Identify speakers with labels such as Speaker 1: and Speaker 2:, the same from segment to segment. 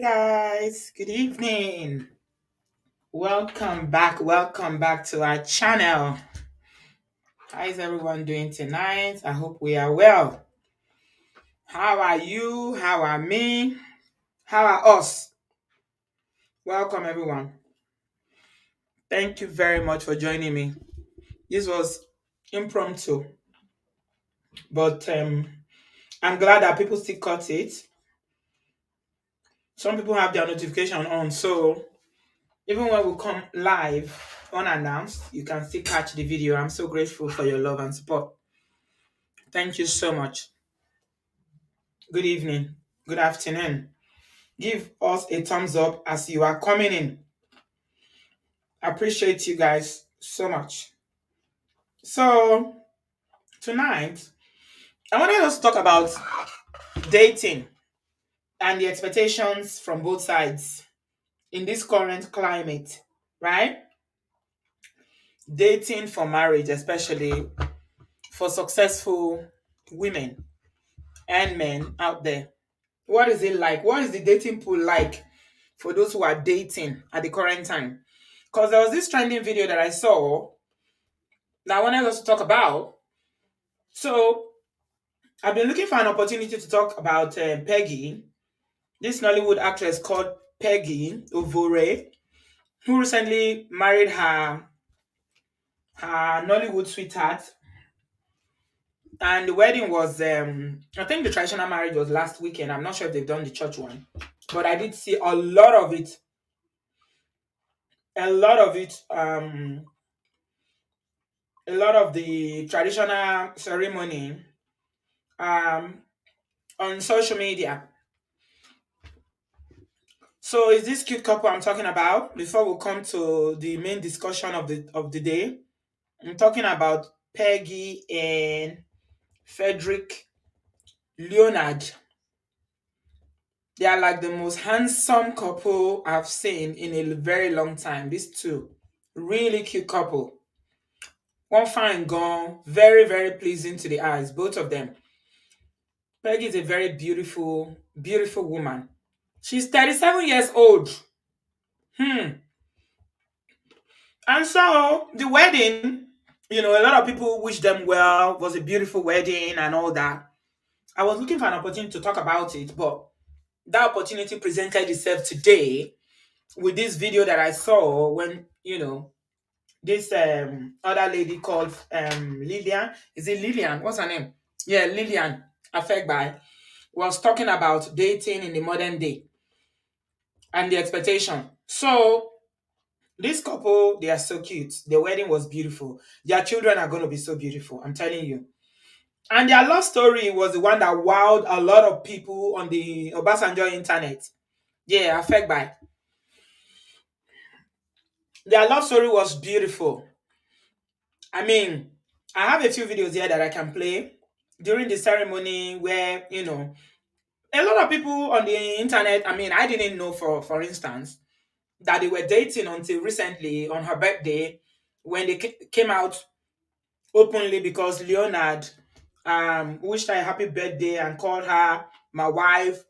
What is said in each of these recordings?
Speaker 1: Guys, good evening. Welcome back to our channel. How is everyone doing tonight? I hope we are well. How are you? How are me? How are us? Welcome everyone. Thank you very much for joining me. This was impromptu, but I'm glad that people still caught it. Some people have their notification on, so even when we come live unannounced, you can still catch the video. I'm so grateful for your love and support. Thank you so much. Good evening. Good afternoon. Give us a thumbs up as you are coming in. I appreciate you guys so much. So, tonight, I wanted us to talk about dating and the expectations from both sides in this current climate, right? Dating for marriage, especially for successful women and men out there. What is it like? What is the dating pool like for those who are dating at the current time? Because there was this trending video that I saw that I wanted us to talk about. So I've been looking for an opportunity to talk about Peggy, this Nollywood actress called Peggy Ovire, who recently married her Nollywood sweetheart. And the wedding was, I think the traditional marriage was last weekend. I'm not sure if they've done the church one, but I did see a lot of it. A lot of it. A lot of the traditional ceremony um, on social media. So is this cute couple I'm talking about? Before we come to the main discussion of the day, I'm talking about Peggy and Frederick Leonard. They are like the most handsome couple I've seen in a very long time. These two, really cute couple. One fine gone, very, very pleasing to the eyes, both of them. Peggy is a very beautiful, beautiful woman. She's 37 years old. Hmm. And so the wedding, a lot of people wish them well, was a beautiful wedding and all that. I was looking for an opportunity to talk about it, but that opportunity presented itself today with this video that I saw when, this other lady called Lilian. Is it Lilian? What's her name? Yeah, Lilian Afegbai was talking about dating in the modern day and the expectation. So this couple, they are so cute. The wedding was beautiful. Their children are going to be so beautiful. I'm telling you. And their love story was the one that wowed a lot of people on the Obasanjo internet. Yeah, Afegbai. Their love story was beautiful. I mean, I have a few videos here that I can play during the ceremony where, a lot of people on the internet, I mean, I didn't know, for instance, that they were dating until recently on her birthday when they came out openly because Leonard wished her a happy birthday and called her my wife,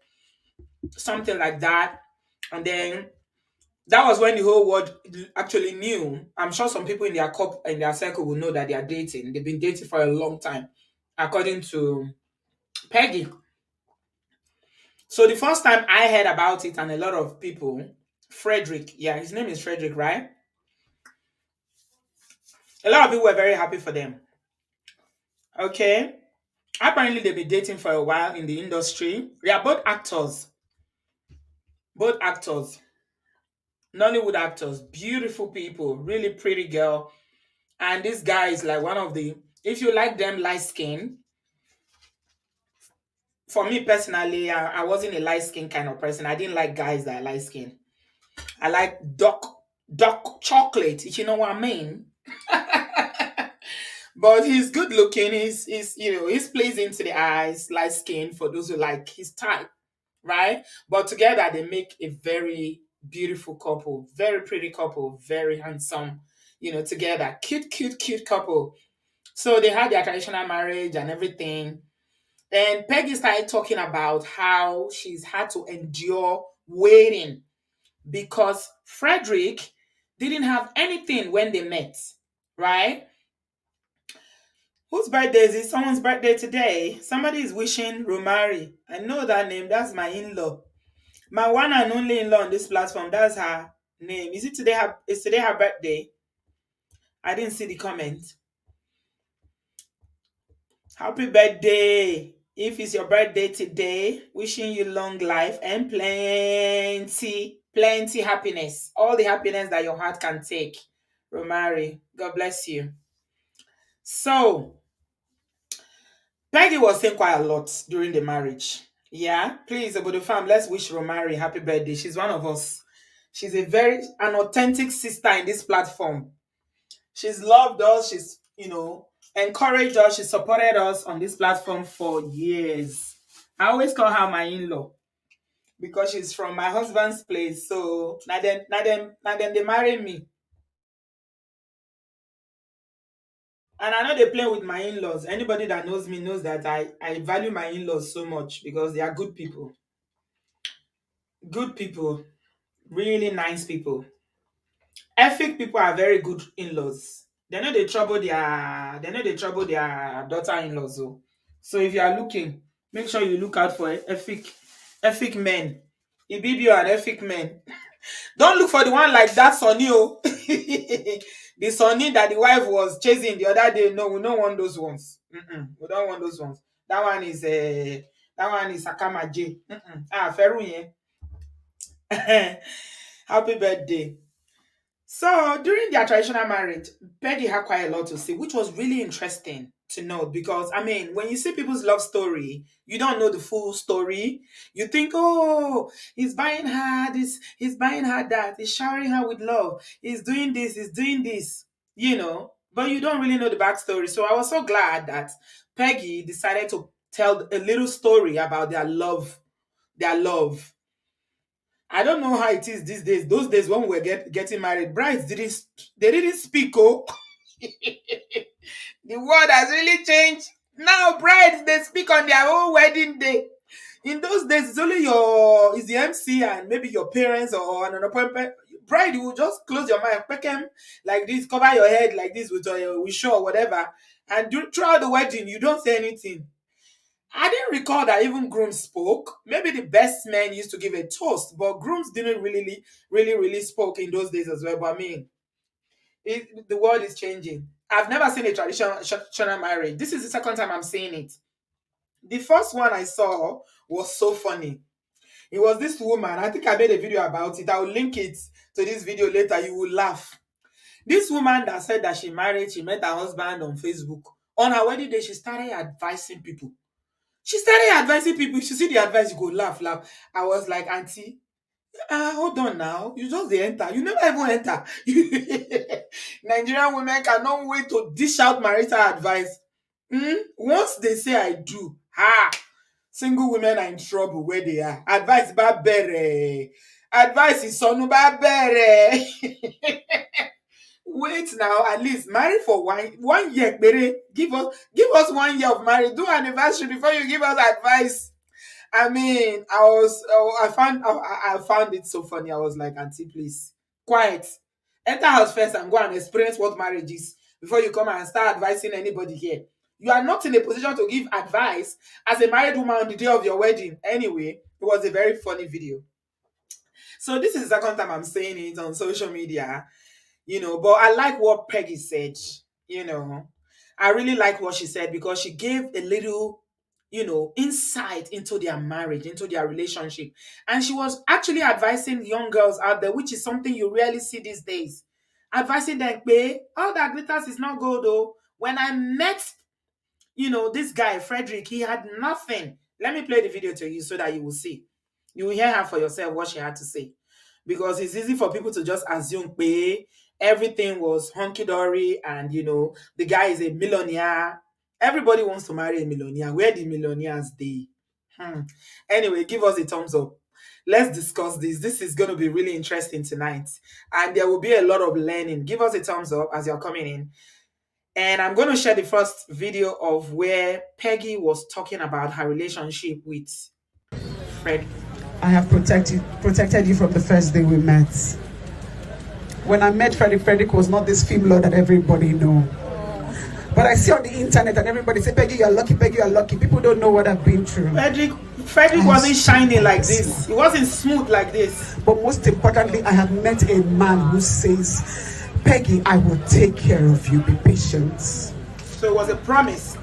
Speaker 1: something like that. And then that was when the whole world actually knew. I'm sure some people in their circle will know that they are dating. They've been dating for a long time, according to Peggy. So the first time I heard about it, and a lot of people, Frederick, yeah, his name is Frederick, right? A lot of people were very happy for them. Okay. Apparently, they've been dating for a while in the industry. They are both actors. Both actors. Nollywood actors. Beautiful people. Really pretty girl. And this guy is like one of the, if you like them light skin, for me personally, I wasn't a light skin kind of person. I didn't like guys that are light skin. I like dark chocolate, if you know what I mean. But he's good looking. He's pleasing to the eyes, light skin for those who like his type, right? But together they make a very beautiful couple, very pretty couple, very handsome, together. Cute, cute, cute couple. So they had their traditional marriage and everything. And Peggy started talking about how she's had to endure waiting because Frederick didn't have anything when they met, right? Whose birthday is it? Someone's birthday today. Somebody is wishing Romari. I know that name. That's my in-law. My one and only in-law on this platform. That's her name. Is it today? Is today her birthday? I didn't see the comment. Happy birthday! If it's your birthday today, wishing you long life and plenty happiness. All the happiness that your heart can take. Romari, God bless you. So, Peggy was saying quite a lot during the marriage. Yeah, please, about the fam, let's wish Romari happy birthday. She's one of us. She's an authentic sister in this platform. She's loved us. She's, encouraged us. She supported us on this platform for years. I always call her my in-law because she's from my husband's place. So now then they marry me. And I know they play with my in-laws. Anybody that knows me knows that I value my in-laws so much because they are good people. Good people. Really nice people. Ethic people are very good in-laws. They know they trouble their daughter-in-laws. So if you are looking, make sure you look out for ethic men. Ibibio and ethic men. Don't look for the one like that Sonny. The Sonny that the wife was chasing the other day. No, we don't want those ones. We don't want those ones. That one is Akama J. Feru Happy birthday. So during their traditional marriage, Peggy had quite a lot to say, which was really interesting to know because I mean, when you see people's love story, you don't know the full story. You think, oh, he's buying her this, he's buying her that, he's showering her with love, he's doing this, he's doing this, but you don't really know the backstory. So I was so glad that Peggy decided to tell a little story about their love, their love. I don't know how it is these days. Those days when we were getting married, brides didn't speak. Oh, the world has really changed. Now brides they speak on their own wedding day. In those days, it's only is the MC and maybe your parents or an appointment. Bride, you will just close your mind, pick them like this, cover your head like this with show or whatever, and throughout the wedding you don't say anything. I didn't recall that even grooms spoke. Maybe the best men used to give a toast, but grooms didn't really spoke in those days as well. But I mean, the world is changing. I've never seen a traditional marriage. This is the second time I'm seeing it. The first one I saw was so funny. It was this woman. I think I made a video about it. I will link it to this video later. You will laugh. This woman that said that she met her husband on Facebook. On her wedding day, she started advising people. She started advising people. If you see the advice, you go laugh, laugh. I was like, Auntie, hold on now. You just dey enter. You never even enter. Nigerian women cannot wait to dish out marital advice. Once they say I do, single women are in trouble where they are. Advice ba bere. Advice is sonu ba bere. Wait now, at least marry for 1 year, baby. Give us 1 year of marriage. Do anniversary before you give us advice. I mean, I found it so funny. I was like, Auntie, please, quiet. Enter house first and go and experience what marriage is before you come and start advising anybody here. You are not in a position to give advice as a married woman on the day of your wedding. Anyway, it was a very funny video. So this is the second time I'm saying it on social media, but I like what Peggy said, you know. I really like what she said because she gave a little, insight into their marriage, into their relationship. And she was actually advising young girls out there, which is something you rarely see these days. Advising them, "Babe, all that glitters is not gold, though. When I met, this guy, Frederick, he had nothing." Let me play the video to you so that you will see. You will hear her for yourself what she had to say. Because it's easy for people to just assume, "Babe, everything was hunky-dory and, the guy is a millionaire." Everybody wants to marry a millionaire. Where the millionaires they? Anyway, give us a thumbs up. Let's discuss this. This is going to be really interesting tonight. And there will be a lot of learning. Give us a thumbs up as you're coming in. And I'm going to share the first video of where Peggy was talking about her relationship with Fred.
Speaker 2: I have protected you from the first day we met. When I met Frederick, Frederick was not this film lord that everybody know. But I see on the internet and everybody say, Peggy, you're lucky, Peggy, you're lucky. People don't know what I've been through.
Speaker 1: Frederick wasn't shining like this. He wasn't smooth like this.
Speaker 2: But most importantly, I have met a man who says, Peggy, I will take care of you. Be patient.
Speaker 1: So it was a promise.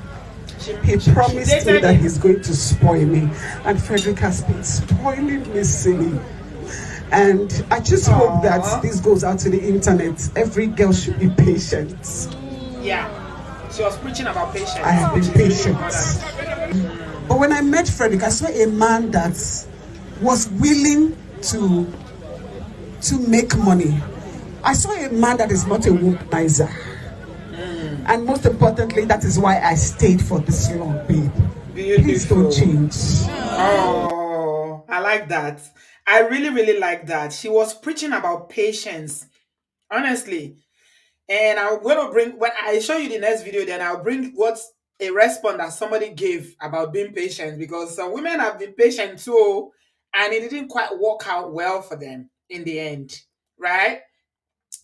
Speaker 2: He promised me that he's going to spoil me. And Frederick has been spoiling me silly. And I just hope that this goes out to the internet. Every girl should be patient.
Speaker 1: Yeah. She was preaching about patience.
Speaker 2: I have been patient. But when I met Frederick, I saw a man that was willing to make money. I saw a man that is not a womanizer. And most importantly, that is why I stayed for this long, babe.
Speaker 1: Beautiful.
Speaker 2: Please don't change.
Speaker 1: Oh, I like that. I really, really like that. She was preaching about patience. Honestly. And I'm going to bring, when I show you the next video, then I'll bring what's a response that somebody gave about being patient, because some women have been patient too, and it didn't quite work out well for them in the end, right?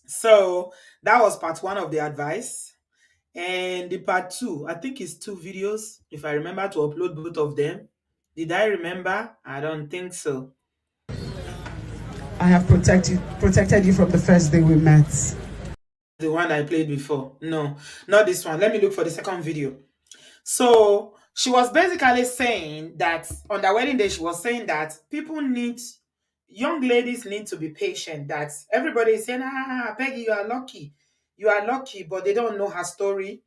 Speaker 1: So that was part one of the advice. And the part two, I think it's two videos, if I remember to upload both of them. Did I remember? I don't think so.
Speaker 2: I have protected you from the first day we met.
Speaker 1: The one I played before. No, not this one. Let me look for the second video. So she was basically saying that on the wedding day, she was saying that young ladies need to be patient. That everybody is saying, Peggy, you are lucky. You are lucky, but they don't know her story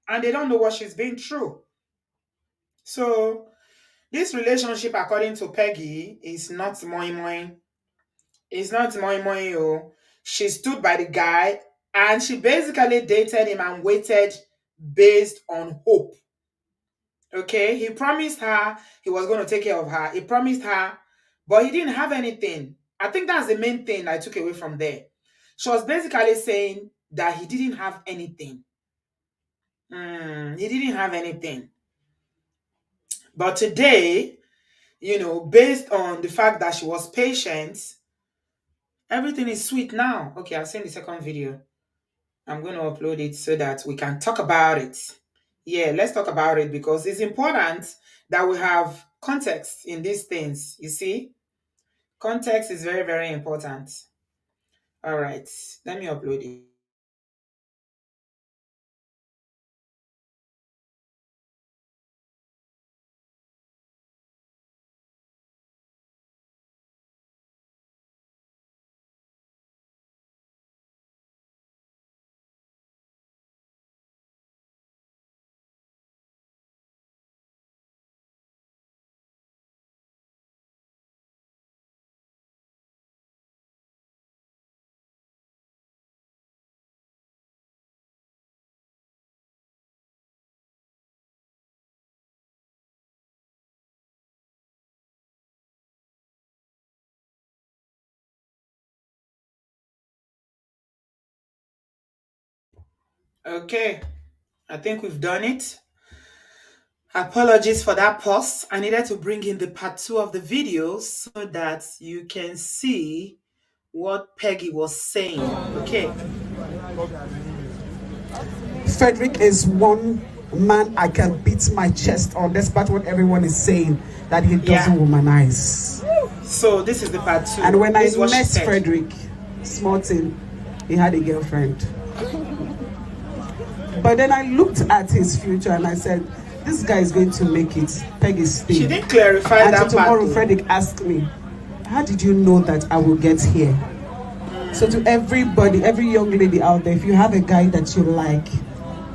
Speaker 1: and they don't know what she's been through. So this relationship, according to Peggy, is not moi moi. It's not moi moi. Oh. She stood by the guy and she basically dated him and waited based on hope. Okay, he promised her he was going to take care of her. He promised her, but he didn't have anything. I think that's the main thing I took away from there. She was basically saying that he didn't have anything. He didn't have anything. But today, based on the fact that she was patient, everything is sweet now. Okay, I've seen the second video. I'm going to upload it so that we can talk about it. Yeah, let's talk about it because it's important that we have context in these things. You see, context is very, very important. All right, let me upload it. Okay, I think we've done it. Apologies for that pause. I needed to bring in the part two of the video so that you can see what Peggy was saying. Okay.
Speaker 2: Frederick is one man I can beat my chest on, despite what everyone is saying, that he doesn't womanize.
Speaker 1: So this is the part two.
Speaker 2: And when I met Frederick, small thing, he had a girlfriend. But then I looked at his future and I said, this guy is going to make it. Peggy stay.
Speaker 1: She didn't clarify
Speaker 2: and
Speaker 1: that
Speaker 2: tomorrow
Speaker 1: part.
Speaker 2: Frederick asked me, how did you know that I will get here? So to everybody, every young lady out there, if you have a guy that you like,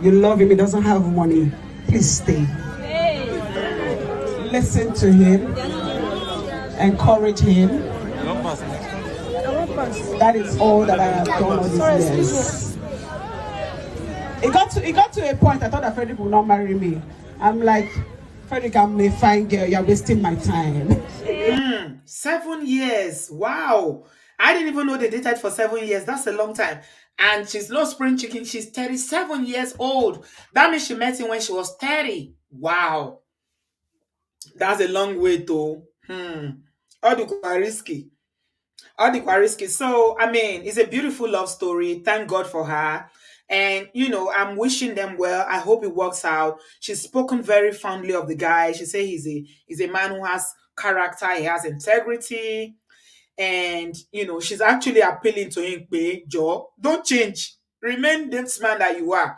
Speaker 2: you love him, he doesn't have money, please stay. Listen to him. Encourage him. That is all that I have done all these years. It got to a point I thought that Frederick would not marry me. I'm like, Frederick, I'm a fine girl. You're wasting my time.
Speaker 1: 7 years. Wow. I didn't even know they dated for 7 years. That's a long time. And she's no spring chicken. She's 37 years old. That means she met him when she was 30. Wow. That's a long way though. All the quite risky. All the quite risky. So I mean, it's a beautiful love story. Thank God for her. And I'm wishing them well. I hope it works out. She's spoken very fondly of the guy. She said he's a man who has character, he has integrity, and she's actually appealing to him. Pay Joe, don't change. Remain this man that you are.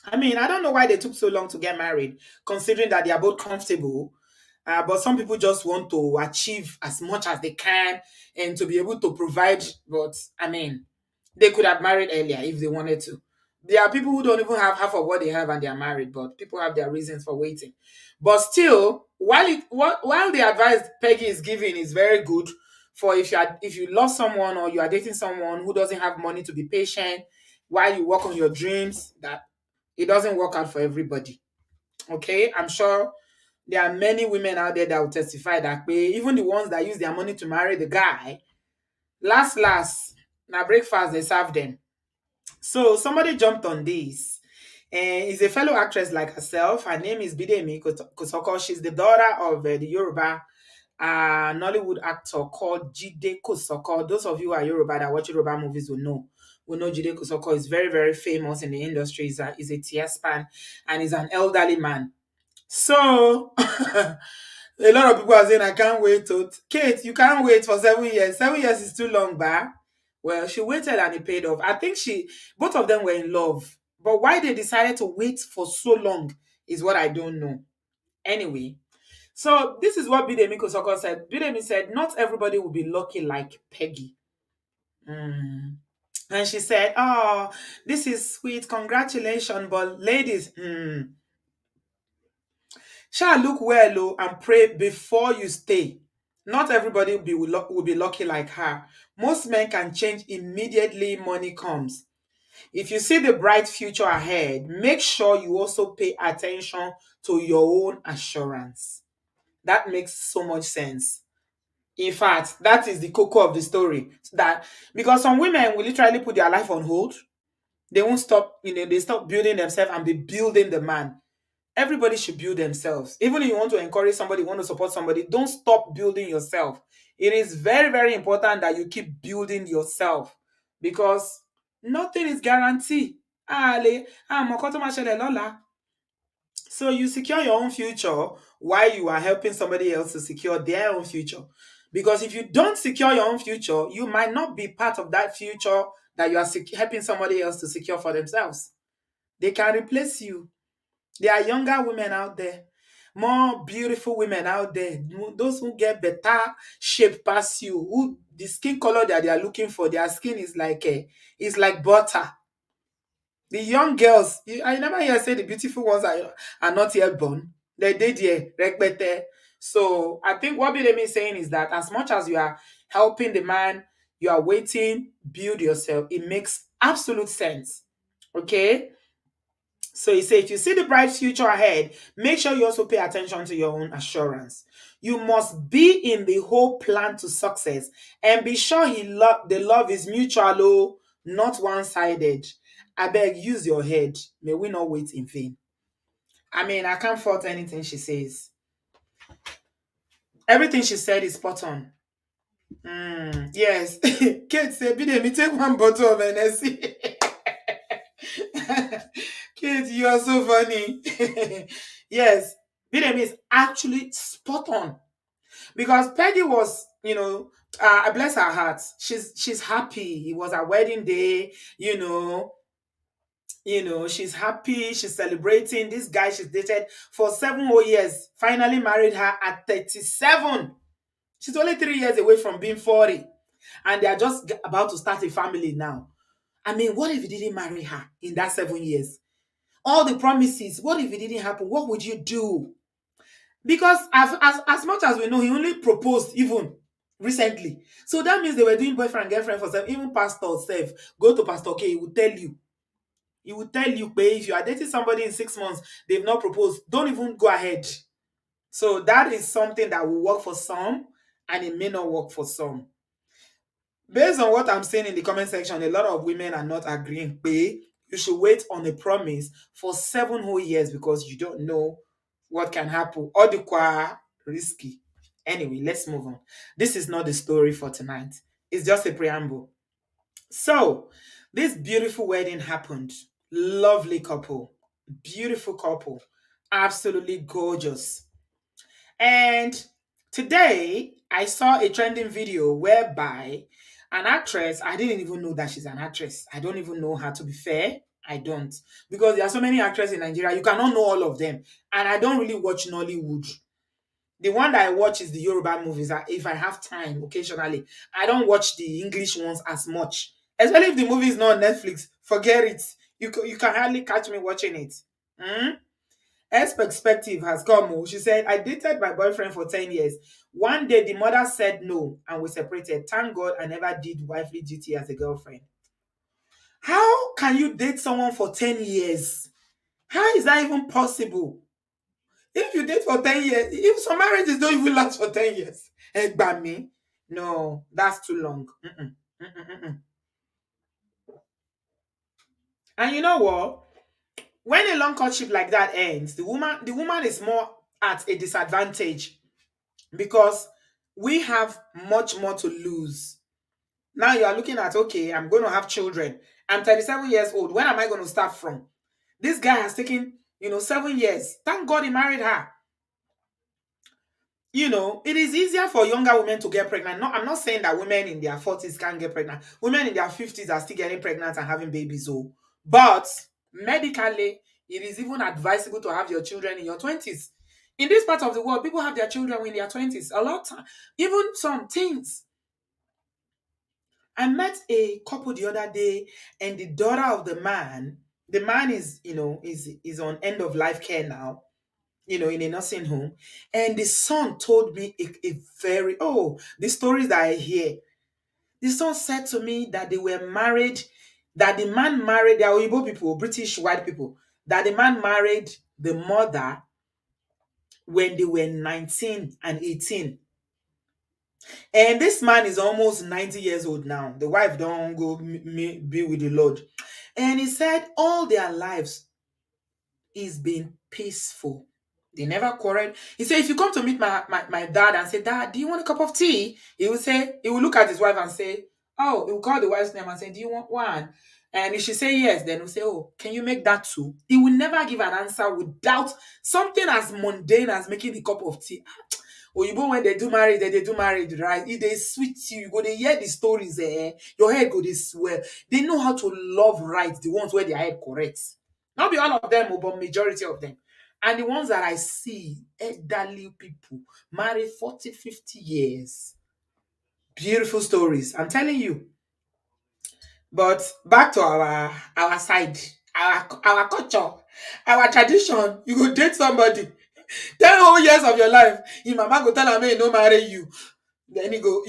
Speaker 1: I mean, I don't know why they took so long to get married, considering that they are both comfortable. But some people just want to achieve as much as they can and to be able to provide. But I mean, they could have married earlier if they wanted to. There are people who don't even have half of what they have and they are married, but people have their reasons for waiting. But still, while the advice Peggy is giving is very good for if you lost someone or you are dating someone who doesn't have money, to be patient while you work on your dreams, that it doesn't work out for everybody. Okay, I'm sure there are many women out there that will testify that even the ones that use their money to marry the guy, last, now breakfast they serve them. So somebody jumped on this. And is a fellow actress like herself. Her name is Bidemi Kosoko. She's the daughter of the Yoruba Nollywood actor called Jide Kosoko. Those of you who are Yoruba that watch Yoruba movies will know Jide Kosoko is very, very famous in the industry. He's a TS-pan and he's an elderly man. So a lot of people are saying, I can't wait. Kate, you can't wait for 7 years. 7 years is too long, bah. Well, she waited and it paid off. I think both of them were in love. But why they decided to wait for so long is what I don't know. Anyway, so this is what Bidemi Kosoko said. Bidemi said, not everybody will be lucky like Peggy. Mm. And she said, oh, this is sweet. Congratulations. But ladies, shall look well and pray before you stay. Not everybody will be lucky like her. Most men can change immediately money comes. If you see the bright future ahead, make sure you also pay attention to your own assurance. That makes so much sense. In fact, that is the cocoa of the story. That because some women will literally put their life on hold. They won't stop, they stop building themselves and be building the man. Everybody should build themselves. Even if you want to encourage somebody, you want to support somebody, don't stop building yourself. It is very, very important that you keep building yourself because nothing is guaranteed. Mọ̀kọ́ tó máa ṣẹlẹ̀ lọ́la. So you secure your own future while you are helping somebody else to secure their own future. Because if you don't secure your own future, you might not be part of that future that you are helping somebody else to secure for themselves. They can replace you. There are younger women out there, more beautiful women out there, those who get better shape past you, who the skin color that they are looking for, their skin is like butter. The young girls, I never hear say the beautiful ones are not yet born. They did here, rekbete. So I think what Bidemi is saying is that as much as you are helping the man, you are waiting, build yourself. It makes absolute sense. Okay? So he said, if you see the bright future ahead, make sure you also pay attention to your own assurance. You must be in the whole plan to success and be sure the love is mutual, not one-sided. I beg, use your head. May we not wait in vain. I mean, I can't fault anything she says. Everything she said is spot on. Yes. Kate said, Bidemi, take one bottle of NSC. Kate, you are so funny. Yes, Bidemi is actually spot on because Peggy was, I bless her heart. She's happy. It was her wedding day. She's happy. She's celebrating. This guy she's dated for 7 whole years finally married her at 37. She's only 3 years away from being 40, and they are just about to start a family now. I mean, what if he didn't marry her in that 7 years? All the promises, what if it didn't happen? What would you do? Because as much as we know, he only proposed even recently. So that means they were doing boyfriend and girlfriend for some. Even pastor self, go to Pastor K, he will tell you. He will tell you, if you are dating somebody in 6 months, they've not proposed, don't even go ahead. So that is something that will work for some, and it may not work for some. Based on what I'm saying in the comment section, a lot of women are not agreeing. You should wait on a promise for 7 whole years because you don't know what can happen. Or the risky. Anyway, let's move on. This is not the story for tonight. It's just a preamble. So, this beautiful wedding happened. Lovely couple. Beautiful couple. Absolutely gorgeous. And today, I saw a trending video whereby an actress, I didn't even know that she's an actress. I don't even know her, to be fair. I don't. Because there are so many actresses in Nigeria, you cannot know all of them. And I don't really watch Nollywood. The one that I watch is the Yoruba movies. If I have time occasionally, I don't watch the English ones as much. Especially if the movie is not on Netflix, forget it. You can hardly catch me watching it. Hmm? Her perspective has come. Oh. She said, I dated my boyfriend for 10 years. One day, the mother said no and we separated. Thank God I never did wifely duty as a girlfriend. How can you date someone for 10 years? How is that even possible? If you date for 10 years, if some marriages don't even last for 10 years, by me, no, that's too long. Mm-mm, mm-mm, mm-mm. And you know what? When a long courtship like that ends, the woman is more at a disadvantage because we have much more to lose. Now you are looking at, okay, I'm going to have children. I'm 37 years old. When am I going to start from? This guy has taken, 7 years. Thank God he married her. It is easier for younger women to get pregnant. No, I'm not saying that women in their 40s can't get pregnant. Women in their 50s are still getting pregnant and having babies. Oh, but medically, it is even advisable to have your children in your 20s. In this part of the world, people have their children in their 20s. A lot, even some teens. I met a couple the other day, and the daughter of the man is, is on end of life care now, in a nursing home. And the son told me the stories that I hear. The son said to me that they were married, that the man married, they are Igbo people, British white people, that the man married the mother when they were 19 and 18. And this man is almost 90 years old now. The wife don't go be with the Lord. And he said all their lives is been peaceful. They never quarreled. He said, if you come to meet my dad and say, Dad, do you want a cup of tea? He will look at his wife and say, oh, he will call the wife's name and say, do you want one? And if she say yes, then he'll say, oh, can you make that too? He will never give an answer without something as mundane as making a cup of tea. Or even when they do marriage, they do marriage, right? If they sweet you go, they hear the stories, your head go this well. They know how to love right, the ones where their head correct. Not be all of them, but majority of them. And the ones that I see, elderly people, married 40, 50 years. Beautiful stories, I'm telling you. But back to our side, our culture, our tradition. You go date somebody 10 whole years of your life. Your mama go tell am make no marry you. Then you go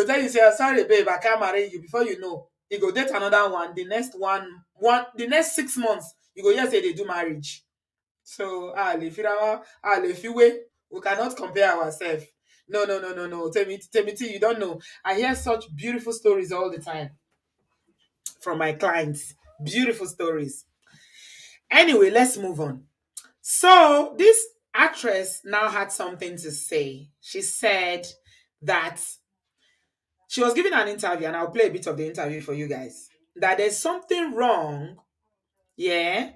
Speaker 1: tell you say, sorry babe, I can't marry you. Before you know, you go date another one. The next 6 months, you go hear say they do marriage. So we cannot compare ourselves. No, no, no, no, no. Tell me, you don't know. I hear such beautiful stories all the time from my clients. Beautiful stories. Anyway, let's move on. So this actress now had something to say. She said that she was giving an interview, and I'll play a bit of the interview for you guys. That there's something wrong. Yeah.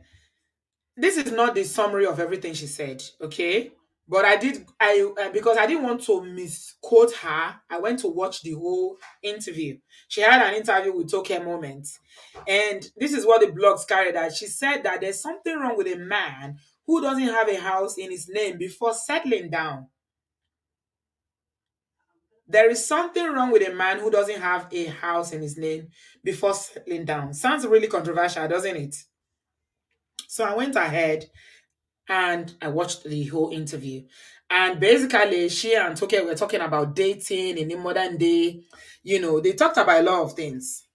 Speaker 1: This is not the summary of everything she said, okay? But because I didn't want to misquote her, I went to watch the whole interview. She had an interview with Tokyo Moments, and this is what the blogs carried out. She said that there's something wrong with a man who doesn't have a house in his name before settling down. There is something wrong with a man who doesn't have a house in his name before settling down. Sounds really controversial, doesn't it? So I went ahead and I watched the whole interview. And basically, she and Toke were talking about dating in the modern day. They talked about a lot of things.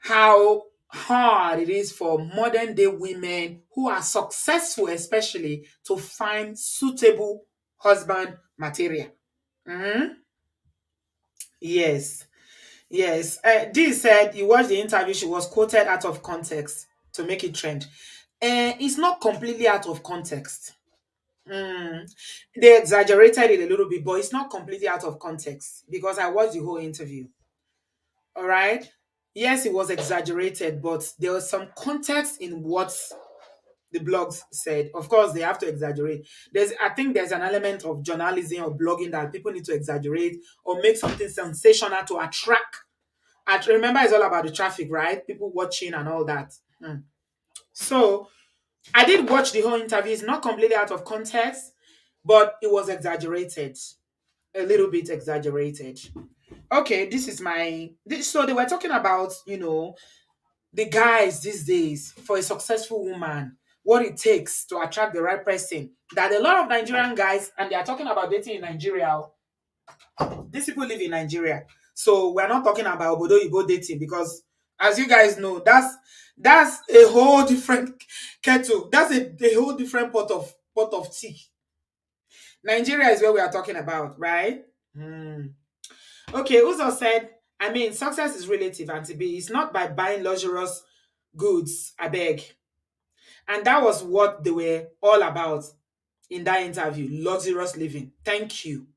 Speaker 1: How hard it is for modern day women who are successful, especially, to find suitable husband material. Mhm. Yes. Yes. Dee said he watched the interview. She was quoted out of context to make it trend. It's not completely out of context. Mm, they exaggerated it a little bit, but it's not completely out of context because I watched the whole interview. All right. Yes, it was exaggerated, but there was some context in what the blogs said. Of course, they have to exaggerate. I think there's an element of journalism or blogging that people need to exaggerate or make something sensational to attract. Remember, it's all about the traffic, right? People watching and all that. Hmm. So I did watch the whole interview. It's not completely out of context, but it was exaggerated, a little bit exaggerated. Okay, this is so they were talking about, the guys these days for a successful woman, what it takes to attract the right person. That a lot of Nigerian guys, and they are talking about dating in Nigeria. These people live in Nigeria. So we're not talking about obodo dating because as you guys know, that's a whole different kettle. That's a whole different pot of tea. Nigeria is where we are talking about, right? Hmm. Okay, Uzo said, I mean, success is relative, and to be, it's not by buying luxurious goods, I beg. And that was what they were all about in that interview, luxurious living. Thank you.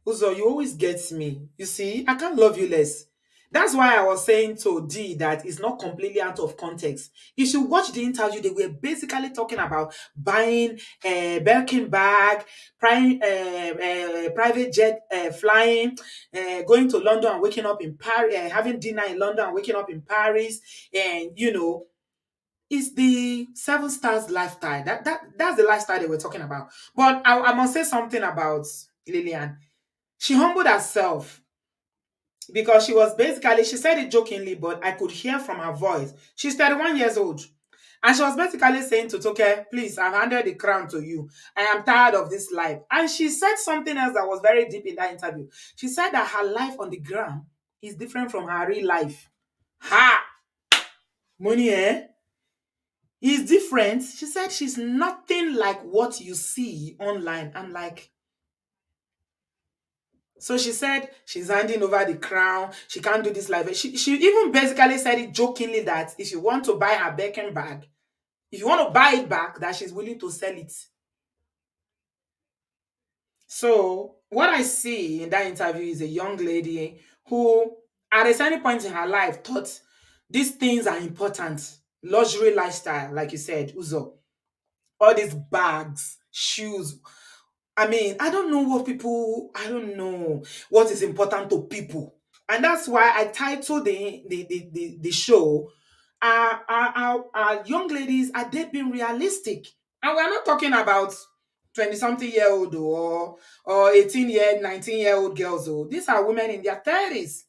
Speaker 1: Uzo, you always get me. You see, I can't love you less. That's why I was saying to D that it's not completely out of context. If you watch the interview, they were basically talking about buying a Birkin bag, private jet flying, going to London and waking up in Paris, having dinner in London and waking up in Paris, and it's the seven stars lifestyle. That's the lifestyle they were talking about. But I must say something about Lilian. She humbled herself because she said it jokingly, but I could hear from her voice. She's 31 years old. And she was basically saying to Toke, please, I've handed the crown to you. I am tired of this life. And she said something else that was very deep in that interview. She said that her life on the ground is different from her real life. Ha! Money, eh? Is different. She said she's nothing like what you see online. I'm like, so she said she's handing over the crown. She can't do this life. She even basically said it jokingly that if you want to buy her Birkin bag, if you want to buy it back, that she's willing to sell it. So what I see in that interview is a young lady who, at a certain point in her life, thought these things are important. Luxury lifestyle, like you said, Uzo. All these bags, shoes. I mean, I don't know what is important to people. And that's why I titled the show, our young ladies, are they being realistic? And we're not talking about 20 something year old or 19-year old girls. These are women in their 30s.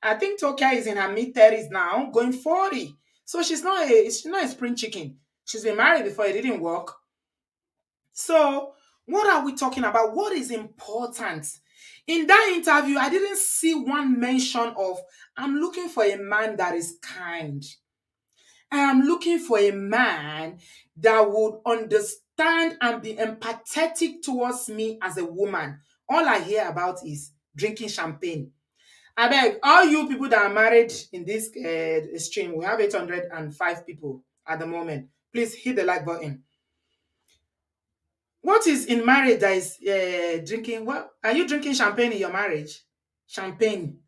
Speaker 1: I think Tokia is in her mid 30s now, going 40. So she's not a spring chicken. She's been married before, it didn't work. So, what are we talking about? What is important? In that interview, I didn't see one mention of, I'm looking for a man that is kind. I am looking for a man that would understand and be empathetic towards me as a woman. All I hear about is drinking champagne. I beg, all you people that are married in this stream, we have 805 people at the moment. Please hit the like button. What is in marriage that is drinking? What are you drinking champagne in your marriage? Champagne.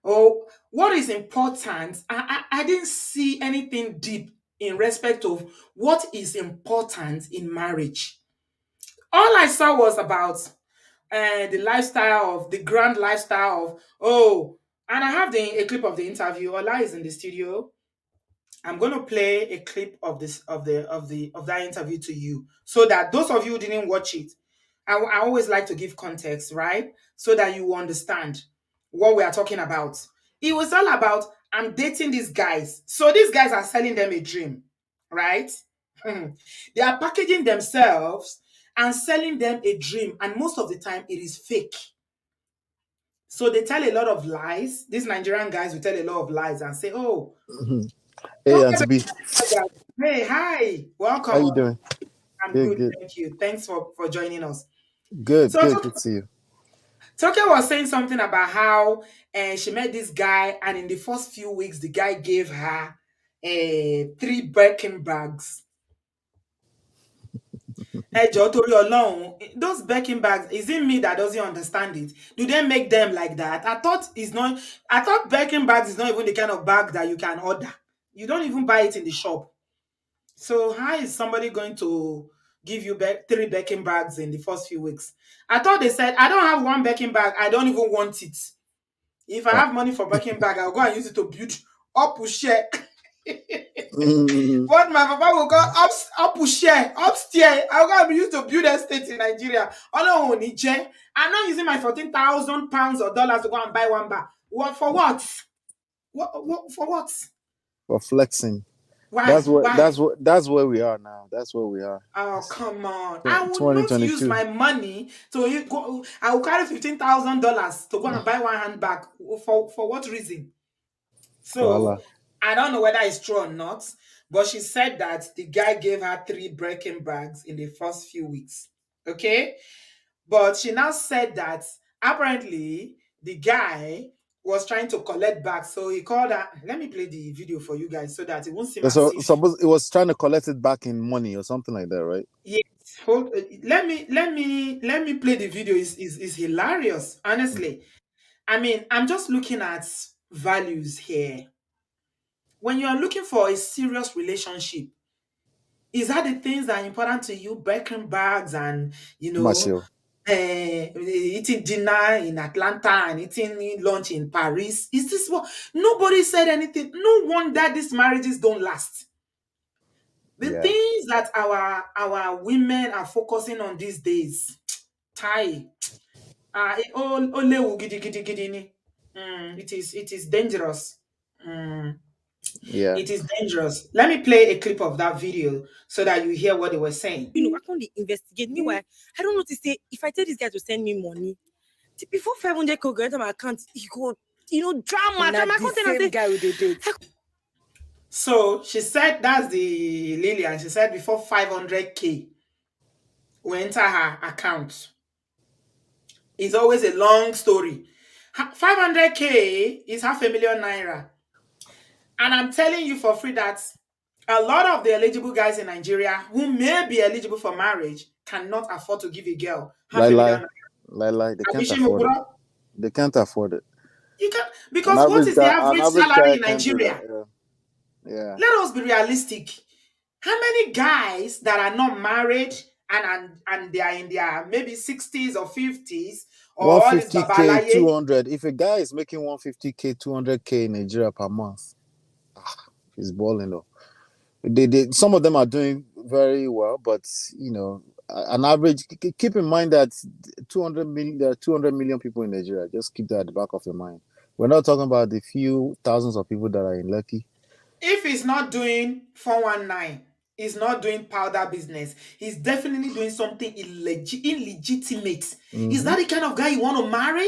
Speaker 1: Or what is important? I didn't see anything deep in respect of what is important in marriage. All I saw was about the lifestyle of the grand lifestyle of and I have a clip of the interview. Ola is in the studio. I'm going to play a clip of this of that interview to you so that those of you who didn't watch it, I always like to give context, right? So that you understand what we are talking about. It was all about I'm dating these guys. So these guys are selling them a dream, right? They are packaging themselves and selling them a dream, and most of the time it is fake. So they tell a lot of lies. These Nigerian guys will tell a lot of lies and say, "Oh,
Speaker 3: Mhm. Hey,
Speaker 1: don't
Speaker 3: Auntie
Speaker 1: get
Speaker 3: B,
Speaker 1: excited." Hey, hi,
Speaker 3: how
Speaker 1: welcome.
Speaker 3: you doing?
Speaker 1: I'm
Speaker 3: Good,
Speaker 1: good,
Speaker 3: good,
Speaker 1: thank you. Thanks for joining us.
Speaker 3: good,
Speaker 1: So
Speaker 3: good, good to see you.
Speaker 1: Toke was saying something about how she met this guy, and in the first few weeks, the guy gave her 3 Birkin bags. Those Birkin bags, is it me that doesn't understand it? Do they make them like that? I thought Birkin bags is not even the kind of bag that you can order. You don't even buy it in the shop. So how is somebody going to give you 3 Birkin bags in the first few weeks? I thought they said, I don't have 1 Birkin bag. I don't even want it. If I
Speaker 3: Wow.
Speaker 1: have money for Birkin bag, I'll go and use it to build up share.
Speaker 3: Mm.
Speaker 1: What my papa will call upstairs. I'll go and use to build estate in Nigeria. I'm not using my 14,000 pounds or dollars to go and buy one bag. What for what? What for what?
Speaker 3: For flexing.
Speaker 1: Why? Why?
Speaker 3: That's where we are now. That's where we are.
Speaker 1: Oh, come on. I will not use
Speaker 3: 2022.
Speaker 1: my money to go. I will carry $15,000 to go and buy one handbag. For what reason?
Speaker 3: Voila.
Speaker 1: So I don't know whether it's true or not, but she said that the guy gave her 3 Birkin bags in the first few weeks. Okay. But she now said that apparently the guy was trying to collect back. So he called her. Let me play the video for you guys so that it won't seem as
Speaker 3: So
Speaker 1: if.
Speaker 3: suppose it was trying to collect it back in money or something like that, right?
Speaker 1: Yes. Let me play the video. Is hilarious, honestly. I mean, I'm just looking at values here. When you are looking for a serious relationship, is that the things that are important to you? Birkin bags and
Speaker 3: Marshall.
Speaker 1: eating dinner in Atlanta and eating lunch in Paris. Is this what nobody said anything? No wonder these marriages don't last. The
Speaker 3: Yeah.
Speaker 1: things that our women are focusing on these days, Tai, it is dangerous. Mm.
Speaker 3: Yeah.
Speaker 1: It is dangerous. Let me play a clip of that video so that you hear what they were saying.
Speaker 4: I can't investigate. Meanwhile, I don't know to say if I tell this guy to send me money before 500 could go into my account, he go, drama. Guy with the date.
Speaker 1: So she said that's the Lilian. She said before 500K will enter her account. It's always a long story. 500K is $500,000 naira. And I'm telling you for free that a lot of the eligible guys in Nigeria who may be eligible for marriage cannot afford to give a girl $500,000 naira.
Speaker 3: They can't afford it. They can't afford it.
Speaker 1: You can, because what is the average salary in Nigeria?
Speaker 3: Yeah.
Speaker 1: Let us be realistic. How many guys that are not married and they are in their maybe 60s or 50s or all this
Speaker 3: 150K, 200. If a guy is making 150K, 200K in Nigeria per month, he's balling though. Some of them are doing very well, but an average. Keep in mind that 200 million. There are 200 million people in Nigeria. Just keep that at the back of your mind. We're not talking about the few thousands of people that are in Lucky.
Speaker 1: If he's not doing 419, he's not doing powder business, he's definitely doing something illegitimate. Mm-hmm. Is that the kind of guy you want to marry?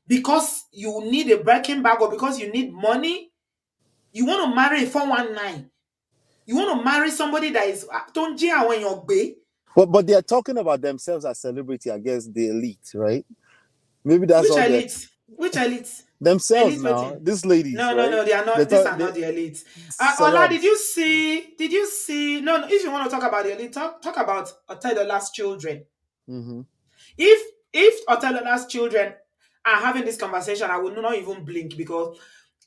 Speaker 1: Because you need a Birkin bag or because you need money? You want to marry a 419? You want to marry somebody that is when you're gay?
Speaker 3: But they're talking about themselves as celebrity, I guess the elite, right? Maybe that's
Speaker 1: which
Speaker 3: all.
Speaker 1: Elite? Which elite?
Speaker 3: Themselves elite now. These ladies.
Speaker 1: No,
Speaker 3: right?
Speaker 1: no, they are not. These are not the elites. Ola, did you see? No. If you want to talk about the elite, talk about Otedola's children.
Speaker 3: Mm-hmm.
Speaker 1: If Otedola's children are having this conversation, I would not even blink because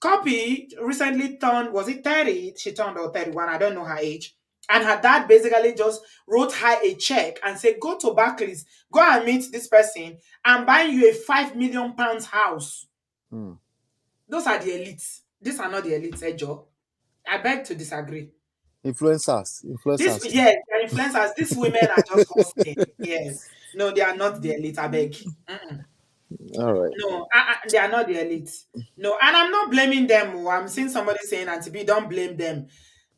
Speaker 1: Copy recently turned, was it 30? She turned or 31, I don't know her age. And her dad basically just wrote her a check and said, go to Barclays, go and meet this person and buy you a £5 million house. Those are the elites. These are not the elites, Ejo. I beg to disagree.
Speaker 3: Influencers.
Speaker 1: Yes, they're influencers. These women are just hustling. Yes. No, they are not the elite, I beg.
Speaker 3: All right.
Speaker 1: No, they are not the elite. No, and I'm not blaming them. I'm seeing somebody saying, Auntie B, don't blame them.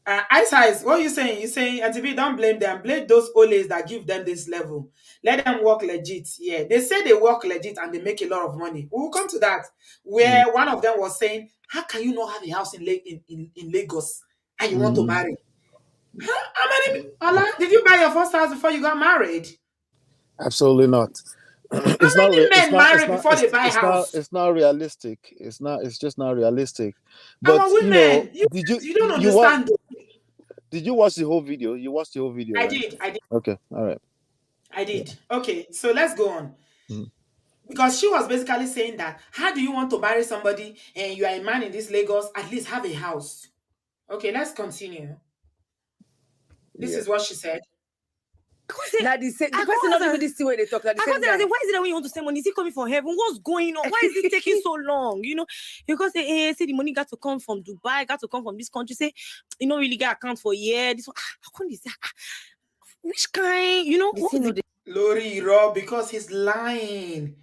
Speaker 1: Ice, what are you saying? You're saying, Auntie B, don't blame them. Blame those oles that give them this level. Let them work legit. Yeah, they say they work legit and they make a lot of money. We'll come to that. Where one of them was saying, how can you not have a house in Lagos and you want to marry? How many? Allah, did you buy your first house before you got married?
Speaker 3: Absolutely not.
Speaker 1: It's not marry before they buy house.
Speaker 3: It's not realistic. It's just not realistic. But
Speaker 1: our women, you don't understand.
Speaker 3: Did you watch the whole video? You watched the whole video?
Speaker 1: I
Speaker 3: right?
Speaker 1: did.
Speaker 3: Okay, all right.
Speaker 1: I
Speaker 3: Yeah.
Speaker 1: did. Okay, so let's go on.
Speaker 3: Mm.
Speaker 1: Because she was basically saying that, how do you want to marry somebody and you are a man in this Lagos? At least have a house. Okay, let's continue. This
Speaker 3: Yeah.
Speaker 1: is what she said.
Speaker 4: Now the person not even this way they talk. Like the same guy. Why is it that when you want to send money, is it coming from heaven? What's going on? Why is it taking so long? You know, because they say the money got to come from Dubai, got to come from this country. Say, you know, really get account for a year. This one, how come this? Which kind? You know, what is it?
Speaker 1: Lori Rob, because he's lying.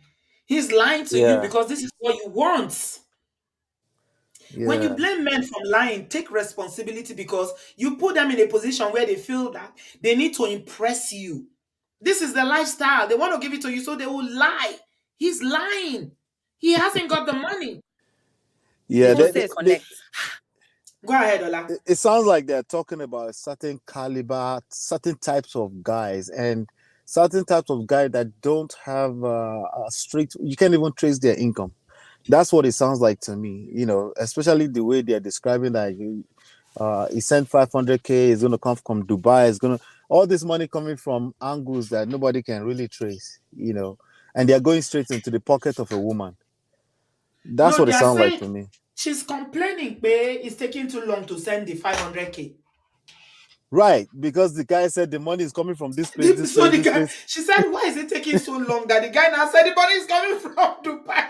Speaker 1: He's lying to you
Speaker 3: Yeah.
Speaker 1: because this is what you want. When you
Speaker 3: Yeah.
Speaker 1: blame men for lying, take responsibility because you put them in a position where they feel that they need to impress you. This is the lifestyle. They want to give it to you, so they will lie. He's lying. He hasn't got the money.
Speaker 3: Yeah.
Speaker 1: Go ahead, Ola.
Speaker 3: It sounds like they're talking about a certain caliber, certain types of guys, and certain types of guys that don't have a strict. You can't even trace their income. That's what it sounds like to me. You know, especially the way they're describing that. He sent 500K. Is going to come from Dubai. Is going to all this money coming from angles that nobody can really trace. You know, and they're going straight into the pocket of a woman. That's
Speaker 1: No,
Speaker 3: what
Speaker 1: they
Speaker 3: it
Speaker 1: are
Speaker 3: sounds like
Speaker 1: saying
Speaker 3: to me.
Speaker 1: she's complaining, babe. It's taking too long to send the 500K.
Speaker 3: Right, because the guy said the money is coming from this place, this
Speaker 1: So
Speaker 3: place,
Speaker 1: the
Speaker 3: this
Speaker 1: guy,
Speaker 3: place.
Speaker 1: she said, why is it taking so long? That the guy now said the money is coming from Dubai.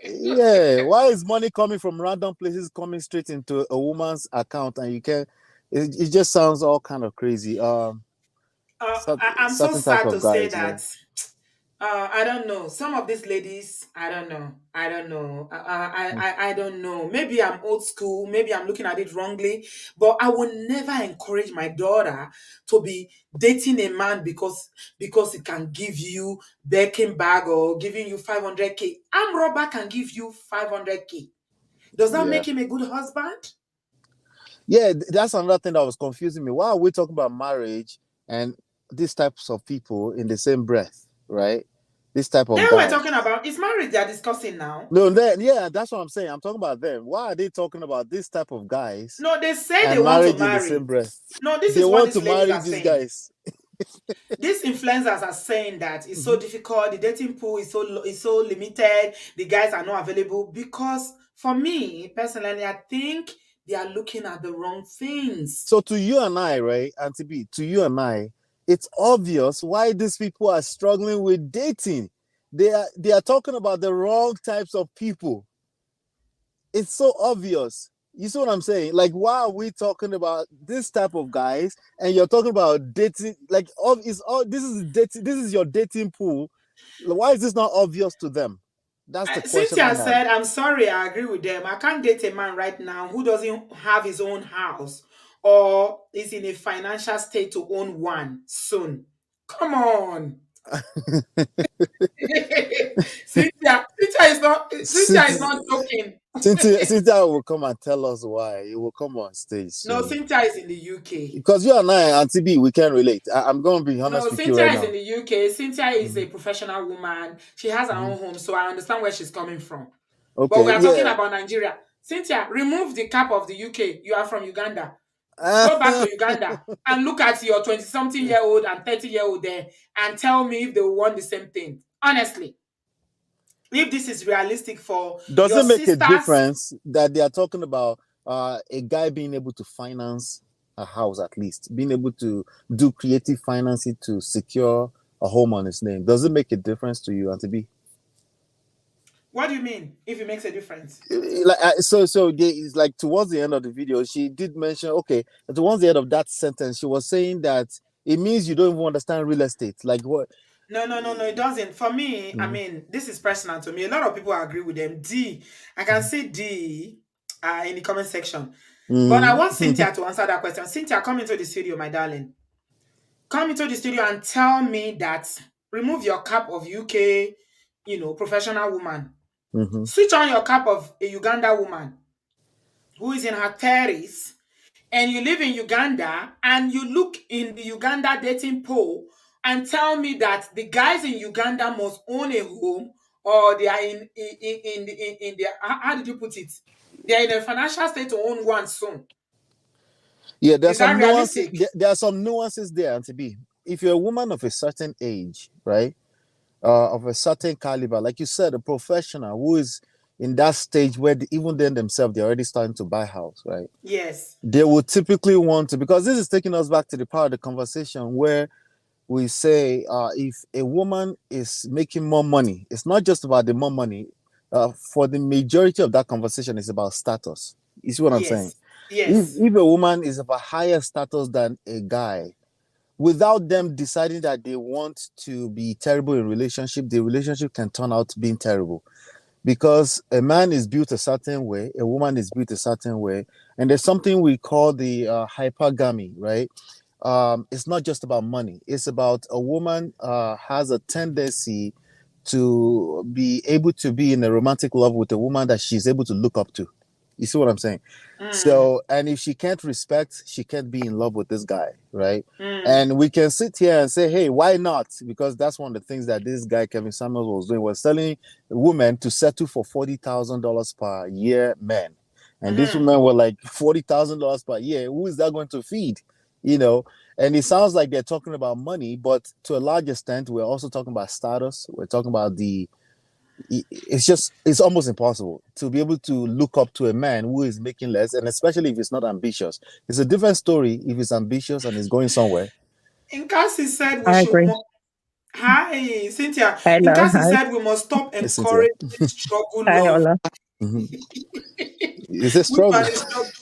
Speaker 3: Yeah, why is money coming from random places coming straight into a woman's account and you can? It just sounds all kind of crazy.
Speaker 1: I'm so
Speaker 3: Certain types
Speaker 1: sad
Speaker 3: of
Speaker 1: to say
Speaker 3: guys, yeah.
Speaker 1: that. I don't know. Some of these ladies, I don't know. I don't know. I don't know. Maybe I'm old school. Maybe I'm looking at it wrongly. But I will never encourage my daughter to be dating a man because he can give you Birkin bag or giving you 500K. Arm robber can give you 500K. Does that
Speaker 3: Yeah,
Speaker 1: make him a good husband?
Speaker 3: yeah. That's another thing that was confusing me. Why are we talking about marriage and these types of people in the same breath, right? This type of
Speaker 1: Then we're
Speaker 3: guy.
Speaker 1: talking about is marriage they're discussing now.
Speaker 3: No, then yeah, that's what I'm saying. I'm talking about them. Why are they talking about this type of guys
Speaker 1: No, they say they
Speaker 3: and
Speaker 1: want to
Speaker 3: marriage in the same
Speaker 1: marry.
Speaker 3: breath?
Speaker 1: No, this
Speaker 3: They
Speaker 1: is what
Speaker 3: want
Speaker 1: these
Speaker 3: to
Speaker 1: ladies
Speaker 3: marry
Speaker 1: are
Speaker 3: these
Speaker 1: saying.
Speaker 3: guys.
Speaker 1: These influencers are saying that it's so difficult, the dating pool is so limited, the guys are not available. Because for me personally, I think they are looking at the wrong things.
Speaker 3: So to you and I, right, Auntie B, to you and I, it's obvious why these people are struggling with dating. They are talking about the wrong types of people. It's so obvious. You see what I'm saying? Like, why are we talking about this type of guys and you're talking about dating? Like, this is dating. This is your dating pool. Why is this not obvious to them? That's the question I
Speaker 1: Cynthia
Speaker 3: have.
Speaker 1: said, I'm sorry, I agree with them. I can't date a man right now who doesn't have his own house or is in a financial state to own one soon. Come on. Cynthia is not joking.
Speaker 3: Cynthia will come and tell us why. He will come on stage
Speaker 1: No,
Speaker 3: soon.
Speaker 1: Cynthia is in the UK.
Speaker 3: Because you and I, Auntie B, we can relate. I'm going to be honest
Speaker 1: No,
Speaker 3: with you
Speaker 1: Cynthia
Speaker 3: right
Speaker 1: is
Speaker 3: now.
Speaker 1: in the UK. Cynthia is a professional woman. She has her own home, so I understand where she's coming from. But we
Speaker 3: Okay,
Speaker 1: are talking
Speaker 3: yeah.
Speaker 1: about Nigeria. Cynthia, remove the cap of the UK. You are from Uganda. Go back to Uganda and look at your 20-something-year-old and 30-year-old there and tell me if they will want the same thing. Honestly, if this is realistic for
Speaker 3: Does
Speaker 1: your
Speaker 3: it make a
Speaker 1: sisters.
Speaker 3: difference that they are talking about a guy being able to finance a house, at least being able to do creative financing to secure a home on his name? Does it make a difference to you, Auntie B?
Speaker 1: What do you mean if it makes a difference?
Speaker 3: Like it's like towards the end of the video, she did mention, okay, towards the end of that sentence, she was saying that it means you don't even understand real estate. Like what?
Speaker 1: No, it doesn't. For me, I
Speaker 3: Mhm.
Speaker 1: mean, this is personal to me. A lot of people agree with them. I can see D in the comment section. But I want
Speaker 3: Mhm.
Speaker 1: Cynthia to answer that question. Cynthia, come into the studio, my darling. Come into the studio and tell me that remove your cap of UK, professional woman.
Speaker 3: Mhm.
Speaker 1: Switch on your cap of a Uganda woman who is in her 30s and you live in Uganda and you look in the Uganda dating pool and tell me that the guys in Uganda must own a home or they are in their how did you put it? They are in a financial state to own one soon.
Speaker 3: Yeah, there's
Speaker 1: Is that
Speaker 3: some nuances.
Speaker 1: realistic?
Speaker 3: There are some nuances there, Auntie B. if you're a woman of a certain age, right, of a certain caliber, like you said, a professional who is in that stage where even then themselves they're already starting to buy house, right?
Speaker 1: Yes.
Speaker 3: They would typically want to, because this is taking us back to the part of the conversation where we say if a woman is making more money, it's not just about the more money. For the majority of that conversation, it's about status. You see what I'm saying?
Speaker 1: Yes. Yes.
Speaker 3: If a woman is of a higher status than a guy, without them deciding that they want to be terrible in relationship, the relationship can turn out being terrible. Because a man is built a certain way, a woman is built a certain way, and there's something we call the hypergamy, right? It's not just about money. It's about a woman has a tendency to be able to be in a romantic love with a woman that she's able to look up to. You see what I'm saying? So, and if she can't respect, she can't be in love with this guy, right? And we can sit here and say, hey, why not? Because that's one of the things that this guy, Kevin Samuels, was doing, was telling women to settle for $40,000 per year men. And these women were like, $40,000 per year, who is that going to feed? You know, and it sounds like they're talking about money, but to a large extent, we're also talking about status. We're talking about it's almost impossible to be able to look up to a man who is making less, and especially if he's not ambitious. It's a different story if he's ambitious and is going somewhere.
Speaker 1: Nkasi said we
Speaker 5: I
Speaker 1: should.
Speaker 5: agree.
Speaker 1: Hi, Cynthia.
Speaker 5: Hello.
Speaker 1: Nkasi
Speaker 5: Hi.
Speaker 1: said we must stop
Speaker 3: Hey, Cynthia.
Speaker 1: encouraging struggle
Speaker 5: Hi,
Speaker 1: love.
Speaker 5: Ola.
Speaker 3: Is a
Speaker 1: Which
Speaker 3: struggle.
Speaker 1: one is struggle?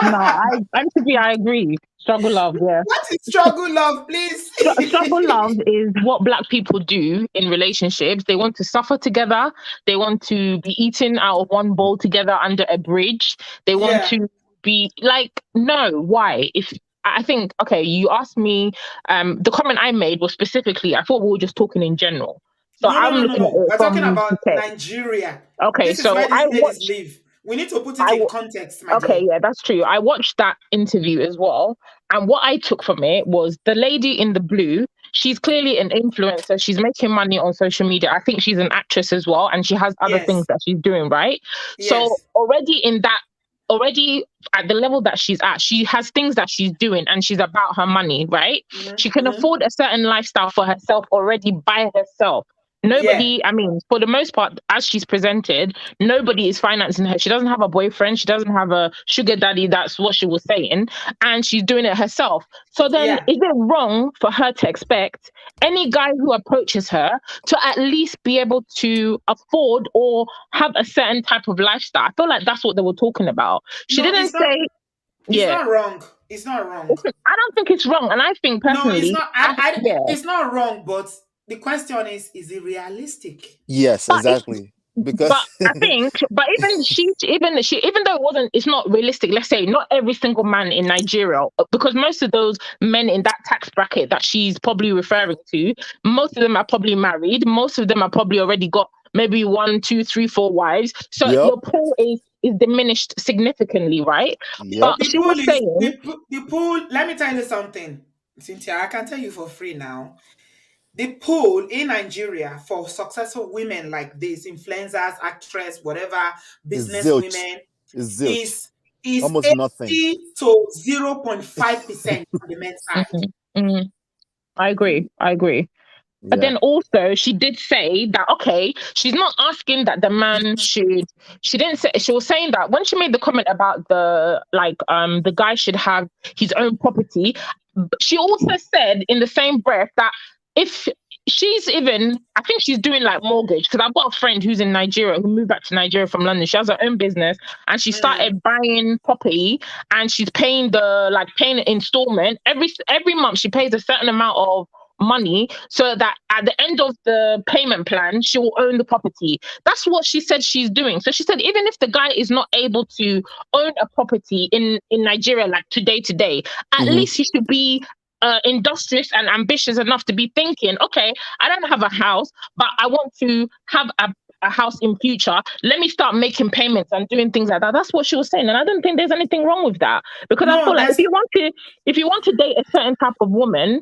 Speaker 5: No, I agree. Struggle love, yeah.
Speaker 1: What is struggle love, please?
Speaker 5: Struggle love is what Black people do in relationships. They want to suffer together. They want to be eating out of one bowl together under a bridge. They want
Speaker 1: Yeah.
Speaker 5: to be like, no, why? If I think, okay, you asked me, the comment I made was specifically, I thought we were just talking in general. So
Speaker 1: No, no,
Speaker 5: I'm
Speaker 1: no, no,
Speaker 5: looking at
Speaker 1: no.
Speaker 5: it
Speaker 1: We're talking
Speaker 5: from,
Speaker 1: about
Speaker 5: okay,
Speaker 1: Nigeria.
Speaker 5: okay,
Speaker 1: This is
Speaker 5: so
Speaker 1: where these ladies live. We need to put it in context, my
Speaker 5: Okay,
Speaker 1: dear.
Speaker 5: yeah, that's true. I watched that interview as well. And what I took from it was the lady in the blue, she's clearly an influencer. She's making money on social media. I think she's an actress as well. And she has other things
Speaker 1: Yes.
Speaker 5: that she's doing, right? So
Speaker 1: Yes.
Speaker 5: already at the level that she's at, she has things that she's doing and she's about her money, right? She can afford a certain lifestyle for herself already by herself.
Speaker 1: Yeah.
Speaker 5: Nobody, I mean, for the most part, as she's presented, nobody is financing her. She doesn't have a boyfriend. She doesn't have a sugar daddy. That's what she was saying. And she's doing it herself. So then
Speaker 1: Yeah.
Speaker 5: is it wrong for her to expect any guy who approaches her to at least be able to afford or have a certain type of lifestyle? I feel like that's what they were talking about. She
Speaker 1: No,
Speaker 5: didn't
Speaker 1: it's not.
Speaker 5: say,
Speaker 1: It's
Speaker 5: yeah,
Speaker 1: not wrong. It's not wrong.
Speaker 5: I don't think it's wrong. And I think
Speaker 1: No, it's
Speaker 5: personally,
Speaker 1: not.
Speaker 5: yeah,
Speaker 1: It's not wrong. But the question is it realistic?
Speaker 3: Yes,
Speaker 5: but if
Speaker 3: exactly. Because
Speaker 5: But I think, but even though it's not realistic. Let's say not every single man in Nigeria, because most of those men in that tax bracket that she's probably referring to, most of them are probably married. Most of them are probably already got maybe 1, 2, 3, 4 wives. So
Speaker 3: yep,
Speaker 5: your pool is diminished significantly, right?
Speaker 3: yep,
Speaker 5: But
Speaker 1: The
Speaker 5: she
Speaker 1: pool
Speaker 5: was
Speaker 1: is
Speaker 5: saying,
Speaker 1: the pool. Let me tell you something, Cynthia. I can tell you for free now. The pool in Nigeria for successful women like this, influencers, actress, whatever,
Speaker 3: it's
Speaker 1: business
Speaker 3: zilch.
Speaker 1: women,
Speaker 3: It's zilch.
Speaker 1: is
Speaker 3: Almost nothing.
Speaker 1: 80 to 0.5% on the men's side.
Speaker 5: mhm, mhm, I agree, I agree. But
Speaker 3: Yeah.
Speaker 5: then also she did say that okay, she's not asking that the man should. She didn't say. She was saying that when she made the comment about the guy should have his own property. She also said in the same breath that if she's even, I think she's doing like mortgage because I've got a friend who's in Nigeria who moved back to Nigeria from London. She has her own business and she started buying property and she's paying an installment every month. She pays a certain amount of money so that at the end of the payment plan she will own the property. That's what she said she's doing. So she said even if the guy is not able to own a property in Nigeria like today, at least he should be industrious and ambitious enough to be thinking, okay, I don't have a house, but I want to have a house in future. Let me start making payments and doing things like that. That's what she was saying, and I don't think there's anything wrong with that, because I
Speaker 1: No,
Speaker 5: feel like
Speaker 1: there's
Speaker 5: if you want to date a certain type of woman,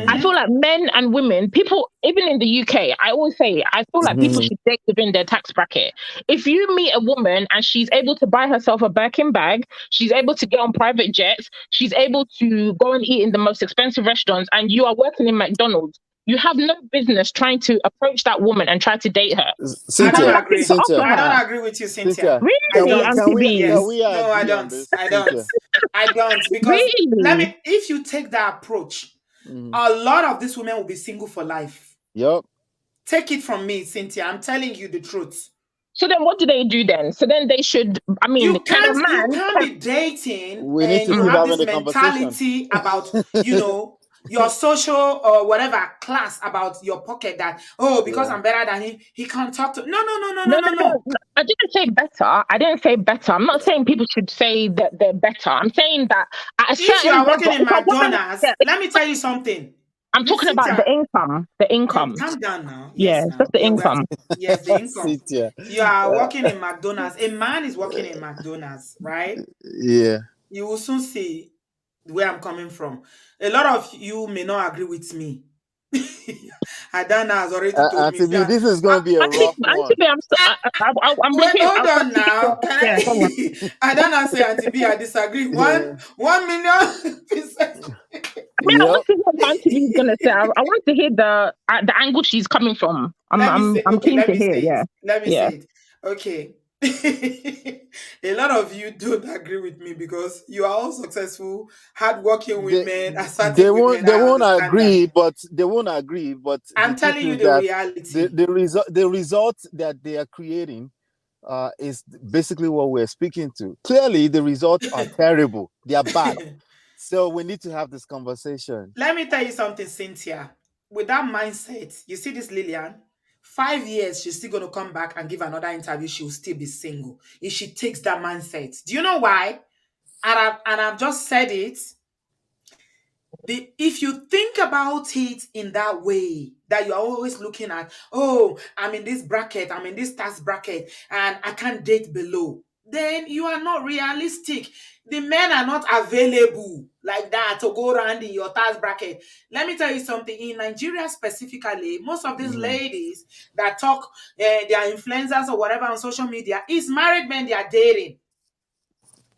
Speaker 5: I
Speaker 1: Mhm.
Speaker 5: feel like men and women, people, even in the UK, I always say, I feel like people should date within their tax bracket. If you meet a woman and she's able to buy herself a Birkin bag, she's able to get on private jets, she's able to go and eat in the most expensive restaurants, and you are working in McDonald's, you have no business trying to approach that woman and try to date her.
Speaker 1: I
Speaker 5: You've got
Speaker 1: don't
Speaker 3: Cynthia,
Speaker 5: nothing
Speaker 1: agree.
Speaker 5: to offer
Speaker 3: Cynthia,
Speaker 1: I
Speaker 5: her.
Speaker 1: don't agree with you, Cynthia.
Speaker 3: Cynthia.
Speaker 1: I
Speaker 5: Really,
Speaker 1: don't.
Speaker 5: Auntie
Speaker 3: Can
Speaker 5: B?
Speaker 3: we
Speaker 1: No, I
Speaker 3: agree on
Speaker 1: don't.
Speaker 3: this,
Speaker 1: I don't.
Speaker 3: Cynthia?
Speaker 1: I don't, because let
Speaker 5: Really?
Speaker 1: me. If you take that approach,
Speaker 3: Mm-hmm.
Speaker 1: a lot of these women will be single for life.
Speaker 3: Yep.
Speaker 1: Take it from me, Cynthia. I'm telling you the truth.
Speaker 5: So then what do they do then? So then they should, I mean, can a
Speaker 1: You
Speaker 5: man,
Speaker 1: can't be dating
Speaker 3: We need
Speaker 1: and
Speaker 3: to
Speaker 1: you
Speaker 3: keep
Speaker 1: have
Speaker 5: Mhm.
Speaker 3: having
Speaker 1: this
Speaker 3: the conversation.
Speaker 1: mentality about, your social or whatever class about your pocket, that, oh, because
Speaker 3: Yeah.
Speaker 1: I'm better than him, he can't talk to. No, no, no, no,
Speaker 5: No,
Speaker 1: no,
Speaker 5: no,
Speaker 1: no,
Speaker 5: no,
Speaker 1: no.
Speaker 5: no. I didn't say better. I didn't say better. I'm not saying people should say that they're better. I'm saying that at a
Speaker 1: If you
Speaker 5: certain
Speaker 1: are working
Speaker 5: level,
Speaker 1: in
Speaker 5: if a woman,
Speaker 1: McDonald's, let me tell you something.
Speaker 5: I'm
Speaker 1: Miss
Speaker 5: talking about the
Speaker 1: Cynthia,
Speaker 5: income, the income.
Speaker 1: calm down now.
Speaker 5: Yeah,
Speaker 1: Yes,
Speaker 5: it's just
Speaker 1: now.
Speaker 5: the
Speaker 1: Yeah,
Speaker 5: income.
Speaker 1: yes, the income.
Speaker 3: Cynthia.
Speaker 1: You are working in McDonald's. A man is working in McDonald's, right?
Speaker 3: Yeah.
Speaker 1: You will soon see where I'm coming from. A lot of you may not agree with me. Adana has already told me.
Speaker 3: Auntie
Speaker 1: See,
Speaker 3: B, this is going to be a
Speaker 5: Auntie,
Speaker 3: rough
Speaker 5: Auntie
Speaker 3: one.
Speaker 5: B, I'm with
Speaker 1: wait,
Speaker 5: him.
Speaker 1: hold on now. Can
Speaker 5: Yeah, go on.
Speaker 1: I? Adana say, Auntie B, I disagree.
Speaker 3: Yeah.
Speaker 1: 1,000,000%.
Speaker 5: I mean, I
Speaker 3: Yep.
Speaker 5: want to hear what Auntie B is gonna say. I want to hear the angle she's coming from.
Speaker 1: Let me say,
Speaker 5: I'm
Speaker 1: okay,
Speaker 5: keen
Speaker 1: let
Speaker 5: to
Speaker 1: me
Speaker 5: hear.
Speaker 1: say it.
Speaker 5: Yeah,
Speaker 1: Let me
Speaker 5: yeah.
Speaker 1: say it. Okay. A lot of you don't agree with me because you are all successful, hardworking
Speaker 3: They
Speaker 1: women, assertive women. I understand that.
Speaker 3: they won't agree. But the
Speaker 1: I'm
Speaker 3: truth
Speaker 1: telling you
Speaker 3: is
Speaker 1: the
Speaker 3: that
Speaker 1: reality.
Speaker 3: the result that they are creating is basically what we're speaking to. Clearly, the results are terrible. They are bad. So we need to have this conversation.
Speaker 1: Let me tell you something, Cynthia. With that mindset, you see this Lilian, 5 years, she's still going to come back and give another interview. She will still be single if she takes that mindset. Do you know why? And I've just said it. If you think about it in that way, that you're always looking at, oh, I'm in this bracket, I'm in this tax bracket, and I can't date below, then you are not realistic. The men are not available like that to go around in your tax bracket. Let me tell you something. In Nigeria specifically, most of these
Speaker 3: Mhm.
Speaker 1: ladies that talk, they are influencers or whatever on social media, is married men they are dating.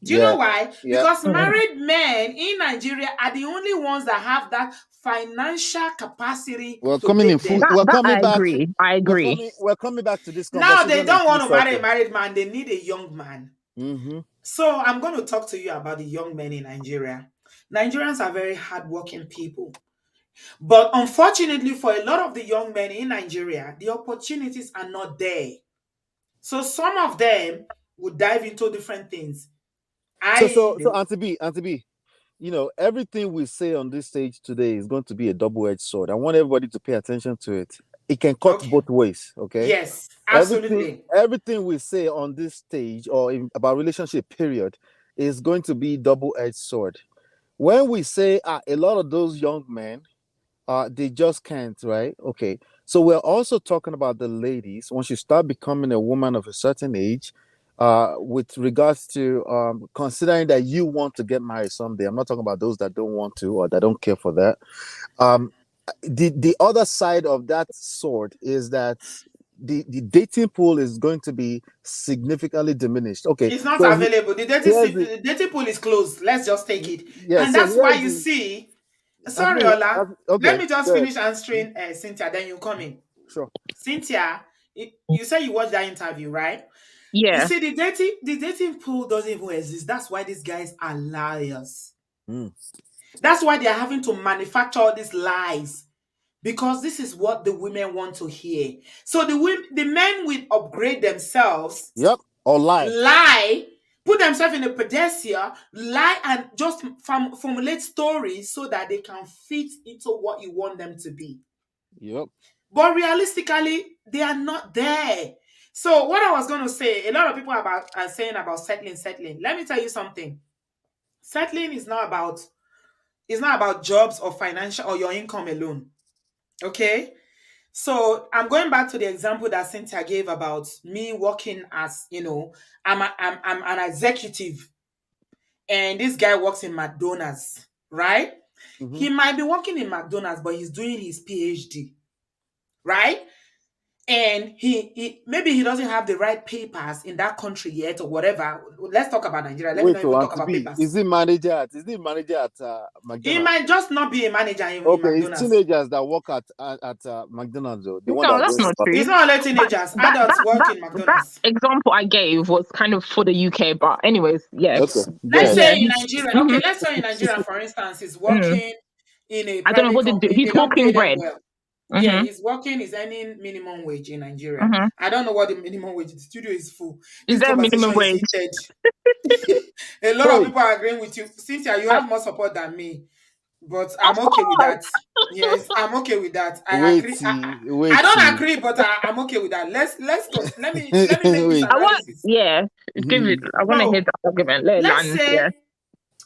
Speaker 1: Do you know
Speaker 3: Yeah.
Speaker 1: why?
Speaker 3: Yeah.
Speaker 1: Because
Speaker 5: Mm.
Speaker 1: married men in Nigeria are the only ones that have that financial capacity
Speaker 3: We're
Speaker 1: to
Speaker 3: coming in
Speaker 1: date
Speaker 3: full.
Speaker 1: them.
Speaker 3: We're
Speaker 5: That
Speaker 3: coming
Speaker 5: I
Speaker 3: back.
Speaker 5: agree. I agree.
Speaker 3: We're coming back to this
Speaker 1: Now they
Speaker 3: conversation in
Speaker 1: don't
Speaker 3: few
Speaker 1: want to marry a
Speaker 3: seconds.
Speaker 1: married man, they need a young man.
Speaker 3: Mm-hmm.
Speaker 1: So I'm going to talk to you about the young men in Nigeria. Nigerians are very hardworking people. But unfortunately, for a lot of the young men in Nigeria, the opportunities are not there. So some of them would dive into different things.
Speaker 3: So Auntie B, everything we say on this stage today is going to be a double-edged sword. I want everybody to pay attention to it. It can cut
Speaker 1: Okay.
Speaker 3: both ways, okay?
Speaker 1: Yes, absolutely.
Speaker 3: Everything we say on this stage or about relationship period is going to be double-edged sword. When we say a lot of those young men, they just can't, right? Okay. So we're also talking about the ladies. Once you start becoming a woman of a certain age, with regards to considering that you want to get married someday. I'm not talking about those that don't want to or that don't care for that. Um, the other side of that sword is that the dating pool is going to be significantly diminished. Okay,
Speaker 1: It's not
Speaker 3: so
Speaker 1: available.
Speaker 3: here's the
Speaker 1: The dating pool is closed. Let's just take it.
Speaker 3: yeah.
Speaker 1: And
Speaker 3: So
Speaker 1: that's why
Speaker 3: here's
Speaker 1: you
Speaker 3: the
Speaker 1: see, sorry, Ola. Let
Speaker 3: okay.
Speaker 1: me just
Speaker 3: Good.
Speaker 1: finish answering Cynthia, then you come in.
Speaker 3: Sure.
Speaker 1: Cynthia, you say you watched that interview, right? You
Speaker 5: Yeah.
Speaker 1: see, the dating pool doesn't even exist. That's why these guys are liars.
Speaker 3: Mm.
Speaker 1: That's why they're having to manufacture all these lies. Because this is what the women want to hear. So the men will upgrade themselves,
Speaker 3: Yep. Or lie.
Speaker 1: lie, put themselves in a pedestal, lie, and just formulate stories so that they can fit into what you want them to be.
Speaker 3: Yep.
Speaker 1: But realistically, they are not there. So what I was going to say, a lot of people are saying about settling. Let me tell you something. Settling is not about jobs or financial or your income alone. Okay? So I'm going back to the example that Cynthia gave about me working as, I'm an executive, and this guy works in McDonald's, right?
Speaker 3: Mm-hmm.
Speaker 1: He might be working in McDonald's, but he's doing his PhD, right? And he maybe he doesn't have the right papers in that country yet or whatever. Let's talk about Nigeria. Let me
Speaker 3: Wait,
Speaker 1: not
Speaker 3: so
Speaker 1: even talk
Speaker 3: Auntie
Speaker 1: about
Speaker 3: B,
Speaker 1: papers.
Speaker 3: is the manager at
Speaker 1: He
Speaker 3: McDonald's?
Speaker 1: might just not be a manager in
Speaker 3: Okay, it's
Speaker 1: McDonald's.
Speaker 3: teenagers that work at McDonald's, though. The one
Speaker 5: No,
Speaker 3: that
Speaker 5: that's not true.
Speaker 1: It's not only teenagers.
Speaker 5: That
Speaker 1: Adults work in
Speaker 5: that
Speaker 1: McDonald's.
Speaker 5: example I gave was kind of for the UK, but anyways, yeah.
Speaker 3: Okay,
Speaker 1: Let's
Speaker 3: good.
Speaker 5: Yeah,
Speaker 1: say in Nigeria. Okay, let's say in Nigeria, for instance, he's working in a
Speaker 5: I don't know
Speaker 1: private
Speaker 5: what they do.
Speaker 1: company.
Speaker 5: He's
Speaker 1: They don't pay
Speaker 5: hawking
Speaker 1: them
Speaker 5: well.
Speaker 1: well. Yeah,
Speaker 5: Mm-hmm.
Speaker 1: he's working, he's earning minimum wage in Nigeria.
Speaker 5: Mm-hmm.
Speaker 1: I don't know what the minimum wage is. The studio is full.
Speaker 5: Is
Speaker 1: This
Speaker 5: there a
Speaker 1: conversation
Speaker 5: minimum wage?
Speaker 1: is heated. A lot of
Speaker 3: Wait.
Speaker 1: people are agreeing with you. Cynthia, you have more support than me. But I'm
Speaker 5: Of
Speaker 1: okay with
Speaker 5: course.
Speaker 1: that. Yes, I'm okay with that. I
Speaker 3: Wait,
Speaker 1: agree.
Speaker 3: wait.
Speaker 1: I don't agree, but I'm okay with that. Let me make this
Speaker 3: Wait.
Speaker 5: I want,
Speaker 1: analysis.
Speaker 5: yeah, give it. I want to
Speaker 1: No.
Speaker 5: hear the argument. Let it land.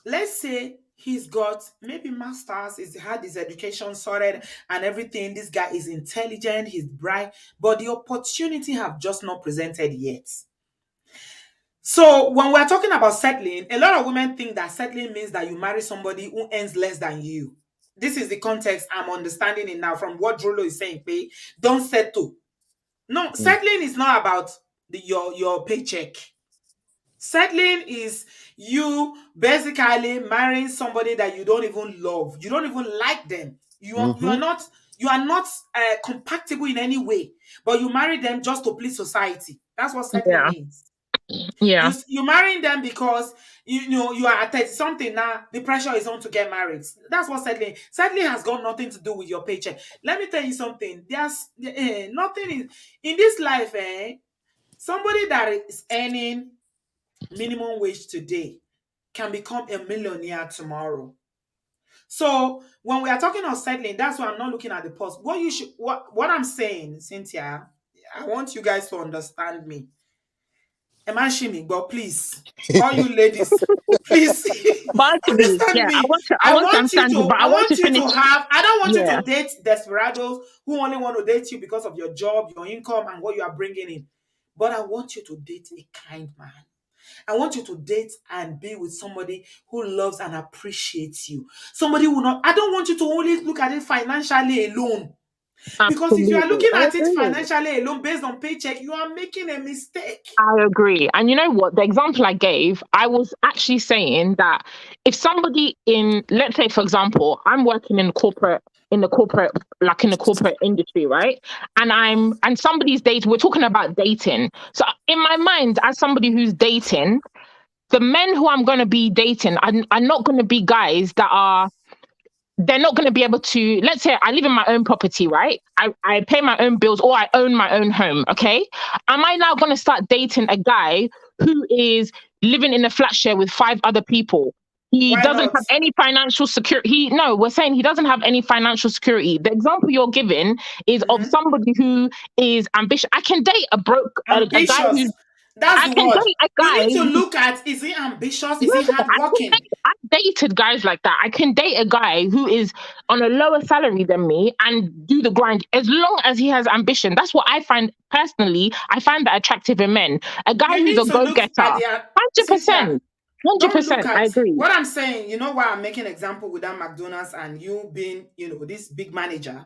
Speaker 1: Let's say he's got maybe masters, he's had his education sorted and everything. This guy is intelligent, he's bright, but the opportunity have just not presented yet. So when we're talking about settling, a lot of women think that settling means that you marry somebody who earns less than you. This is the context I'm understanding it now from what Drolo is saying. Pay, don't settle. No, settling is not about your paycheck. Settling is you basically marrying somebody that you don't even love. You don't even like them. You are not compatible in any way, but you marry them just to please society. That's what settling means.
Speaker 5: Yeah.
Speaker 1: You marrying them because you are at 30 something now. The pressure is on to get married. That's what settling. Settling has got nothing to do with your paycheck. Let me tell you something. There's nothing in this life. Somebody that is earning minimum wage today can become a millionaire tomorrow. So when we are talking of settling, that's why I'm not looking at the post. What I'm saying, Cynthia, I want you guys to understand me. Imagine me, but please, all you ladies, please understand me.
Speaker 5: I want to
Speaker 1: have. I don't want you to date desperados who only want to date you because of your job, your income, and what you are bringing in. But I want you to date a kind man. I want you to date and be with somebody who loves and appreciates you. Somebody who not. I don't want you to only look at it financially alone. Because if you are looking at it financially alone based on paycheck, you are making a mistake.
Speaker 5: I agree. And you know what? The example I gave, I was actually saying that if somebody let's say, for example, I'm working in the corporate industry, right? And somebody's dating, we're talking about dating. So in my mind, as somebody who's dating, the men who I'm going to be dating are not going to be guys they're not going to be able to, let's say I live in my own property, right? I pay my own bills or I own my own home, okay? Am I now going to start dating a guy who is living in a flat share with 5 other people? He doesn't have any financial security. We're saying he doesn't have any financial security. The example you're giving is of somebody who is ambitious. I can date a guy who's
Speaker 1: That's the word.
Speaker 5: Date a guy.
Speaker 1: You need to look at, is he ambitious? Is he hardworking?
Speaker 5: I've dated guys like that. I can date a guy who is on a lower salary than me and do the grind as long as he has ambition. That's what I find personally. I find that attractive in men. A guy who's a go-getter. 100%. 100%. I agree.
Speaker 1: What I'm saying, you know why I'm making an example with that McDonald's and you being, this big manager.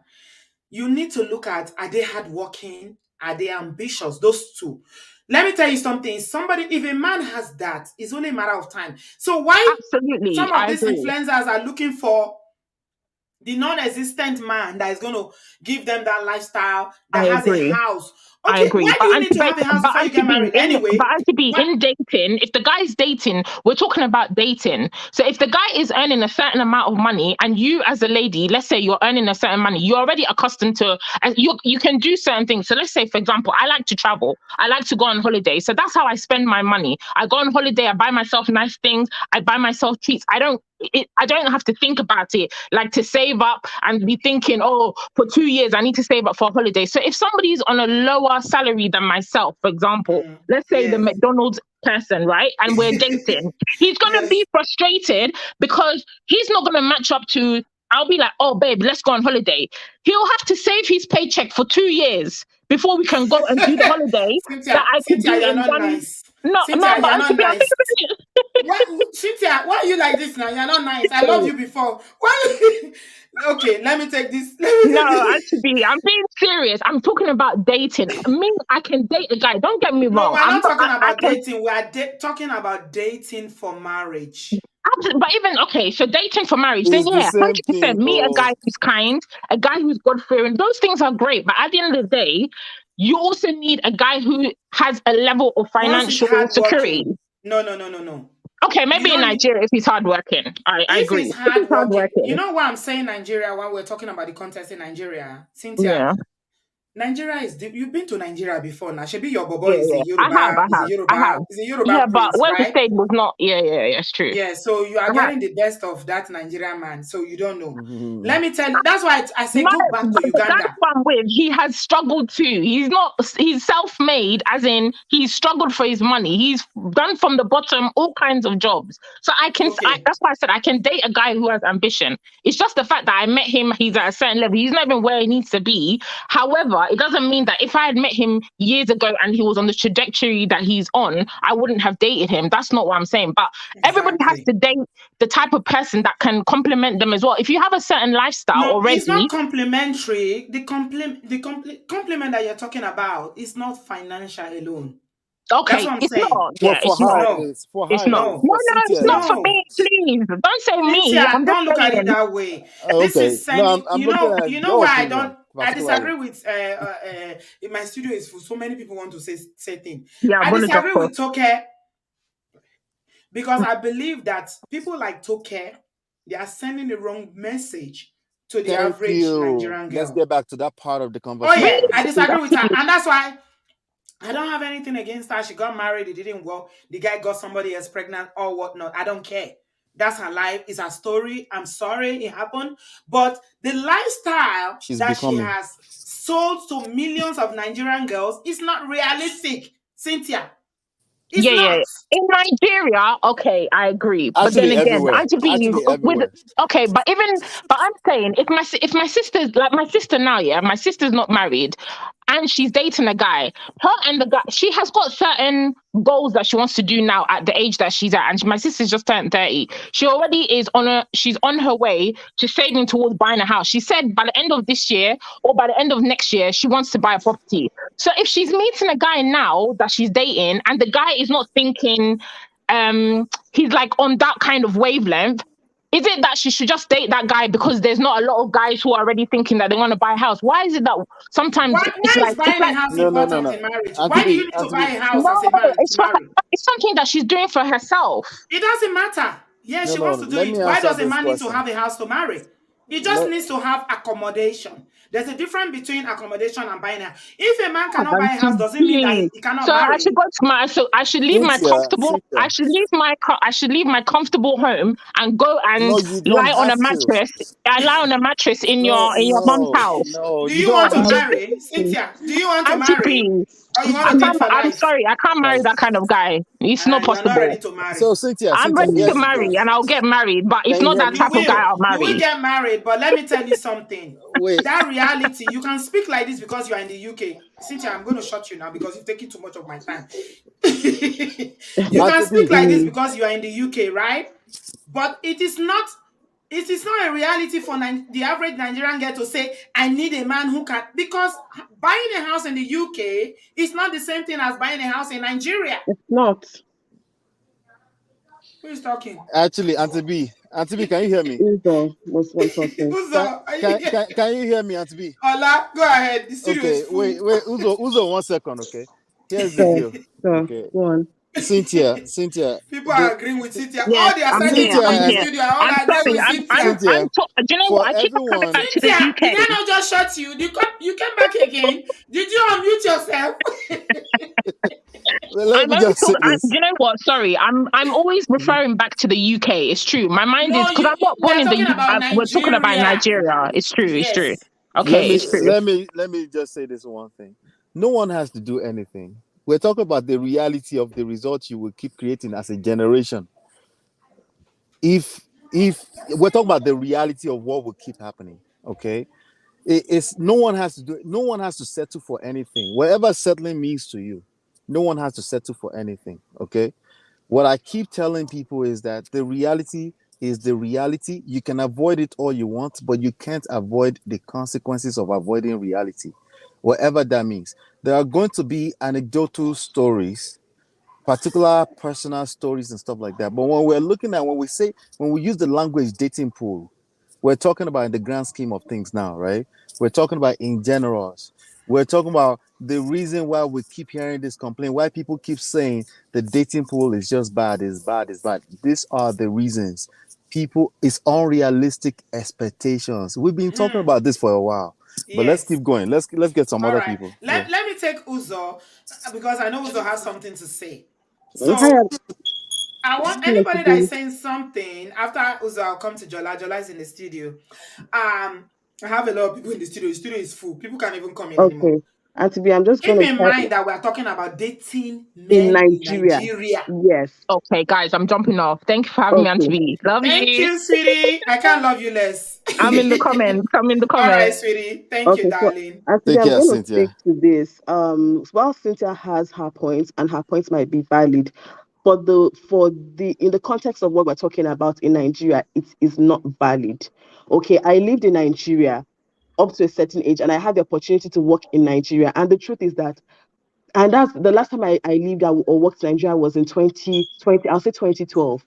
Speaker 1: You need to look at, are they hardworking? Are they ambitious? Those two. Let me tell you something. If a man has that, it's only a matter of time. So why some of these influencers are looking for the non-existent man that is going to give them that lifestyle, that has a house. Okay,
Speaker 5: I agree.
Speaker 1: Why do you need to have a house before you get married anyway?
Speaker 5: But to be in dating, if the guy's dating, we're talking about dating. So if the guy is earning a certain amount of money and you as a lady, let's say you're earning a certain money, you're already accustomed to, you can do certain things. So let's say, for example, I like to travel. I like to go on holiday. So that's how I spend my money. I go on holiday, I buy myself nice things. I buy myself treats. I don't have to think about it, like to save up and be thinking, for 2 years, I need to save up for a holiday. So if somebody's on a lower salary than myself, for example, let's say the McDonald's person, right? And we're dating, he's going to be frustrated because he's not going to match up to I'll be like, oh, babe, let's go on holiday. He'll have to save his paycheck for 2 years before we can go and do the holiday that I could do
Speaker 1: Cynthia, you're
Speaker 5: in
Speaker 1: not
Speaker 5: one.
Speaker 1: nice.
Speaker 5: No,
Speaker 1: Cynthia,
Speaker 5: but
Speaker 1: you're
Speaker 5: I'm to
Speaker 1: not
Speaker 5: be, I'm
Speaker 1: nice.
Speaker 5: thinking
Speaker 1: Cynthia, why are you like this now? You're not nice. I loved you before. Why? Okay, let me take this.
Speaker 5: no, I'm being serious. I'm talking about dating. Me, I can date a guy. Don't get me
Speaker 1: No,
Speaker 5: wrong.
Speaker 1: we're
Speaker 5: I'm
Speaker 1: not
Speaker 5: not.
Speaker 1: talking
Speaker 5: I
Speaker 1: about
Speaker 5: can.
Speaker 1: dating. We are talking about dating for marriage.
Speaker 5: But even okay, so dating for marriage, then
Speaker 3: It's the
Speaker 5: yeah,
Speaker 3: same
Speaker 5: 100%.
Speaker 3: thing.
Speaker 5: Me, a
Speaker 3: Oh,
Speaker 5: guy who's kind, a guy who's God fearing. Those things are great. But at the end of the day, you also need a guy who has a level of
Speaker 1: Once he's
Speaker 5: financial security.
Speaker 1: hardworking. No.
Speaker 5: Okay,
Speaker 1: You
Speaker 5: maybe in
Speaker 1: don't need,
Speaker 5: Nigeria if he's hardworking. I
Speaker 1: if
Speaker 5: agree.
Speaker 1: he's
Speaker 5: If he's
Speaker 1: hardworking. You
Speaker 5: hardworking,
Speaker 1: know why I'm saying Nigeria while we're talking about the contest in Nigeria? Cynthia,
Speaker 5: yeah.
Speaker 1: Nigeria is deep. You've been to Nigeria before now. Should be your bobo
Speaker 5: Yeah,
Speaker 1: is a
Speaker 5: yeah. I have,
Speaker 1: Yoruba,
Speaker 5: I have, I have.
Speaker 1: is a Yoruba
Speaker 5: Yeah, but
Speaker 1: prince,
Speaker 5: when we
Speaker 1: right?
Speaker 5: stayed was not. Yeah, it's true.
Speaker 1: Yeah, so you are
Speaker 5: I have.
Speaker 1: getting the best of that Nigerian man, so you don't know.
Speaker 3: mhm.
Speaker 1: Let me tell you, that's why I say
Speaker 5: My,
Speaker 1: go back to
Speaker 5: the guy
Speaker 1: Uganda.
Speaker 5: who I'm with, he has struggled too. He's self-made, as in he's struggled for his money. He's done from the bottom all kinds of jobs. So
Speaker 1: Okay,
Speaker 5: that's why I said I can date a guy who has ambition. It's just the fact that I met him, he's at a certain level. He's not even where he needs to be. However, it doesn't mean that if I had met him years ago and he was on the trajectory that he's on, I wouldn't have dated him. That's not what I'm saying. But everybody has
Speaker 1: exactly.
Speaker 5: to date the type of person that can complement them as well. If you have a certain lifestyle
Speaker 1: No,
Speaker 5: already,
Speaker 1: it's not complimentary. The compliment that you're talking about is not financial alone. That's
Speaker 5: okay,
Speaker 1: what I'm
Speaker 5: it's
Speaker 1: saying.
Speaker 5: not.
Speaker 3: Well,
Speaker 5: Yeah,
Speaker 3: for
Speaker 5: it's
Speaker 3: her
Speaker 5: not.
Speaker 3: it
Speaker 1: No,
Speaker 3: is. For
Speaker 5: It's
Speaker 3: her it
Speaker 5: not.
Speaker 3: is.
Speaker 1: no,
Speaker 5: No,
Speaker 3: For
Speaker 5: no,
Speaker 3: Cynthia
Speaker 5: it's
Speaker 3: it
Speaker 5: not
Speaker 3: is.
Speaker 5: for
Speaker 1: no.
Speaker 5: me. Please don't say me.
Speaker 1: Cynthia,
Speaker 5: I'm just
Speaker 1: don't look at it
Speaker 5: saying.
Speaker 1: that way.
Speaker 3: Oh,
Speaker 1: This
Speaker 3: okay.
Speaker 1: is
Speaker 3: No,
Speaker 1: sending.
Speaker 3: I'm looking at
Speaker 1: You know
Speaker 3: your
Speaker 1: why I
Speaker 3: opinion
Speaker 1: don't. I
Speaker 3: particularly.
Speaker 1: disagree with. In my studio is full. So many people want to say things.
Speaker 5: Yeah,
Speaker 1: I
Speaker 5: bonus
Speaker 1: disagree
Speaker 5: doctor.
Speaker 1: with Toke because I believe that people like Toke, they are sending the wrong message to the
Speaker 3: Thank
Speaker 1: average
Speaker 3: you.
Speaker 1: Nigerian
Speaker 3: Let's
Speaker 1: girl.
Speaker 3: get back to that part of the
Speaker 1: Oh yeah,
Speaker 3: conversation.
Speaker 1: I disagree with her,
Speaker 5: Really?
Speaker 1: and that's why I don't have anything against her. She got married, it didn't work. The guy got somebody else pregnant or whatnot. I don't care. That's her life. It's her story. I'm sorry it happened. But the lifestyle
Speaker 3: She's
Speaker 1: that she
Speaker 3: becoming.
Speaker 1: has sold to millions of Nigerian girls is not realistic, Cynthia. It's
Speaker 5: Yeah.
Speaker 1: not.
Speaker 5: In Nigeria, okay, I agree. But then
Speaker 3: Actually
Speaker 5: again,
Speaker 3: everywhere.
Speaker 5: Auntie B,
Speaker 3: Actually
Speaker 5: with
Speaker 3: everywhere.
Speaker 5: okay, but I'm saying if my sister's like my sister now, yeah, my sister's not married, and she's dating a guy. Her and the guy, she has got certain goals that she wants to do now at the age that she's at, and my sister's just turned 30. She already she's on her way to saving towards buying a house. She said by the end of this year or by the end of next year, she wants to buy a property. So if she's meeting a guy now that she's dating, and the guy is not thinking, he's like on that kind of wavelength. Is it that she should just date that guy because there's not a lot of guys who are already thinking that they want to buy a house? Why is it that sometimes
Speaker 1: Why is
Speaker 5: it's
Speaker 1: buying a
Speaker 5: like
Speaker 1: house
Speaker 3: No.
Speaker 1: important in marriage?
Speaker 3: Auntie
Speaker 1: Why do you
Speaker 3: B,
Speaker 1: need to
Speaker 3: Auntie
Speaker 1: buy
Speaker 3: B.
Speaker 1: a house
Speaker 5: no,
Speaker 1: as a man to
Speaker 5: it's for her,
Speaker 1: marry?
Speaker 5: it's something that she's doing for herself.
Speaker 1: It doesn't matter. Yeah,
Speaker 3: No,
Speaker 1: she
Speaker 3: no.
Speaker 1: wants to do
Speaker 3: Let
Speaker 1: it.
Speaker 3: me
Speaker 1: Why
Speaker 3: answer
Speaker 1: does a
Speaker 3: this
Speaker 1: man need to
Speaker 3: question.
Speaker 1: have a house to marry? He just
Speaker 3: Let
Speaker 1: needs to have accommodation. There's a difference between accommodation and buying a house. If a man cannot buy a house,
Speaker 5: Auntie
Speaker 1: doesn't mean that
Speaker 5: B.
Speaker 1: he cannot
Speaker 5: So I should
Speaker 1: marry.
Speaker 5: go to my so
Speaker 3: Cynthia.
Speaker 5: I should leave my comfortable home and go
Speaker 3: No,
Speaker 5: and
Speaker 3: you don't
Speaker 5: lie on
Speaker 3: have
Speaker 5: a
Speaker 3: to.
Speaker 5: mattress. I lie on a mattress
Speaker 3: No,
Speaker 5: in your mom's
Speaker 3: no,
Speaker 5: house.
Speaker 3: no.
Speaker 1: Do
Speaker 3: You
Speaker 1: you
Speaker 3: don't
Speaker 1: want to
Speaker 3: have
Speaker 5: Auntie
Speaker 1: marry,
Speaker 3: to.
Speaker 1: Cynthia? Do you want to
Speaker 5: Auntie
Speaker 1: marry,
Speaker 5: B.
Speaker 1: or you want to date for
Speaker 5: I'm
Speaker 1: life?
Speaker 5: sorry, I can't marry that kind of guy. It's not
Speaker 1: You are not ready
Speaker 5: possible.
Speaker 1: to marry.
Speaker 3: So Cynthia,
Speaker 5: I'm
Speaker 3: Cynthia,
Speaker 5: ready to
Speaker 3: here's the
Speaker 5: marry
Speaker 3: thing.
Speaker 5: and I'll get married, but it's
Speaker 3: Can you
Speaker 5: not
Speaker 3: hear
Speaker 5: that
Speaker 3: me?
Speaker 5: type of guy I'll
Speaker 1: You will
Speaker 5: marry.
Speaker 1: get married, but let me tell you something.
Speaker 3: Wait.
Speaker 1: That reality, you can speak like this because you are in the UK. Cynthia, I'm going to shut you now because you've taken too much of my time. You can
Speaker 3: Auntie
Speaker 1: speak
Speaker 3: B,
Speaker 1: like this because you are in the UK, right? But it is not a reality for the average Nigerian girl to say, I need a man who can, because buying a house in the UK is not the same thing as buying a house in Nigeria.
Speaker 5: It's not.
Speaker 1: Who is talking?
Speaker 3: actually, Auntie B, can you hear me?
Speaker 5: Uzo was one talking.
Speaker 1: Uzo, are you here?
Speaker 3: Can you hear me, Auntie B?
Speaker 1: Ola, go ahead. The studio
Speaker 3: Okay,
Speaker 1: is full.
Speaker 3: wait, Uzo, 1 second, okay? Here's the deal. Okay.
Speaker 5: Go on.
Speaker 3: Cynthia,
Speaker 1: People are agreeing with Cynthia.
Speaker 5: Yes,
Speaker 1: All the
Speaker 5: I'm
Speaker 1: assignments
Speaker 5: here.
Speaker 1: people
Speaker 5: I'm
Speaker 1: in the
Speaker 3: Cynthia,
Speaker 5: here.
Speaker 1: studio are all
Speaker 5: I'm
Speaker 1: agreeing
Speaker 5: sorry.
Speaker 1: with Cynthia.
Speaker 3: Cynthia,
Speaker 5: Do you know
Speaker 3: for
Speaker 5: what? I keep on coming
Speaker 3: everyone,
Speaker 5: back to the
Speaker 1: Cynthia,
Speaker 5: UK.
Speaker 1: did I not just shut you? You came back again. Did you unmute yourself?
Speaker 3: let me just say
Speaker 5: Do
Speaker 3: this.
Speaker 5: you know what? Sorry, I'm always referring back to the UK. It's true. My mind is
Speaker 1: No,
Speaker 5: because I'm not
Speaker 1: we
Speaker 5: born
Speaker 1: are
Speaker 5: in the
Speaker 1: talking about
Speaker 5: UK. We're talking about
Speaker 1: Nigeria.
Speaker 5: Nigeria. It's true. It's true.
Speaker 1: Yes.
Speaker 3: Let
Speaker 5: Okay,
Speaker 3: me
Speaker 5: it's true.
Speaker 3: let me just say this one thing. No one has to do anything. We're talking about the reality of the results you will keep creating as a generation. If If we're talking about the reality of what will keep happening, okay, it's no one has to do it. No one has to settle for anything. Whatever settling means to you, no one has to settle for anything. Okay. What I keep telling people is that the reality is the reality. You can avoid it all you want, but you can't avoid the consequences of avoiding reality, whatever that means. There are going to be anecdotal stories, particular personal stories and stuff like that. But when we're looking at, when we use the language dating pool, we're talking about in the grand scheme of things now, right? We're talking about in generals. We're talking about the reason why we keep hearing this complaint, why people keep saying the dating pool is just bad, is bad, is bad. These are the reasons. People, it's unrealistic expectations. We've been talking about this for a while, but let's
Speaker 1: Yes.
Speaker 3: keep going. Let's get some
Speaker 1: All
Speaker 3: other
Speaker 1: right.
Speaker 3: people. Yeah.
Speaker 1: Let me take Uzo because I know Uzo has something to say.
Speaker 6: Hi,
Speaker 1: So I want
Speaker 6: Auntie
Speaker 1: anybody that is
Speaker 6: B.
Speaker 1: saying something after Uzo, I'll come to Jola. Jola is in the studio. I have a lot of people in the studio. The studio is full. People can't even come in anymore.
Speaker 6: Okay, Auntie B, I'm just
Speaker 1: Keep
Speaker 6: going to
Speaker 1: in
Speaker 6: tell
Speaker 1: mind that we're talking about dating
Speaker 6: in
Speaker 1: men in
Speaker 6: Nigeria.
Speaker 1: Nigeria.
Speaker 6: Yes.
Speaker 5: Okay, guys, I'm jumping off. Thank you for having me, Auntie
Speaker 6: Okay.
Speaker 5: B. Love
Speaker 1: Thank
Speaker 5: you.
Speaker 1: you, sweetie. I can't love you less.
Speaker 5: I'm in the comments. I'm in the
Speaker 1: All right,
Speaker 5: comments.
Speaker 1: sweetie. Thank you,
Speaker 6: Okay. So,
Speaker 1: darling.
Speaker 6: Auntie B,
Speaker 3: Take
Speaker 6: I'm
Speaker 3: care,
Speaker 6: going to speak
Speaker 3: Cynthia.
Speaker 6: to this. While Cynthia has her points and her points might be valid, for the in the context of what we're talking about in Nigeria, it is not valid. Okay, I lived in Nigeria up to a certain age, and I had the opportunity to work in Nigeria. And the truth is that, and that's the last time I lived or worked in Nigeria was in 2020, I'll say 2012.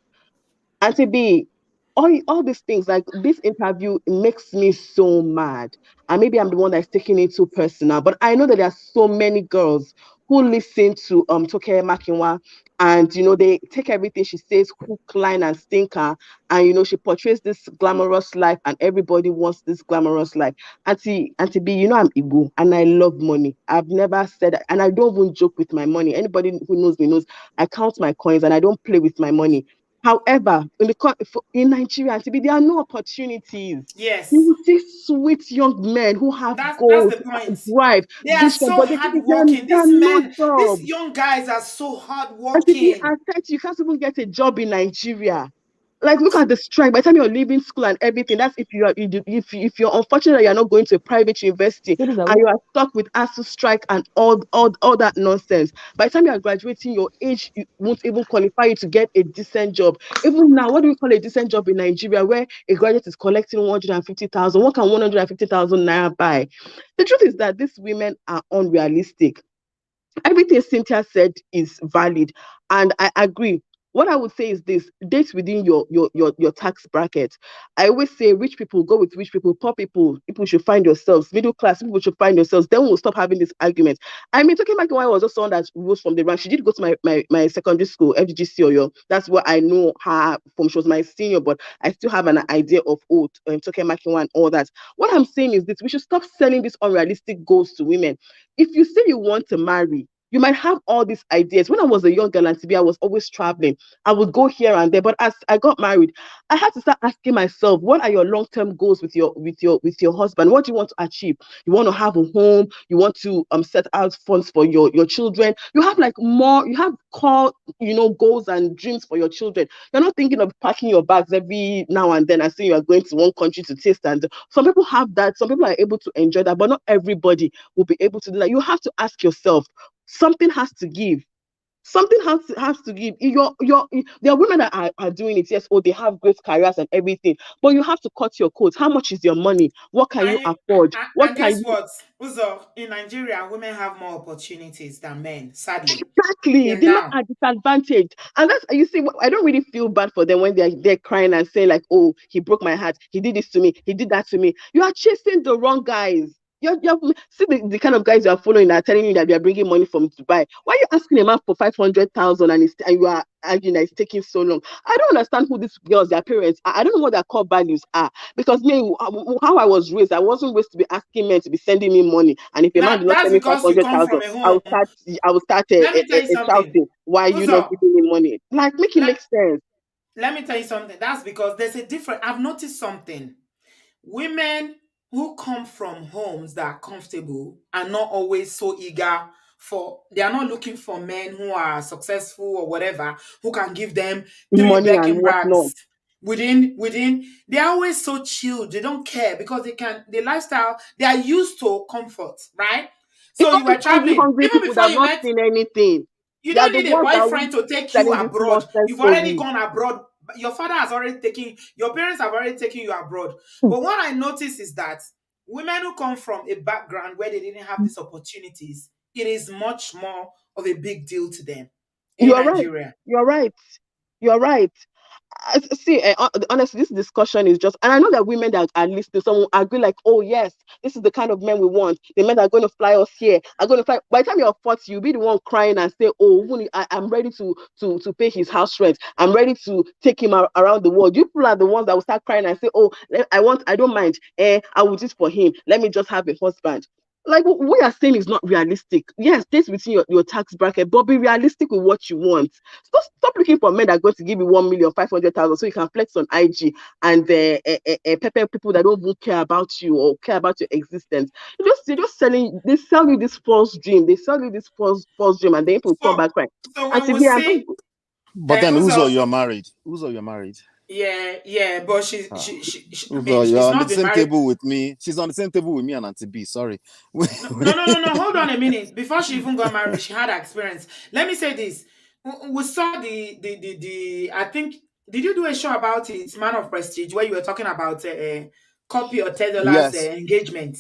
Speaker 6: And to be all these things, like this interview makes me so mad. And maybe I'm the one that's taking it too personal, but I know that there are so many girls who listen to Toke Makinwa, and they take everything she says hook, line, and stinker, and she portrays this glamorous life, and everybody wants this glamorous life. Auntie B, I'm Igbo and I love money. I've never said that, and I don't even joke with my money. Anybody who knows me knows I count my coins and I don't play with my money. However, in Nigeria, there are no opportunities. You
Speaker 1: Yes.
Speaker 6: will see sweet young men who have
Speaker 1: That's
Speaker 6: goals,
Speaker 1: the point.
Speaker 6: drive,
Speaker 1: They are
Speaker 6: vision,
Speaker 1: so
Speaker 6: but
Speaker 1: hardworking.
Speaker 6: there are
Speaker 1: These
Speaker 6: no
Speaker 1: men, these
Speaker 6: jobs.
Speaker 1: young guys are so
Speaker 6: And to be
Speaker 1: hardworking.
Speaker 6: at 30, you can't even get a job in Nigeria. Like, look at the strike. By the time you're leaving school and everything, that's if if you're unfortunate that you're not going to a private university and you are stuck with ASU strike and all that nonsense. By the time you are graduating, your age won't even qualify you to get a decent job. Even now, what do we call a decent job in Nigeria, where a graduate is collecting 150,000? What can 150,000 naira buy? The truth is that these women are unrealistic. Everything Cynthia said is valid, and I agree. What I would say is this: date within your tax bracket. I always say rich people go with rich people, poor people should find yourselves, middle class people should find yourselves. Then we'll stop having this argument. I mean, talking back when I was also someone that rose from the rank. She did go to my secondary school, FGC Oyo. That's where I know her from. She was my senior, but I still have an idea of talking Makinwa and all that. What I'm saying is this: we should stop selling these unrealistic goals to women. If you say you want to marry, you might have all these ideas. When I was a young girl and I was always traveling. I would go here and there. But as I got married, I had to start asking myself, what are your long-term goals with your husband? What do you want to achieve? You want to have a home, you want to set out funds for your children. You have you have core, goals and dreams for your children. You're not thinking of packing your bags every now and then and saying you are going to one country to taste. And some people have that, some people are able to enjoy that, but not everybody will be able to do that. You have to ask yourself, something has to give. Something has to give. There are women that are doing it. Yes, they have great careers and everything, but you have to cut your coat. How much is your money? What can you
Speaker 1: And,
Speaker 6: afford? What
Speaker 1: and
Speaker 6: can
Speaker 1: guess
Speaker 6: you
Speaker 1: what? Uzo, in Nigeria, women have more opportunities than men, sadly.
Speaker 6: exactly?
Speaker 1: Till
Speaker 6: They're not
Speaker 1: now.
Speaker 6: at disadvantage, and that's you see. I don't really feel bad for them when they're crying and saying like, "Oh, he broke my heart. He did this to me. He did that to me." You are chasing the wrong guys. You're see the kind of guys you are following are telling you that they are bringing money from Dubai. Why are you asking a man for 500,000 and you are arguing that it's taking so long? I don't understand who these girls, their parents are. I don't know what their core values are. Because me, how I was raised, I wasn't raised to be asking men to be sending me money. And if a man
Speaker 1: Now,
Speaker 6: did not
Speaker 1: that's
Speaker 6: send me
Speaker 1: because you come
Speaker 6: 500,000,
Speaker 1: from a
Speaker 6: I will
Speaker 1: home.
Speaker 6: start I will start
Speaker 1: Let me tell you
Speaker 6: a
Speaker 1: something.
Speaker 6: shouting. Why are you not
Speaker 1: Uzo,
Speaker 6: giving me money? Like, make it
Speaker 1: let,
Speaker 6: make sense.
Speaker 1: let me tell you something. That's because there's a different. I've noticed something. Women who come from homes that are comfortable are not always so eager they are not looking for men who are successful or whatever, who can give them three
Speaker 6: Money and
Speaker 1: Birkin
Speaker 6: whatnot.
Speaker 1: bags. within they're always so chilled. They don't care because the lifestyle, they are used to comfort, right?
Speaker 6: It's
Speaker 1: So
Speaker 6: all
Speaker 1: you were
Speaker 6: these hungry,
Speaker 1: traveling
Speaker 6: hungry
Speaker 1: even
Speaker 6: people that
Speaker 1: before
Speaker 6: have
Speaker 1: you
Speaker 6: not
Speaker 1: met.
Speaker 6: seen anything.
Speaker 1: You
Speaker 6: They are
Speaker 1: don't
Speaker 6: the
Speaker 1: need a
Speaker 6: ones that are
Speaker 1: boyfriend to take you
Speaker 6: selling this
Speaker 1: abroad.
Speaker 6: nonsense
Speaker 1: You've already
Speaker 6: story.
Speaker 1: gone abroad. Your father has already taken, your parents have already taken you abroad. But what I notice is that women who come from a background where they didn't have these opportunities, it is much more of a big deal to them in
Speaker 6: You're right.
Speaker 1: Nigeria.
Speaker 6: You're right. You're right. See, honestly, this discussion is just, and I know that women that are listening, some will agree like, oh yes, this is the kind of men we want. The men that are going to fly us here are going to fly. By the time you're 40, you'll be the one crying and say, oh, I'm ready to pay his house rent. I'm ready to take him around the world. You people are the ones that will start crying and say, oh, I don't mind. I will do this for him. Let me just have a husband. Like what we are saying is not realistic. Yes, stay within your tax bracket, but be realistic with what you want. Stop looking for men that are going to give you 1,500,000 so you can flex on IG and pepper people that don't even care about you or care about your existence. They're just selling. They sell you this false dream. They sell you this false dream, and then people come
Speaker 1: So
Speaker 6: back right.
Speaker 1: so
Speaker 6: And
Speaker 1: when
Speaker 6: to
Speaker 1: we
Speaker 6: me, I'm
Speaker 1: say
Speaker 3: But then Uzo,
Speaker 1: Uzo,
Speaker 3: you're married. Uzo, you're married.
Speaker 1: yeah, but
Speaker 3: Ah.
Speaker 1: I
Speaker 3: Uzo,
Speaker 1: mean,
Speaker 3: you're
Speaker 1: she's
Speaker 3: on the
Speaker 1: not been
Speaker 3: same
Speaker 1: married.
Speaker 3: table with me. She's on the same table with me and Auntie B. Sorry.
Speaker 1: No. Hold on a minute. Before she even got married, she had her experience. Let me say this: we saw the. I think, did you do a show about it? It's Man of Prestige, where you were talking about copy or $10
Speaker 3: Yes.
Speaker 1: engagement.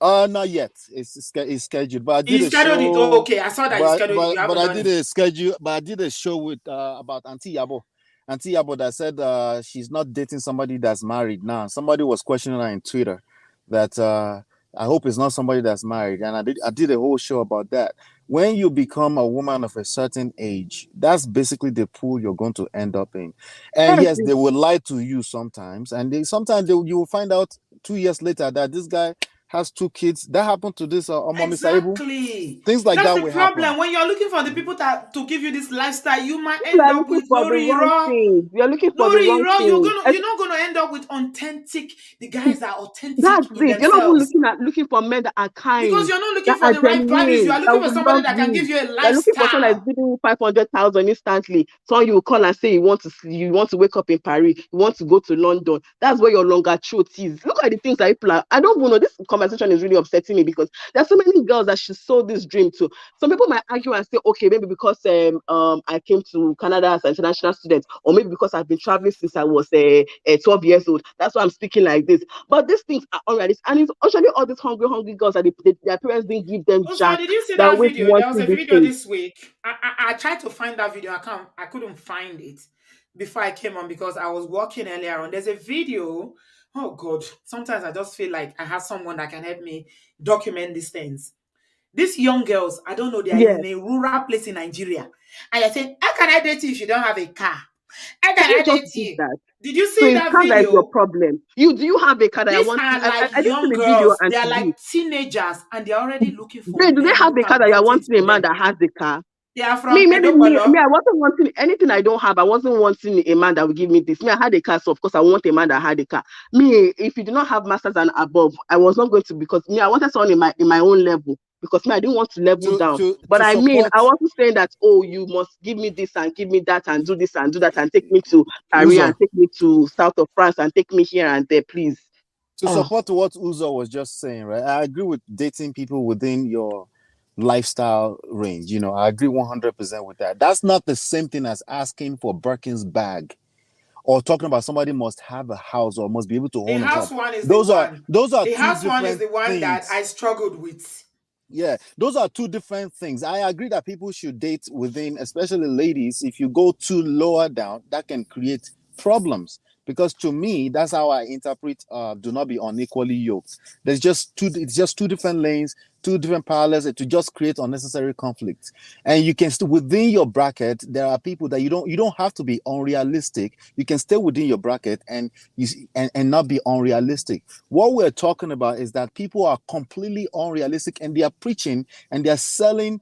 Speaker 3: Not yet. It's scheduled, but I did
Speaker 1: You
Speaker 3: a
Speaker 1: scheduled it. Oh,
Speaker 3: show.
Speaker 1: okay. I saw that you
Speaker 3: But
Speaker 1: scheduled it. You haven't
Speaker 3: I
Speaker 1: done
Speaker 3: did
Speaker 1: it.
Speaker 3: a schedule. But I did a show with about Auntie Yabo. Auntie Yabo that said she's not dating somebody that's married now. Somebody was questioning her in Twitter that I hope it's not somebody that's married, and I did a whole show about that. When you become a woman of a certain age, that's basically the pool you're going to end up in. And
Speaker 6: yes,
Speaker 3: yes, they will lie to you sometimes, and sometimes you will find out 2 years later that this guy has 2 kids. That happened to this Omami Saibu.
Speaker 1: Exactly.
Speaker 3: Things like
Speaker 1: That's
Speaker 3: that
Speaker 1: the
Speaker 3: will happen.
Speaker 1: problem. When you're looking for the people to give you this lifestyle, you might
Speaker 6: people
Speaker 1: end
Speaker 6: are
Speaker 1: up
Speaker 6: looking
Speaker 1: with
Speaker 6: for the
Speaker 1: Lori
Speaker 6: wrong
Speaker 1: Raw.
Speaker 6: things. You're looking for the
Speaker 1: Lori
Speaker 6: wrong
Speaker 1: Raw,
Speaker 6: things.
Speaker 1: you're not gonna end up with authentic, the guys that are
Speaker 6: That's
Speaker 1: authentic in
Speaker 6: it. You're not even
Speaker 1: themselves.
Speaker 6: looking for men that are
Speaker 1: Because
Speaker 6: kind,
Speaker 1: you're not looking
Speaker 6: that
Speaker 1: for
Speaker 6: are
Speaker 1: the right values. You
Speaker 6: genuine,
Speaker 1: are
Speaker 6: that
Speaker 1: looking for
Speaker 6: will
Speaker 1: somebody
Speaker 6: love
Speaker 1: that can give
Speaker 6: you.
Speaker 1: you a
Speaker 6: You're looking for someone that's
Speaker 1: lifestyle.
Speaker 6: giving you 500,000 instantly. So you will call and say you want to wake up in Paris, you want to go to London. That's where your longer truth is. Look at the things that people are. I don't even know. This conversation is really upsetting me because there's so many girls that she sold this dream to. Some people might argue and say, okay, maybe because I came to Canada as an international student, or maybe because I've been traveling since I was 12 years old. That's why I'm speaking like this. But these things are unrealistic. And it's actually all these hungry girls that their parents didn't give them
Speaker 1: Also,
Speaker 6: jack.
Speaker 1: did you see
Speaker 6: They're
Speaker 1: that
Speaker 6: always
Speaker 1: video? There was
Speaker 6: wanting
Speaker 1: a
Speaker 6: these
Speaker 1: video
Speaker 6: things.
Speaker 1: this week. I tried to find that video. I couldn't find it before I came on because I was working earlier on. There's a video. Oh God. Sometimes I just feel like I have someone that can help me document these things. These young girls, I don't know, they are
Speaker 6: Yes.
Speaker 1: in a rural place in Nigeria. And you're saying, how can I date you if you don't have a car? How
Speaker 6: Can
Speaker 1: can
Speaker 6: you
Speaker 1: I
Speaker 6: just
Speaker 1: date
Speaker 6: do
Speaker 1: you?
Speaker 6: that?
Speaker 1: Did you
Speaker 6: So
Speaker 1: see
Speaker 6: it's
Speaker 1: that
Speaker 6: car that is your
Speaker 1: video?
Speaker 6: problem. Do you have a car that I
Speaker 1: These
Speaker 6: want to?
Speaker 1: are
Speaker 6: I
Speaker 1: like
Speaker 6: didn't see
Speaker 1: young
Speaker 6: the video
Speaker 1: girls.
Speaker 6: and
Speaker 1: They are
Speaker 6: TV.
Speaker 1: like teenagers and they're already looking for
Speaker 6: Do they
Speaker 1: men
Speaker 6: have
Speaker 1: who
Speaker 6: a car
Speaker 1: can
Speaker 6: that you're
Speaker 1: want it
Speaker 6: wanting a
Speaker 1: for
Speaker 6: man
Speaker 1: them.
Speaker 6: that has a car?
Speaker 1: They are from
Speaker 6: Me,
Speaker 1: Edopolo.
Speaker 6: I wasn't wanting anything I don't have. I wasn't wanting a man that would give me this. Me, I had a car, so of course I want a man that had a car. Me, if you do not have masters and above, I was not going to because me, I wanted someone in my own level because me, I didn't want to level down. But
Speaker 3: To
Speaker 6: I mean,
Speaker 3: support
Speaker 6: I wasn't saying that you must give me this and give me that and do this and do that and take me to Paris
Speaker 3: Uzo,
Speaker 6: and take me to south of France and take me here and there, please.
Speaker 3: to support what Uzo was just saying, right? I agree with dating people within your lifestyle range. I agree 100% with that. That's not the same thing as asking for Birkin's bag or talking about somebody must have a house or must be able to
Speaker 1: The
Speaker 3: own a
Speaker 1: house
Speaker 3: job.
Speaker 1: one is the
Speaker 3: Those are
Speaker 1: one.
Speaker 3: those are
Speaker 1: The
Speaker 3: two
Speaker 1: house one is
Speaker 3: different
Speaker 1: the one that
Speaker 3: things.
Speaker 1: I struggled with.
Speaker 3: Yeah, those are two different things. I agree that people should date within, especially ladies. If you go too lower down, that can create problems. Because to me, that's how I interpret do not be unequally yoked. It's just two different lanes, two different parallels to just create unnecessary conflict. And you can still within your bracket, there are people that you don't have to be unrealistic. You can stay within your bracket and not be unrealistic. What we're talking about is that people are completely unrealistic and they are preaching and they're selling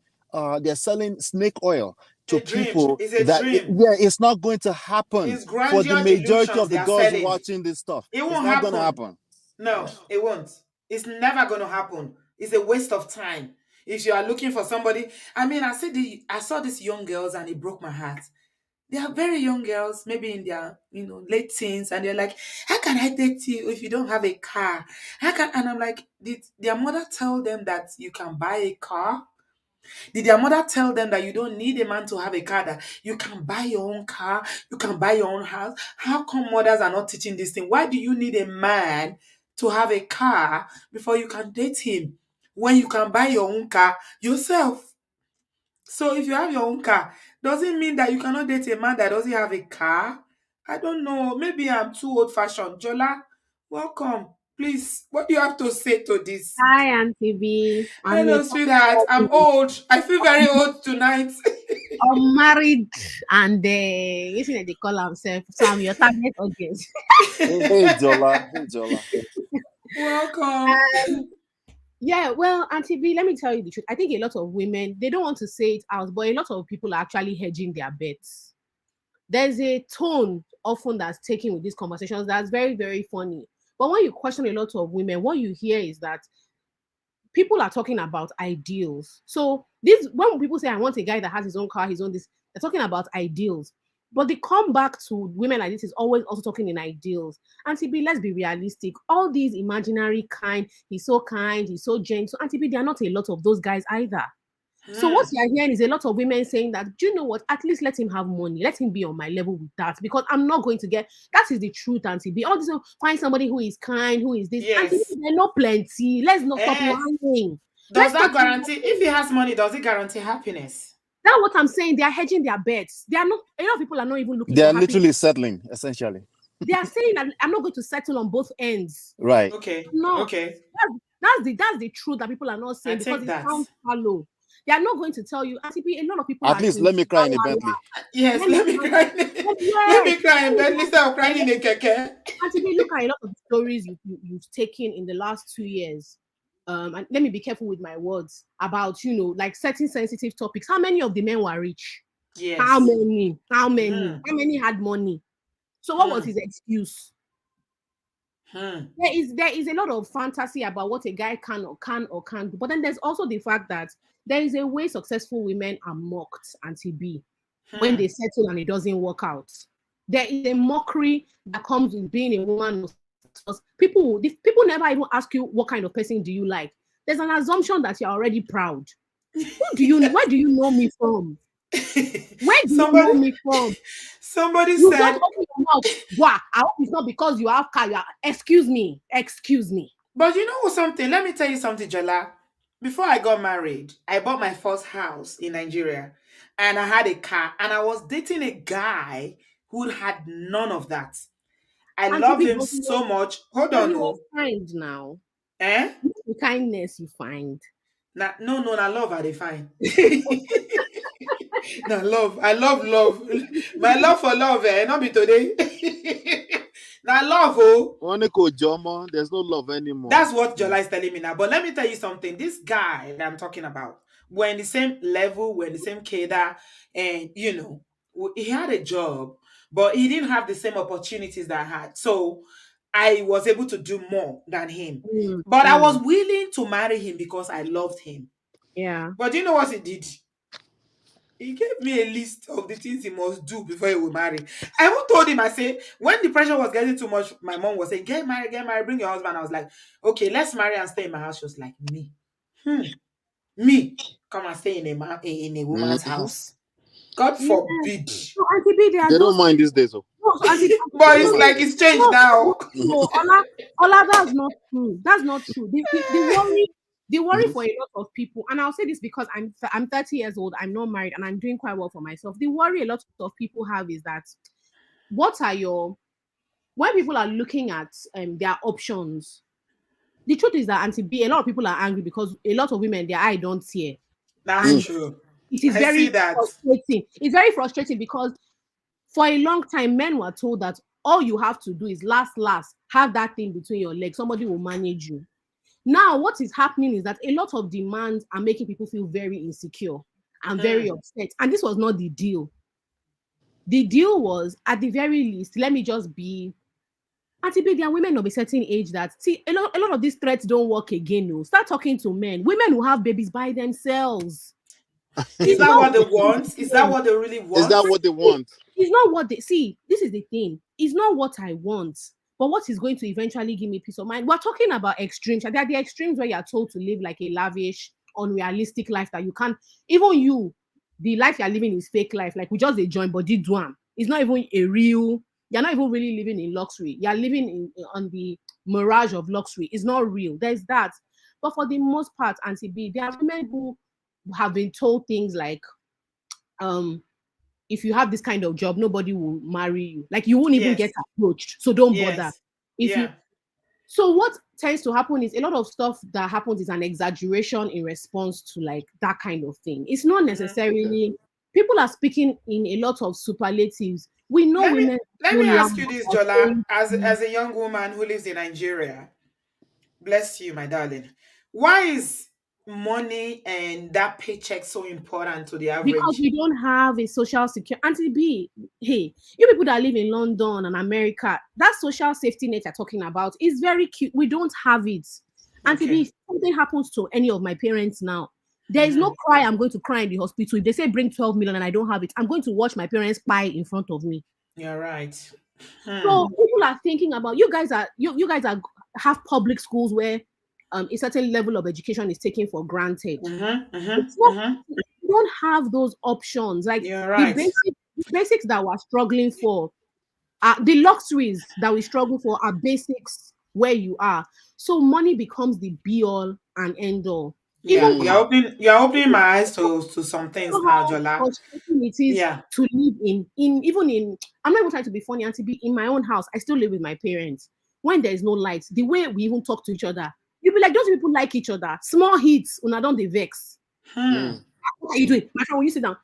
Speaker 3: snake oil to
Speaker 1: A dream.
Speaker 3: people
Speaker 1: It's a
Speaker 3: that
Speaker 1: dream.
Speaker 3: it's not going to happen
Speaker 1: It's
Speaker 3: for the
Speaker 1: grandeur
Speaker 3: majority
Speaker 1: delusions
Speaker 3: of
Speaker 1: they
Speaker 3: the
Speaker 1: are
Speaker 3: girls
Speaker 1: selling.
Speaker 3: watching this stuff.
Speaker 1: It
Speaker 3: It's
Speaker 1: won't
Speaker 3: not going to
Speaker 1: happen.
Speaker 3: happen.
Speaker 1: No, it won't. It's never going to happen. It's a waste of time. If you are looking for somebody, I mean, I saw these young girls and it broke my heart. They are very young girls, maybe in their late teens, and they're like, "How can I date you if you don't have a car? How can?" And I'm like, "Did their mother tell them that you can buy a car? Did their mother tell them that you don't need a man to have a car, that you can buy your own car, you can buy your own house? How come mothers are not teaching this thing? Why do you need a man to have a car before you can date him when you can buy your own car yourself? So if you have your own car, does it mean that you cannot date a man that doesn't have a car? I don't know. Maybe I'm too old-fashioned. Jola, welcome. Please, what do you have to say to this?
Speaker 7: Hi, Auntie B.
Speaker 1: Hello, sweetheart. I'm old. I feel very old tonight.
Speaker 7: I'm married and isn't it they call himself? So I'm your target audience.
Speaker 3: Hey, Jola. Hey, Jola.
Speaker 1: Welcome.
Speaker 7: Yeah, well, Auntie B, let me tell you the truth. I think a lot of women, they don't want to say it out, but a lot of people are actually hedging their bets. There's a tone often that's taken with these conversations that's very, very funny. But when you question a lot of women, what you hear is that people are talking about ideals. So this, when people say I want a guy that has his own car, his own this, they're talking about ideals. But the comeback to women like this is always also talking in ideals. Auntie B, let's be realistic. All these imaginary he's so kind, he's so gentle. Auntie B, there are not a lot of those guys either. So what you're hearing is a lot of women saying that, do you know what? At least let him have money. Let him be on my level with that, because I'm not going to get. That is the truth, Auntie B. All this, find somebody who is kind, who is this.
Speaker 1: Yes.
Speaker 7: Auntie B, there are not plenty. Let's not stop lying.
Speaker 1: Does that guarantee? If he has money, does it guarantee happiness?
Speaker 7: That's what I'm saying. They are hedging their bets. They are not. A lot of people are not even looking.
Speaker 3: They are literally settling, essentially.
Speaker 7: They are saying that I'm not going to settle on both ends.
Speaker 3: Right.
Speaker 7: Okay. No. Okay. That's the truth that people are not saying, because it sounds hollow. They are not going to tell you. Auntie B, a lot of people.
Speaker 3: At least let me cry in a Bentley.
Speaker 1: Yes, let me cry. Let me cry in Bentley instead of crying in a keke.
Speaker 7: Auntie B, look at a lot of stories you've taken in the last 2 years. And let me be careful with my words about, like certain sensitive topics. How many of the men were rich?
Speaker 1: Yes.
Speaker 7: How many? How many had money? So what was his excuse? There is a lot of fantasy about what a guy can or can't do, but then there's also the fact that there is a way successful women are mocked, Auntie B, when they settle and it doesn't work out. There is a mockery that comes with being a woman. People never even ask you what kind of person do you like. There's an assumption that you're already proud. Where do you know me from? Where do you know me from?
Speaker 1: Somebody
Speaker 7: you
Speaker 1: said,
Speaker 7: just open your mouth. Wow, I hope it's not because you have car. Excuse me.
Speaker 1: But you know something? Let me tell you something, Jola. Before I got married, I bought my first house in Nigeria, and I had a car, and I was dating a guy who had none of that. I love him so much. Hold on, no.
Speaker 7: Kind now.
Speaker 1: Eh?
Speaker 7: The kindness you find.
Speaker 1: No, I love how they find. No, love. I love. My love for love, not be today. Now love,
Speaker 3: there's no love anymore.
Speaker 1: That's what Jola is telling me now. But let me tell you something. This guy that I'm talking about, we're in the same level, we're in the same cadre, and he had a job, but he didn't have the same opportunities that I had. So I was able to do more than him. But I was willing to marry him because I loved him.
Speaker 7: Yeah.
Speaker 1: But do you know what he did? He gave me a list of the things he must do before he will marry. I even told him, I said, when the pressure was getting too much, my mom was saying, get married, bring your husband. I was like, okay, let's marry and stay in my house. She was like, me? Me? Come and stay in a woman's house. God forbid.
Speaker 7: No, Auntie B,
Speaker 3: they don't mind these days.
Speaker 1: But it's like it's changed now.
Speaker 7: No, Ola, that's not true. That's not true. The worry for a lot of people, and I'll say this because I'm 30 years old, I'm not married, and I'm doing quite well for myself. The worry a lot of people have is that when people are looking at their options, the truth is that, Auntie B, a lot of people are angry because a lot of women, their eye don't see.
Speaker 1: That's true.
Speaker 7: It is very frustrating. It's very frustrating because for a long time, men were told that all you have to do is last, have that thing between your legs. Somebody will manage you. Now, what is happening is that a lot of demands are making people feel very insecure and very upset. And this was not the deal. The deal was, at the very least, let me just be... Auntie B, there are women of a certain age that... See, a lot of these threats don't work again. No. Start talking to men. Women who have babies by themselves.
Speaker 1: Is that what they want? Is that what they really want?
Speaker 3: Is that what they want?
Speaker 7: It's not what they see. This is the thing. It's not what I want, but what is going to eventually give me peace of mind. We're talking about extremes. There are the extremes where you're told to live like a lavish, unrealistic life that you can't. Even you, the life you're living is fake life. Like we just a join body do. It's not even a real. You're not even really living in luxury. You're living on the mirage of luxury. It's not real. There's that. But for the most part, Auntie B, there are women who have been told things like, if you have this kind of job, nobody will marry you. Like you won't even get approached. So don't bother. So what tends to happen is a lot of stuff that happens is an exaggeration in response to like that kind of thing. It's not necessarily people are speaking in a lot of superlatives. We know women.
Speaker 1: Let me ask you this, Jola, as a young woman who lives in Nigeria. Bless you, my darling. Why is money and that paycheck so important to the average?
Speaker 7: Because we don't have a social security. Auntie B, hey, you people that live in London and America, that social safety net you're talking about is very cute. We don't have it. Auntie B, if something happens to any of my parents now, there is no cry I'm going to cry in the hospital. If they say bring 12 million and I don't have it, I'm going to watch my parents pie in front of me.
Speaker 1: You're right.
Speaker 7: So people are thinking about you guys have public schools where a certain level of education is taken for granted. You don't have those options. Like the basics that we're struggling for, the luxuries that we struggle for are basics where you are. So money becomes the be all and end all.
Speaker 1: Yeah, you're opening my eyes to some things now, Jola.
Speaker 7: It is to live in I'm not even trying to be funny, Auntie B, in my own house. I still live with my parents. When there is no light, the way we even talk to each other, you be like, those people like each other. Small hits, una don't they vex. What are you doing? My friend, when you sit down,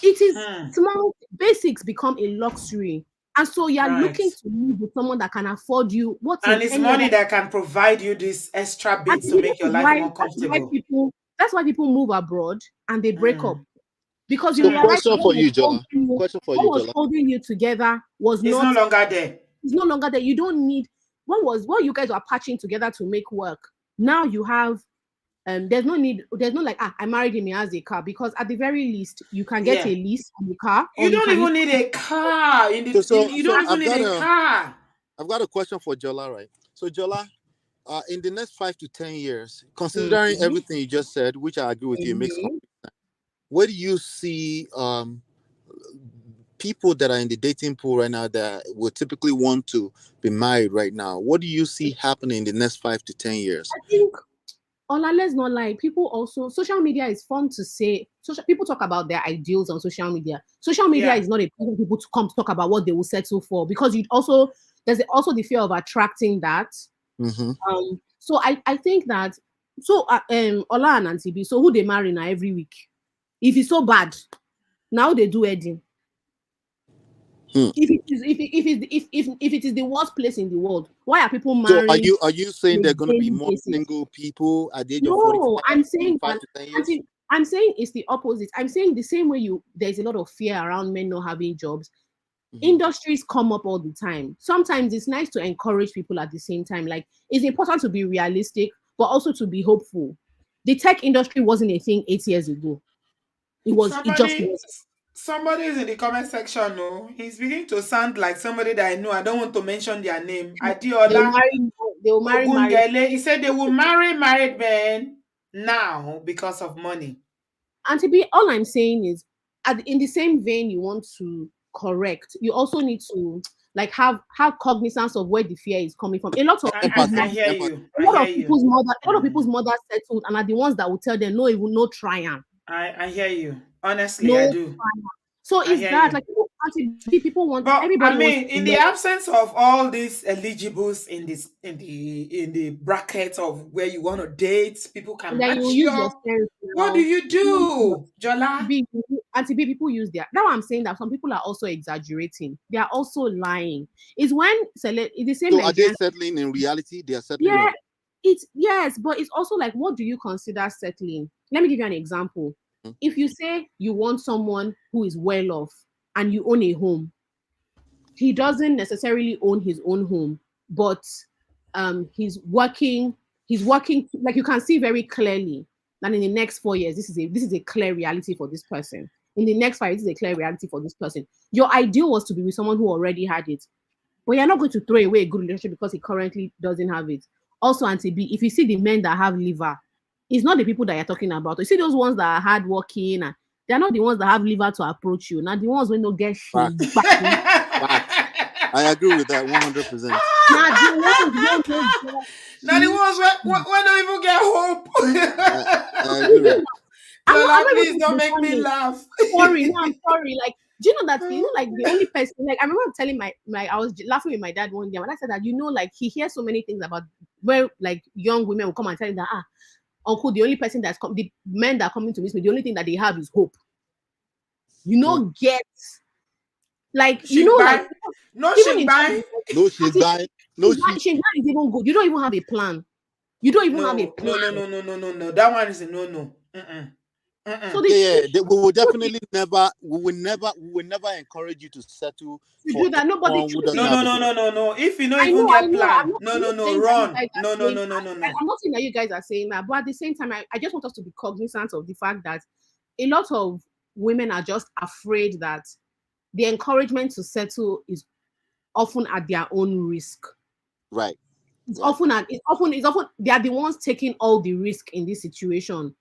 Speaker 7: it is small basics become a luxury. And so you're looking to live with someone that can afford you.
Speaker 1: And it's money that can provide you this extra bit to make your life more comfortable.
Speaker 7: That's why people move abroad and they break up. Because you
Speaker 3: realize question for you, Jola.
Speaker 7: What was holding you together was
Speaker 1: no longer there.
Speaker 7: It's no longer there. You don't need what you guys are patching together to make work. Now you have there's no like I married him, he has a car, because at the very least you can get a lease on the car.
Speaker 1: You don't even need a car. You don't even need a car.
Speaker 3: I've got a question for Jola, right? So Jola, in the next 5 to 10 years, considering everything you just said, which I agree with you, makes sense, where do you see people that are in the dating pool right now that would typically want to be married right now? What do you see happening in the next 5 to 10 years?
Speaker 7: I think, let's not lie, people also, social media is fun to say. People talk about their ideals on social media. Social media is not a place for people to come to talk about what they will settle for, because there's also the fear of attracting that. So I think that, Ola and Auntie B, so who they marry now every week? If it's so bad, now they do wedding. If it is the worst place in the world, why are people marrying?
Speaker 3: So are you saying there are going to be more single people at the age of 45?
Speaker 7: No, I'm saying it's the opposite. I'm saying the same way there's a lot of fear around men not having jobs. Industries come up all the time. Sometimes it's nice to encourage people at the same time. Like, it's important to be realistic, but also to be hopeful. The tech industry wasn't a thing 8 years ago.
Speaker 1: Somebody is in the comment section. No, he's beginning to sound like somebody that I know. I don't want to mention their name. Adiola.
Speaker 7: They will marry.
Speaker 1: He said they will marry married men now because of money.
Speaker 7: And to be, all I'm saying is, in the same vein, you want to correct. You also need to like have cognizance of where the fear is coming from. A lot of people's mothers settled and are the ones that will tell them no triumph.
Speaker 1: I hear you. Honestly, I do.
Speaker 7: So is that like people want everybody?
Speaker 1: I mean, in the absence of all these eligibles in the bracket of where you want to date, people can match you up. What do you do, Jola?
Speaker 7: Auntie B, people use their. Now I'm saying that some people are also exaggerating. They are also lying. It's when it's the same.
Speaker 3: So are they settling in reality? They are settling.
Speaker 7: Yeah, but it's also like, what do you consider settling? Let me give you an example. If you say you want someone who is well off and you own a home, he doesn't necessarily own his own home, but he's working, like you can see very clearly. that in the next 4 years, this is a clear reality for this person. In the next 5 years, this is a clear reality for this person. Your ideal was to be with someone who already had it. But you're not going to throw away a good relationship because he currently doesn't have it. Also, Auntie B, if you see the men that have liver, it's not the people that you're talking about. You see those ones that are hardworking, and they're not the ones that have liver to approach you. Not the ones when no get shit.
Speaker 3: I agree with that 100%.
Speaker 1: Now the ones when don't even get hope.
Speaker 3: I agree with that.
Speaker 1: Lola, please don't make me laugh.
Speaker 7: Sorry, no, I'm sorry. Like, do you know that like the only person, like I remember telling my I was laughing with my dad one day when I said that, like he hears so many things about where like young women will come and tell him that uncle, the only person the men that are coming to meet me, the only thing that they have is hope. Get like like
Speaker 1: no shit buy.
Speaker 3: No shit buy. No
Speaker 7: shit is even good. You don't even have a plan. You don't even have a plan.
Speaker 1: No. That one is a no.
Speaker 7: So
Speaker 3: we will definitely never encourage you to settle
Speaker 7: to do that. Nobody.
Speaker 1: No. If you don't even get plan, no, run. No.
Speaker 7: I'm not saying that you guys are saying that, but at the same time, I just want us to be cognizant of the fact that a lot of women are just afraid that the encouragement to settle is often at their own risk.
Speaker 3: Right.
Speaker 7: It's often they are the ones taking all the risk in this situation.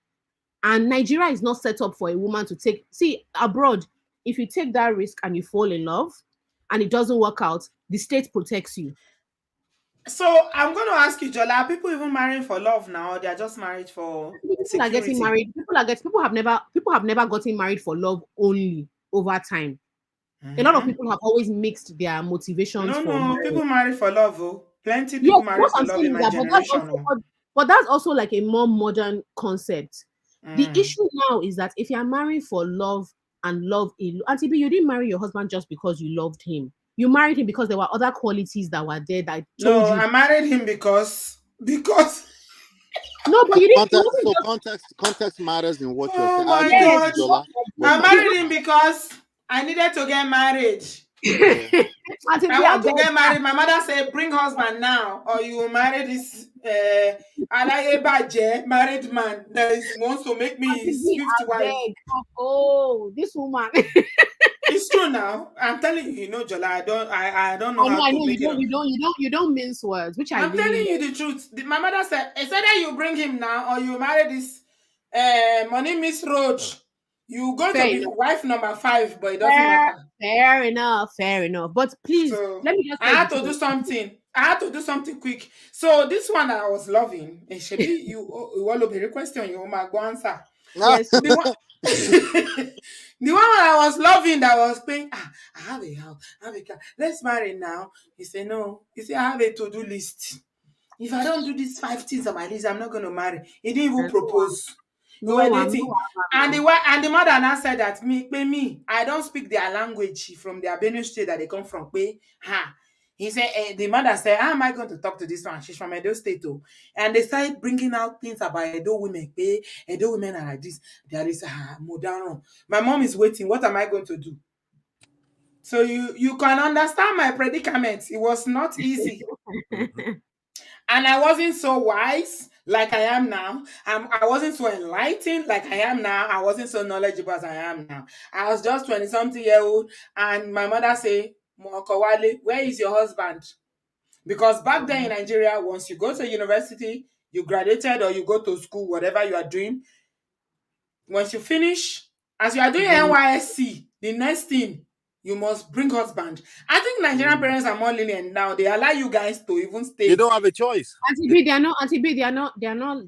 Speaker 7: And Nigeria is not set up for a woman to take. See, abroad, if you take that risk and you fall in love and it doesn't work out, the state protects you.
Speaker 1: So I'm going to ask you, Jola, are people even marrying for love now? Or they are just married for security?
Speaker 7: Are getting married. People have never gotten married for love only over time. Mm-hmm. A lot of people have always mixed their motivations.
Speaker 1: No, people marry for love. Oh. Plenty people marry for love in my generation.
Speaker 7: But that's also like a more modern concept. The issue now is that if you're marrying for love and love, Auntie B, you didn't marry your husband just because you loved him. You married him because there were other qualities that were there that told you.
Speaker 1: I married him because.
Speaker 7: No, but you didn't.
Speaker 3: Context matters in what you're
Speaker 1: saying. Oh my God! I married him because I needed to get married. I want to get married. My mother said, "Bring husband now, or you will marry this married man that wants to make me his fifth wife."
Speaker 7: Oh, this woman.
Speaker 1: It's true now. I'm telling you, Jola, I don't know how to make it.
Speaker 7: You don't mince words, which
Speaker 1: I'm telling you the truth. My mother said, "It's either you bring him now, or you marry this money Miss Roach. You go to be wife number 5, but it doesn't matter."
Speaker 7: Fair enough. But please, let me just.
Speaker 1: I had to do something quick. So this one I was loving, and Shebi, you want to be requesting you my go answer.
Speaker 7: Yes.
Speaker 1: The one I was loving that was paying. I have a house, I have a car. Let's marry now. He said no. He said I have a to-do list. If I don't do these 5 things on my list, I'm not going to marry. He didn't even propose.
Speaker 7: No,
Speaker 1: and the mother now said that me, I don't speak their language from their Benue state that they come from. He said, the mother said, how am I going to talk to this one? She's from Edo State. And they started bringing out things about Edo women. Edo women are like this. They are this modern. My mom is waiting. What am I going to do? So you can understand my predicament. It was not easy. And I wasn't so wise like I am now. I wasn't so enlightened like I am now. I wasn't so knowledgeable as I am now. I was just 20-something-year-old. And my mother said, Mokowale, where is your husband? Because back then in Nigeria, once you go to university, you graduated or you go to school, whatever you are doing, once you finish, as you are doing NYSC, the next thing, you must bring husband. I think Nigerian parents are more lenient now. They allow you guys to even stay.
Speaker 3: You don't have a choice.
Speaker 7: Auntie B, they are not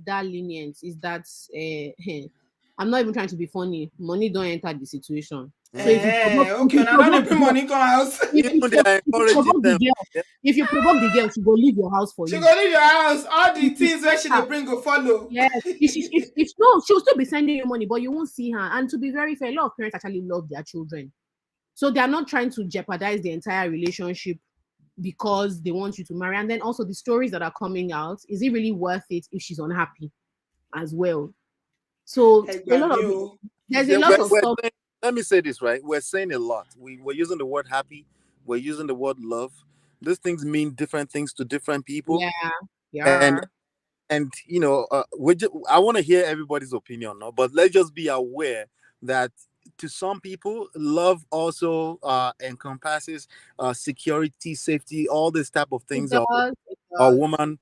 Speaker 7: that lenient. Is that I'm not even trying to be funny. Money don't enter the situation. So
Speaker 1: okay, now don't bring money come house.
Speaker 7: If you provoke the girl, she go leave your house for you.
Speaker 1: She go leave your house. All the things where she dey bring go follow.
Speaker 7: Yes. If no, she'll still be sending you money, but you won't see her. And to be very fair, a lot of parents actually love their children. So they are not trying to jeopardize the entire relationship because they want you to marry. And then also the stories that are coming out, is it really worth it if she's unhappy as well? So there's a lot of stuff.
Speaker 3: Let me say this, right? We're saying a lot. We're using the word happy. We're using the word love. These things mean different things to different people.
Speaker 7: Yeah.
Speaker 3: And I want to hear everybody's opinion, no? But let's just be aware that to some people, love also encompasses security, safety, all this type of
Speaker 7: It
Speaker 3: things.
Speaker 7: does. It
Speaker 3: A
Speaker 7: does.
Speaker 3: woman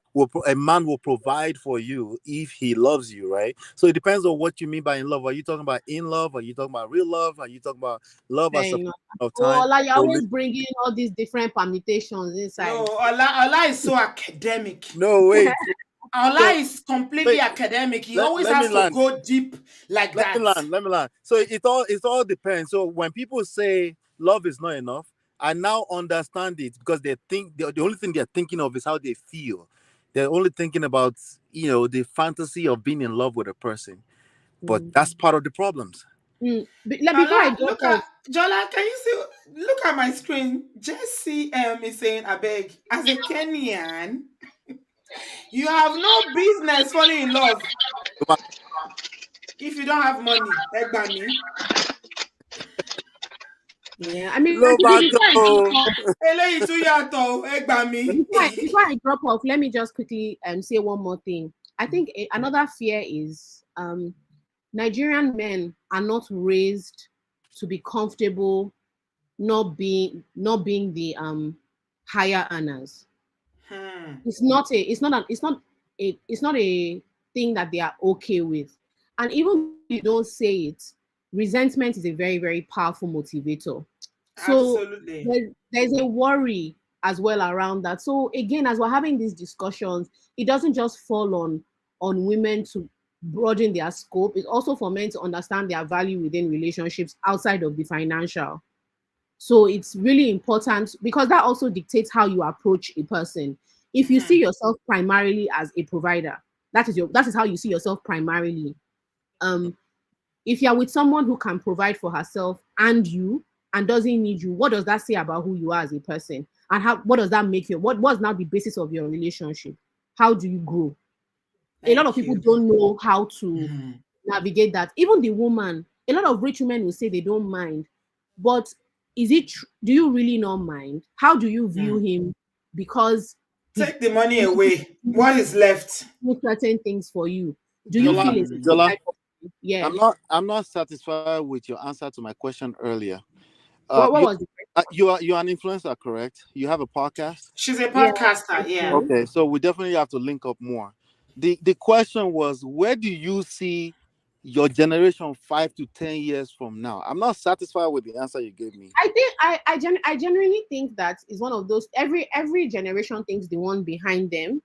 Speaker 3: a man will provide for you if he loves you, right? So it depends on what you mean by in love. Are you talking about in love? Are you talking about real love? Are you talking about love as a
Speaker 7: Saying,
Speaker 3: function of time?
Speaker 7: oh, like you're
Speaker 3: So
Speaker 7: always bringing all these different permutations inside.
Speaker 1: No, Ola is so academic.
Speaker 3: no, wait.
Speaker 1: Ola
Speaker 3: So
Speaker 1: is completely
Speaker 3: wait,
Speaker 1: academic. He
Speaker 3: let,
Speaker 1: always
Speaker 3: let me
Speaker 1: has to
Speaker 3: land.
Speaker 1: go deep like
Speaker 3: Let me
Speaker 1: that.
Speaker 3: land. Let me land. So it all depends. So when people say love is not enough, I now understand it because they think the only thing they're thinking of is how they feel. They're only thinking about the fantasy of being in love with a person. But that's part of the problems.
Speaker 7: Before I
Speaker 1: Ola,
Speaker 7: drop
Speaker 1: look
Speaker 7: off,
Speaker 1: at Jola. Can you see? Look at my screen. Jesse is saying, "I beg, as a Kenyan, you have no business falling in love if you don't have money." Egbami.
Speaker 7: yeah, I mean, Auntie B,
Speaker 3: Lobato.
Speaker 1: Eléyìí tún yàtọ̀, Egbami.
Speaker 7: before I drop off, let me just quickly say one more thing. I think another fear is Nigerian men are not raised to be comfortable not being the higher earners. It's not a thing that they are okay with. And even if you don't say it, resentment is a very, very powerful motivator. So
Speaker 1: Absolutely.
Speaker 7: there's a worry as well around that. So again, as we're having these discussions, it doesn't just fall on women to broaden their scope. It's also for men to understand their value within relationships outside of the financial. So it's really important because that also dictates how you approach a person. If you see yourself primarily as a provider, that is how you see yourself primarily. Um, if you're with someone who can provide for herself and doesn't need you, what does that say about who you are as a person? And what does that make you? What's now the basis of your relationship? How do you grow? A lot of
Speaker 1: Thank
Speaker 7: people
Speaker 1: you.
Speaker 7: don't know how to navigate that. Even the woman, a lot of rich women will say they don't mind, but do you really not mind? How do you view him? Because he
Speaker 1: Take the money away. What is left?
Speaker 7: do certain things for you. Do you
Speaker 3: Jola,
Speaker 7: feel it's
Speaker 3: Jola,
Speaker 7: type of yeah?
Speaker 3: I'm not satisfied with your answer to my question earlier.
Speaker 7: What
Speaker 3: You
Speaker 7: was it?
Speaker 3: you're an influencer, correct? You have a podcast.
Speaker 1: She's a
Speaker 7: Yeah,
Speaker 1: podcaster,
Speaker 7: I
Speaker 1: yeah.
Speaker 7: do.
Speaker 3: Okay, so we definitely have to link up more. The question was, where do you see your generation 5 to 10 years from now? I'm not satisfied with the answer you gave me.
Speaker 7: I think I genuinely think that is one of those every generation thinks the one behind them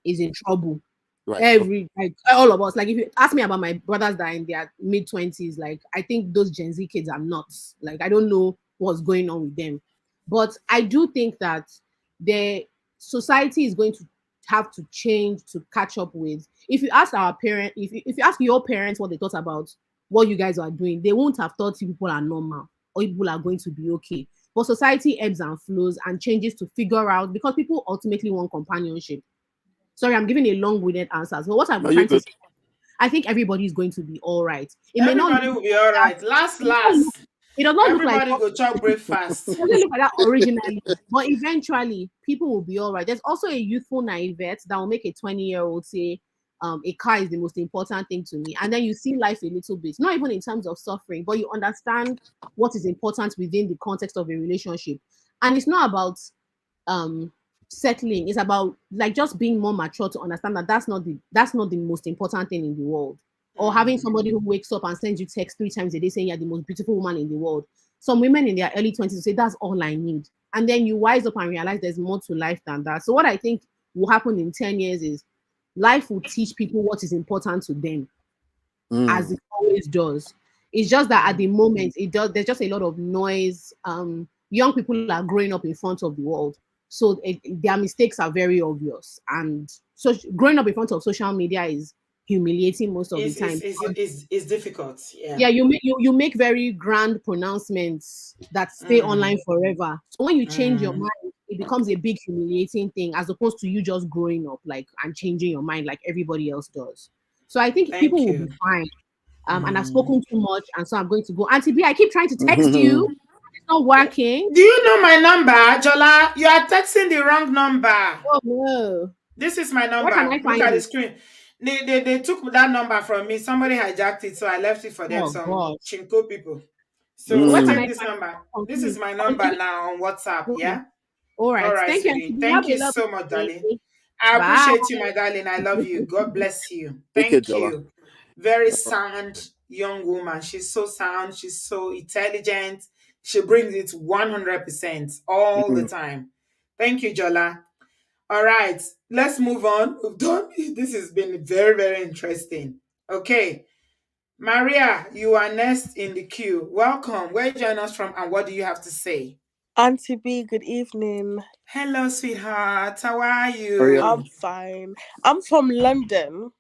Speaker 7: is in trouble.
Speaker 3: Right.
Speaker 7: Every like all of us, like if you ask me about my brothers that are in their mid-20s, like I think those Gen Z kids are nuts. Like I don't know what's going on with them. But I do think that the society is going to have to change to catch up with. If you ask our parents, if you ask your parents what they thought about what you guys are doing, they won't have thought you people are normal or you people are going to be okay. But society ebbs and flows and changes to figure out because people ultimately want companionship. Sorry, I'm giving a long-winded answer. So what I'm
Speaker 3: No, you're
Speaker 7: trying to
Speaker 3: good.
Speaker 7: say, I think everybody is going to be all right. It may not
Speaker 1: Everybody
Speaker 7: look
Speaker 1: will be all
Speaker 7: that,
Speaker 1: right. Last,
Speaker 7: it, may not look,
Speaker 1: last.
Speaker 7: it does not look like
Speaker 1: Everybody go chop breakfast.
Speaker 7: it doesn't look like that originally, but eventually people will be all right. There's also a youthful naivete that will make a 20-year-old say, a car is the most important thing to me. And then you see life a little bit, not even in terms of suffering, but you understand what is important within the context of a relationship. And it's not about settling. It's about like just being more mature to understand that that's not the most important thing in the world. Or having somebody who wakes up and sends you text 3 times a day saying you're the most beautiful woman in the world. Some women in their early 20s will say that's all I need. And then you wise up and realize there's more to life than that. So what I think will happen in 10 years is life will teach people what is important to them, as it always does. It's just that at the moment, there's just a lot of noise. Young people are growing up in front of the world. So their mistakes are very obvious. And so growing up in front of social media is humiliating most of the
Speaker 1: It's,
Speaker 7: time.
Speaker 1: it's, it's, it's, it's difficult. Yeah.
Speaker 7: Yeah, you make very grand pronouncements that stay online forever. So when you change your mind, it becomes a big humiliating thing as opposed to you just growing up like and changing your mind like everybody else does. So I think people
Speaker 1: Thank
Speaker 7: will be
Speaker 1: you.
Speaker 7: fine. And I've spoken too much, and so I'm going to go. Auntie B, I keep trying to text you. It's not working.
Speaker 1: Do you know my number, Jola? You are texting the wrong number.
Speaker 7: Oh no.
Speaker 1: This is my
Speaker 7: Where can
Speaker 1: number.
Speaker 7: I
Speaker 1: Look
Speaker 7: find
Speaker 1: at the
Speaker 7: it?
Speaker 1: screen. They took that number from me. Somebody hijacked it, so I left it for them.
Speaker 7: Oh
Speaker 1: Some
Speaker 7: God.
Speaker 1: chinko people. So
Speaker 7: Where can
Speaker 3: Mm.
Speaker 7: I
Speaker 1: take
Speaker 7: find
Speaker 1: this
Speaker 7: it?
Speaker 1: number.
Speaker 7: I'm
Speaker 1: This is
Speaker 7: confused.
Speaker 1: my
Speaker 7: Okay.
Speaker 1: number now on WhatsApp.
Speaker 7: Okay.
Speaker 1: Yeah.
Speaker 7: All
Speaker 1: All
Speaker 7: right.
Speaker 1: right,
Speaker 7: Thank you,
Speaker 1: sweetie.
Speaker 7: Auntie. You
Speaker 1: Thank
Speaker 7: have
Speaker 1: you
Speaker 7: a
Speaker 1: so
Speaker 7: lovely
Speaker 1: much,
Speaker 7: day.
Speaker 1: darling. I
Speaker 7: Bye.
Speaker 1: appreciate you, my darling. I love you. God bless you.
Speaker 3: Take care,
Speaker 1: Thank
Speaker 3: Jala.
Speaker 1: you. Very sound young woman. She's so sound. She's so intelligent. She brings it 100% all the
Speaker 3: Mm.
Speaker 1: time. Thank you, Jola. All right, let's move on. We've done. This has been very, very interesting. Okay, Maria, you are next in the queue. Welcome. Where you join us from, and what do you have to say?
Speaker 8: Auntie B, good evening.
Speaker 1: Hello, sweetheart. How are
Speaker 3: Maria.
Speaker 8: I'm
Speaker 1: you?
Speaker 8: fine. I'm from London.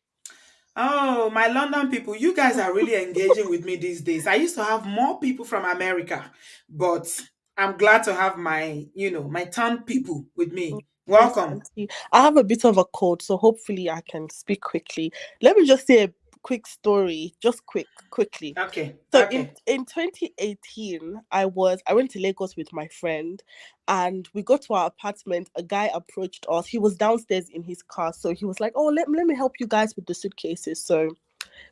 Speaker 1: Oh, my London people, you guys are really engaging with me these days. I used to have more people from America, but I'm glad to have my town people with me.
Speaker 8: Yes,
Speaker 1: Welcome.
Speaker 8: Auntie. I have a bit of a cold, so hopefully I can speak quickly. Let me just say a quick story, just quickly.
Speaker 1: Okay,
Speaker 8: So in
Speaker 1: okay.
Speaker 8: in 2018, I went to Lagos with my friend, and we got to our apartment. A guy approached us. He was downstairs in his car, so he was like, "Oh, let me help you guys with the suitcases." So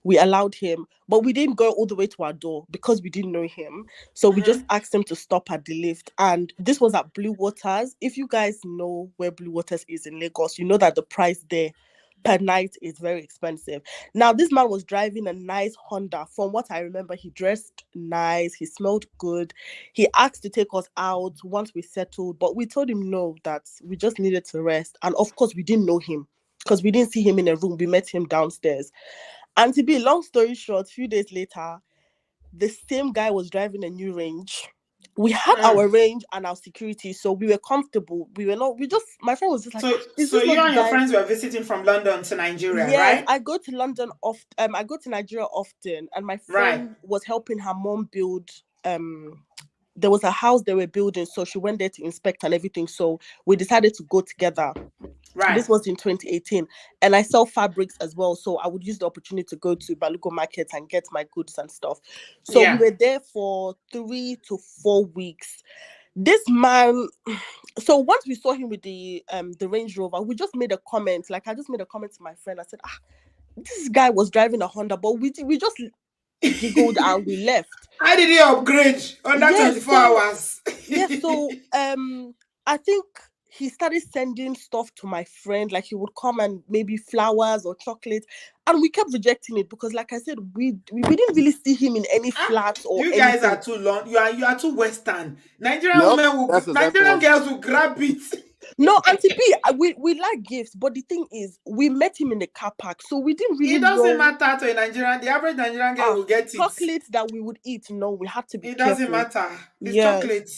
Speaker 8: we allowed him, but we didn't go all the way to our door because we didn't know him. So we just
Speaker 1: Mm-hmm.
Speaker 8: asked him to stop at the lift. And this was at Blue Waters. If you guys know where Blue Waters is in Lagos, you know that the price there per night is very expensive. Now, this man was driving a nice Honda. From what I remember, he dressed nice, he smelled good. He asked to take us out once we settled, but we told him no, that we just needed to rest. And of course, we didn't know him because we didn't see him in a room. We met him downstairs. And to be long story short, a few days later, the same guy was driving a new Range. We had
Speaker 1: Mm.
Speaker 8: our range and our security, so we were comfortable. We were not. We just. My friend was just like,
Speaker 1: So,
Speaker 8: "Ah, is
Speaker 1: so
Speaker 8: this
Speaker 1: you
Speaker 8: not the
Speaker 1: and your
Speaker 8: guy?"
Speaker 1: friends were visiting from London to Nigeria,
Speaker 8: Yes,
Speaker 1: right?
Speaker 8: I go to London often. I go to Nigeria often, and my
Speaker 1: Right,
Speaker 8: friend was helping her mom build. There was a house they were building, so she went there to inspect and everything. So we decided to go together.
Speaker 1: right.
Speaker 8: This was in 2018, and I sell fabrics as well, so I would use the opportunity to go to Balugo market and get my goods and stuff. So we
Speaker 1: Yeah.
Speaker 8: were there for 3 to 4 weeks. This man, so once we saw him with the Range Rover, we just made a comment. Like, I just made a comment to my friend. I said, this guy was driving a Honda, but we just giggled and we left.
Speaker 1: How did he upgrade under
Speaker 8: Yes,
Speaker 1: 24
Speaker 8: so
Speaker 1: hours?
Speaker 8: Yes, so I think he started sending stuff to my friend, like he would come and maybe flowers or chocolate, and we kept rejecting it because, like I said, we didn't really see him in any
Speaker 1: Ah,
Speaker 8: flats or
Speaker 1: you guys are
Speaker 8: anything.
Speaker 1: too long. You are too Western.
Speaker 3: Yep, that's exactly
Speaker 1: Nigerian
Speaker 3: what.
Speaker 1: girls will grab it.
Speaker 8: No, Auntie B, we like gifts, but the thing is, we met him in the car park, so we didn't really
Speaker 1: It doesn't
Speaker 8: know.
Speaker 1: matter to a Nigerian. The average Nigerian girl will get it.
Speaker 8: Chocolates that we would eat. No, we had to be
Speaker 1: It doesn't
Speaker 8: careful.
Speaker 1: matter. It's
Speaker 8: Yes.
Speaker 1: chocolate.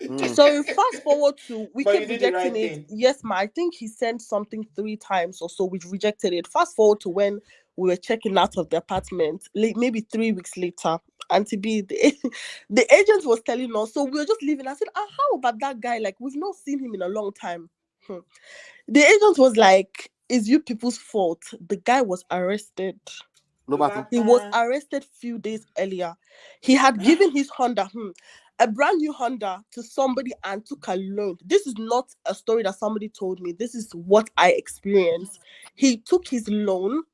Speaker 3: Mm.
Speaker 8: So fast forward to, we
Speaker 1: But you
Speaker 8: kept
Speaker 1: did the
Speaker 8: rejecting
Speaker 1: right
Speaker 8: it.
Speaker 1: thing.
Speaker 8: Yes, ma. I think he sent something 3 times or so. We rejected it. Fast forward to when we were checking out of the apartment, maybe 3 weeks later. And to be the agent was telling us, so we were just leaving. I said, how about that guy? Like, we've not seen him in a long time. The agent was like, it's you people's fault. The guy was arrested.
Speaker 3: No matter.
Speaker 8: He was arrested few days earlier. He had given his Honda, a brand new Honda, to somebody and took a loan. This is not a story that somebody told me. This is what I experienced. He took his loan,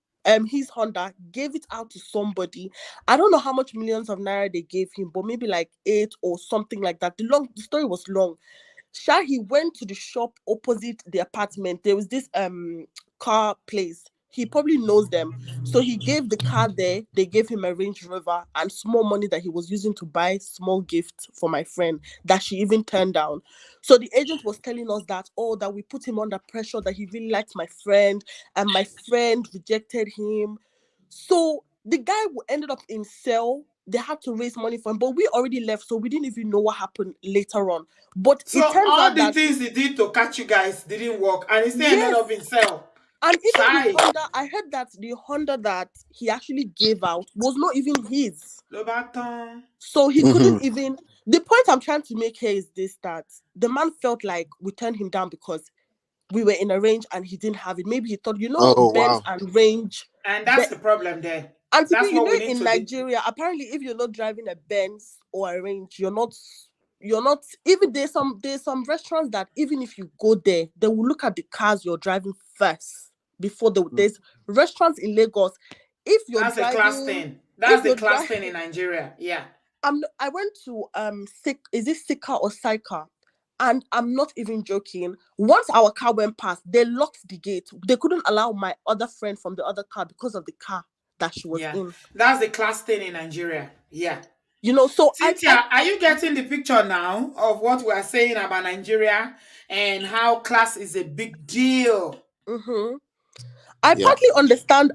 Speaker 8: his Honda, gave it out to somebody. I don't know how much millions of naira they gave him, but maybe like 8 or something like that. The story was long. He went to the shop opposite the apartment. There was this car place. He probably knows them. So he gave the car there. They gave him a Range Rover and small money that he was using to buy small gifts for my friend that she even turned down. So the agent was telling us that, that we put him under pressure, that he really liked my friend, and my friend rejected him. So the guy who ended up in cell, they had to raise money for him, but we already left, so we didn't even know what happened later on. But it
Speaker 1: So
Speaker 8: turns
Speaker 1: all
Speaker 8: out
Speaker 1: the
Speaker 8: that,
Speaker 1: things he did to catch you guys didn't work, and he still ended
Speaker 8: yes,
Speaker 1: up in cell.
Speaker 8: and even the
Speaker 1: Chai.
Speaker 8: Honda, I heard that the Honda that he actually gave out was not even his.
Speaker 1: Lobaton.
Speaker 8: So he couldn't
Speaker 3: Mhm.
Speaker 8: even. The point I'm trying to make here is this: that the man felt like we turned him down because we were in a range and he didn't have it. Maybe he thought,
Speaker 3: Oh
Speaker 8: Benz
Speaker 3: wow.
Speaker 8: and range.
Speaker 1: And that's the problem there.
Speaker 8: And to be,
Speaker 1: That's what we need
Speaker 8: in
Speaker 1: to do.
Speaker 8: Nigeria, apparently, if you're not driving a Benz or a Range, you're not you're not even there's some restaurants that even if you go there, they will look at the cars you're driving first before there's restaurants in Lagos. If you're
Speaker 1: That's a
Speaker 8: driving,
Speaker 1: class thing.
Speaker 8: if
Speaker 1: That's the
Speaker 8: you're
Speaker 1: class
Speaker 8: driving,
Speaker 1: thing in Nigeria. Yeah.
Speaker 8: I went to is it Sika or Sika? And I'm not even joking. Once our car went past, they locked the gate. They couldn't allow my other friend from the other car because of the car that she was
Speaker 1: Yeah.
Speaker 8: in.
Speaker 1: That's the class thing in Nigeria. Yeah.
Speaker 8: You know, so
Speaker 1: Cynthia, are you getting the picture now of what we are saying about Nigeria and how class is a big deal?
Speaker 8: I
Speaker 3: Yeah.
Speaker 8: partly understand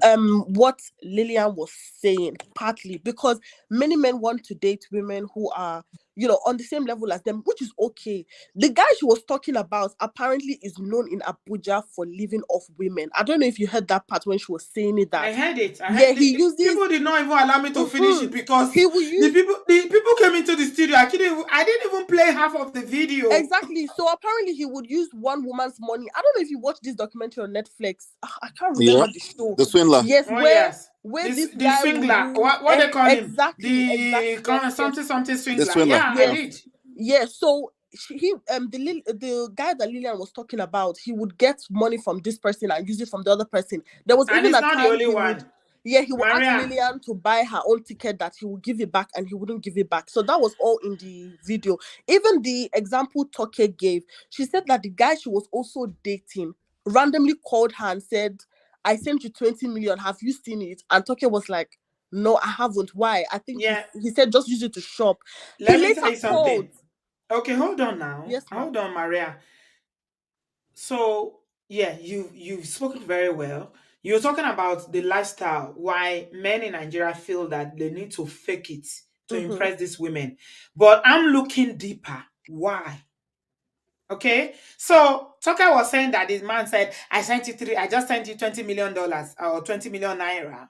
Speaker 8: what Lilian was saying, partly because many men want to date women who are, you know, on the same level as them, which is okay. The guy she was talking about apparently is known in Abuja for living off women. I don't know if you heard that part when she was saying it. That
Speaker 1: I heard it.
Speaker 8: he uses
Speaker 1: people did not even allow me to finish it because
Speaker 8: he will use
Speaker 1: the people came into the studio. I didn't even play half of the video.
Speaker 8: exactly. So apparently he would use one woman's money. I don't know if you watched this documentary on Netflix. I can't remember the show.
Speaker 3: The swindler.
Speaker 8: Yes,
Speaker 1: Oh,
Speaker 8: where
Speaker 1: yes.
Speaker 8: this
Speaker 1: The
Speaker 8: guy
Speaker 1: swindler.
Speaker 8: will use
Speaker 1: What they call him?
Speaker 8: exactly yes.
Speaker 1: Something swindler.
Speaker 3: The swindler.
Speaker 1: Yeah,
Speaker 8: Yes.
Speaker 1: I did.
Speaker 8: Yes, so the guy that Lilian was talking about, he would get money from this person and use it from the other person. There was
Speaker 1: And
Speaker 8: even
Speaker 1: it's
Speaker 8: a
Speaker 1: not the
Speaker 8: time
Speaker 1: only
Speaker 8: he
Speaker 1: one.
Speaker 8: would he would ask
Speaker 1: Maria.
Speaker 8: Lilian to buy her own ticket that he would give it back and he wouldn't give it back. So that was all in the video. Even the example Toke gave, she said that the guy she was also dating randomly called her and said, I sent you 20 million. Have you seen it? And Toke was like, no, I haven't. Why? I think he said just use it to shop.
Speaker 1: Let
Speaker 8: He
Speaker 1: me
Speaker 8: later
Speaker 1: tell you something.
Speaker 8: called.
Speaker 1: Okay, hold on now.
Speaker 8: Yes, ma'am.
Speaker 1: Hold on, Maria. So yeah, you've spoken very well. You're talking about the lifestyle, why men in Nigeria feel that they need to fake it to impress these women. But I'm looking deeper. Why? Okay, so Tucker was saying that this man said, I just sent you $20 million or 20 million naira.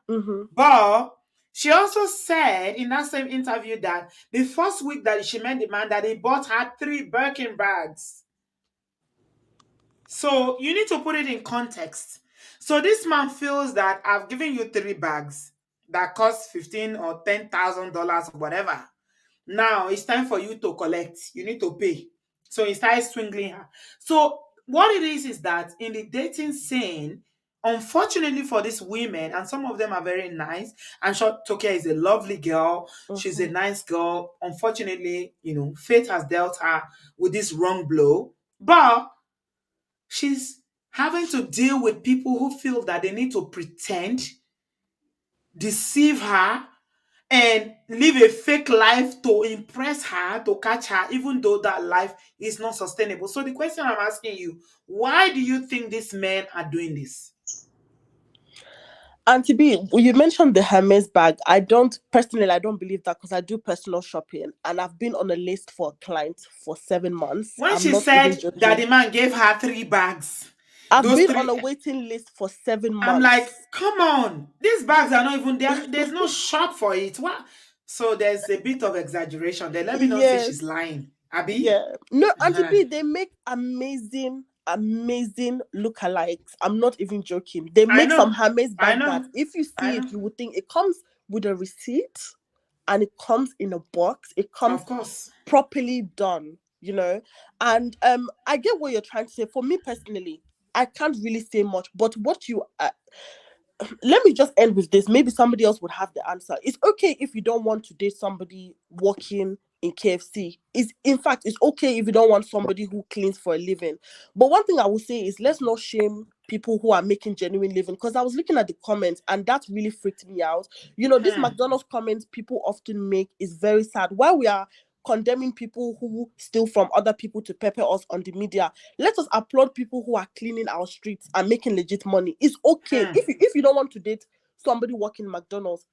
Speaker 1: But she also said in that same interview that the first week that she met the man, that he bought her 3 Birkin bags. So you need to put it in context. So this man feels that I've given you 3 bags that cost $15,000 or $10,000 or whatever. Now it's time for you to collect. You need to pay. So he started swingling her. So what it is that in the dating scene, unfortunately for these women, and some of them are very nice, I'm sure Tokia is a lovely girl. She's a nice girl. Unfortunately, you know, fate has dealt her with this wrong blow. But she's having to deal with people who feel that they need to pretend, deceive her, and live a fake life to impress her, to catch her, even though that life is not sustainable. So the question I'm asking you, why do you think these men are doing this?
Speaker 8: Auntie B, you mentioned the Hermes bag. I don't believe that because I do personal shopping and I've been on a list for a client for 7 months.
Speaker 1: When
Speaker 8: I'm
Speaker 1: she
Speaker 8: not
Speaker 1: said
Speaker 8: even joking.
Speaker 1: that the man gave her 3 bags,
Speaker 8: I've been on a waiting list for 7 months.
Speaker 1: I'm like, come on, these bags are not even there. There's no shop for it. What? So there's a bit of exaggeration there. Let me not say she's lying. Abby?
Speaker 8: Yeah. No, Auntie B, they make amazing lookalikes. I'm not even joking. They make some Hermes bag that if you see it, you would think it comes with a receipt and it comes in a box. It comes,
Speaker 1: of course,
Speaker 8: properly done, you know. And I get what you're trying to say. For me personally, I can't really say much, but what you let me just end with this. Maybe somebody else would have the answer. It's okay if you don't want to date somebody working in KFC. In fact, it's okay if you don't want somebody who cleans for a living. But one thing I would say is let's not shame people who are making genuine living, because I was looking at the comments and that really freaked me out. You know, this McDonald's comments people often make is very sad. While we are condemning people who steal from other people to pepper us on the media, let us applaud people who are cleaning our streets and making legit money. It's okay. If you don't want to date somebody working McDonald's,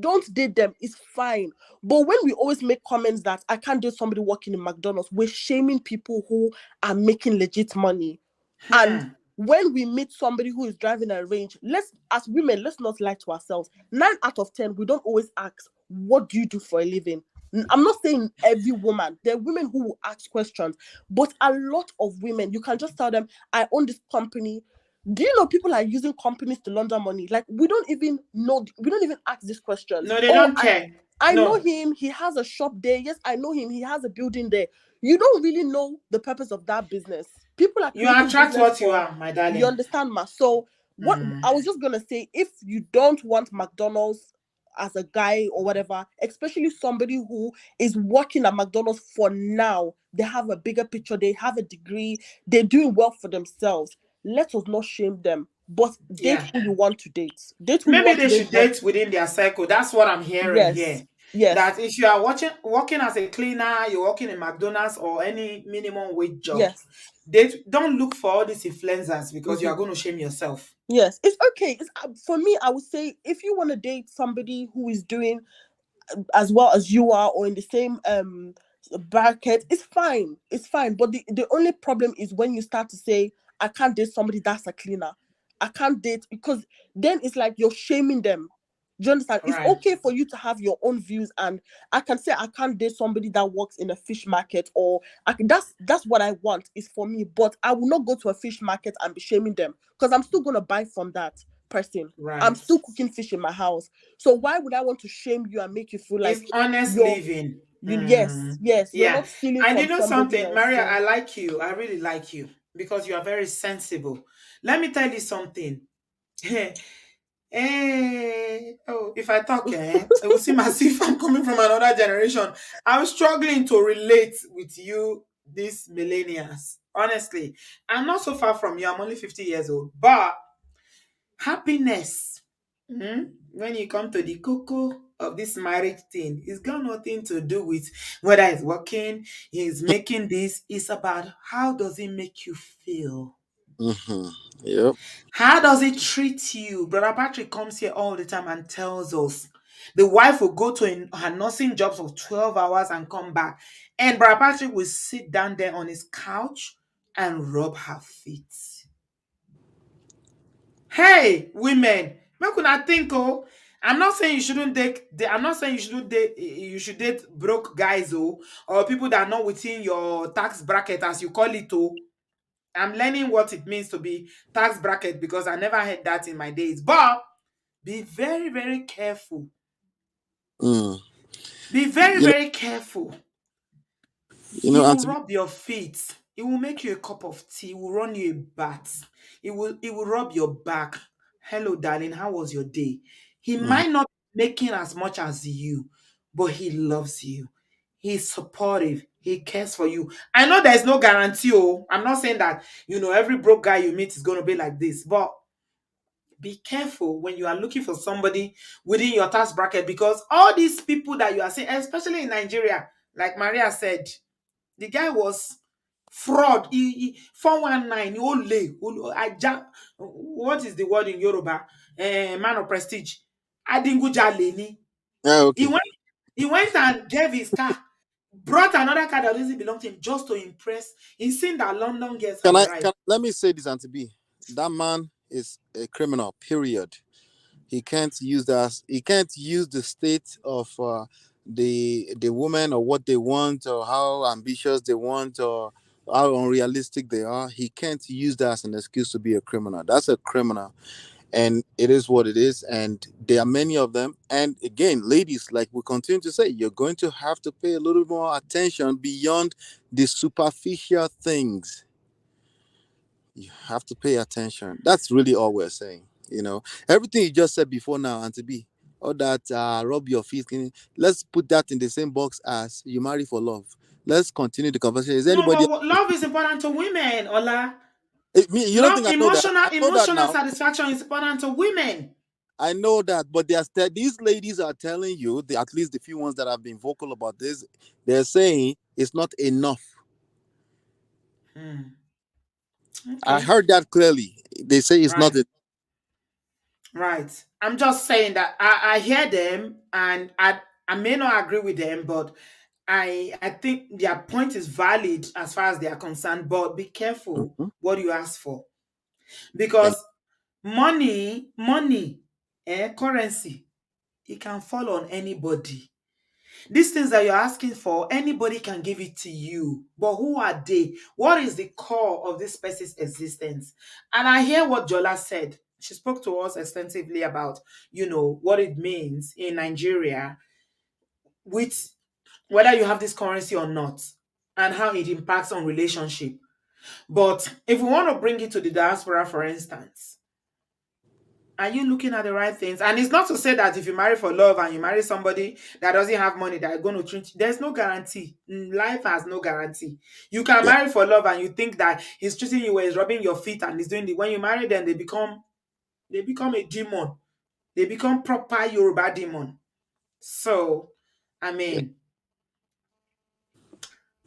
Speaker 8: don't date them. It's fine. But when we always make comments that I can't date somebody working in McDonald's, we're shaming people who are making legit money. And when we meet somebody who is driving a range, as women, let's not lie to ourselves. 9 out of 10, we don't always ask, what do you do for a living? I'm not saying every woman. There are women who will ask questions, but a lot of women, you can just tell them, I own this company. Do you know people are using companies to launder money? Like, we don't even ask these questions.
Speaker 1: No, they don't care.
Speaker 8: I know
Speaker 1: No,
Speaker 8: him. He has a shop there. Yes, I know him. He has a building there. You don't really know the purpose of that business. People are
Speaker 1: you
Speaker 8: creating
Speaker 1: attract
Speaker 8: business
Speaker 1: what you
Speaker 8: for,
Speaker 1: are, my
Speaker 8: you
Speaker 1: darling.
Speaker 8: understand, ma? So what
Speaker 1: Mm.
Speaker 8: I was just gonna say, if you don't want McDonald's as a guy or whatever, especially somebody who is working at McDonald's for now, they have a bigger picture, they have a degree, they're doing well for themselves. Let us not shame them. But date
Speaker 1: Yeah.
Speaker 8: who you want to date. Date who you
Speaker 1: Maybe
Speaker 8: want to
Speaker 1: they
Speaker 8: date.
Speaker 1: should
Speaker 8: But
Speaker 1: date within their circle. That's what I'm hearing
Speaker 8: yes,
Speaker 1: here.
Speaker 8: yes,
Speaker 1: That if you are working as a cleaner, you're working in McDonald's or any minimum wage job,
Speaker 8: yes.
Speaker 1: don't look for all these influencers because you
Speaker 8: Mm-hmm.
Speaker 1: are going to shame yourself.
Speaker 8: Yes, it's okay. It's for me. I would say if you want to date somebody who is doing as well as you are, or in the same bracket, it's fine. It's fine. But the only problem is when you start to say, "I can't date somebody that's a cleaner. I can't date," because then it's like you're shaming them. Do you understand? It's
Speaker 1: Right.
Speaker 8: okay for you to have your own views, and I can say I can't date somebody that works in a fish market, or that's what I want is for me. But I will not go to a fish market and be shaming them because I'm still gonna buy from that person. I'm
Speaker 1: Right.
Speaker 8: still cooking fish in my house. So why would I want to shame you and make you feel like
Speaker 1: It's honest
Speaker 8: you're
Speaker 1: living.
Speaker 8: yes, yes, you're
Speaker 1: Yeah.
Speaker 8: not stealing
Speaker 1: And
Speaker 8: from
Speaker 1: you know
Speaker 8: somebody
Speaker 1: something,
Speaker 8: else.
Speaker 1: Maria,
Speaker 8: So
Speaker 1: I like you. I really like you because you are very sensible. Let me tell you something. If I talk, it will seem as if I'm coming from another generation. I'm struggling to relate with you, these millennials. Honestly, I'm not so far from you. I'm only 50 years old. But happiness, when you come to the cocoa of this marriage thing, it's got nothing to do with whether it's working, he's making this. It's about how does it make you feel?
Speaker 3: Mm-hmm. Yep.
Speaker 1: How does it treat you? Brother Patrick comes here all the time and tells us the wife will go to her nursing jobs for 12 hours and come back. And Brother Patrick will sit down there on his couch and rub her feet. Hey, women, make una think, oh. I'm not saying you shouldn't date. I'm not saying you shouldn't date. You should date broke guys, oh, or people that are not within your tax bracket, as you call it, oh. I'm learning what it means to be tax bracket because I never heard that in my days. But be very, very careful.
Speaker 3: Mm.
Speaker 1: Be very,
Speaker 3: You know,
Speaker 1: very careful.
Speaker 3: you
Speaker 1: He
Speaker 3: know,
Speaker 1: will
Speaker 3: and to be,
Speaker 1: rub your feet. He will make you a cup of tea. He will run you a bath. He will rub your back. Hello, darling. How was your day? He
Speaker 3: Mhm.
Speaker 1: might not be making as much as you, but he loves you. He's supportive. He cares for you. I know there's no guarantee. Oh, I'm not saying that every broke guy you meet is going to be like this, but be careful when you are looking for somebody within your tax bracket because all these people that you are seeing, especially in Nigeria, like Maria said, the guy was fraud. He 419, what is the word in Yoruba? Man of prestige. Adingujale ni.
Speaker 3: Yeah,
Speaker 1: He
Speaker 3: okay.
Speaker 1: went, he went and gave his car, brought another car that doesn't belong to him just to impress. He's seen that London girls
Speaker 3: Can
Speaker 1: have
Speaker 3: I
Speaker 1: arrived.
Speaker 3: can let me say this, Auntie B? That man is a criminal. Period. He can't use the state of the woman or what they want or how ambitious they want or how unrealistic they are. He can't use that as an excuse to be a criminal. That's a criminal, and it is what it is. And there are many of them. And again, ladies, like we continue to say, you're going to have to pay a little more attention beyond the superficial things. You have to pay attention. That's really all we're saying. Everything you just said before now, Auntie B, all that rub your feet. Let's put that in the same box as you marry for love. Let's continue the conversation. Is there
Speaker 1: No,
Speaker 3: anybody?
Speaker 1: but love is important to women, Ola.
Speaker 3: Me, you don't
Speaker 1: Love,
Speaker 3: think I know that? I know that
Speaker 1: emotional
Speaker 3: now.
Speaker 1: satisfaction is important to women.
Speaker 3: I know that, but these ladies are telling you, at least the few ones that have been vocal about this, they're saying it's not enough.
Speaker 1: Hmm.
Speaker 3: I
Speaker 1: Okay.
Speaker 3: heard that clearly. They say it's not.
Speaker 1: Right. Right. I'm just saying that I hear them and I may not agree with them, but I think their point is valid as far as they are concerned. But be careful
Speaker 3: Mhm.
Speaker 1: what you ask for.
Speaker 3: And
Speaker 1: Because money, currency, it can fall on anybody. These things that you're asking for, anybody can give it to you. But who are they? What is the core of this person's existence? And I hear what Jola said. She spoke to us extensively about, what it means in Nigeria. with whether you have this currency or not and how it impacts on relationship. But if we want to bring it to the diaspora, for instance, are you looking at the right things? And it's not to say that if you marry for love and you marry somebody that doesn't have money, that are going to treat you, there's no guarantee. Life has no guarantee. You can
Speaker 3: Yeah.
Speaker 1: marry for love and you think that he's treating you well, he's rubbing your feet and he's doing the, when you marry them, they become a demon. They become proper Yoruba demon. So, I
Speaker 3: Yeah.
Speaker 1: mean,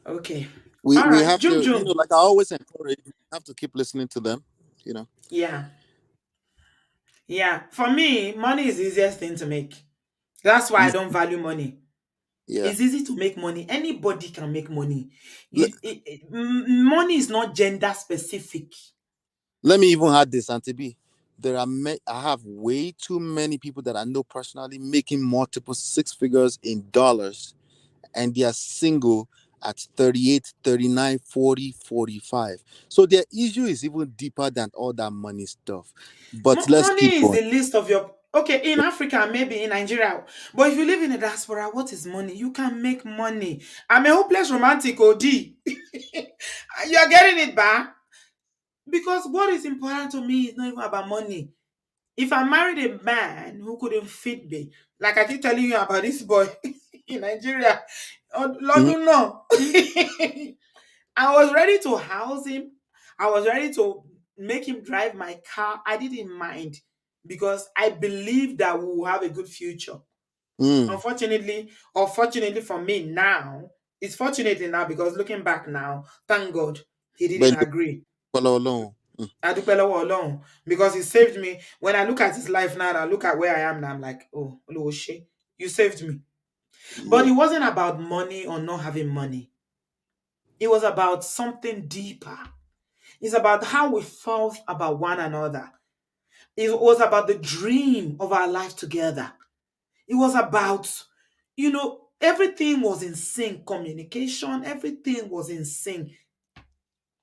Speaker 1: okay.
Speaker 3: We
Speaker 1: All
Speaker 3: we
Speaker 1: right.
Speaker 3: have
Speaker 1: Jum
Speaker 3: to,
Speaker 1: Jum.
Speaker 3: like I always encourage, we have to keep listening to them,
Speaker 1: Yeah. Yeah. For me, money is the easiest thing to make. That's why I
Speaker 3: Easy.
Speaker 1: don't value money.
Speaker 3: Yeah.
Speaker 1: It's easy to make money. Anybody can make money.
Speaker 3: Let,
Speaker 1: Money is not gender specific.
Speaker 3: let me even add this, Auntie B. I have way too many people that I know personally making multiple six figures in dollars, and they are single at 38, 39, 40, 45. So their issue is even deeper than all that money stuff. But let's keep
Speaker 1: Money is
Speaker 3: going.
Speaker 1: the list of your. Okay, in Africa, maybe in Nigeria. But if you live in a diaspora, what is money? You can make money. I'm a hopeless romantic, OD. You're getting it back. Because what is important to me is not even about money. If I married a man who couldn't feed me, like I keep telling you about this boy in Nigeria, oh, Lord,
Speaker 3: Mhm.
Speaker 1: no. I was ready to house him. I was ready to make him drive my car. I didn't mind because I believe that we will have a good future.
Speaker 3: Mm.
Speaker 1: Unfortunately, or fortunately for me now, it's fortunately now because looking back now, thank God he didn't
Speaker 3: But
Speaker 1: agree.
Speaker 3: alone.
Speaker 1: I do alone because he saved me. When I look at his life now and I look at where I am now, I'm like, oh, Oluwose, you saved me. But
Speaker 3: Yeah.
Speaker 1: it wasn't about money or not having money. It was about something deeper. It's about how we felt about one another. It was about the dream of our life together. It was about, everything was in sync. Communication, everything was in sync.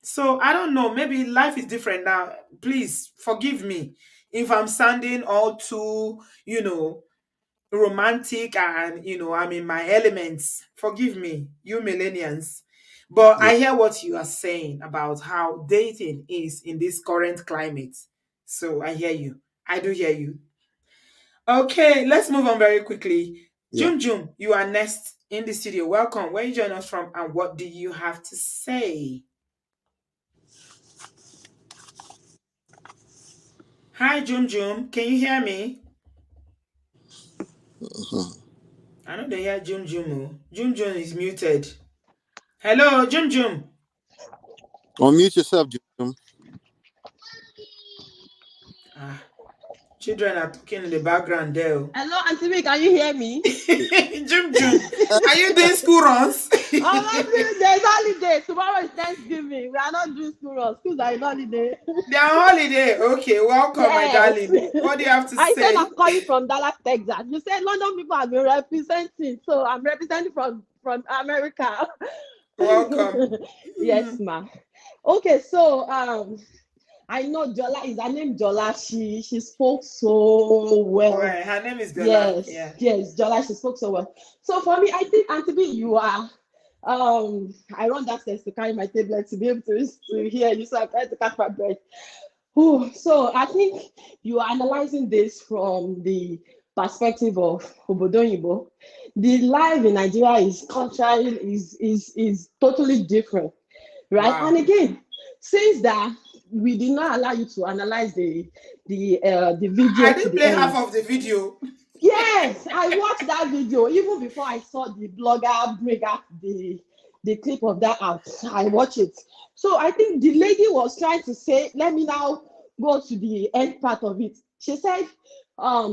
Speaker 1: So I don't know, maybe life is different now. Please forgive me if I'm sounding all too, romantic and, I'm in my elements. Forgive me, you millennials. But
Speaker 3: Yeah.
Speaker 1: I hear what you are saying about how dating is in this current climate. So I hear you. I do hear you. Okay, let's move on very quickly.
Speaker 3: Yeah.
Speaker 1: Jum Jum, you are next in the studio. Welcome. Where you join us from and what do you have to say? Hi, Jum Jum. Can you hear me?
Speaker 3: Mhm.
Speaker 1: I know they hear Jum Jum. Oh. Jum Jum is muted. Hello, Jum Jum.
Speaker 3: Unmute yourself, Jim.
Speaker 1: Ah, children are talking in the background there. Oh.
Speaker 6: Hello, Auntie B, can you hear me?
Speaker 1: Jum Jum, are you doing school runs?
Speaker 6: I'm not doing there's holiday. Tomorrow is Thanksgiving. We are not doing school runs. Schools are on holiday.
Speaker 1: They're on holiday. Okay, welcome, my
Speaker 6: Yes.
Speaker 1: darling. What do you have to
Speaker 6: I said
Speaker 1: say?
Speaker 6: I'm calling from Dallas, Texas. You said London people have been representing, so I'm representing from America.
Speaker 1: Welcome.
Speaker 6: Yes, ma'am. Okay, so I know Jola is her name Jola. She spoke so well.
Speaker 1: Well, her name is Bella.
Speaker 6: Yes,
Speaker 1: Yeah.
Speaker 6: yes, Jola, she spoke so well. So for me, I think Auntie B, you are I run that test to carry my tablet to be able to hear you, so I try to catch my breath. Ooh, so I think you are analyzing this from the perspective of obodooyinbo. The life in Nigeria is culturally is totally different, right?
Speaker 1: Wow.
Speaker 6: And again, since that we did not allow you to analyze the video
Speaker 1: I
Speaker 6: to
Speaker 1: didn't
Speaker 6: the
Speaker 1: play
Speaker 6: end.
Speaker 1: half of the video.
Speaker 6: Yes, I watched that video even before I saw the blogger bring up the clip of that out. I watched it. So I think the lady was trying to say, let me now go to the end part of it. She said,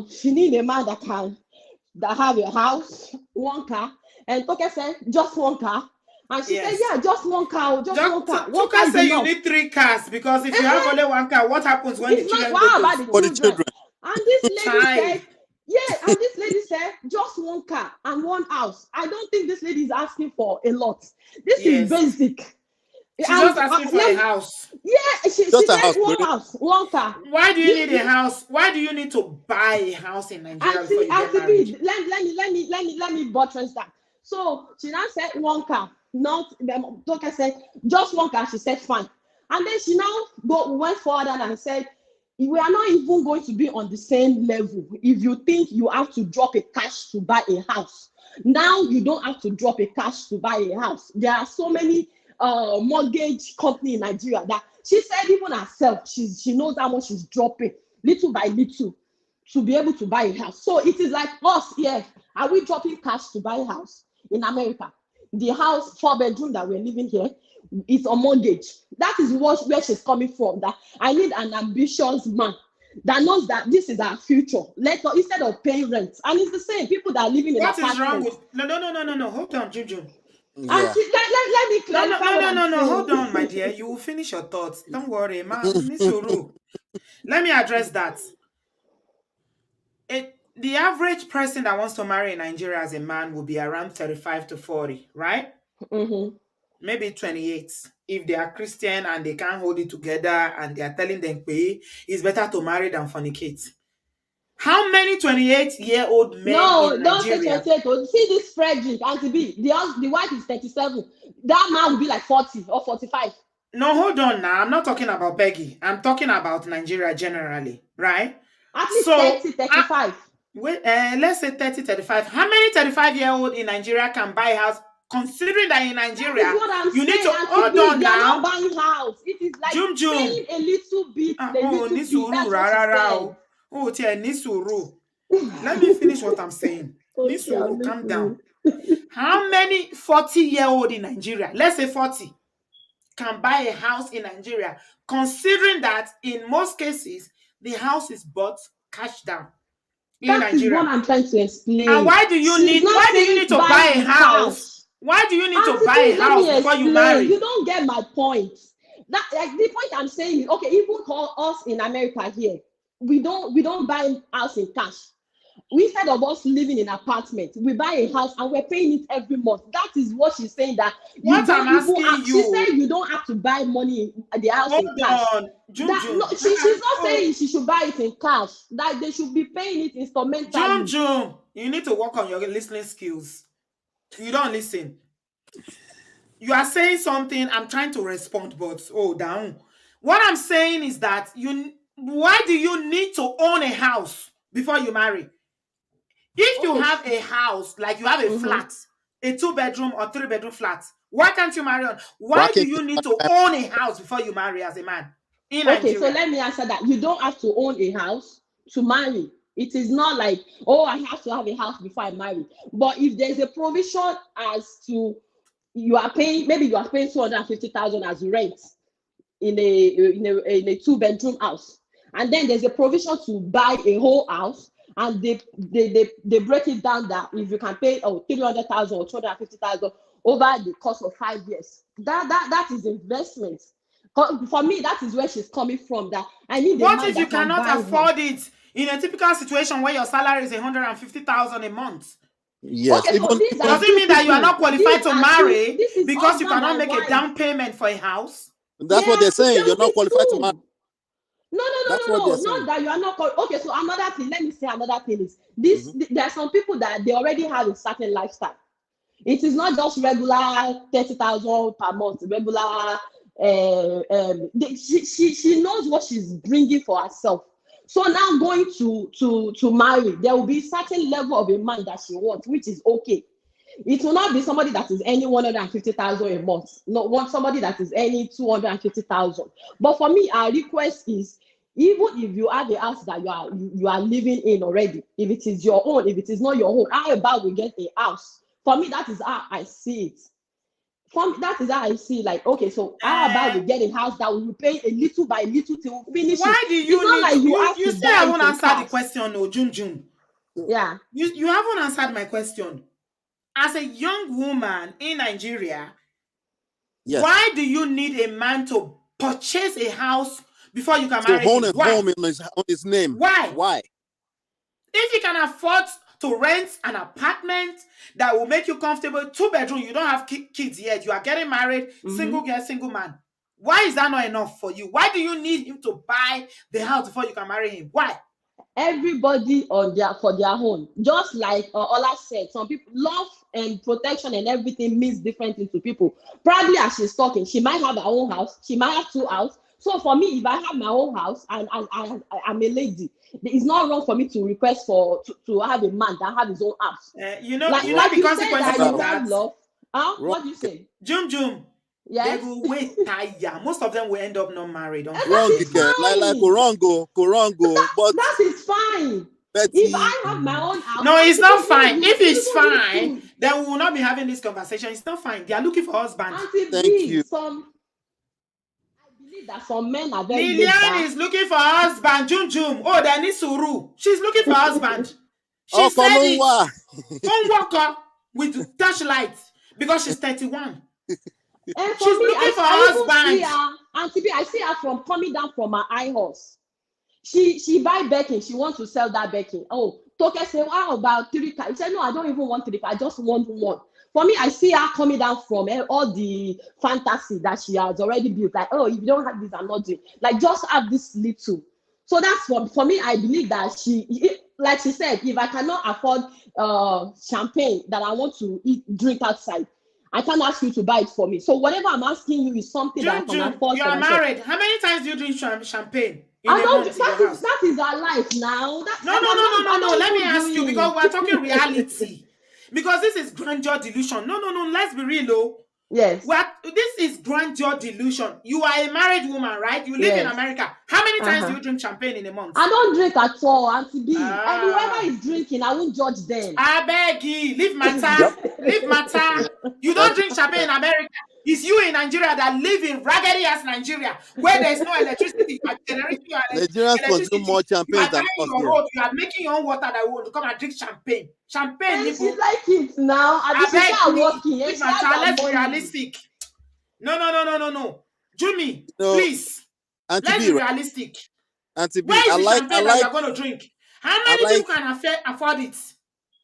Speaker 6: she need a man that have a house, one car, and Toke said just one car. And she said,
Speaker 1: Yes.
Speaker 6: yeah, just one car, just one car. One car
Speaker 1: Tuka
Speaker 6: is
Speaker 1: say you
Speaker 6: enough.
Speaker 1: need 3 cars because if you have only 1 car, what happens when the
Speaker 6: It's not
Speaker 1: children go to
Speaker 6: about the
Speaker 1: school?
Speaker 3: For the
Speaker 6: children.
Speaker 3: children.
Speaker 6: And this lady
Speaker 1: Child.
Speaker 6: said, yeah, and this lady said just one car and one house. I don't think this lady is asking for a lot. This is
Speaker 1: Yes.
Speaker 6: basic.
Speaker 1: She's just asking for a house.
Speaker 6: Yeah, she
Speaker 3: Just a
Speaker 6: said
Speaker 3: house,
Speaker 6: one
Speaker 3: really.
Speaker 6: house, one car.
Speaker 1: Why do you need a house? Why do you need to buy a house in Nigeria before you get married?
Speaker 6: Let me buttress that. So she now said one car, not the doctor said just one car. She said fine, and then she now went further and said we are not even going to be on the same level. If you think you have to drop a cash to buy a house, now you don't have to drop a cash to buy a house. There are so many mortgage company in Nigeria that she said even herself, she knows how much she's dropping little by little to be able to buy a house. So it is like us here. Are we dropping cash to buy a house in America? The house, 4-bedroom that we're living here, is on mortgage. That is where she's coming from. That I need an ambitious man that knows that this is our future. Instead of paying rent. And it's the same. People that are living in apartments.
Speaker 1: What is wrong with no. Hold on, Jim.
Speaker 3: Yeah.
Speaker 6: Let me clarify.
Speaker 1: No. Hold on, my dear. You will finish your thoughts. Don't worry, Miss Uru. Let me address that. The average person that wants to marry in Nigeria as a man will be around 35 to 40, right?
Speaker 6: Mm-hmm.
Speaker 1: Maybe 28. If they are Christian and they can't hold it together and they are telling them it's better to marry than fornicate. How many 28-year-old men in Nigeria?
Speaker 6: Don't say 28. See this Frederick, Auntie B. The wife is 37. That man will be like 40 or 45.
Speaker 1: No, hold on now. I'm not talking about Peggy. I'm talking about Nigeria generally, right?
Speaker 6: At least 30, 35.
Speaker 1: Let's say 30, 35. How many 35-year-old in Nigeria can buy a house? Considering that in Nigeria, you need to hold on now.
Speaker 6: They are not buying house. It is like paying a little bit.
Speaker 1: Nisuru. Let me finish what I'm saying. Nisuru, calm down. How many 40-year-old in Nigeria, let's say 40, can buy a house in Nigeria, considering that in most cases, the house is bought cash down in
Speaker 6: That
Speaker 1: Nigeria.
Speaker 6: is what I'm trying to explain.
Speaker 1: And why do you need to buy a house? Why do you need to buy a house before you marry?
Speaker 6: You don't get my point. That the point I'm saying is, okay, even us in America here, we don't buy house in cash. Instead of us living in an apartment, we buy a house and we're paying it every month. That is what she's saying. That she said you don't have to buy money at the house in cash. She's not saying she should buy it in cash. That they should be paying it instrumentally.
Speaker 1: Jum, you need to work on your listening skills. You don't listen. You are saying something. I'm trying to respond, but down. What I'm saying is that why do you need to own a house before you marry? If you have a house, like you have a flat, a 2-bedroom or 3-bedroom flat, why can't you marry on? Why do you need to own a house before you marry as a man in Nigeria?
Speaker 6: So let me answer that. You don't have to own a house to marry. It is not like, I have to have a house before I marry. But if there's a provision as to you are paying 250,000 as rent in a 2-bedroom house, and then there's a provision to buy a whole house, and they break it down that if you can pay 300,000 or 250,000 over the course of 5 years, that is investment. For me, that is where she's coming from. That I need.
Speaker 1: What if you cannot afford it in a typical situation where your salary is 150,000 a month?
Speaker 3: Yes.
Speaker 6: Okay,
Speaker 1: does it mean that you are not qualified to marry because you cannot make a down payment for a house?
Speaker 3: That's what they're saying. You're not qualified to marry.
Speaker 6: No. Not that you are not. Okay, so another thing. Let me say another thing is this. There are some people that they already have a certain lifestyle. It is not just regular 30,000 per month. Regular. She knows what she's bringing for herself. So now going to marry, there will be a certain level of a man that she wants, which is okay. It will not be somebody that is earning 150,000 a month. Not want somebody that is earning 250,000. But for me, our request is, even if you have a house that you are living in already, if it is your own, if it is not your own, how about we get a house? For me, that is how I see it. That is how I see, like, okay, so how about we get a house that we pay a little by little till we finish?
Speaker 1: Why do you still haven't answered the question, no, June?
Speaker 6: Yeah.
Speaker 1: You haven't answered my question. As a young woman in Nigeria, why do you need a man to purchase a house before you can marry him?
Speaker 3: Home on his name.
Speaker 1: Why?
Speaker 3: Why?
Speaker 1: If he can afford to rent an apartment that will make you comfortable, 2-bedroom, you don't have kids yet, you are getting married, single girl, single man. Why is that not enough for you? Why do you need him to buy the house before you can marry him? Why?
Speaker 4: Everybody for their own. Just like Ola said, some people love and protection and everything means different things to people. Probably as she's talking, she might have her own house, she might have 2 houses. So for me, if I have my own house and I'm a lady, it's not wrong for me to request to have a man that have his own house.
Speaker 1: You know
Speaker 4: like
Speaker 1: the
Speaker 4: you said
Speaker 1: consequences
Speaker 4: that
Speaker 1: of
Speaker 4: you
Speaker 1: that.
Speaker 4: have love. What do you say?
Speaker 1: Jum.
Speaker 4: Yes.
Speaker 1: They will wait tire. Most of them will end up not married.
Speaker 4: That is fine.
Speaker 3: Like Korongo. But
Speaker 4: that is fine. If I have my own house.
Speaker 1: No, it's not fine. If it's fine, then we will not be having this conversation. It's not fine. They are looking for husband.
Speaker 3: Thank you.
Speaker 4: I believe that some men are very
Speaker 1: Lilian is looking for husband. Jum. Oh, they need suru. She's looking for husband. She said it. Don't walk her with touchlight because she's 31.
Speaker 4: And
Speaker 1: she's
Speaker 4: me,
Speaker 1: looking for husband.
Speaker 4: Auntie B, I see her from coming down from her high horse. She buy Birkin. She wants to sell that Birkin. Oh, Toke say, how about 3 cars? He said, no, I don't even want 3 cars. I just want 1. For me, I see her coming down from all the fantasy that she has already built. Like, oh, if you don't have this, I'm not doing. Like, just have this little. So that's for me. I believe that like she said, if I cannot afford champagne that I want to drink outside, I can't ask you to buy it for me. So whatever I'm asking you is something that I can afford.
Speaker 1: You are married. How many times do you drink champagne?
Speaker 4: I don't. That is our life now.
Speaker 1: No. Let me ask you, because we're talking reality. Because this is grandeur delusion. No. Let's be real, though.
Speaker 4: Yes.
Speaker 1: This is grandeur delusion. You are a married woman, right? You live in America. How many times do you drink champagne in a month?
Speaker 4: I don't drink at all, Auntie B. And whoever is drinking, I won't judge them.
Speaker 1: I beg you, leave matter. Leave matter. You don't drink champagne in America. It's you in Nigeria that live in raggedy ass Nigeria, where there's no electricity. You are generating your
Speaker 3: Nigerians consume more champagne than us.
Speaker 1: You are making your own water that will come and drink champagne. Champagne,
Speaker 4: and she like it now. I beg you.
Speaker 1: Let's be realistic. No. Jimmy, please. Let's be realistic.
Speaker 3: Auntie B,
Speaker 1: where is the champagne that you're going to drink? How many people can afford it?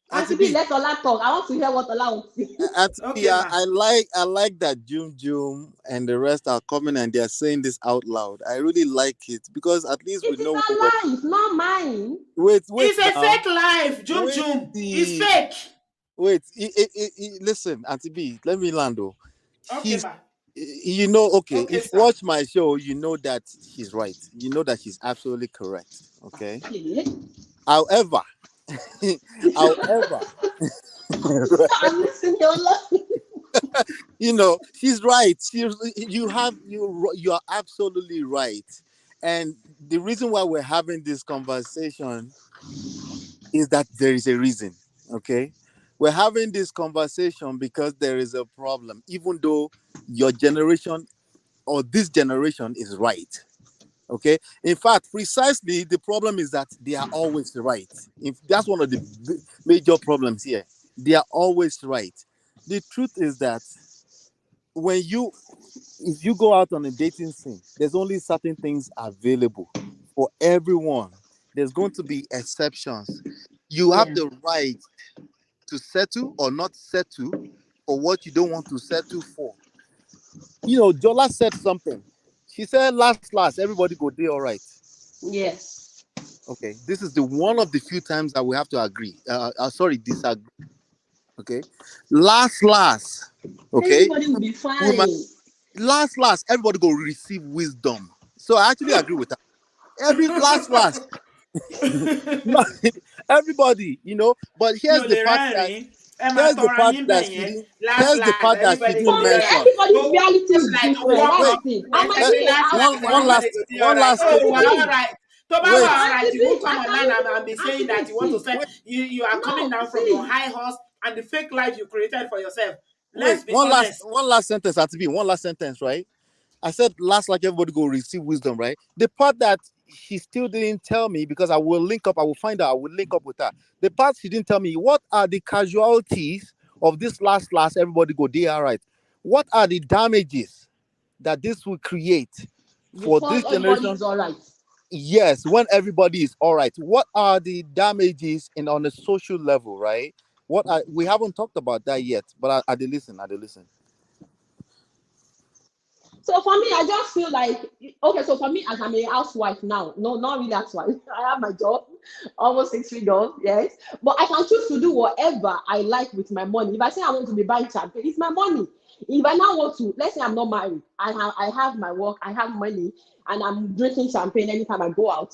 Speaker 4: Auntie B, let Ola talk. I want to hear what Ola wants to say.
Speaker 3: Auntie B, I like that Jum and the rest are coming and they are saying this out loud. I really like it because at least we know.
Speaker 4: It's a life, not mine.
Speaker 3: Wait.
Speaker 1: It's a fake life, Jum. It's fake.
Speaker 3: Wait, listen, Auntie B, let me land though.
Speaker 1: Okay,
Speaker 3: if you watch my show, you know that she's right. You know that she's absolutely correct. Okay. However,
Speaker 4: I'm listening.
Speaker 3: She's right. You are absolutely right. And the reason why we're having this conversation is that there is a reason. Okay. We're having this conversation because there is a problem, even though your generation or this generation is right. Okay. In fact, precisely the problem is that they are always right. That's one of the major problems here. They are always right. The truth is that if you go out on a dating scene, there's only certain things available for everyone. There's going to be exceptions. You have the right to settle or not settle for what you don't want to settle for. Jola said something. She said, last, everybody go there, all right.
Speaker 4: Yes.
Speaker 3: Okay. This is one of the few times that we have to agree. Disagree. Okay. Last. Okay.
Speaker 4: Everybody will be fine.
Speaker 3: Last, everybody go receive wisdom. So I actually agree with that. Last. Everybody, but here's the part that she didn't mention.
Speaker 4: Everybody's reality is different.
Speaker 3: One last
Speaker 1: you won't come online and be saying that you want to say you are coming down from your high horse and the fake life you created for yourself. Let's be honest.
Speaker 3: One last sentence, Atibi. One last sentence, right? I said last, like everybody go receive wisdom, right? The part that she still didn't tell me, because I will find out, I will link up with her. The part she didn't tell me, what are the casualties of this last, everybody go there, all right? What are the damages that this will create for this generation?
Speaker 4: All right.
Speaker 3: Yes, when everybody is all right. What are the damages in on a social level, right? We haven't talked about that yet, but I did listen. I did listen.
Speaker 6: So for me, I just feel like, okay, so for me, as I'm a housewife now, no, not really housewife. I have my job, almost 6 figures, yes. But I can choose to do whatever I like with my money. If I say I want to be buying champagne, it's my money. If I now want to, let's say I'm not married, I have my work, I have money, and I'm drinking champagne anytime I go out.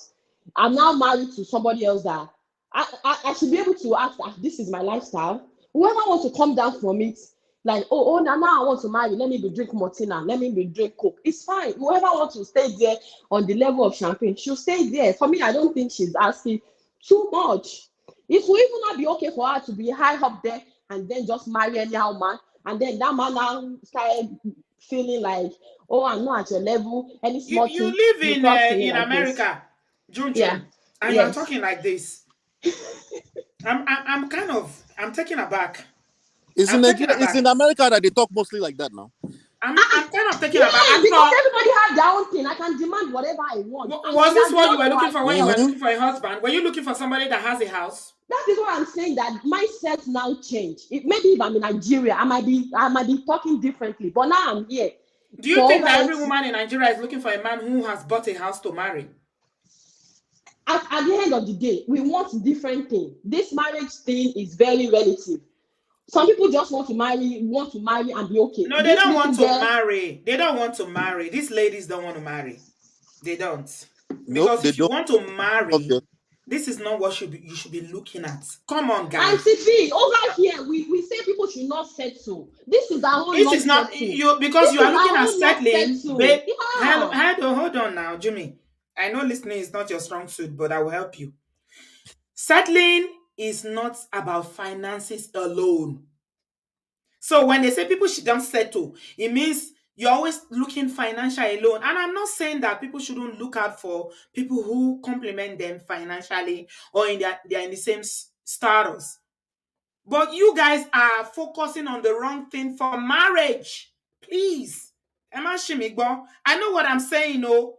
Speaker 6: I'm now married to somebody else that I should be able to ask that this is my lifestyle. Whoever wants to come down from it, like, now I want to marry, let me be drink Martina, let me be drink Coke. It's fine. Whoever wants to stay there on the level of champagne, she'll stay there. For me, I don't think she's asking too much. It will even not be okay for her to be high up there and then just marry anyhow man, and then that man now started feeling like, oh, I'm not at your level. Any small
Speaker 1: You
Speaker 6: thing,
Speaker 1: live
Speaker 6: you talk to me
Speaker 1: in
Speaker 6: like this.
Speaker 1: America, June
Speaker 6: Yeah.
Speaker 1: June, and you are
Speaker 6: Yes.
Speaker 1: talking like this. I'm taken aback.
Speaker 3: It's in
Speaker 1: I'm taken
Speaker 3: Nigeria, it's in
Speaker 1: aback.
Speaker 3: America that they talk mostly like that now.
Speaker 1: I'm kind of taken aback.
Speaker 6: Yeah,
Speaker 1: I
Speaker 6: because
Speaker 1: thought,
Speaker 6: everybody have their own thing. I can demand whatever I want, and I
Speaker 1: was this
Speaker 6: can
Speaker 1: what you
Speaker 6: talk
Speaker 1: were
Speaker 6: to
Speaker 1: looking for when you were
Speaker 6: herself.
Speaker 3: Mm-hmm.
Speaker 1: looking for a husband? Were you looking for somebody that has a house?
Speaker 6: That is what I'm saying. That mindset now change. Maybe if I'm in Nigeria, I might be talking differently. But now I'm here
Speaker 1: Do you
Speaker 6: for
Speaker 1: think
Speaker 6: over
Speaker 1: that every
Speaker 6: 8.
Speaker 1: woman in Nigeria is looking for a man who has bought a house to marry?
Speaker 6: At the end of the day, we want different things. This marriage thing is very relative. Some people just want to marry and be okay.
Speaker 1: No, they
Speaker 6: This
Speaker 1: don't
Speaker 6: little
Speaker 1: want to
Speaker 6: girl,
Speaker 1: marry. They don't want to marry. These ladies don't want to marry. They don't.
Speaker 3: Nope,
Speaker 1: Because
Speaker 3: they
Speaker 1: if you
Speaker 3: don't.
Speaker 1: want to marry,
Speaker 3: Okay.
Speaker 1: this is not what you should be looking at. Come on,
Speaker 6: and
Speaker 1: guys.
Speaker 6: CP over here, we say people should not settle. This is our own
Speaker 1: This
Speaker 6: not
Speaker 1: is not
Speaker 6: settle.
Speaker 1: you because
Speaker 6: This
Speaker 1: you are
Speaker 6: is
Speaker 1: looking
Speaker 6: our
Speaker 1: at
Speaker 6: own not
Speaker 1: settling,
Speaker 6: settle.
Speaker 1: babe.
Speaker 6: Yeah.
Speaker 1: Hold on now, Jimmy. I know listening is not your strong suit, but I will help you. Settling is not about finances alone. So when they say people should don't settle, it means you're always looking financial alone. And I'm not saying that people shouldn't look out for people who complement them financially or they're in the same status. But you guys are focusing on the wrong thing for marriage. Please. Emma Shimigbo, I know what I'm saying, no.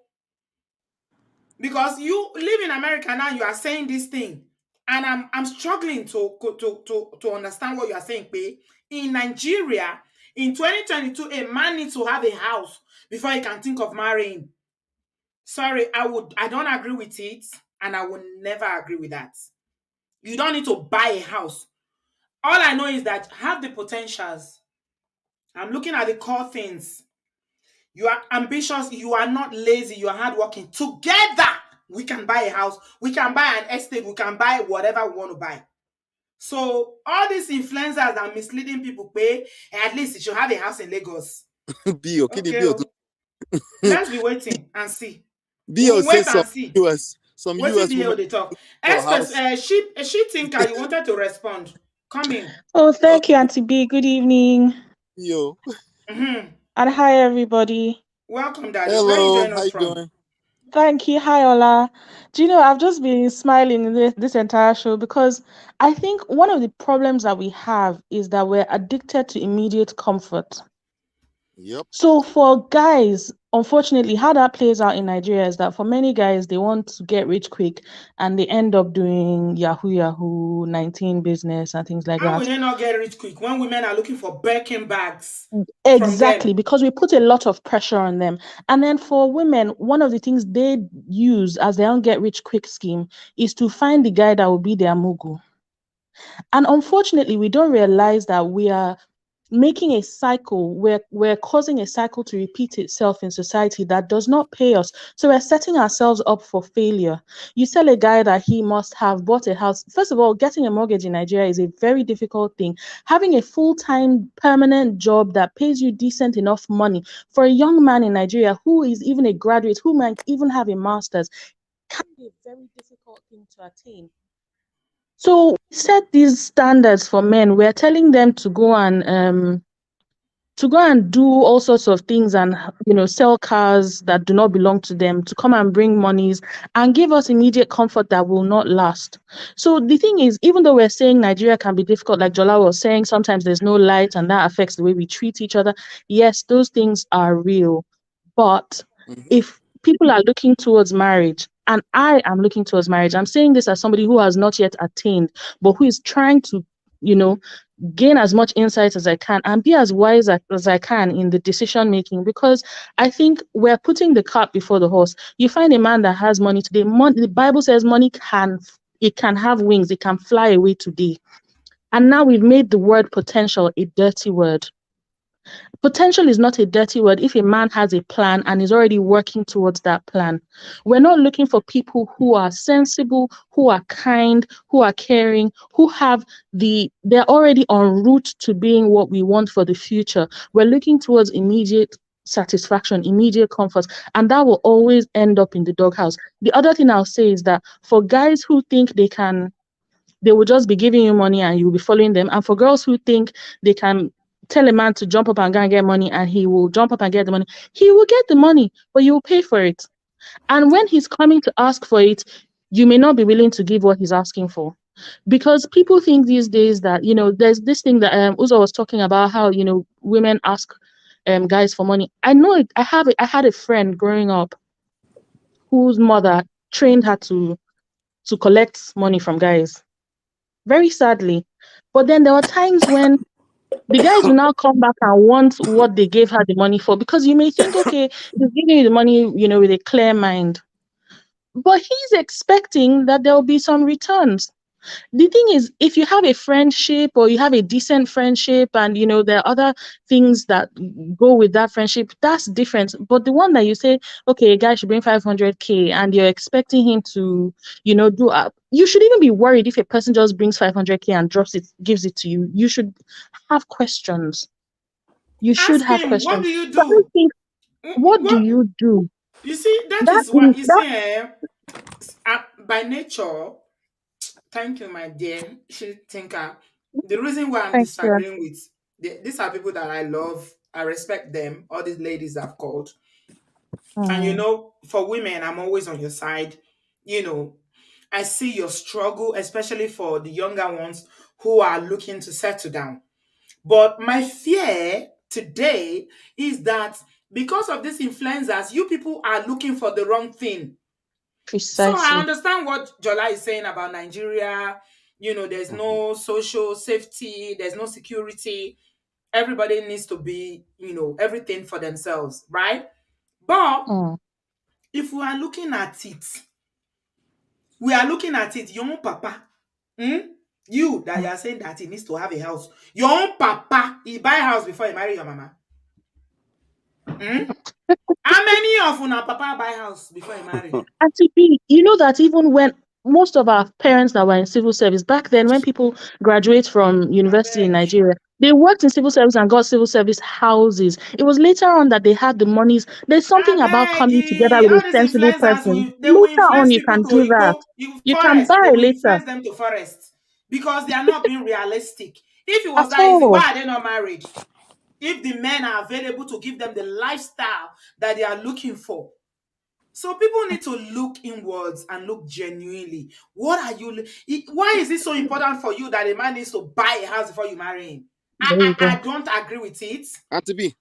Speaker 1: Because you live in America now, you are saying this thing. And I'm struggling to understand what you are saying, Pe. In Nigeria, in 2022, a man needs to have a house before he can think of marrying. Sorry, I don't agree with it, and I will never agree with that. You don't need to buy a house. All I know is that have the potentials. I'm looking at the core things. You are ambitious, you are not lazy, you are hardworking. Together, we can buy a house, we can buy an estate, we can buy whatever we want to buy. So all these influencers are misleading people, pay at least you should have a house in Lagos.
Speaker 3: Bio, kini
Speaker 1: Okay,
Speaker 3: Bio.
Speaker 1: let's be waiting and see.
Speaker 3: Bio
Speaker 1: We'll wait
Speaker 3: says
Speaker 1: and see.
Speaker 3: some
Speaker 1: Waiting
Speaker 3: US
Speaker 1: be able
Speaker 3: women
Speaker 1: to talk.
Speaker 3: for a
Speaker 1: Express,
Speaker 3: house.
Speaker 1: she thinker, you wanted to respond. Come in.
Speaker 9: Oh, thank you, Auntie B. Good evening.
Speaker 3: Bio.
Speaker 1: Mhm.
Speaker 9: And hi, everybody.
Speaker 1: Welcome, darling. Where are you
Speaker 3: Hello,
Speaker 1: joining
Speaker 3: how
Speaker 1: us
Speaker 3: you
Speaker 1: from?
Speaker 3: doing?
Speaker 9: Thank you. Hi, Ola. Do you know, I've just been smiling in this entire show because I think one of the problems that we have is that we're addicted to immediate comfort.
Speaker 3: Yep.
Speaker 9: So for guys, unfortunately, how that plays out in Nigeria is that for many guys, they want to get rich quick and they end up doing Yahoo 19 business and things like
Speaker 1: How will
Speaker 9: that.
Speaker 1: they not get rich quick when women are looking for Birkin bags from
Speaker 9: Exactly,
Speaker 1: them?
Speaker 9: because we put a lot of pressure on them. And then for women, one of the things they use as their own get rich quick scheme is to find the guy that will be their mugu. And unfortunately, we don't realize that we are making a cycle, we're causing a cycle to repeat itself in society that does not pay us. So we're setting ourselves up for failure. You tell a guy that he must have bought a house. First of all, getting a mortgage in Nigeria is a very difficult thing. Having a full-time permanent job that pays you decent enough money for a young man in Nigeria who is even a graduate, who might even have a master's, can be a very difficult thing to attain. So we set these standards for men. We're telling them to go and do all sorts of things and sell cars that do not belong to them, to come and bring monies and give us immediate comfort that will not last. So the thing is, even though we're saying Nigeria can be difficult, like Jola was saying, sometimes there's no light and that affects the way we treat each other. Yes, those things are real. But
Speaker 3: Mm-hmm.
Speaker 9: if people are looking towards marriage, and I am looking towards marriage. I'm saying this as somebody who has not yet attained, but who is trying to, you know, gain as much insight as I can and be as wise as I can in the decision making, because I think we're putting the cart before the horse. You find a man that has money today. The Bible says money can have wings, it can fly away today. And now we've made the word potential a dirty word. Potential is not a dirty word if a man has a plan and is already working towards that plan. We're not looking for people who are sensible, who are kind, who are caring, who have they're already en route to being what we want for the future. We're looking towards immediate satisfaction, immediate comfort, and that will always end up in the doghouse. The other thing I'll say is that for guys who think they will just be giving you money and you'll be following them. And for girls who think they can tell a man to jump up and go and get money and he will jump up and get the money, he will get the money, but you will pay for it. And when he's coming to ask for it, you may not be willing to give what he's asking for. Because people think these days that, there's this thing that Uzo was talking about, how, women ask guys for money. I know it. I had a friend growing up whose mother trained her to collect money from guys, very sadly. But then there were times when the guys will now come back and want what they gave her the money for, because you may think, okay, he's giving you the money, with a clear mind. But he's expecting that there will be some returns. The thing is, if you have a friendship or you have a decent friendship and, there are other things that go with that friendship, that's different. But the one that you say, okay, a guy should bring 500K and you're expecting him to, do up, you should even be worried if a person just brings 500K and gives it to you. You should have questions. You should
Speaker 1: Ask
Speaker 9: have
Speaker 1: him, what
Speaker 9: questions.
Speaker 1: do you
Speaker 9: But I
Speaker 1: do?
Speaker 9: think, what do
Speaker 1: What
Speaker 9: you do?
Speaker 1: you see, that
Speaker 9: That
Speaker 1: is what
Speaker 9: is
Speaker 1: you
Speaker 9: that.
Speaker 1: see, by nature. Thank you, my dear she thinker. The reason why I'm
Speaker 9: Thank you.
Speaker 1: disagreeing with these are people that I love, I respect them, all these ladies I've called. And
Speaker 9: Mm,
Speaker 1: for women, I'm always on your side. You know, I see your struggle, especially for the younger ones who are looking to settle down. But my fear today is that because of these influencers, you people are looking for the wrong thing. So I
Speaker 9: precisely.
Speaker 1: understand what Jola is saying about Nigeria. There's no social safety, there's no security. Everybody needs to be, everything for themselves, right? But
Speaker 9: Mm.
Speaker 1: if we are looking at it, your own papa, hmm? You that you are saying that he needs to have a house. Your own papa, he buy a house before he marry your mama. Hmm? How many of una papa buy house before he marry?
Speaker 9: And to be, that even when most of our parents that were in civil service back then, when people graduate from
Speaker 1: I
Speaker 9: university in
Speaker 1: beg.
Speaker 9: Nigeria, they worked in civil service and got civil service houses. It was later on that they had the monies. There's something about
Speaker 1: I
Speaker 9: coming together
Speaker 1: beg.
Speaker 9: with a
Speaker 1: All these
Speaker 9: sensible
Speaker 1: influencers
Speaker 9: person.
Speaker 1: will
Speaker 9: Later on,
Speaker 1: influence
Speaker 9: you
Speaker 1: people
Speaker 9: can
Speaker 1: to
Speaker 9: do that. You can
Speaker 1: forest. They
Speaker 9: buy
Speaker 1: will
Speaker 9: later.
Speaker 1: influence them to forest because they are not being realistic. If it was
Speaker 9: At
Speaker 1: that easy,
Speaker 9: all.
Speaker 1: why are they not married? If the men are available to give them the lifestyle that they are looking for. So people need to look inwards and look genuinely. What are you? Why is it so important for you that a man needs to buy a house before you marry him?
Speaker 9: There you
Speaker 1: I
Speaker 9: go.
Speaker 1: don't agree with it.
Speaker 3: And to be,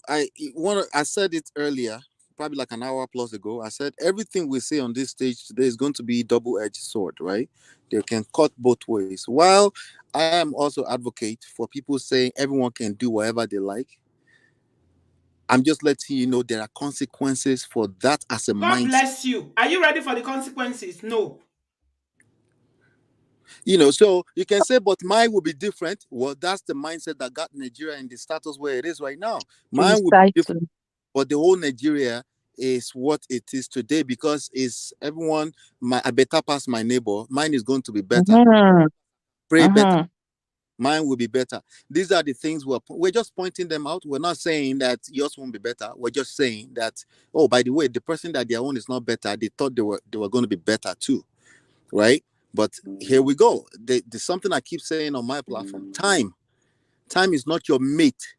Speaker 3: I said it earlier, probably like an hour plus ago. I said everything we say on this stage today is going to be double-edged sword, right? They can cut both ways. While I am also advocate for people saying everyone can do whatever they like, I'm just letting you know there are consequences for that as a
Speaker 1: God
Speaker 3: mindset.
Speaker 1: bless you. Are you ready for the consequences? No.
Speaker 3: So you can say, but mine will be different. Well, that's the mindset that got Nigeria in the status where it is right now. Mine will be different,
Speaker 9: Precisely.
Speaker 3: but the whole Nigeria is what it is today because it's everyone. I better pass my neighbor. Mine is going to be better.
Speaker 9: Mm-hmm.
Speaker 3: Pray better.
Speaker 9: Mm-hmm.
Speaker 3: Mine will be better. These are the things we're just pointing them out. We're not saying that yours won't be better. We're just saying that, oh, by the way, the person that their own is not better, they thought they were going to be better too, right? But here we go. There's something I keep saying on my platform. Time is not your mate.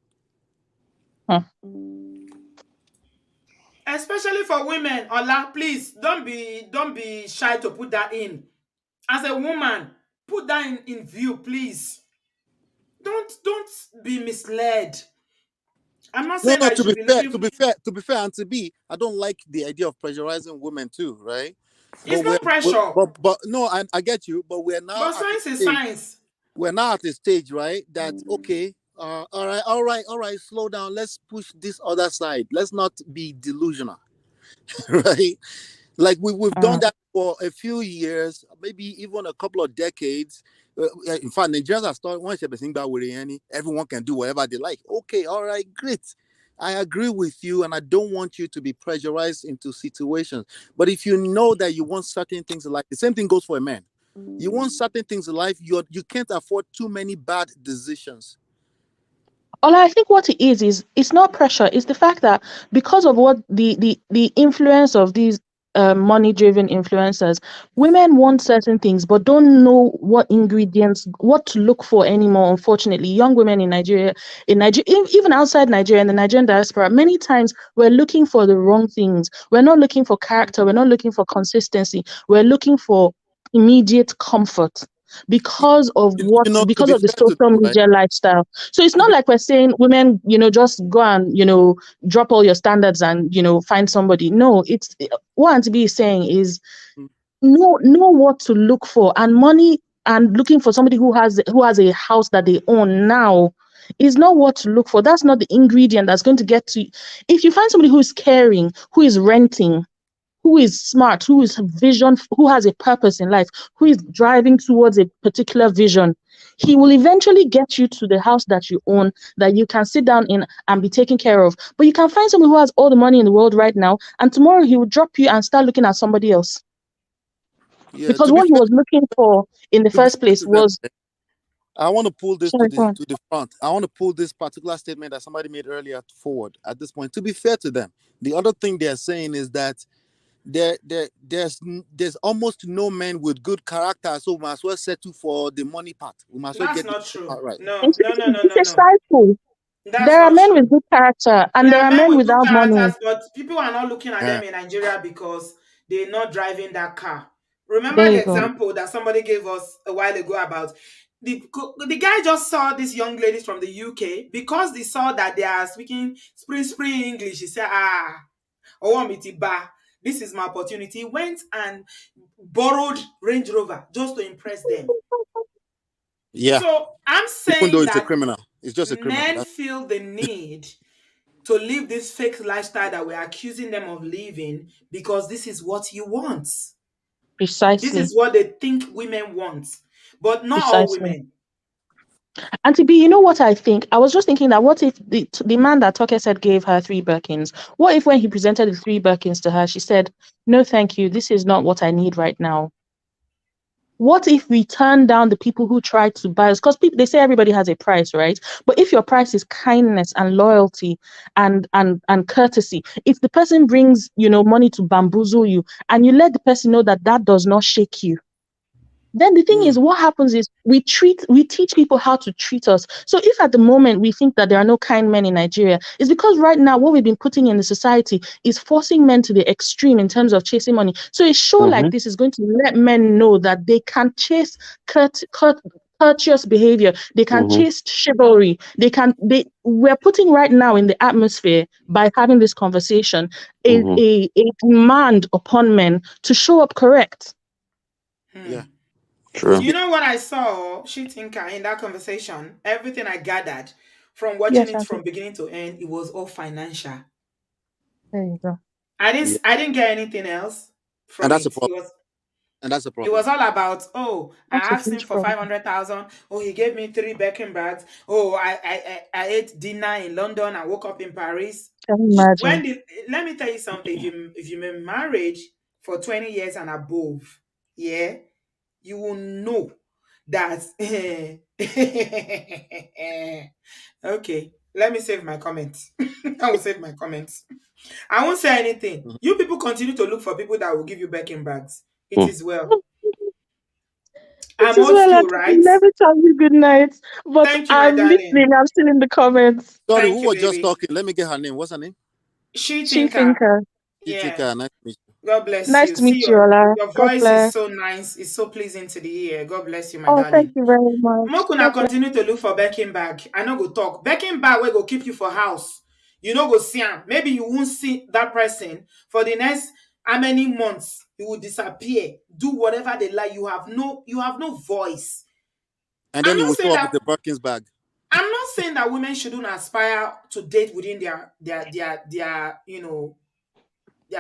Speaker 1: Especially for women, Ola, please don't be shy to put that in. As a woman, put that in view, please. Don't be misled. I'm not
Speaker 3: No,
Speaker 1: saying
Speaker 3: no.
Speaker 1: that you
Speaker 3: To
Speaker 1: should
Speaker 3: be
Speaker 1: be
Speaker 3: fair,
Speaker 1: looking
Speaker 3: to
Speaker 1: for,
Speaker 3: be fair, to be fair, and to be, I don't like the idea of pressurizing women too, right?
Speaker 1: it's
Speaker 3: But
Speaker 1: no pressure.
Speaker 3: but no, I get you. But we're now
Speaker 1: But
Speaker 3: at a
Speaker 1: science is
Speaker 3: stage.
Speaker 1: science.
Speaker 3: We're now at a stage, right? That okay. All right, all right, all right. Slow down. Let's push this other side. Let's not be delusional, right? Like we've done that for a few years, maybe even a couple of decades. In fact, Nigerians are starting once you think about everyone can do whatever they like. Okay, all right, great. I agree with you, and I don't want you to be pressurized into situations. But if you know that you want certain things in life, the same thing goes for a man. You want certain things in life, you can't afford too many bad decisions.
Speaker 9: All I think what it is it's not pressure. It's the fact that because of what the influence of these money driven influencers, women want certain things but don't know what ingredients, what to look for anymore. Unfortunately, young women in Nigeria, even outside Nigeria, in the Nigerian diaspora, many times we're looking for the wrong things. We're not looking for character. We're not looking for consistency. We're looking for immediate comfort because of
Speaker 3: To be
Speaker 9: the
Speaker 3: fair to
Speaker 9: social
Speaker 3: them, right?
Speaker 9: media lifestyle. So it's
Speaker 3: To
Speaker 9: not
Speaker 3: be
Speaker 9: like we're saying women, just go and, drop all your standards and, find somebody. No, it's what Auntie B is saying is know what to look for, and money and looking for somebody who has a house that they own now is not what to look for. That's not the ingredient that's going to get to. If you find somebody who is caring, who is renting, who is smart, who is vision, who has a purpose in life, who is driving towards a particular vision, he will eventually get you to the house that you own, that you can sit down in and be taken care of. But you can find someone who has all the money in the world right now, and tomorrow he will drop you and start looking at somebody else.
Speaker 3: yeah,
Speaker 9: Because what he was looking for in the
Speaker 3: to be
Speaker 9: first
Speaker 3: fair
Speaker 9: place
Speaker 3: to them,
Speaker 9: was,
Speaker 3: right? I want to pull this
Speaker 9: sorry, go on.
Speaker 3: to the front. I want to pull this particular statement that somebody made earlier forward at this point. To be fair to them, the other thing they're saying is that there's almost no men with good character, so we might as well settle for the money part. We might as well
Speaker 1: That's
Speaker 3: get the
Speaker 1: not
Speaker 3: money
Speaker 1: true.
Speaker 3: part right.
Speaker 1: No,
Speaker 9: It's,
Speaker 1: no, no, no,
Speaker 9: it's
Speaker 1: no,
Speaker 9: a
Speaker 1: no.
Speaker 9: cycle.
Speaker 1: That's
Speaker 9: There are
Speaker 1: not
Speaker 9: men with
Speaker 1: true.
Speaker 9: good character and
Speaker 1: There
Speaker 9: there
Speaker 1: are
Speaker 9: are
Speaker 1: men
Speaker 9: men
Speaker 1: with good
Speaker 9: without money.
Speaker 1: characters, but people are not looking at
Speaker 3: Yeah,
Speaker 1: them in Nigeria because they're not driving that car. Remember
Speaker 9: There
Speaker 1: the
Speaker 9: you go.
Speaker 1: example that somebody gave us a while ago about the guy just saw these young ladies from the UK because they saw that they are speaking spring English. He said, I want me to buy. This is my opportunity. He went and borrowed Range Rover just to impress them.
Speaker 3: yeah.
Speaker 1: So I'm
Speaker 3: Even though
Speaker 1: saying
Speaker 3: it's a
Speaker 1: that
Speaker 3: criminal, it's just a criminal.
Speaker 1: men feel the need to live this fake lifestyle that we're accusing them of living because this is what you want. This
Speaker 9: Precisely.
Speaker 1: is what they think women want, but not all
Speaker 9: Precisely.
Speaker 1: women.
Speaker 9: And to be, you know what I think? I was just thinking that what if the man that Toke said gave her 3 Birkins, what if when he presented the 3 Birkins to her, she said, no, thank you, this is not what I need right now? What if we turn down the people who try to buy us? Because people, they say everybody has a price, right? But if your price is kindness and loyalty and courtesy, if the person brings, money to bamboozle you, and you let the person know that that does not shake you, then the thing is, what happens is we teach people how to treat us. So if at the moment we think that there are no kind men in Nigeria, it's because right now what we've been putting in the society is forcing men to the extreme in terms of chasing money. So a show like this is going to let men know that they can chase courteous behavior, they can chase chivalry, we're putting right now in the atmosphere by having this conversation a demand upon men to show up correct.
Speaker 3: Yeah,
Speaker 1: Do you know what I saw, Shitinka, in that conversation? Everything I gathered from watching
Speaker 9: Yes,
Speaker 1: it
Speaker 9: Auntie.
Speaker 1: from beginning to end, it was all financial.
Speaker 9: There you go.
Speaker 3: yeah,
Speaker 1: I didn't get anything else
Speaker 3: and
Speaker 1: from
Speaker 3: that's a
Speaker 1: it.
Speaker 3: problem. And that's a
Speaker 1: It
Speaker 3: problem.
Speaker 1: was all about, oh, I
Speaker 9: That's a
Speaker 1: asked him
Speaker 9: huge
Speaker 1: for
Speaker 9: problem.
Speaker 1: 500,000. Oh, he gave me 3 Birkin bags. Oh, I ate dinner in London. I woke up in Paris.
Speaker 9: Can you imagine?
Speaker 1: Let me tell you something. If you've been married for 20 years and above, yeah, you will know that. Okay, let me save my comments. I will save my comments. I won't say anything.
Speaker 3: Mhm.
Speaker 1: You people continue to look for people that will give you Birkin bags. It is well.
Speaker 9: It
Speaker 1: I'm
Speaker 9: is
Speaker 1: old
Speaker 9: well,
Speaker 1: school,
Speaker 9: Auntie.
Speaker 1: right?
Speaker 9: Let me tell you good night. But
Speaker 1: Thank you, my
Speaker 9: I'm
Speaker 1: darling.
Speaker 9: listening. I'm still in the comments.
Speaker 3: Sorry,
Speaker 1: Thank
Speaker 3: who
Speaker 1: you,
Speaker 3: was just
Speaker 1: baby.
Speaker 3: talking? Let me get her name. What's her name?
Speaker 1: She
Speaker 9: She
Speaker 1: thinker.
Speaker 9: thinker.
Speaker 1: Yeah.
Speaker 3: Nice to meet you.
Speaker 1: God bless
Speaker 9: Nice
Speaker 1: you.
Speaker 9: to meet
Speaker 1: See
Speaker 9: you, Ola.
Speaker 1: your
Speaker 9: God
Speaker 1: voice is
Speaker 9: bless.
Speaker 1: so nice. It's so pleasing to the ear. God bless you, my
Speaker 9: Oh, thank
Speaker 1: darling.
Speaker 9: you very much.
Speaker 1: Mokuna
Speaker 9: God bless.
Speaker 1: continue to look for Birkin bag. I know go talk. Birkin bag will go keep you for house. You no go see am. Maybe you won't see that person for the next how many months. You will disappear. Do whatever they like. You have no voice.
Speaker 3: And
Speaker 1: I'm
Speaker 3: then he
Speaker 1: not
Speaker 3: will
Speaker 1: saying
Speaker 3: show up with
Speaker 1: that
Speaker 3: the Birkins bag.
Speaker 1: I'm not saying that women shouldn't aspire to date within their their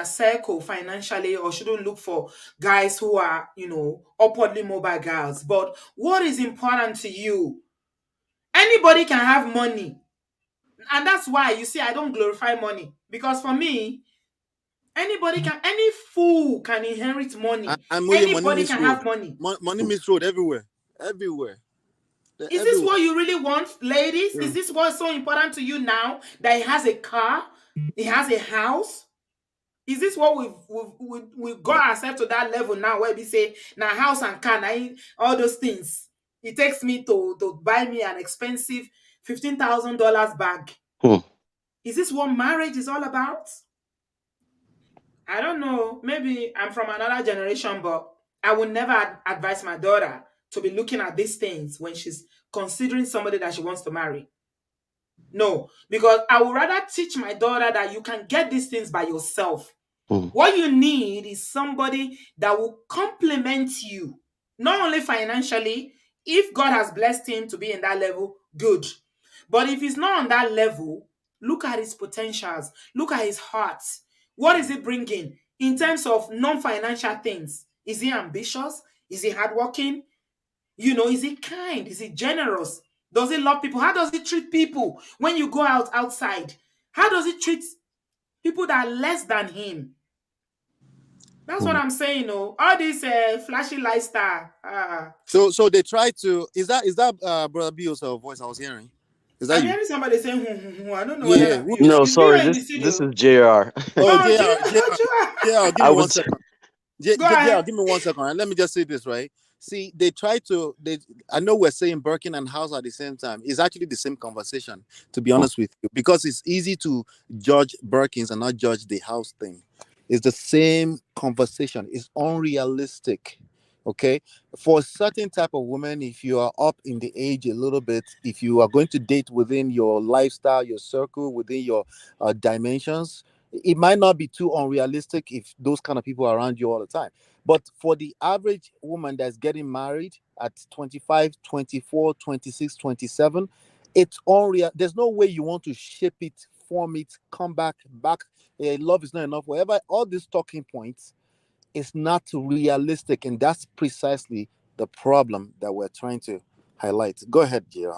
Speaker 1: circle financially, or shouldn't look for guys who are, upwardly mobile girls. But what is important to you? Anybody can have money. And that's why you see I don't glorify money. Because for me, any fool can inherit money.
Speaker 3: And money
Speaker 1: Anybody
Speaker 3: miss
Speaker 1: can
Speaker 3: road.
Speaker 1: have money.
Speaker 3: Money miss road everywhere. Everywhere. They're
Speaker 1: Is this what
Speaker 3: everywhere.
Speaker 1: you really want, ladies?
Speaker 3: Yeah.
Speaker 1: Is this what's so important to you now, that he has a car, he has a house? Is this what we've got ourselves to that level now, where we say now house and car, now all those things? It takes me to buy me an expensive $15,000 bag.
Speaker 10: Hmm.
Speaker 1: Is this what marriage is all about? I don't know. Maybe I'm from another generation, but I would never advise my daughter to be looking at these things when she's considering somebody that she wants to marry. No, because I would rather teach my daughter that you can get these things by yourself.
Speaker 10: Hmm.
Speaker 1: What you need is somebody that will complement you, not only financially. If God has blessed him to be in that level, good. But if he's not on that level, look at his potentials, look at his heart. What is he bringing in terms of non-financial things? Is he ambitious? Is he hardworking? Is he kind? Is he generous? Does he love people? How does he treat people when you go outside? How does he treat people that are less than him? That's what
Speaker 10: Hmm.
Speaker 1: I'm saying. All this flashy lifestyle.
Speaker 3: So they try to is that Brother Bio's voice I was hearing? Is that
Speaker 1: I'm
Speaker 3: you?
Speaker 1: hearing somebody saying, I don't know whether
Speaker 3: Yeah.
Speaker 1: that Bill.
Speaker 10: No,
Speaker 1: Is Bill
Speaker 10: sorry.
Speaker 1: in the
Speaker 10: This
Speaker 1: studio?
Speaker 10: is JR.
Speaker 3: Oh,
Speaker 1: Oh,
Speaker 3: JR, JR, JR, give
Speaker 10: I
Speaker 3: me one
Speaker 10: was.
Speaker 3: second.
Speaker 1: go ahead.
Speaker 3: Give me 1 second. And let me just say this, right? See, they try to. I know we're saying Birkin and house at the same time. It's actually the same conversation, to be honest with you, because it's easy to judge Birkins and not judge the house thing. It's the same conversation. It's unrealistic. Okay, for a certain type of woman, if you are up in the age a little bit, if you are going to date within your lifestyle, your circle, within your dimensions, it might not be too unrealistic if those kind of people are around you all the time. But for the average woman that's getting married at 25, 24, 26, 27, it's unreal. There's no way you want to shape it, form it, come back. Love is not enough. Whatever, all these talking points is not realistic. And that's precisely the problem that we're trying to highlight. Go ahead, JR.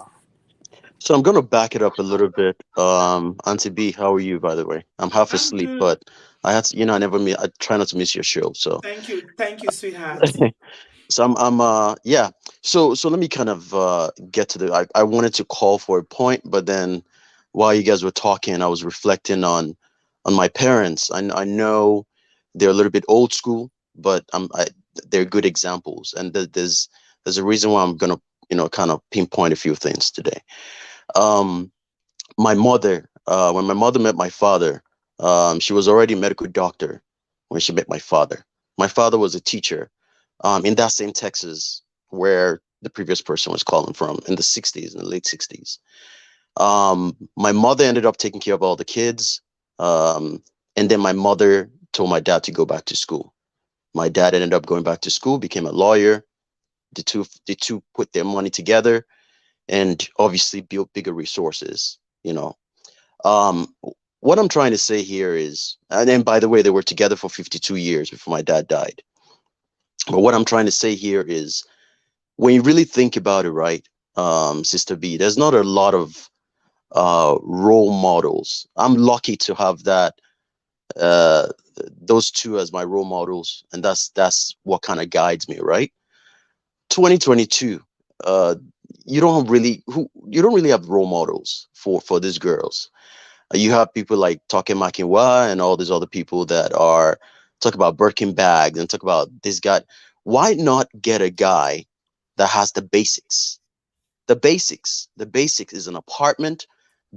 Speaker 10: So I'm gonna back it up a little bit. Auntie B, how are you, by the way? I'm half
Speaker 1: I'm
Speaker 10: asleep,
Speaker 1: good.
Speaker 10: but I had to, I try not to miss your show. So,
Speaker 1: Thank you, sweetheart.
Speaker 10: so yeah. So let me kind of get to I wanted to call for a point, but then while you guys were talking, I was reflecting on my parents. I know they're a little bit old school, but they're good examples, and there's a reason why I'm gonna kind of pinpoint a few things today. Um, my mother, when my mother met my father, she was already a medical doctor when she met my father. My father was a teacher in that same Texas where the previous person was calling from in the 60s, in the late 60s. My mother ended up taking care of all the kids. And then my mother told my dad to go back to school. My dad ended up going back to school, became a lawyer. The two put their money together and obviously built bigger resources, you know. Um, what I'm trying to say here is, and then by the way, they were together for 52 years before my dad died. But what I'm trying to say here is, when you really think about it, right, Sister B, there's not a lot of role models. I'm lucky to have uh, those two as my role models, and that's what kind of guides me, right? 2022. Uh, you don't really have role models for these girls. You have people like Take Makinwa and all these other people that are talk about Birkin bags and talk about this guy. Why not get a guy that has the basics? The basics. The basics is an apartment.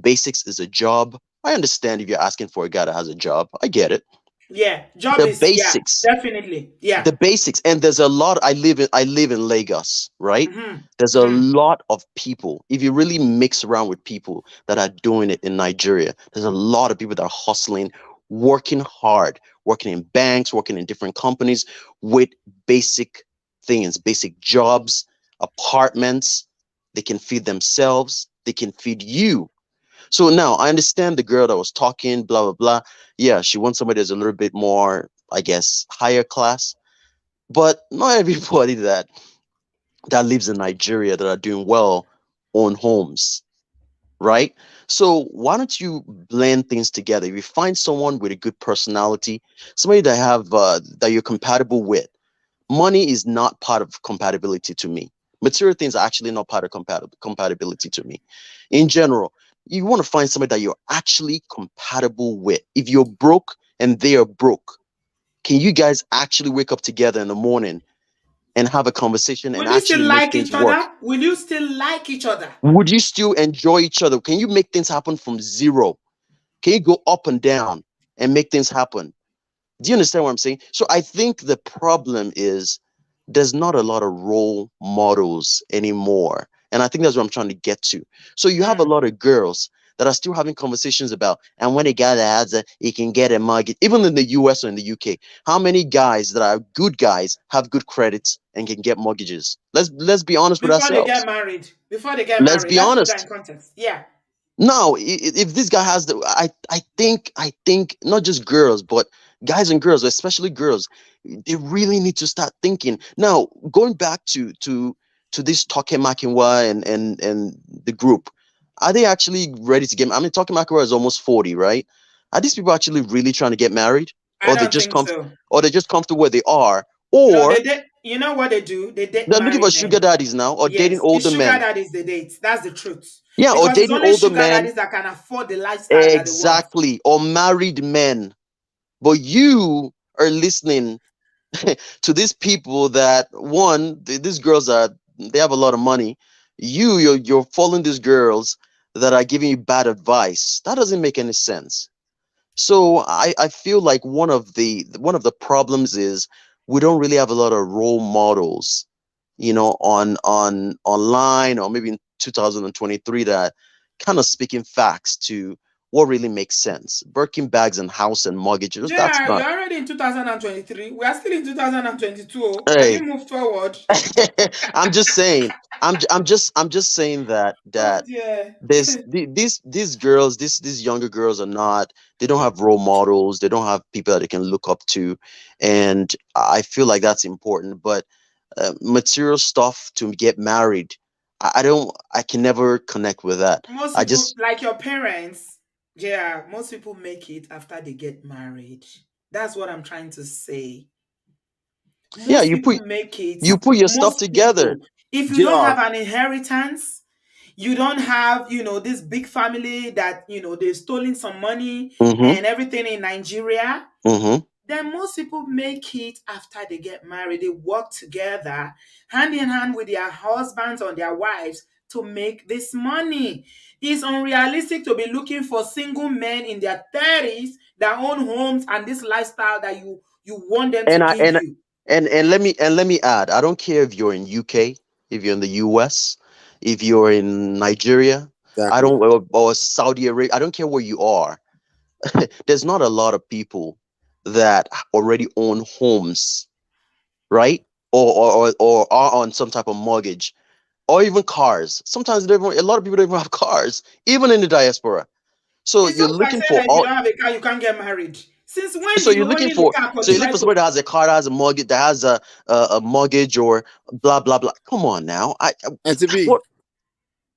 Speaker 10: Basics is a job. I understand if you're asking for a guy that has a job. I get it.
Speaker 1: Yeah, job
Speaker 10: The
Speaker 1: is, yeah,
Speaker 10: basics.
Speaker 1: definitely. Yeah.
Speaker 10: The basics. And there's a lot. I live in Lagos, right?
Speaker 1: Mm-hmm.
Speaker 10: There's a
Speaker 1: Mm-hmm.
Speaker 10: lot of people. If you really mix around with people that are doing it in Nigeria, there's a lot of people that are hustling, working hard, working in banks, working in different companies with basic things, basic jobs, apartments. They can feed themselves, they can feed you. So now I understand the girl that was talking, blah blah blah. Yeah, she wants somebody that's a little bit more, I guess, higher class. But not everybody that lives in Nigeria that are doing well own homes, right? So why don't you blend things together? If you find someone with a good personality, somebody that you're compatible with, money is not part of compatibility to me. Material things are actually not part of compatibility to me. In general, you want to find somebody that you're actually compatible with. If you're broke and they are broke, can you guys actually wake up together in the morning and have a conversation and
Speaker 1: Will you still
Speaker 10: actually make
Speaker 1: like
Speaker 10: things
Speaker 1: each
Speaker 10: work?
Speaker 1: other? Will you still like each other?
Speaker 10: Would you still enjoy each other? Can you make things happen from zero? Can you go up and down and make things happen? Do you understand what I'm saying? So I think the problem is there's not a lot of role models anymore. And I think that's what I'm trying to get to. So you have a
Speaker 1: Mm.
Speaker 10: lot of girls that are still having conversations about, and when a guy has a, he can get a mug, even in the US or in the UK. How many guys that are good guys have good credits and can get mortgages? Let's be honest with
Speaker 1: Before they get
Speaker 10: ourselves.
Speaker 1: married. Before they get
Speaker 10: Let's
Speaker 1: married.
Speaker 10: be
Speaker 1: Let's put that in
Speaker 10: honest.
Speaker 1: context. Yeah.
Speaker 10: Now, if this guy has the, I think not just girls, but guys and girls, especially girls, they really need to start thinking. Now, going back to this Toke Makinwa and the group, are they actually ready to get? I mean, Toke Makinwa is almost 40, right? Are these people actually really trying to get married,
Speaker 1: I
Speaker 10: or
Speaker 1: don't think so.
Speaker 10: they just comfortable where they are,
Speaker 1: No,
Speaker 10: or
Speaker 1: you know what they do? They date
Speaker 10: they're looking for
Speaker 1: married
Speaker 10: sugar
Speaker 1: men.
Speaker 10: daddies now, or dating
Speaker 1: Yes, it's
Speaker 10: older
Speaker 1: sugar
Speaker 10: men?
Speaker 1: daddies they date. That's the truth.
Speaker 10: Yeah, or
Speaker 1: Because it's
Speaker 10: dating
Speaker 1: only
Speaker 10: older
Speaker 1: sugar
Speaker 10: men.
Speaker 1: daddies that can afford the lifestyle that they want.
Speaker 10: Exactly, or married men. But you are listening to these people that these girls they have a lot of money. You're following these girls that are giving you bad advice. That doesn't make any sense. So I feel like one of the problems is we don't really have a lot of role models, on online or maybe in 2023 that kind of speaking facts to what really makes sense. Birkin bags and house and mortgages, that's
Speaker 1: JR,
Speaker 10: not.
Speaker 1: you're already in 2023. We are still in 2022. Oh. Can you
Speaker 10: Hey,
Speaker 1: move forward?
Speaker 10: I'm just saying. I'm just saying that
Speaker 1: Oh
Speaker 10: that
Speaker 1: dear.
Speaker 10: these girls, these younger girls are not. They don't have role models. They don't have people that they can look up to, and I feel like that's important. But material stuff to get married, I don't. I can never connect with that.
Speaker 1: Most
Speaker 10: I
Speaker 1: people,
Speaker 10: just
Speaker 1: like your parents, yeah, most people make it after they get married. That's what I'm trying to say.
Speaker 10: yeah.
Speaker 1: Most
Speaker 10: You
Speaker 1: people
Speaker 10: put
Speaker 1: make it.
Speaker 10: you put your stuff
Speaker 1: Most
Speaker 10: together.
Speaker 1: people. If you don't
Speaker 3: JR,
Speaker 1: have an inheritance, you don't have, this big family that, they've stolen some money
Speaker 10: Mm-hmm.
Speaker 1: and everything in Nigeria,
Speaker 10: Mm-hmm.
Speaker 1: then most people make it after they get married. They work together, hand in hand with their husbands or their wives to make this money. It's unrealistic to be looking for single men in their 30s that own homes and this lifestyle that you want them to
Speaker 10: And I
Speaker 1: give you.
Speaker 10: and let me add, I don't care if you're in UK, if you're in the US, if you're in Nigeria, I
Speaker 3: exactly.
Speaker 10: don't or Saudi Arabia, I don't care where you are. There's not a lot of people that already own homes, right? Or are on some type of mortgage or even cars. Sometimes a lot of people don't even have cars, even in the diaspora. So
Speaker 1: It's
Speaker 10: you're
Speaker 1: just like
Speaker 10: looking
Speaker 1: saying
Speaker 10: for
Speaker 1: that if you
Speaker 10: all
Speaker 1: don't have a car, you can't get married. Since when
Speaker 10: so
Speaker 1: do
Speaker 10: you're
Speaker 1: you
Speaker 10: looking
Speaker 1: only look
Speaker 10: for
Speaker 1: at
Speaker 10: so you look
Speaker 1: qualify
Speaker 10: for
Speaker 1: to?
Speaker 10: somebody that has a car, that has a mortgage, that has a mortgage or blah blah blah. Come on now.
Speaker 3: And to be,
Speaker 10: What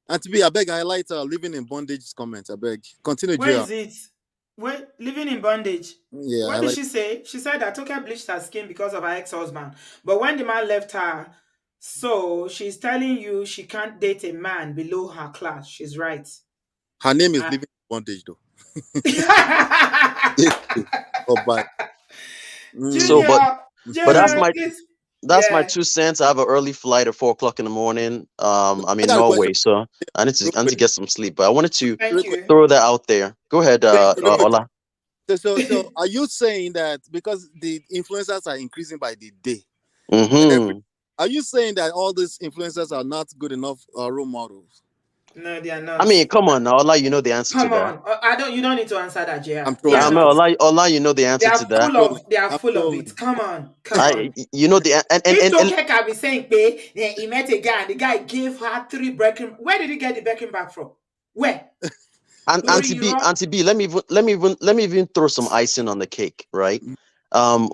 Speaker 3: I beg, I highlight living in bondage comment. I beg. Continue,
Speaker 1: Where
Speaker 3: JR.
Speaker 1: is it? Where living in bondage?
Speaker 3: Yeah, I
Speaker 1: What did
Speaker 3: highlight.
Speaker 1: she say? She said that Toka bleached her skin because of her ex-husband. But when the man left her, so she's telling you she can't date a man below her class. She's right.
Speaker 3: Her name is
Speaker 1: Uh,
Speaker 3: living in bondage, though. Oh, bye.
Speaker 10: so
Speaker 3: Mm.
Speaker 1: Junior,
Speaker 10: but
Speaker 3: I
Speaker 10: that's
Speaker 1: Junior,
Speaker 10: my
Speaker 1: please.
Speaker 10: that's my
Speaker 1: Yeah,
Speaker 10: 2 cents. I have an early flight at 4 o'clock in the morning. I'm in
Speaker 3: got a question
Speaker 10: Norway, so I need to
Speaker 3: real
Speaker 10: I need
Speaker 3: quick.
Speaker 10: to get some sleep. But I wanted to
Speaker 1: thank
Speaker 3: Real quick.
Speaker 1: you.
Speaker 10: throw that out there. Go ahead,
Speaker 3: Real quick.
Speaker 10: Ola.
Speaker 3: So are you saying that because the influencers are increasing by the day,
Speaker 10: Mm-hmm.
Speaker 3: are you saying that all these influencers are not good enough role models?
Speaker 1: No, they are
Speaker 10: I
Speaker 1: not.
Speaker 10: mean, come on now, Ola, you know the answer to
Speaker 1: Come
Speaker 10: that.
Speaker 1: on. I don't. You don't need to answer that,
Speaker 3: I'm
Speaker 1: JR. They are
Speaker 10: I
Speaker 3: trolling.
Speaker 10: mean,
Speaker 1: not.
Speaker 10: Ola, you know the
Speaker 1: They
Speaker 10: answer
Speaker 1: are
Speaker 10: to that.
Speaker 1: full of. They are
Speaker 3: I'm
Speaker 1: full of it.
Speaker 3: trolling.
Speaker 1: Come on. Come on.
Speaker 10: You know the
Speaker 1: If
Speaker 10: and
Speaker 1: Toke can be saying, "Pay," then he met a guy and the guy gave her 3 Birkin. Where did he get the Birkin bag from? Where? Lori,
Speaker 10: Auntie
Speaker 1: you
Speaker 10: B,
Speaker 1: know?
Speaker 10: Auntie B, let me even throw some icing on the cake, right?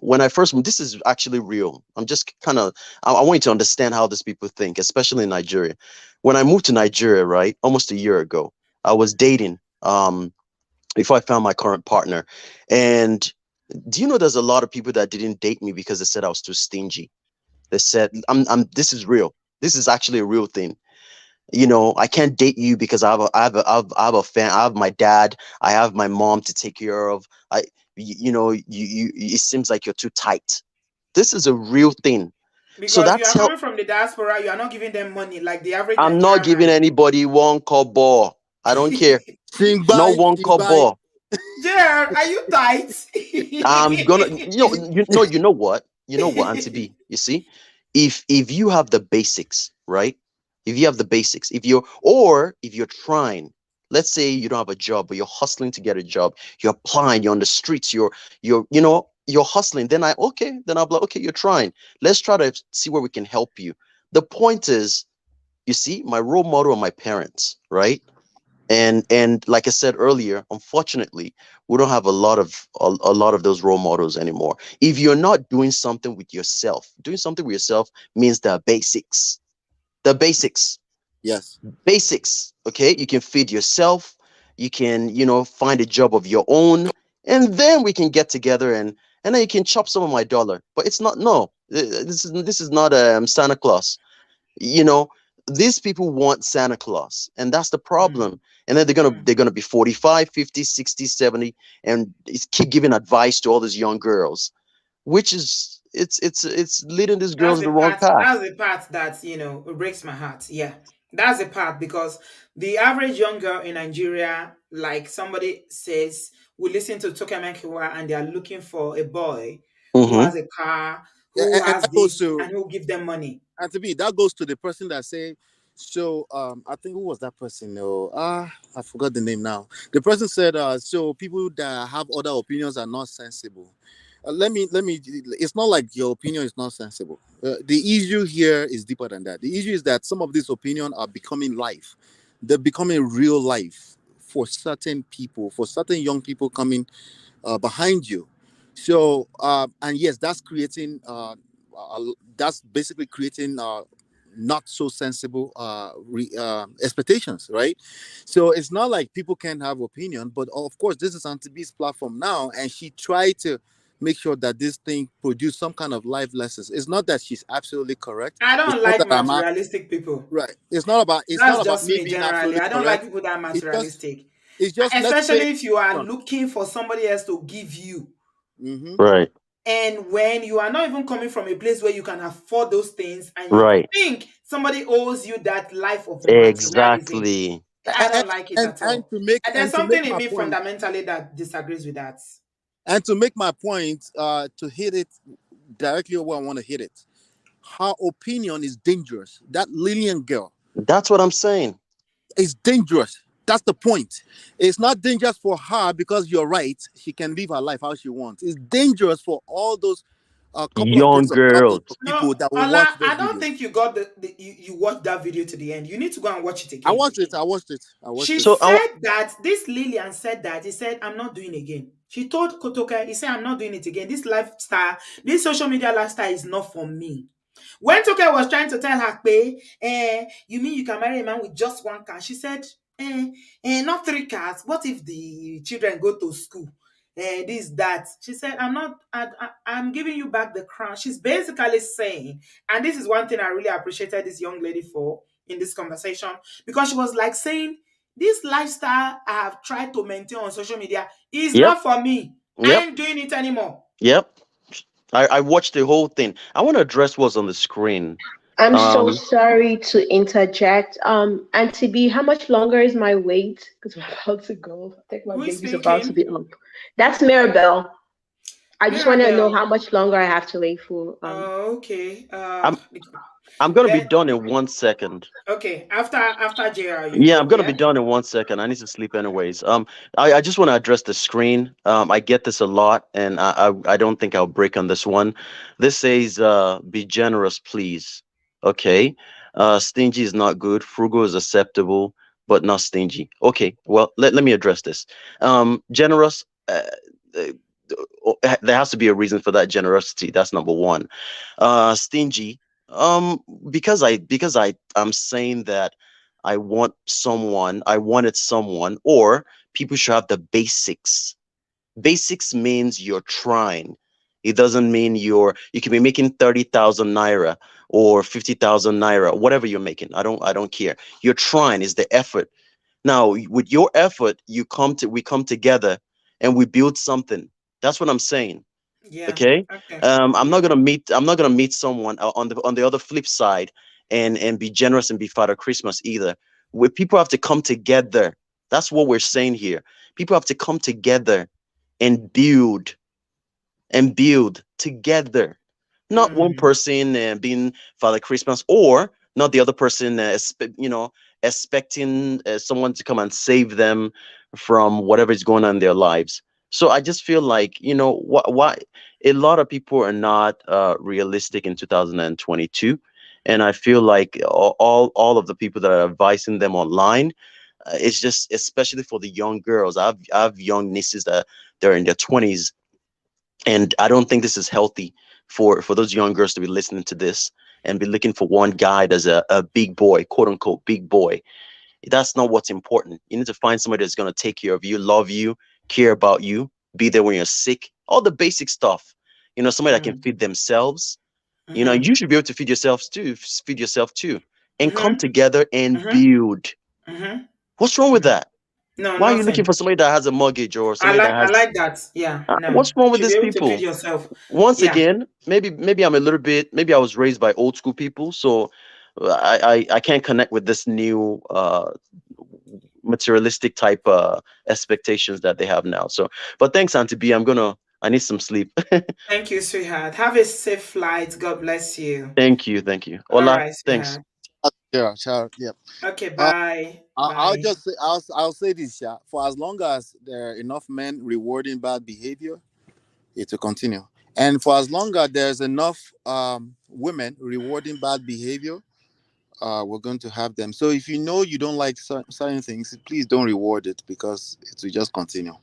Speaker 10: When I first, this is actually real. I'm just kind of, I want you to understand how these people think, especially in Nigeria. When I moved to Nigeria, right, almost a year ago, I was dating, before I found my current partner. And do you know there's a lot of people that didn't date me because they said I was too stingy. They said, this is real. This is actually a real thing. I can't date you because I have a fan. I have my dad. I have my mom to take care of. It seems like you're too tight. This is a real thing. So
Speaker 1: Because you
Speaker 10: that's
Speaker 1: are
Speaker 10: how
Speaker 1: coming from the diaspora, you are not giving them money like the average
Speaker 10: I'm not
Speaker 1: Nigerian
Speaker 10: giving
Speaker 1: man.
Speaker 10: anybody one kobo. I don't care.
Speaker 3: Sing
Speaker 10: Not
Speaker 3: by,
Speaker 10: one
Speaker 3: sing by.
Speaker 10: kobo.
Speaker 1: JR, are you tight?
Speaker 10: I'm gonna, you know what, Auntie B. You see, if you have the basics, right? If you have the basics, if you're trying, let's say you don't have a job, but you're hustling to get a job, you're applying, you're on the streets, you're hustling. Then I'll be like, okay, you're trying. Let's try to see where we can help you. The point is, you see, my role model are my parents, right? And like I said earlier, unfortunately, we don't have a lot of those role models anymore. If you're not doing something with yourself means the basics
Speaker 3: Yes.
Speaker 10: basics. Okay, you can feed yourself, you can find a job of your own, and then we can get together, and then you can chop some of my dollar. But it's not, no, this is not Santa Claus. you know these people want Santa Claus, and that's the
Speaker 1: Mm,
Speaker 10: problem. And then they're gonna
Speaker 1: mm.
Speaker 10: they're gonna be 45, 50, 60, 70, and keep giving advice to all these young girls, which is it's leading these girls the wrong path.
Speaker 1: That's the part that breaks my heart. Yeah. That's the part because the average young girl in Nigeria, like somebody says, will listen to Tokemenkiwa and they are looking for a boy who
Speaker 10: Hmm.
Speaker 1: has a car,
Speaker 3: Yeah,
Speaker 1: who
Speaker 3: and
Speaker 1: has
Speaker 3: that goes
Speaker 1: this,
Speaker 3: to
Speaker 1: and who give them money.
Speaker 3: that goes to the person that say, so I think who was that person? No, I forgot the name now. The person said, so people that have other opinions are not sensible. Let me. It's not like your opinion is not sensible. The issue here is deeper than that. The issue is that some of these opinions are becoming life. They're becoming real life for certain people, for certain young people coming behind you. So, and yes, that's basically creating not so sensible expectations, right? So it's not like people can't have opinion, but of course, this is Auntie B's platform now, and she tried to make sure that this thing produce some kind of life lessons. It's not that she's absolutely correct.
Speaker 1: I
Speaker 3: It's
Speaker 1: don't
Speaker 3: not
Speaker 1: like
Speaker 3: that
Speaker 1: materialistic people.
Speaker 3: right. It's not
Speaker 1: That's
Speaker 3: about
Speaker 1: just
Speaker 3: me
Speaker 1: me
Speaker 3: being
Speaker 1: generally.
Speaker 3: absolutely
Speaker 1: I don't like
Speaker 3: correct.
Speaker 1: people that are
Speaker 3: It's just
Speaker 1: materialistic.
Speaker 3: it's just let's say.
Speaker 1: Especially if you are looking for somebody else to give you.
Speaker 3: Mm-hmm.
Speaker 10: Right.
Speaker 1: And when you are not even coming from a place where you can afford those things and you
Speaker 10: Right.
Speaker 1: think somebody owes you that life of materialism,
Speaker 10: Exactly.
Speaker 1: I don't like it at
Speaker 3: And
Speaker 1: all.
Speaker 3: to make
Speaker 1: And there's
Speaker 3: and to make
Speaker 1: something in
Speaker 3: my
Speaker 1: me
Speaker 3: point
Speaker 1: fundamentally that disagrees with that.
Speaker 3: and to make my point, to hit it directly where I want to hit it. Her opinion is dangerous. That Lilian girl
Speaker 10: That's what I'm saying.
Speaker 3: is dangerous. That's the point. It's not dangerous for her because you're right. She can live her life how she wants. It's dangerous for all those couple of
Speaker 10: Young
Speaker 3: tens of thousands of
Speaker 10: girls.
Speaker 1: No,
Speaker 3: people that will watch
Speaker 1: Allah,
Speaker 3: those
Speaker 1: I don't
Speaker 3: videos.
Speaker 1: think you got you watched that video to the end. You need to go and watch it
Speaker 3: I
Speaker 1: again.
Speaker 3: watched it. I watched it. I watched
Speaker 1: She
Speaker 3: it.
Speaker 10: So
Speaker 1: said that this Lillian said that he said, I'm not doing again. She told Kotoka, he said, I'm not doing it again. This lifestyle, this social media lifestyle is not for me. When Toke was trying to tell her, you mean you can marry a man with just 1 car? She said, not 3 cars. What if the children go to school? This, that. She said, I'm giving you back the crown. She's basically saying, and this is one thing I really appreciated this young lady for in this conversation, because she was like saying, this lifestyle I have tried to maintain on social media is
Speaker 10: yep,
Speaker 1: not for me. I
Speaker 10: yep,
Speaker 1: ain't doing it anymore.
Speaker 10: yep. I watched the whole thing. I want to address what's on the screen.
Speaker 11: I'm so
Speaker 10: Um,
Speaker 11: sorry to interject. Auntie B, how much longer is my wait? Because we're about to go. I think my
Speaker 1: Who is
Speaker 11: baby's about to
Speaker 1: speaking?
Speaker 11: be up. That's Mirabelle. I just want to know
Speaker 1: Mirabelle.
Speaker 11: how much longer I have to wait for.
Speaker 1: Okay.
Speaker 10: I'm I'm gonna be
Speaker 1: Then
Speaker 10: done in 1 second.
Speaker 1: okay. After JR, you
Speaker 10: Yeah,
Speaker 1: go.
Speaker 10: I'm gonna be
Speaker 1: Yeah.
Speaker 10: done in 1 second. I need to sleep anyways. I just want to address the screen. I get this a lot, and I don't think I'll break on this one. This says, "Be generous, please." Okay. Stingy is not good. Frugal is acceptable, but not stingy. Okay. Well, let me address this. Generous. Uh, there has to be a reason for that generosity. That's number one. Stingy. Um, because I'm saying that I wanted someone, or people should have the basics. Basics means you're trying. It doesn't mean you can be making 30,000 naira or 50,000 naira, whatever you're making. I don't care. You're trying is the effort. Now, with your effort, we come together and we build something. That's what I'm saying.
Speaker 1: Yeah.
Speaker 10: Okay.
Speaker 1: Okay. Yeah.
Speaker 10: I'm not gonna meet someone on the other flip side and be generous and be Father Christmas either. Where people have to come together. That's what we're saying here. People have to come together and build together, not one
Speaker 1: Mm.
Speaker 10: person being Father Christmas, or not the other person expecting someone to come and save them from whatever is going on in their lives. So I just feel like, why a lot of people are not realistic in 2022, and I feel like all of the people that are advising them online, it's just especially for the young girls. I have young nieces that they're in their 20s, and I don't think this is healthy for those young girls to be listening to this and be looking for one guy that's a big boy, quote unquote big boy. That's not what's important. You need to find somebody that's going to take care of you, love you, care about you, be there when you're sick, all the basic stuff. Somebody that can
Speaker 1: Mm.
Speaker 10: feed themselves.
Speaker 1: Mm-hmm.
Speaker 10: You should be able to feed yourself too, and come
Speaker 1: Mm-hmm.
Speaker 10: together and
Speaker 1: Mm-hmm.
Speaker 10: build.
Speaker 1: Mm-hmm.
Speaker 10: What's wrong with
Speaker 1: Mm-hmm.
Speaker 10: that?
Speaker 1: No,
Speaker 10: Why are you looking
Speaker 1: nothing.
Speaker 10: for somebody that has a mortgage or somebody that
Speaker 1: I
Speaker 10: has
Speaker 1: like that. Yeah. No.
Speaker 10: what's wrong
Speaker 1: You
Speaker 10: with
Speaker 1: should be
Speaker 10: these
Speaker 1: able to feed
Speaker 10: people?
Speaker 1: yourself.
Speaker 10: Once
Speaker 1: Yeah.
Speaker 10: again, maybe I'm a little bit, maybe I was raised by old school people, so I can't connect with this new materialistic type expectations that they have now. So, but thanks, Auntie B. I need some sleep.
Speaker 1: Thank you, sweetheart. Have a safe flight. God bless you.
Speaker 10: Thank you.
Speaker 1: All
Speaker 10: Ola,
Speaker 1: right,
Speaker 10: thanks.
Speaker 1: sweetheart.
Speaker 3: Yeah, sure, yeah.
Speaker 1: Okay,
Speaker 3: Uh,
Speaker 1: bye.
Speaker 3: I'll
Speaker 1: Bye.
Speaker 3: just say, I'll say this, yeah. For as long as there are enough men rewarding bad behavior, it will continue. And for as long as there's enough women rewarding bad behavior, we're going to have them. So if you know you don't like certain things, please don't reward it, because it will just continue.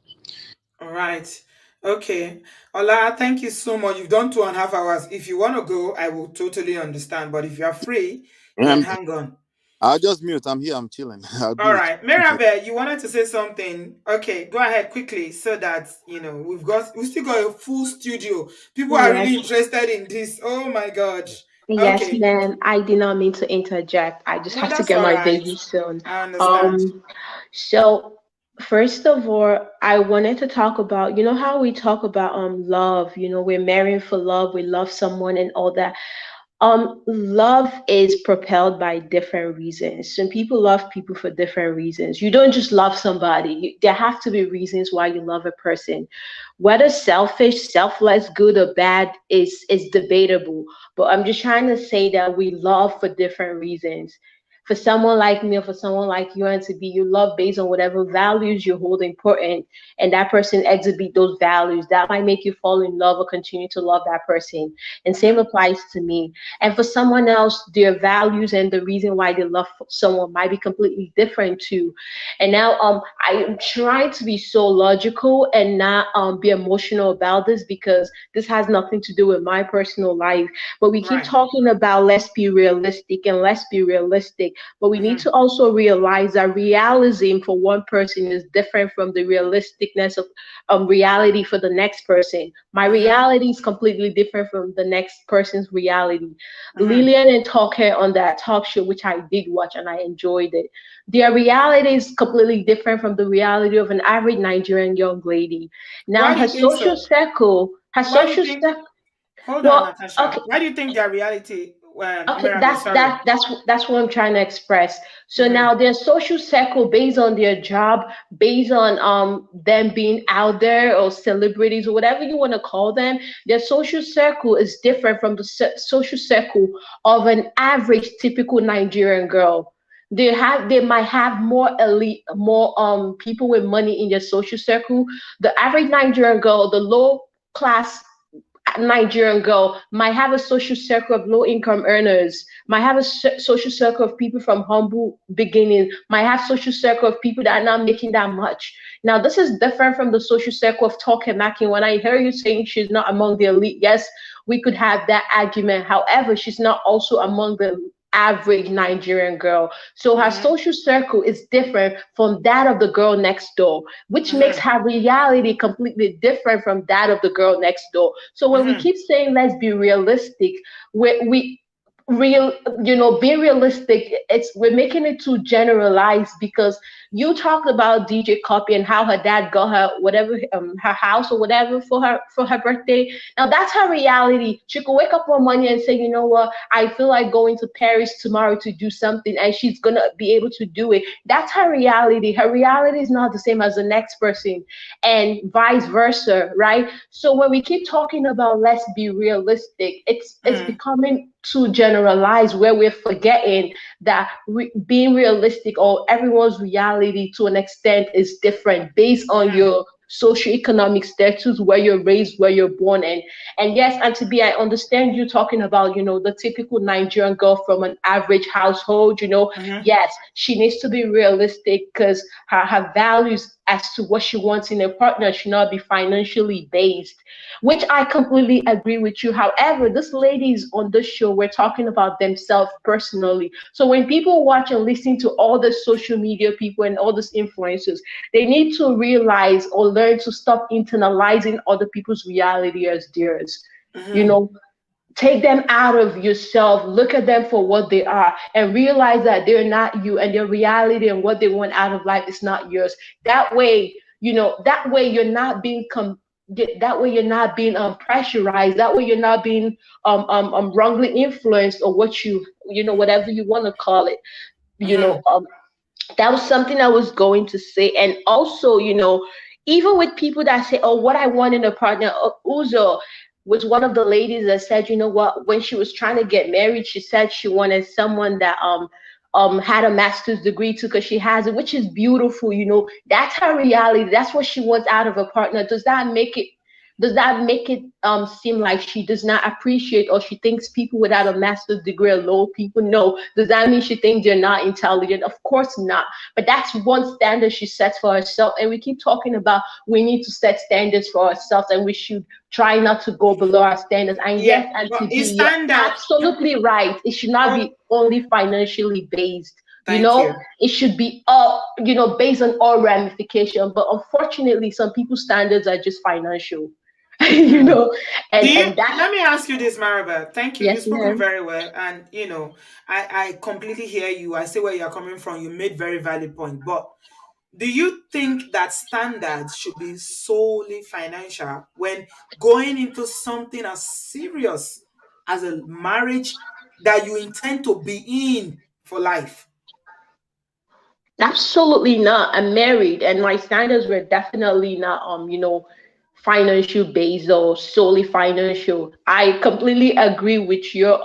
Speaker 1: All right. Okay. Ola, thank you so much. You've done 2.5 hours. If you want to go, I will totally understand. But if you are free, then
Speaker 3: Um,
Speaker 1: hang on.
Speaker 3: I'll just mute. I'm here. I'm chilling. I'll
Speaker 1: All
Speaker 3: be.
Speaker 1: right. Mirabel, you wanted to say something. Okay, go ahead quickly so that we still got a full studio. People are
Speaker 11: Yes,
Speaker 1: really interested in this. Oh my God.
Speaker 11: yes,
Speaker 1: Okay.
Speaker 11: ma'am. I did not mean to interject. I just
Speaker 1: No,
Speaker 11: have to
Speaker 1: that's
Speaker 11: get
Speaker 1: all
Speaker 11: my
Speaker 1: right.
Speaker 11: baby soon.
Speaker 1: I understand.
Speaker 11: Um, so first of all, I wanted to talk about, how we talk about love, we're marrying for love, we love someone and all that. Love is propelled by different reasons. Some people love people for different reasons. You don't just love somebody. There have to be reasons why you love a person. Whether selfish, selfless, good or bad is debatable. But I'm just trying to say that we love for different reasons. For someone like me or for someone like you and to be, you love based on whatever values you hold important, and that person exhibit those values. That might make you fall in love or continue to love that person. And same
Speaker 1: Mm-hmm.
Speaker 11: applies to me. And for someone else, their values and the reason why they love someone might be completely different too. And now I am trying to be so logical and not be emotional about this, because this has nothing to do with my personal life. But we keep
Speaker 1: Right.
Speaker 11: talking about let's be realistic and let's be realistic. But we need
Speaker 1: Mm-hmm.
Speaker 11: to also realize that realism for one person is different from the realisticness of reality for the next person. My
Speaker 1: Mm-hmm.
Speaker 11: reality is completely different from the next person's reality.
Speaker 1: Mm-hmm.
Speaker 11: Lilian and Talker on that talk show, which I did watch and I enjoyed it. Their reality is completely different from the reality of an average Nigerian young lady.
Speaker 1: Why
Speaker 11: Now,
Speaker 1: do you think so?
Speaker 11: her
Speaker 1: Why do you
Speaker 11: social
Speaker 1: think?
Speaker 11: circle,
Speaker 1: Hold on,
Speaker 11: well,
Speaker 1: Natasha.
Speaker 11: okay,
Speaker 1: Why do you think their reality?
Speaker 11: Okay,
Speaker 1: Mirabel, sorry.
Speaker 11: that's what I'm trying to express. So
Speaker 1: Mm-hmm.
Speaker 11: now their social circle based on their job, based on them being out there or celebrities or whatever you want to call them, their social circle is different from the social circle of an average typical Nigerian girl. They might have more elite, more people with money in their social circle. The average Nigerian girl, the low class Nigerian girl might have a social circle of low income earners, might have a social circle of people from humble beginning, might have social circle of people that are not making that much. Now, this is different from the social circle of Talk and Mackie. When I hear you saying she's not among the elite, yes, we could have that argument. However, she's not also among the average Nigerian girl. So her
Speaker 1: Mm-hmm.
Speaker 11: social circle is different from that of the girl next door, which makes
Speaker 1: Mm-hmm.
Speaker 11: her reality completely different from that of the girl next door. So when we
Speaker 1: Mm-hmm.
Speaker 11: keep saying let's be realistic, we real being realistic, it's we're making it too generalized because you talked about DJ Copy and how her dad got her whatever her house or whatever for her birthday. Now that's her reality. She could wake up one morning and say, you know what, I feel like going to Paris tomorrow to do something, and she's gonna be able to do it. That's her reality. Her reality is not the same as the next person, and vice versa, right? So when we keep talking about let's be realistic, it's
Speaker 1: Mm-hmm.
Speaker 11: becoming too generalized where we're forgetting that being realistic or everyone's reality to an extent is different based on
Speaker 1: Mm-hmm.
Speaker 11: your socioeconomic status, where you're raised, where you're born. And yes, and to be, I understand you talking about, the typical Nigerian girl from an average household.
Speaker 1: Mm-hmm.
Speaker 11: Yes, she needs to be realistic because her values as to what she wants in a partner should not be financially based, which I completely agree with you. However, this ladies on this show, we're talking about themselves personally. So when people watch and listen to all the social media people and all these influencers, they need to realize or learn to stop internalizing other people's reality as theirs. You
Speaker 1: Mm-hmm.
Speaker 11: know, take them out of yourself, look at them for what they are, and realize that they're not you, and their reality and what they want out of life is not yours. That way, that way you're not being that way you're not being pressurized, that way you're not being wrongly influenced, or whatever you want to call it. you
Speaker 1: Mm-hmm.
Speaker 11: know um that was something I was going to say. And also, even with people that say, oh, what I want in a partner, Uzo was one of the ladies that said, you know what, when she was trying to get married, she said she wanted someone that had a master's degree too, because she has it, which is beautiful. That's her reality. That's what she wants out of a partner. Does that make it seem like she does not appreciate, or she thinks people without a master's degree are low people? No. Does that mean she thinks they're not intelligent? Of course not. But that's one standard she sets for herself. And we keep talking about we need to set standards for ourselves, and we should try not to go below our standards. And
Speaker 1: Yeah,
Speaker 11: yes, and
Speaker 1: but
Speaker 11: to
Speaker 1: it's
Speaker 11: be, you're
Speaker 1: standard.
Speaker 11: absolutely right. It should not
Speaker 1: Oh,
Speaker 11: be only financially based.
Speaker 1: thank you.
Speaker 11: It should be all, based on all ramification. But unfortunately, some people's standards are just financial. you
Speaker 1: Mm.
Speaker 11: know, and that.
Speaker 1: Let me ask you this, Maribel. Thank you. You've
Speaker 11: Yes,
Speaker 1: spoken
Speaker 11: ma'am.
Speaker 1: very well. And, I completely hear you. I see where you're coming from. You made very valid point. But do you think that standards should be solely financial when going into something as serious as a marriage that you intend to be in for life?
Speaker 11: Absolutely not. I'm married, and my standards were definitely not financial based or solely financial. I completely agree with your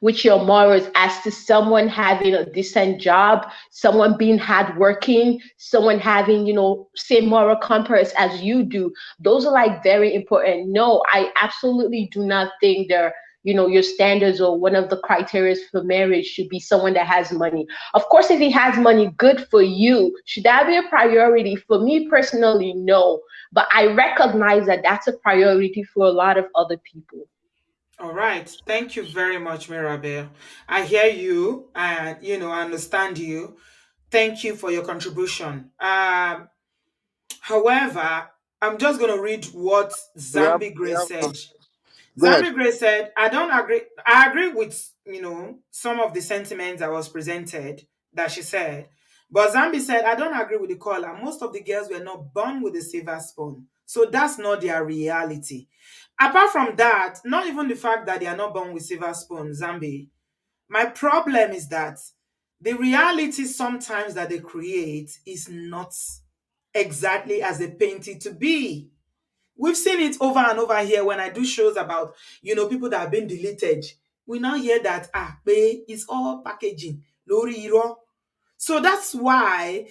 Speaker 11: morals as to someone having a decent job, someone being hardworking, someone having same moral compass as you do. Those are like very important. No, I absolutely do not think your standards or one of the criteria for marriage should be someone that has money. Of course, if he has money, good for you. Should that be a priority? For me personally, no. But I recognize that that's a priority for a lot of other people.
Speaker 1: All right. Thank you very much, Mirabel. I hear you and, I understand you. Thank you for your contribution. However, I'm just going to read what Zambi
Speaker 3: We
Speaker 1: Grace
Speaker 3: have
Speaker 1: said.
Speaker 3: go ahead.
Speaker 1: Zambi Grace said, I don't agree. I agree with, some of the sentiments that was presented that she said. But Zambi said, I don't agree with the caller. Most of the girls were not born with a silver spoon. So that's not their reality. Apart from that, not even the fact that they are not born with silver spoon, Zambi. My problem is that the reality sometimes that they create is not exactly as they paint it to be. We've seen it over and over here when I do shows about, people that have been deleted. We now hear that, pay is all packaging. Lori iro. So that's why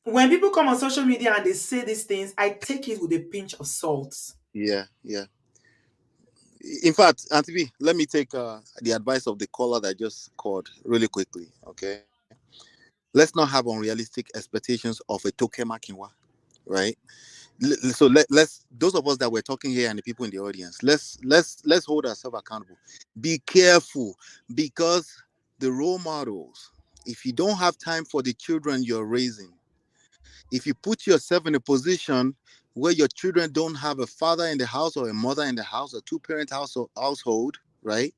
Speaker 1: when people come on social media and they say these things, I take it with a pinch of salt.
Speaker 3: Yeah, yeah. In fact, Auntie B, let me take the advice of the caller that just called really quickly. Okay, let's not have unrealistic expectations of a toke makinwa, right? So let's those of us that were talking here and the people in the audience, let's hold ourselves accountable. Be careful, because the role models, if you don't have time for the children you're raising, if you put yourself in a position where your children don't have a father in the house or a mother in the house, a two-parent household, right?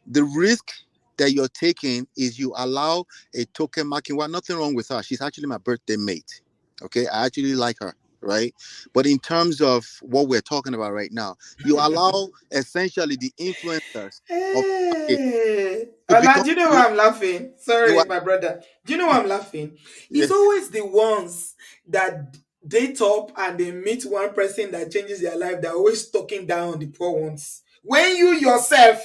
Speaker 3: The risk that you're taking is you allow a token marking. Well, nothing wrong with her. She's actually my birthday mate. Okay, I actually like her, right? But in terms of what we're talking about right now, you allow essentially the influencers of
Speaker 1: Hey,
Speaker 3: to
Speaker 1: Ola,
Speaker 3: become
Speaker 1: do you know
Speaker 3: role.
Speaker 1: why I'm laughing?
Speaker 3: You
Speaker 1: Sorry,
Speaker 3: are,
Speaker 1: my brother. Do you know why I'm laughing?
Speaker 3: yeah,
Speaker 1: It's always the ones that date up and they meet one person that changes their life. They're always talking down on the poor ones. When you
Speaker 3: voila.
Speaker 1: yourself,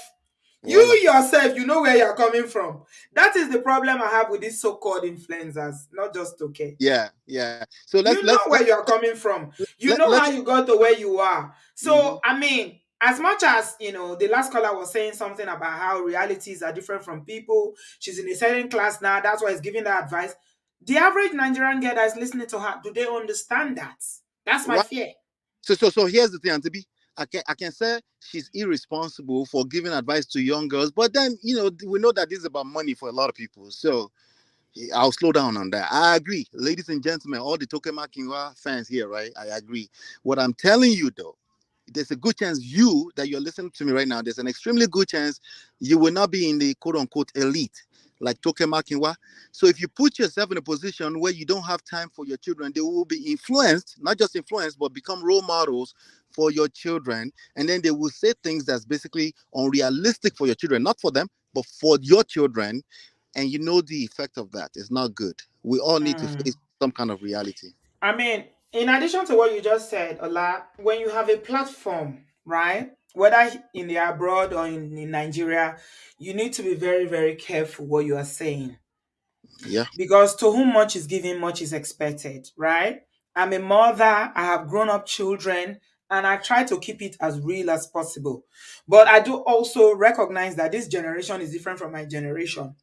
Speaker 1: you know where you're coming from. That is the problem I have with these so-called influencers, not just okay.
Speaker 3: Yeah, yeah. So let's
Speaker 1: You know
Speaker 3: let's
Speaker 1: where you're coming from. You know how
Speaker 3: let's.
Speaker 1: you got to where you are.
Speaker 3: Mhm.
Speaker 1: So I mean, as much as the last caller was saying something about how realities are different from people, she's in a certain class now, that's why he's giving that advice. The average Nigerian girl that is listening to her, do they understand that? That's my
Speaker 3: Right.
Speaker 1: fear.
Speaker 3: So here's the thing, Auntie B. I can say she's irresponsible for giving advice to young girls, but then we know that this is about money for a lot of people. So I'll slow down on that. I agree, ladies and gentlemen, all the Tokema Kinwa fans here, right? I agree. What I'm telling you though, there's a good chance you that you're listening to me right now. There's an extremely good chance you will not be in the quote unquote elite like Tokema Kinwa. So if you put yourself in a position where you don't have time for your children, they will be influenced, not just influenced, but become role models for your children. And then they will say things that's basically unrealistic for your children, not for them, but for your children. And you know the effect of that is not good. We all need to face some kind of reality.
Speaker 1: I mean, in addition to what you just said, Ola, when you have a platform, right, whether in the abroad or in Nigeria, you need to be very, very careful what you are saying.
Speaker 3: Yeah.
Speaker 1: Because to whom much is given, much is expected, right? I'm a mother, I have grown up children, and I try to keep it as real as possible. But I do also recognize that this generation is different from my generation.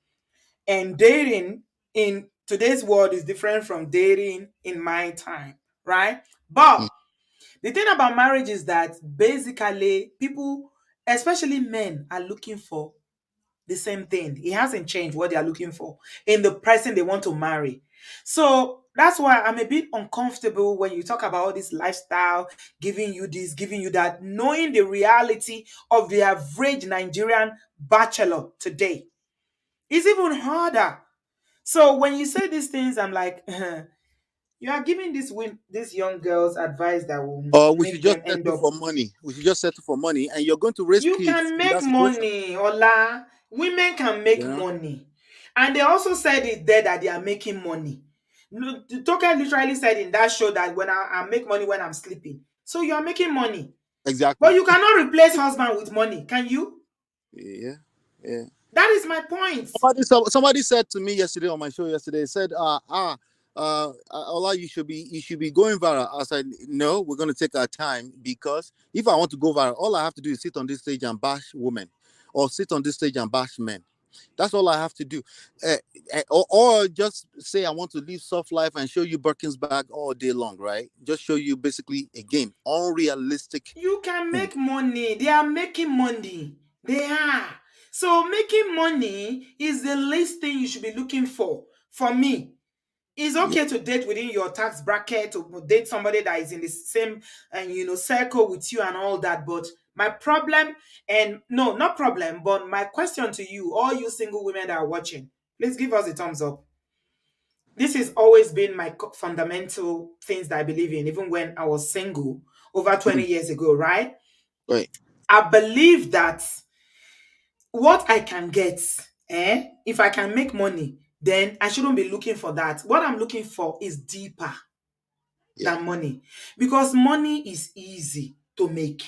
Speaker 1: And dating in today's world is different from dating in my time, right?
Speaker 3: Mm.
Speaker 1: But the thing about marriage is that basically people, especially men, are looking for the same thing. It hasn't changed what they are looking for in the person they want to marry. So that's why I'm a bit uncomfortable when you talk about all this lifestyle, giving you this, giving you that, knowing the reality of the average Nigerian bachelor today. It's even harder. So when you say these things, I'm like, you are giving these young girls advice that will
Speaker 3: Or we should
Speaker 1: make
Speaker 3: just
Speaker 1: them end
Speaker 3: settle
Speaker 1: up.
Speaker 3: for money. We should just settle for money, and you're going to raise
Speaker 1: You
Speaker 3: kids
Speaker 1: can
Speaker 3: in
Speaker 1: make
Speaker 3: that situation.
Speaker 1: money, Ola. Women can make
Speaker 3: You know
Speaker 1: money. And they also said it there that they are making money. The Token literally said in that show that when I make money when I'm sleeping. So you are making money. But
Speaker 3: exactly.
Speaker 1: you cannot replace husband with money, can you?
Speaker 3: Yeah, yeah.
Speaker 1: That is my point.
Speaker 3: Somebody said to me yesterday on my show yesterday. Said, Allah, you should be going viral. I said, no, we're going to take our time, because if I want to go viral, all I have to do is sit on this stage and bash women, or sit on this stage and bash men. That's all I have to do. Or just say I want to live soft life and show you Birkin's bag all day long, right? Just show you basically, again, unrealistic
Speaker 1: You can
Speaker 3: things.
Speaker 1: make money. They are making money. They are. So making money is the least thing you should be looking for me. It's
Speaker 3: Yeah.
Speaker 1: okay to date within your tax bracket, to date somebody that is in the same circle with you and all that. But my problem, and no, not problem, but my question to you, all you single women that are watching, please give us a thumbs up. This has always been my fundamental things that I believe in, even when I was single over 20
Speaker 3: Mm,
Speaker 1: years ago, right?
Speaker 3: right.
Speaker 1: I believe that what I can get, If I can make money, then I shouldn't be looking for that. What I'm looking for is deeper
Speaker 3: Yeah.
Speaker 1: than money, because money is easy to make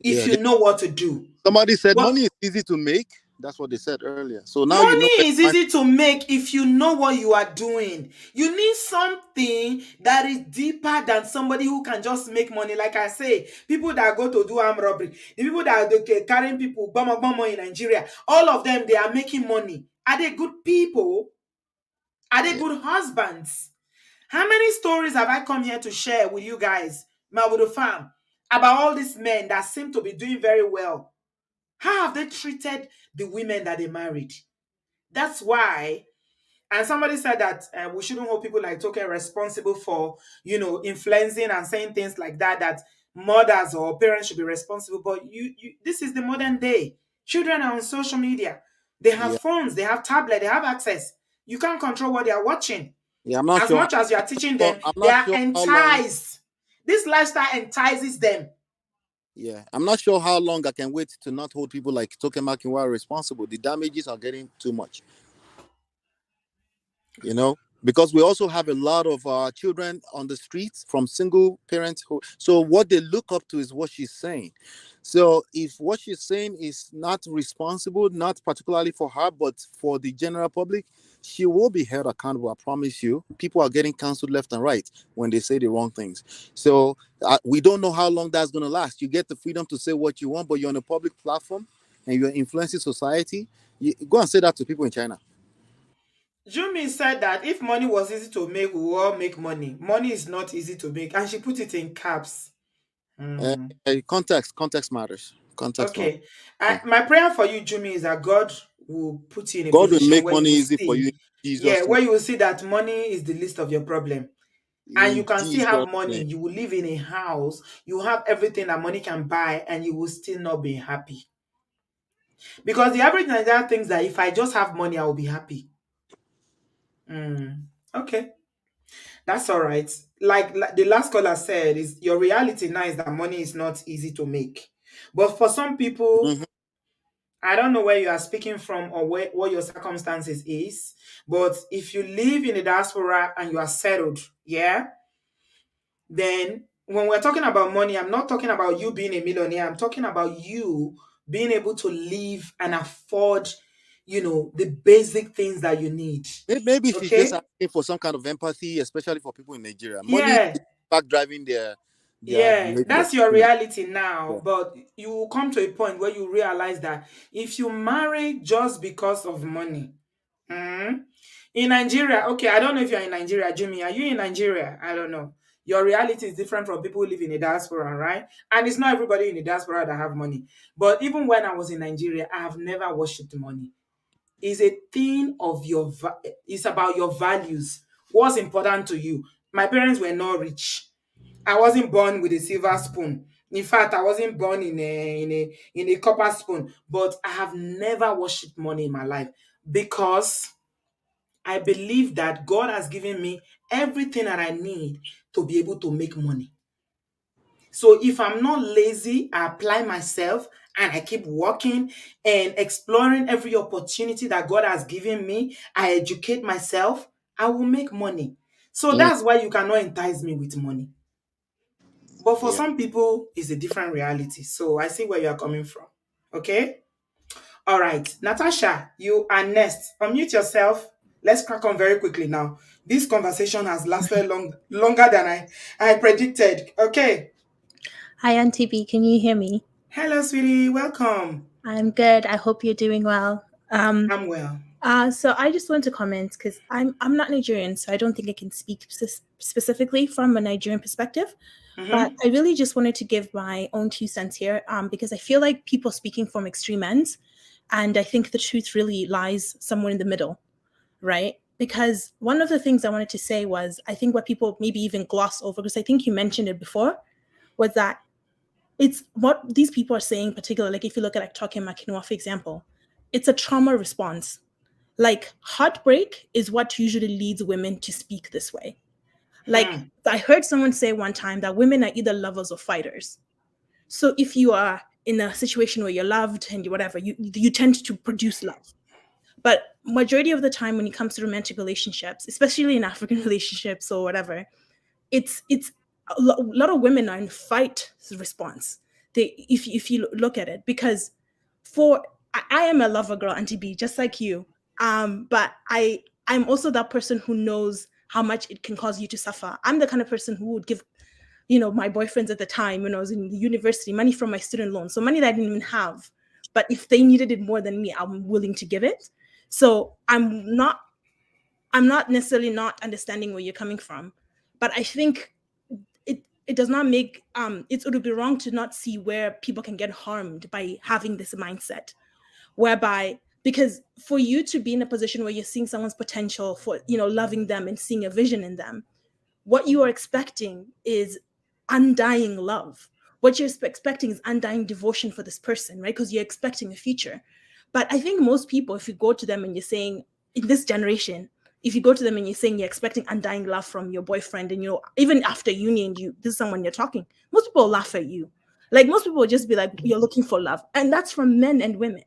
Speaker 1: if
Speaker 3: Yeah.
Speaker 1: you know what to do.
Speaker 3: Somebody said
Speaker 1: But
Speaker 3: money is easy to make. That's what they said earlier. So now you know
Speaker 1: money
Speaker 3: where
Speaker 1: is
Speaker 3: to find.
Speaker 1: easy to make if you know what you are doing. You need something that is deeper than somebody who can just make money. Like I say, people that go to do armed robbery, the people that are carrying people in Nigeria, all of them, they are making money. Are they good people? Are they
Speaker 3: Yeah.
Speaker 1: good husbands? How many stories have I come here to share with you guys, Malwood Farm, about all these men that seem to be doing very well? How have they treated the women that they married? That's why. And somebody said that we shouldn't hold people like Token responsible for, influencing and saying things like that, that mothers or parents should be responsible. But this is the modern day. Children are on social media. They have
Speaker 3: Yeah.
Speaker 1: phones, they have tablets, they have access. You can't control what they are watching.
Speaker 3: Yeah. I'm not
Speaker 1: As
Speaker 3: sure.
Speaker 1: much as you are teaching them,
Speaker 3: I'm
Speaker 1: they
Speaker 3: not
Speaker 1: are
Speaker 3: sure how long.
Speaker 1: enticed. This lifestyle entices them.
Speaker 3: Yeah. I'm not sure how long I can wait to not hold people like Token Makinwa responsible. The damages are getting too much. Because we also have a lot of children on the streets from single parents so what they look up to is what she's saying. So if what she's saying is not responsible, not particularly for her but for the general public, she will be held accountable. I promise you. People are getting canceled left and right when they say the wrong things. So we don't know how long that's going to last. You get the freedom to say what you want, but you're on a public platform and you're influencing society. You go and say that to people in China.
Speaker 1: Jumi said that if money was easy to make, we will all make money. Money is not easy to make. And she put it in caps.
Speaker 3: Context matters. Context matters.
Speaker 1: Okay.
Speaker 3: Yeah.
Speaker 1: My prayer for you, Jumi, is that God will put you in a
Speaker 3: God will
Speaker 1: position
Speaker 3: make
Speaker 1: where you
Speaker 3: money
Speaker 1: will
Speaker 3: easy for you
Speaker 1: see,
Speaker 3: in Jesus' name.
Speaker 1: where you will see that money is the least of your problem. And you
Speaker 3: In
Speaker 1: can still have
Speaker 3: Jesus'
Speaker 1: money.
Speaker 3: name.
Speaker 1: You will live in a house. You have everything that money can buy, and you will still not be happy. Because the average Nigerian thinks that if I just have money, I will be happy. Okay. That's all right. Like the last caller said, is your reality now is that money is not easy to make. But for some people,
Speaker 3: Mhm.
Speaker 1: I don't know where you are speaking from or what your circumstances is, but if you live in the diaspora and you are settled, yeah, then when we're talking about money, I'm not talking about you being a millionaire. I'm talking about you being able to live and afford, the basic things that you need.
Speaker 3: Maybe she's just
Speaker 1: Okay?
Speaker 3: asking for some kind of empathy, especially for people in Nigeria. Money
Speaker 1: Yeah.
Speaker 3: is back driving their
Speaker 1: Yeah,
Speaker 3: behavior.
Speaker 1: that's your
Speaker 3: You know.
Speaker 1: reality now.
Speaker 3: Yeah.
Speaker 1: But you will come to a point where you realize that if you marry just because of money, in Nigeria, okay, I don't know if you're in Nigeria, Jimmy. Are you in Nigeria? I don't know. Your reality is different from people who live in the diaspora, right? And it's not everybody in the diaspora that have money. But even when I was in Nigeria, I have never worshipped money. It's a thing of it's about your values. What's important to you? My parents were not rich. I wasn't born with a silver spoon. In fact, I wasn't born in a copper spoon. But I have never worshipped money in my life because I believe that God has given me everything that I need to be able to make money. So if I'm not lazy, I apply myself and I keep working and exploring every opportunity that God has given me. I educate myself, I will make money. So
Speaker 3: Mm,
Speaker 1: that's why you cannot entice me with money. But for
Speaker 3: yeah.
Speaker 1: some people, it's a different reality. So I see where you are coming from. Okay? All right. Natasha, you are next. Unmute yourself. Let's crack on very quickly now. This conversation has lasted longer than I predicted. Okay.
Speaker 12: Hi, Auntie B. Can you hear me?
Speaker 1: Hello, sweetie. Welcome.
Speaker 12: I'm good. I hope you're doing well.
Speaker 1: I'm well.
Speaker 12: So I just want to comment because I'm not Nigerian, so I don't think I can speak specifically from a Nigerian perspective. But I really just wanted to give my own 2 cents here, because I feel like people speaking from extreme ends, and I think the truth really lies somewhere in the middle, right? Because one of the things I wanted to say was, I think what people maybe even gloss over, because I think you mentioned it before, was that it's what these people are saying, particularly, like if you look at like Toke Makinwa, for example, it's a trauma response. Like heartbreak is what usually leads women to speak this way. Like I heard someone say one time that women are either lovers or fighters. So if you are in a situation where you're loved and you whatever, you tend to produce love. But majority of the time when it comes to romantic relationships, especially in African relationships or whatever, it's a lot of women are in fight response. If you look at it, because I am a lover girl, Auntie B, just like you. But I'm also that person who knows how much it can cause you to suffer. I'm the kind of person who would give, my boyfriends at the time when I was in the university, money from my student loan. So money that I didn't even have. But if they needed it more than me, I'm willing to give it. So I'm not necessarily not understanding where you're coming from. But I think it does not make it would be wrong to not see where people can get harmed by having this mindset, whereby, because for you to be in a position where you're seeing someone's potential for loving them and seeing a vision in them, what you are expecting is undying love. What you're expecting is undying devotion for this person, right? Because you're expecting a future. But I think most people, if you go to them and you're saying, in this generation, if you go to them and you're saying you're expecting undying love from your boyfriend, and even after uni and this is someone you're talking, most people laugh at you. Like, most people will just be like, you're looking for love. And that's from men and women.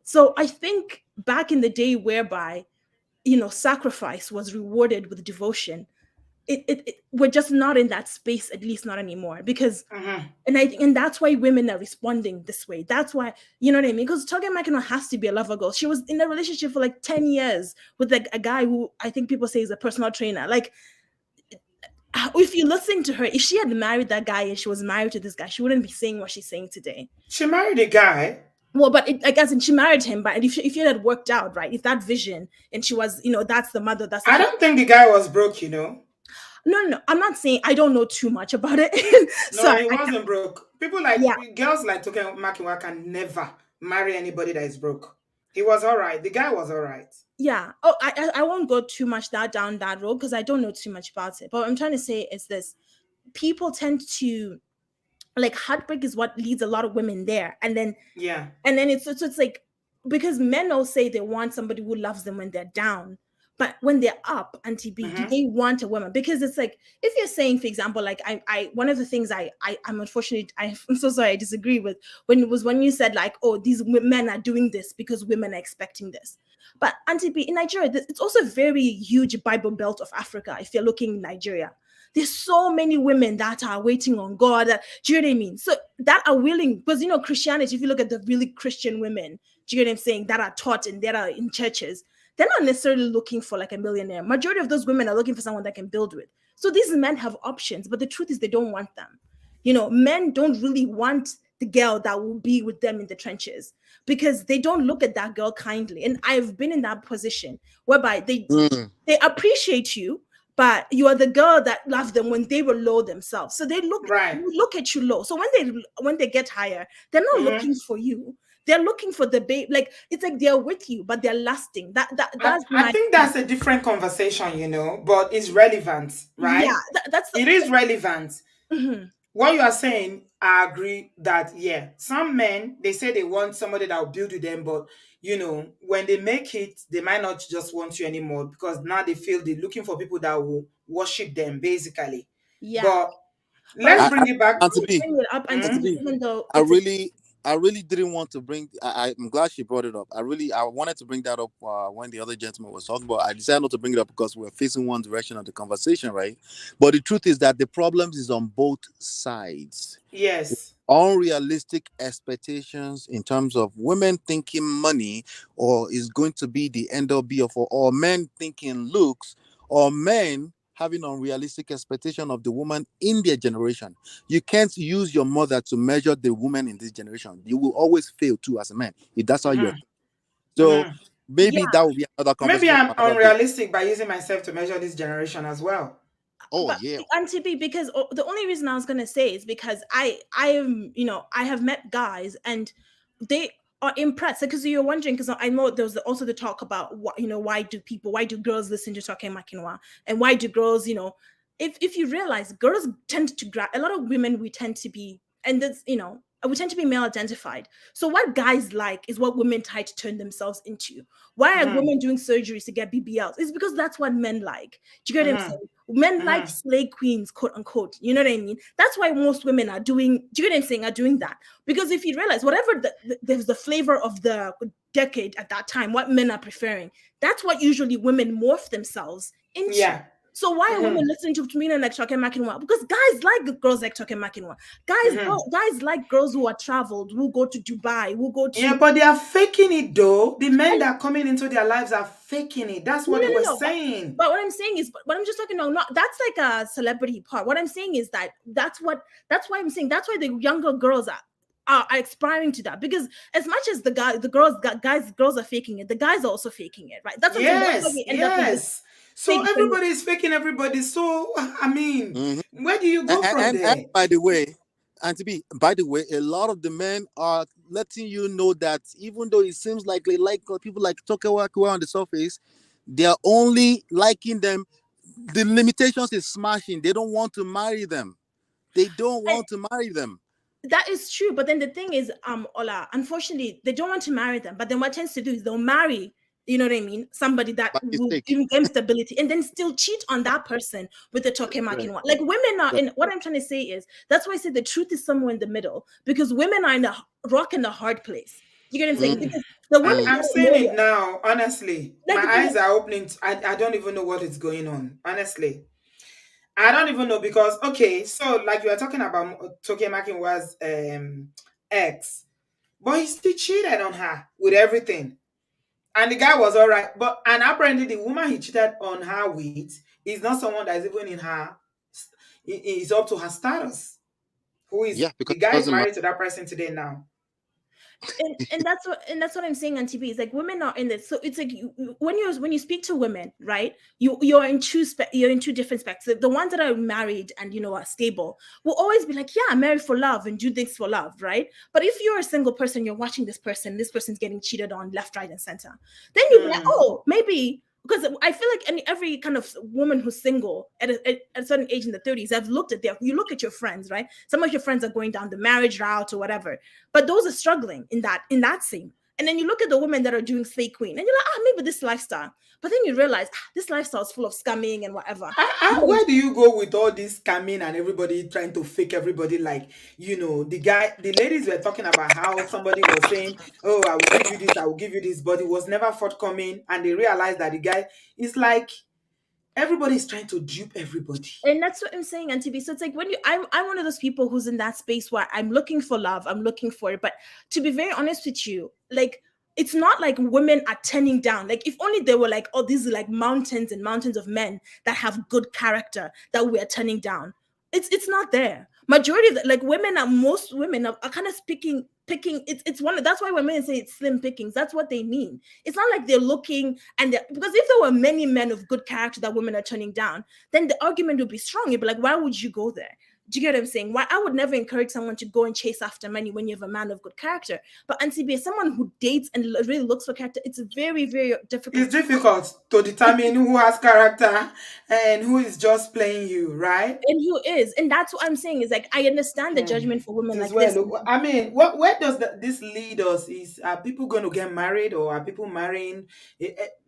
Speaker 12: So I think back in the day whereby, sacrifice was rewarded with devotion, we're just not in that space, at least not anymore. Because and that's why women are responding this way. That's why, you know what I mean? Because Toge Makino has to be a lover girl. She was in a relationship for like 10 years with like a guy who I think people say is a personal trainer. Like, if you listen to her, if she had married that guy and she was married to this guy, she wouldn't be saying what she's saying today.
Speaker 1: She married a guy.
Speaker 12: Well, but I guess she married him. But if it had worked out, right? If that vision, and she was, that's the mother. That's
Speaker 1: I don't think the guy was broke.
Speaker 12: No. I'm not saying, I don't know too much about it.
Speaker 1: No, he wasn't broke. People like girls like Toke Makinwa can never marry anybody that is broke. He was all right. The guy was all right.
Speaker 12: Yeah. Oh, I won't go too much down that road because I don't know too much about it. But what I'm trying to say is this: people tend to, like, heartbreak is what leads a lot of women there, and then it's like, because men all say they want somebody who loves them when they're down, but when they're up, Auntie B, do they want a woman? Because it's like, if you're saying, for example, like I one of the things I'm unfortunately, I'm so sorry, I disagree with when you said like, oh, these men are doing this because women are expecting this. But Auntie B, in Nigeria, it's also a very huge Bible Belt of Africa. If you're looking in Nigeria, there's so many women that are waiting on God. Do you know what I mean? So that are willing, because Christianity, if you look at the really Christian women, do you know what I'm saying, that are taught and that are in churches, they're not necessarily looking for like a millionaire. Majority of those women are looking for someone that can build with. So these men have options, but the truth is they don't want them. Men don't really want the girl that will be with them in the trenches, because they don't look at that girl kindly. And I've been in that position whereby they appreciate you, but you are the girl that loved them when they were low themselves. So they look at you low. So when they get higher, they're not looking for you. They're looking for the babe. Like, it's like they're with you, but they're lasting.
Speaker 1: I think that's a different conversation, but it's relevant, right?
Speaker 12: Yeah,
Speaker 1: it is relevant. What you are saying, I agree that, some men, they say they want somebody that will build with them, but when they make it, they might not just want you anymore, because now they feel they're looking for people that will worship them, basically. But let's bring it back.
Speaker 3: I really didn't want to bring. I'm glad she brought it up. I wanted to bring that up when the other gentleman was talking, but I decided not to bring it up because we're facing one direction of the conversation, right? But the truth is that the problem is on both sides.
Speaker 1: Yes.
Speaker 3: Unrealistic expectations in terms of women thinking money or is going to be the end all be all for, or men thinking looks, or men having unrealistic expectation of the woman in their generation. You can't use your mother to measure the woman in this generation. You will always fail too as a man if that's how you're. So maybe that will be another conversation.
Speaker 1: Maybe I'm unrealistic by using myself to measure this generation as well.
Speaker 12: Auntie B, because the only reason I was gonna say is because I have met guys and they are impressed, because you're wondering, because I know there was also the talk about what, why do girls listen to Toke Makinwa, and why do girls, if you realize, girls tend to a lot of women, we tend to be, and this, we tend to be male identified. So what guys like is what women try to turn themselves into. Why are women doing surgeries to get BBLs? It's because that's what men like. Do you get what I'm saying? Men like slay queens, quote unquote. You know what I mean? That's why most women are doing, do you get what I'm saying, are doing that. Because if you realize, whatever there's the flavor of the decade at that time, what men are preferring, that's what usually women morph themselves into.
Speaker 1: Yeah.
Speaker 12: So why are women listening to men like Choke Makinwa? Because guys like girls like Choke Makinwa. Guys like girls who are traveled, who go to Dubai, who go to...
Speaker 1: Yeah, but they are faking it though. The men that are coming into their lives are faking it. That's what they were saying.
Speaker 12: But what I'm saying is, what I'm just talking about, not that's like a celebrity part. What I'm saying is that's why I'm saying that's why the younger girls are aspiring to that, because as much as girls are faking it, the guys are also faking it, right? That's what I'm saying. That's why we end up in this.
Speaker 1: So everybody is faking everybody. So I mean, where do you go from there?
Speaker 3: And by the way, by the way, a lot of the men are letting you know that even though it seems like they like people like Tokewa on the surface, they are only liking them. The limitations is smashing. They don't want to marry them. They don't want to marry them.
Speaker 12: That is true, but then the thing is, Ola, unfortunately, they don't want to marry them. But then what tends to do is they'll marry, you know what I mean, somebody that will give them stability, and then still cheat on that person with the Tokemakin one. Like women are in. What I'm trying to say is that's why I say the truth is somewhere in the middle, because women are in a rock and a hard place. You get what I'm saying? Because the women,
Speaker 1: I'm saying it now. Honestly, like, my eyes are opening. I don't even know what is going on. Honestly. I don't even know, because okay, so like you were talking about Tokemakin was ex, but he still cheated on her with everything. And the guy was all right. And apparently the woman he cheated on her with is not someone that is even in her, is up to her status. Who is the guy is married to that person today now.
Speaker 12: and that's what I'm saying on TV. It's like women are in this. So it's like when you speak to women, right? You're in two different specs. The ones that are married and are stable will always be like, yeah, I'm married for love and do things for love, right? But if you're a single person, you're watching this person's getting cheated on left, right, and center, then you'll be like, oh, maybe. Because I feel like every kind of woman who's single at a certain age in the 30s, you look at your friends, right? Some of your friends are going down the marriage route or whatever, but those are struggling in that same. And then you look at the women that are doing slay queen, and you're like, maybe this lifestyle. But then you realize this lifestyle is full of scamming and whatever.
Speaker 1: Where do you go with all this scamming and everybody trying to fake everybody? Like, the ladies were talking about how somebody was saying, oh, I will give you this, I will give you this, but it was never forthcoming. And they realized that the guy is like, everybody's trying to dupe everybody.
Speaker 12: And that's what I'm saying, Auntie B. So it's like I'm one of those people who's in that space where I'm looking for love, I'm looking for it. But to be very honest with you, like, it's not like women are turning down. Like, if only they were like, oh, these are like mountains and mountains of men that have good character that we are turning down. It's not there. Majority of most women are kind of picking. It's that's why when men say it's slim pickings, that's what they mean. It's not like they're looking because if there were many men of good character that women are turning down, then the argument would be strong. You'd be like, why would you go there? Do you get what I'm saying? Why I would never encourage someone to go and chase after money when you have a man of good character. But NCB, as someone who dates and really looks for character, it's very, very difficult.
Speaker 1: It's difficult to determine who has character and who is just playing you, right?
Speaker 12: And who is. And that's what I'm saying is like, I understand the judgment for women like this.
Speaker 1: I mean, where does this lead us? Are people going to get married, or are people marrying?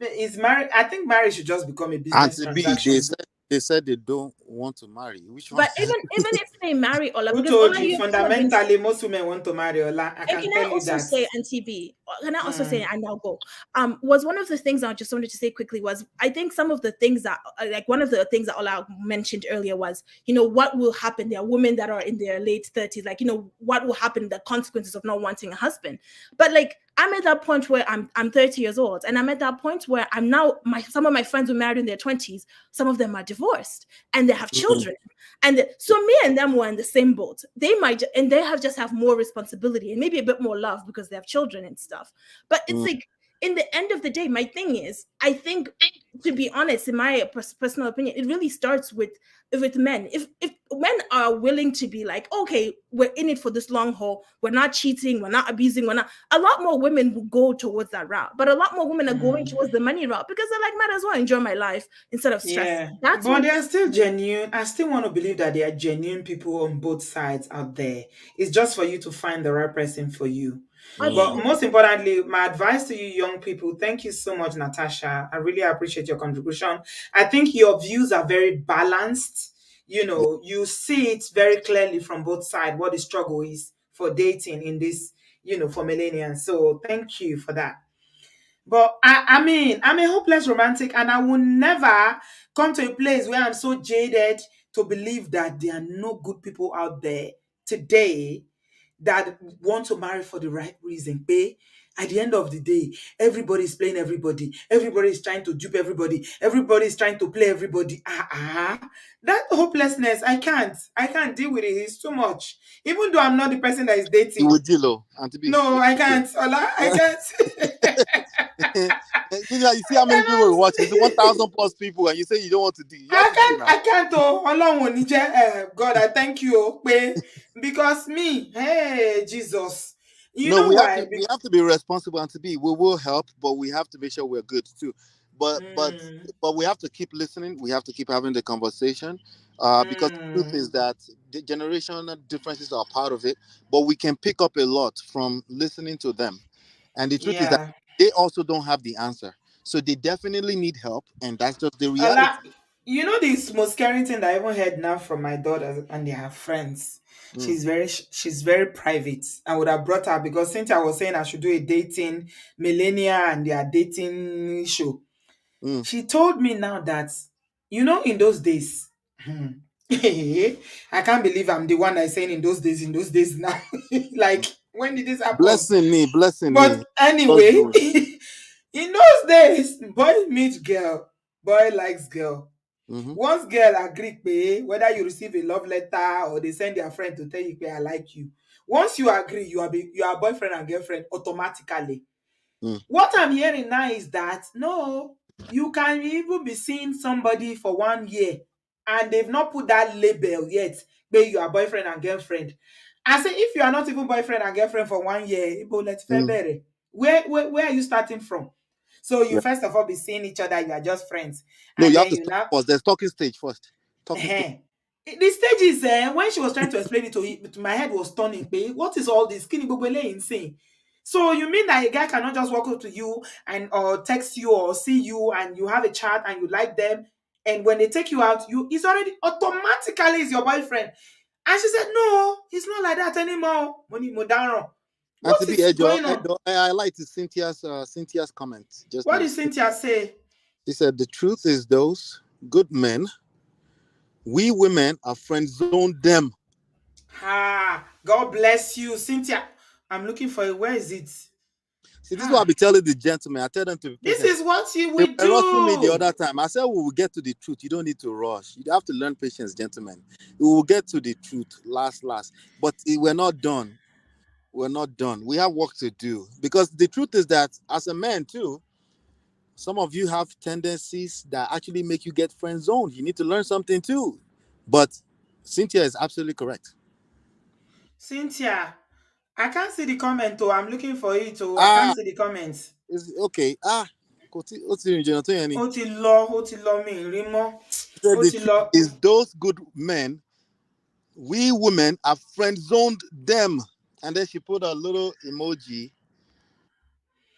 Speaker 1: Is marriage? I think marriage should just become a business transaction.
Speaker 3: They said they don't want to marry. Which one?
Speaker 12: But even if they marry Ola,
Speaker 1: who told you fundamentally most women want to marry Ola? I can tell you that.
Speaker 12: Say, and TV, can I also say, and I'll go. Was one of the things I just wanted to say quickly was, I think some of the things that, like one of the things that Ola mentioned earlier was, what will happen? There are women that are in their late 30s, like, what will happen? The consequences of not wanting a husband. But like, I'm at that point where I'm 30 years old, and I'm at that point where I'm now, some of my friends were married in their 20s, some of them are divorced, and they have children. And so me and them were in the same boat. They just have more responsibility and maybe a bit more love because they have children and stuff. But it's like, in the end of the day, my thing is, I think, to be honest, in my personal opinion, it really starts with men. If men are willing to be like, okay, we're in it for this long haul, we're not cheating, we're not abusing, a lot more women will go towards that route. But a lot more women are going towards the money route because they're like, might as well enjoy my life instead of stress.
Speaker 1: Yeah. But they are still genuine. I still want to believe that there are genuine people on both sides out there. It's just for you to find the right person for you. But most importantly, my advice to you young people, thank you so much, Natasha. I really appreciate your contribution. I think your views are very balanced. You see it very clearly from both sides what the struggle is for dating in this, for millennials. So thank you for that. But I mean, I'm a hopeless romantic, and I will never come to a place where I'm so jaded to believe that there are no good people out there today that want to marry for the right reason. Pay at the end of the day, everybody is playing everybody. Everybody is trying to dupe everybody. Everybody is trying to play everybody. That hopelessness, I can't deal with it. It's too much. Even though I'm not the person that is
Speaker 3: You
Speaker 1: dating.
Speaker 3: would deal, Auntie B.
Speaker 1: No, I can't. Ola, I can't.
Speaker 3: You see how many people are watching? It's 1,000 plus people, and you say you don't want to deal. You have to deal now.
Speaker 1: I can't. Oh, Ọlọ́run ò ní jẹ́. God, I thank you. Oh, pé because me, hey, Jesus. You
Speaker 3: No,
Speaker 1: know why?
Speaker 3: we have to be responsible, and to be we will help, but we have to make sure we're good too. But but we have to keep listening. We have to keep having the conversation, because the truth is that the generational differences are part of it. But we can pick up a lot from listening to them, and the truth is that
Speaker 1: Yeah.
Speaker 3: they also don't have the answer, so they definitely need help, and that's just the reality.
Speaker 1: Ola, you know this most scary thing that I even heard now from my daughters and their friends.
Speaker 3: Mm,
Speaker 1: She's very private. I would have brought her because Cynthia was saying I should do a dating millennia and their dating show.
Speaker 3: mm,
Speaker 1: She told me now that, in those days, I can't believe I'm the one that's saying in those days now. Like, when did this happen?
Speaker 3: blessing me.
Speaker 1: But
Speaker 3: God's
Speaker 1: anyway,
Speaker 3: doing.
Speaker 1: in those days, boy meet girl, boy likes girl.
Speaker 3: Mm-hmm.
Speaker 1: Once girl agree pay, whether you receive a love letter or they send their friend to tell you pay I like you. Once you agree, you are boyfriend and girlfriend automatically.
Speaker 3: Mm.
Speaker 1: What I'm hearing now is that no, you can even be seeing somebody for 1 year and they've not put that label yet, where you are boyfriend and girlfriend. I say if you are not even boyfriend and girlfriend for 1 year,
Speaker 3: Mm.
Speaker 1: where are you starting from? So you
Speaker 3: Yeah.
Speaker 1: first of all be seeing each other, you are just friends,
Speaker 3: No,
Speaker 1: and
Speaker 3: you have
Speaker 1: then
Speaker 3: to
Speaker 1: you
Speaker 3: start
Speaker 1: now
Speaker 3: first. There's talking stage first. Talking stage.
Speaker 1: the stage is when she was trying to explain it to my head was turning. What is all this? Skinny insane. So you mean that a guy cannot just walk up to you and or text you or see you and you have a chat and you like them, and when they take you out, he's already automatically is your boyfriend. And she said, no, it's not like that anymore. Money Modaro.
Speaker 3: And
Speaker 1: What
Speaker 3: to be
Speaker 1: is
Speaker 3: Ejo,
Speaker 1: going on?
Speaker 3: I like Cynthia's comment just
Speaker 1: What
Speaker 3: now.
Speaker 1: did Cynthia say?
Speaker 3: She said the truth is those good men, we women are friend zoned them.
Speaker 1: God bless you, Cynthia. I'm looking for it. Where is it?
Speaker 3: See, this is what I'll be telling the gentlemen. I tell them to be
Speaker 1: This
Speaker 3: patient.
Speaker 1: is what you
Speaker 3: They
Speaker 1: will
Speaker 3: were rushing me the
Speaker 1: do.
Speaker 3: other time. I said we will get to the truth. You don't need to rush. You have to learn patience, gentlemen. We will get to the truth last. But we're not done. We're not done. We have work to do. Because the truth is that as a man too, some of you have tendencies that actually make you get friend zoned. You need to learn something too. But Cynthia is absolutely correct.
Speaker 1: Cynthia, I can't see the comment. Oh, I'm looking for it. Oh, I can't
Speaker 3: Ah,
Speaker 1: see the comments.
Speaker 3: is okay. Ó ti rìn jìnnà tó yẹn ni.
Speaker 1: Ó ti lọ mi rí mọ́.
Speaker 3: He said
Speaker 1: Ó
Speaker 3: the
Speaker 1: ti
Speaker 3: truth
Speaker 1: lọ.
Speaker 3: is those good men, we women have friend zoned them. And then she put a little emoji.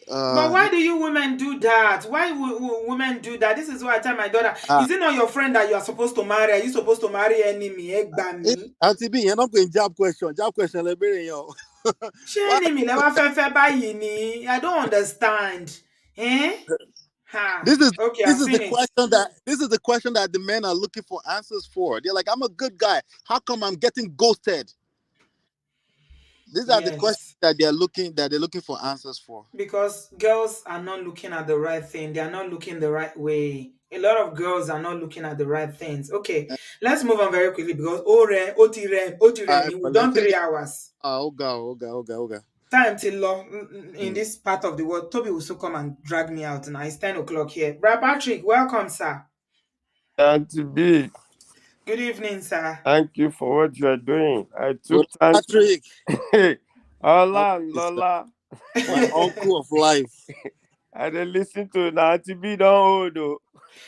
Speaker 1: But why do you women do that? Why women do that? This is why I tell my daughter, is it not your friend that you are supposed to marry? Are you supposed to marry enemy?
Speaker 3: Auntie B, you're not going jab question. Jab question, yo. Why?
Speaker 1: Enemy ni? I don't understand. Eh? Ha.
Speaker 3: This is
Speaker 1: Okay,
Speaker 3: this
Speaker 1: I've
Speaker 3: is the
Speaker 1: seen it.
Speaker 3: question that the men are looking for answers for. They're like, I'm a good guy. How come I'm getting ghosted? These are the questions
Speaker 1: Yes.
Speaker 3: that they're looking for answers for.
Speaker 1: Because girls are not looking at the right thing. They are not looking the right way. A lot of girls are not looking at the right things. Okay, let's move on very quickly because we've done 3 hours.
Speaker 3: Oga.
Speaker 1: Time till law in this part of the world. Toby will soon come and drag me out now. It's 10 o'clock here. Brad Patrick, welcome, sir.
Speaker 13: Auntie B,
Speaker 1: Good evening, sir.
Speaker 13: thank you for what you are doing. I
Speaker 3: Well,
Speaker 13: took time.
Speaker 3: Patrick,
Speaker 13: Lola.
Speaker 3: my uncle of life.
Speaker 13: I didn't listen to Auntie B, don't hold.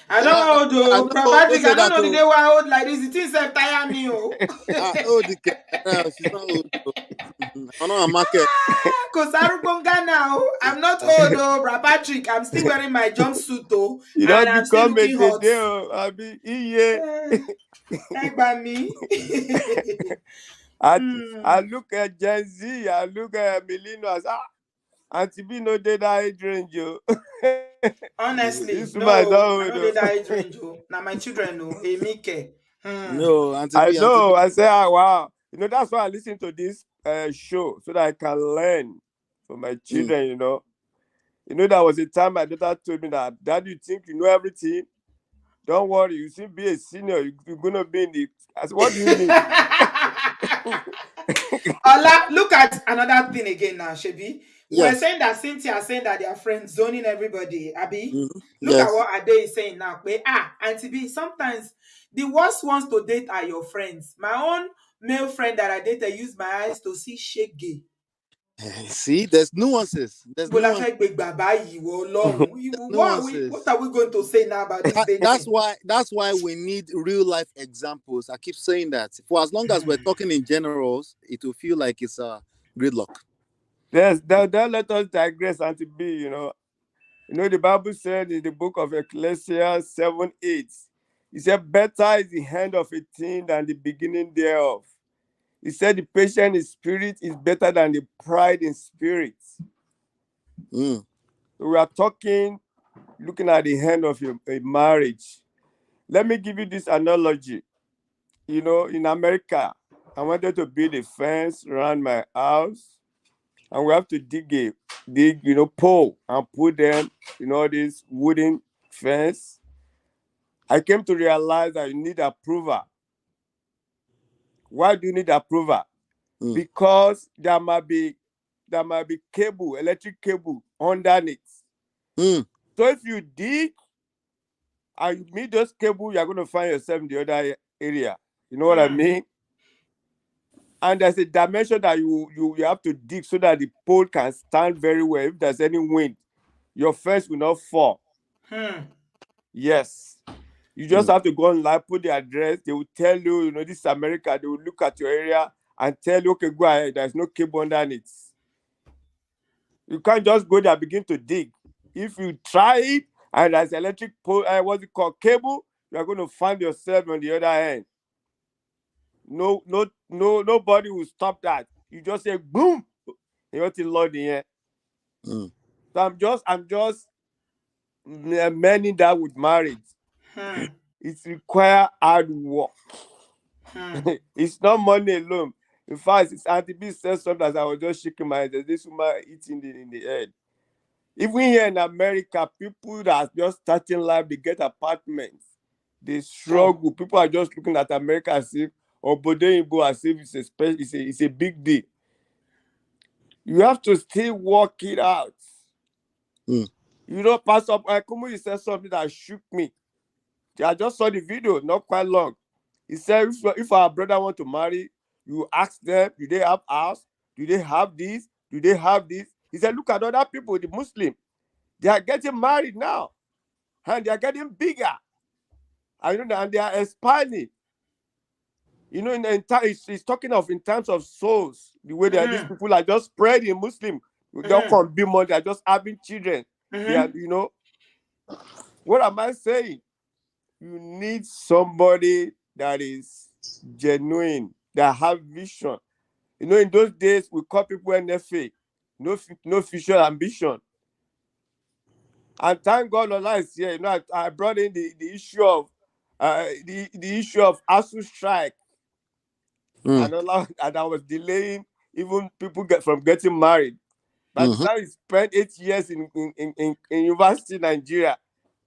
Speaker 1: I don't know, though. Brad
Speaker 3: Don't
Speaker 1: Patrick,
Speaker 3: say
Speaker 1: I don't
Speaker 3: that.
Speaker 1: know the day why I hold like this. The thing said tire me, oh.
Speaker 3: She's not old. I know a market.
Speaker 1: Kosaru Bonga now. I'm not old, though, Brad Patrick. I'm still wearing my jumpsuit, though.
Speaker 13: You
Speaker 1: And
Speaker 13: don't
Speaker 1: I'm still
Speaker 13: become a
Speaker 1: looking hot.
Speaker 13: I mean,
Speaker 1: Like by me.
Speaker 13: I look at Gen Z, I look at millennials. Auntie B no did that age range, yo.
Speaker 1: Honestly,
Speaker 13: This my
Speaker 1: no, I
Speaker 13: dog,
Speaker 1: don't
Speaker 13: though.
Speaker 1: did that age range. Now my children know. Emike.
Speaker 3: No, Auntie
Speaker 13: I
Speaker 3: B, Auntie
Speaker 13: know.
Speaker 3: B.
Speaker 13: I say, ah, wow. That's why I listen to this show so that I can learn from my children. That was a time my daughter told me that, Dad, you think you know everything? Don't worry, you still be a senior. You're gonna be in the. I said, what do you mean?
Speaker 1: Ola, look at another thing again now, Shebi. We're
Speaker 3: Yes.
Speaker 1: saying that Cynthia saying that they are friends zoning everybody, Abby. Look at
Speaker 3: Yes.
Speaker 1: what Ade is saying now. Auntie B, sometimes the worst ones to date are your friends. My own male friend that I dated used my eyes to see shege.
Speaker 3: See, there's nuances. There's nuances. There's
Speaker 1: What
Speaker 3: nuances.
Speaker 1: are we going to say now about this
Speaker 3: That's
Speaker 1: dating?
Speaker 3: why we need real life examples. I keep saying that. For as long as we're talking in generals, it will feel like it's a gridlock.
Speaker 13: Yes, don't let us digress, Auntie B. The Bible said in the book of Ecclesiastes 7:8, it said, better is the end of a thing than the beginning thereof. He said the patient in spirit is better than the pride in spirit. So we are looking at the end of a marriage. Let me give you this analogy. In America, I wanted to build a fence around my house, and we have to dig pole and put them in all this wooden fence. I came to realize that you need approval. Why do you need approval? Because there might be cable, electric cable underneath. So if you dig and you meet those cables, you're going to find yourself in the other area. You know what I mean? And there's a dimension that you have to dig so that the pole can stand very well. If there's any wind, your fence will not fall. Yes. You just have to go online, put the address. They will tell you, this is America. They will look at your area and tell you, okay, go ahead. There's no cable underneath. You can't just go there and begin to dig. If you try it and there's electric pole, cable, you are going to find yourself on the other end. No, nobody will stop that. You just say boom. You want to load in here. So I'm just mending that with marriage. It requires hard work. It's not money alone. In fact, it's Auntie B said something as I was just shaking my head. There's this woman eating in the head. Even here in America, people that are just starting life, they get apartments. They struggle. People are just looking at America as if, obodooyinbo as if it's a big deal. You have to still work it out. Pastor Kumu said something that shook me. I just saw the video, not quite long. He said, if our brother want to marry, you ask them, do they have house? Do they have this? Do they have this? He said, look at other people, the Muslim. They are getting married now. And they are getting bigger. And they are expanding. He's talking of in terms of souls, the way that these people are just spreading Muslim. They don't be more, they are just having children. They are, what am I saying? You need somebody that is genuine, that have vision. In those days, we call people NFA, no future ambition. And thank God Allah is here. I brought in the issue of the issue of ASU strike. And I was delaying even people from getting married. By the time you spent 8 years in university in Nigeria,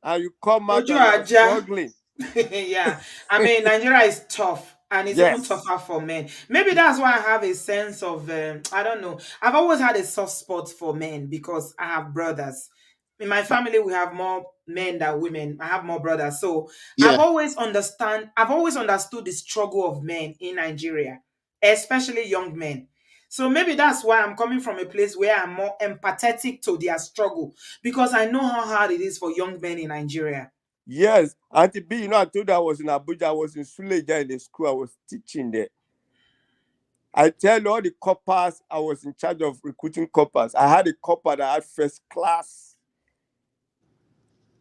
Speaker 13: and you come out and you're struggling.
Speaker 1: Yeah, I mean, Nigeria is tough, and it's even tougher for men. Maybe that's why I have a sense of I don't know. I've always had a soft spot for men because I have brothers. In my family, we have more men than women. I have more brothers, so I've always understood the struggle of men in Nigeria, especially young men. So maybe that's why I'm coming from a place where I'm more empathetic to their struggle because I know how hard it is for young men in Nigeria.
Speaker 13: Yes, Auntie B, I told you I was in Abuja, I was in Suleja in the school, I was teaching there. I tell you, all the coppers, I was in charge of recruiting coppers. I had a copper that had first class.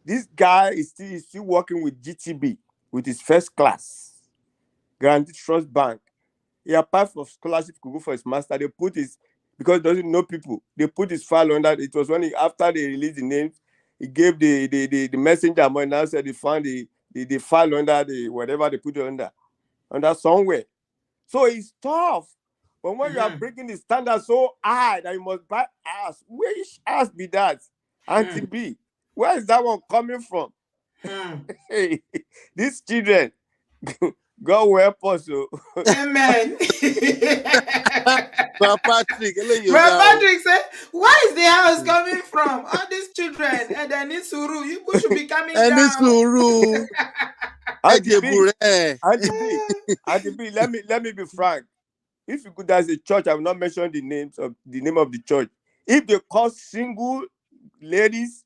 Speaker 13: This guy is still working with GTB with his first class. Guaranteed Trust Bank. He applied for scholarship to go for his master. They put because he doesn't know people. They put his file on that. It was when after they released the names, he gave the messenger money. Now said they found the file under the whatever they put it under somewhere. So it's tough. But when you are breaking the standard so high that you must buy ass, which ass be that? Auntie B, where is that one coming from? Hey, these children, God will help us.
Speaker 1: Amen.
Speaker 3: Brother Patrick,
Speaker 1: Brother Patrick said, where is the house coming from? All these children, and then in Suru, you should be coming down.
Speaker 13: Auntie B, let me be frank. If you could, there's a church, I will not mention the name of the church. If they call single ladies,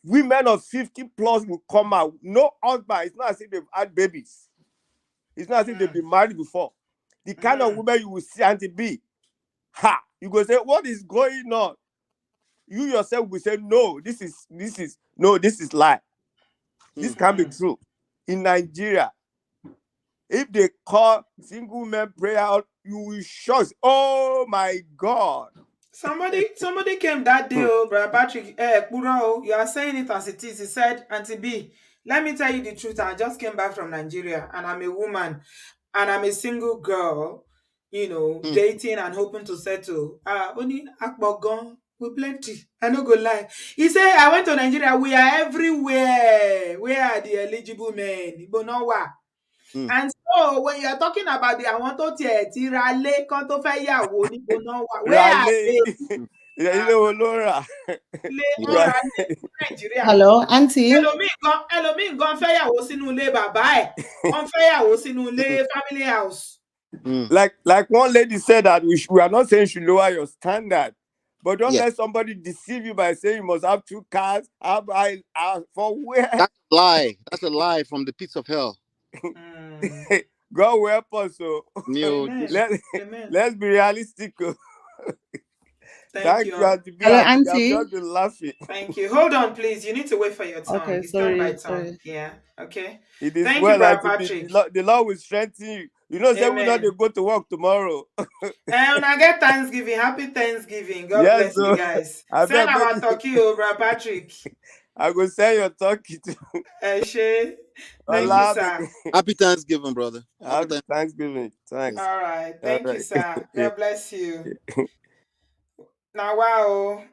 Speaker 13: women of 50 plus will come out. No husband. It's not as if they've had babies. It's not as if they've been married before. The kind of women you will see, Auntie B, you go say, what is going on? You yourself will say, no, this is lie. This can't be true. In Nigeria, if they call single men prayer out, you will shock. Oh my God.
Speaker 1: Somebody came that day, Brother Patrick, Kuro, you are saying it as it is. He said, Auntie B, let me tell you the truth. I just came back from Nigeria and I'm a woman and I'm a single girl, dating and hoping to settle. Only Akbogon, we plenty. I no go lie. He said, I went to Nigeria. We are everywhere. Where are the eligible men? Bonowa. And so when you are talking about the àwọn tó tiẹ̀ ti ra lé kán tó fẹ́ yàwó níbo náà wà, where are they?
Speaker 2: Hello, Auntie.
Speaker 1: Ẹlòmíì gan fẹ́ yàwó sínú ilé bàbá ẹ̀, wọ́n fẹ́ yàwó sínú ilé family house.
Speaker 13: Like one lady said that we are not saying you should lower your standard, but don't let somebody deceive you by saying you must have 2 cars. For where?
Speaker 3: That's a lie. That's a lie from the pits of hell.
Speaker 13: God will help us. So let's be realistic.
Speaker 1: Thank you.
Speaker 2: Hello, Auntie.
Speaker 13: I've just been laughing.
Speaker 1: Thank you. Hold on, please. You need to wait for your turn.
Speaker 2: Okay,
Speaker 1: it's turn by turn.
Speaker 2: sorry.
Speaker 1: Yeah. Okay.
Speaker 13: It is
Speaker 1: Thank
Speaker 13: well,
Speaker 1: you, Brother Patrick.
Speaker 13: the Lord will strengthen you. You know, say we not to go to work tomorrow.
Speaker 1: And I get Thanksgiving. Happy Thanksgiving. God bless you guys. Send our turkey, Brother Patrick.
Speaker 13: I will send your turkey to.
Speaker 1: Thank you, sir.
Speaker 3: Happy Thanksgiving, brother.
Speaker 13: Happy Thanksgiving. Thanks.
Speaker 1: All right. Thank you, sir. God bless you. Now, wow.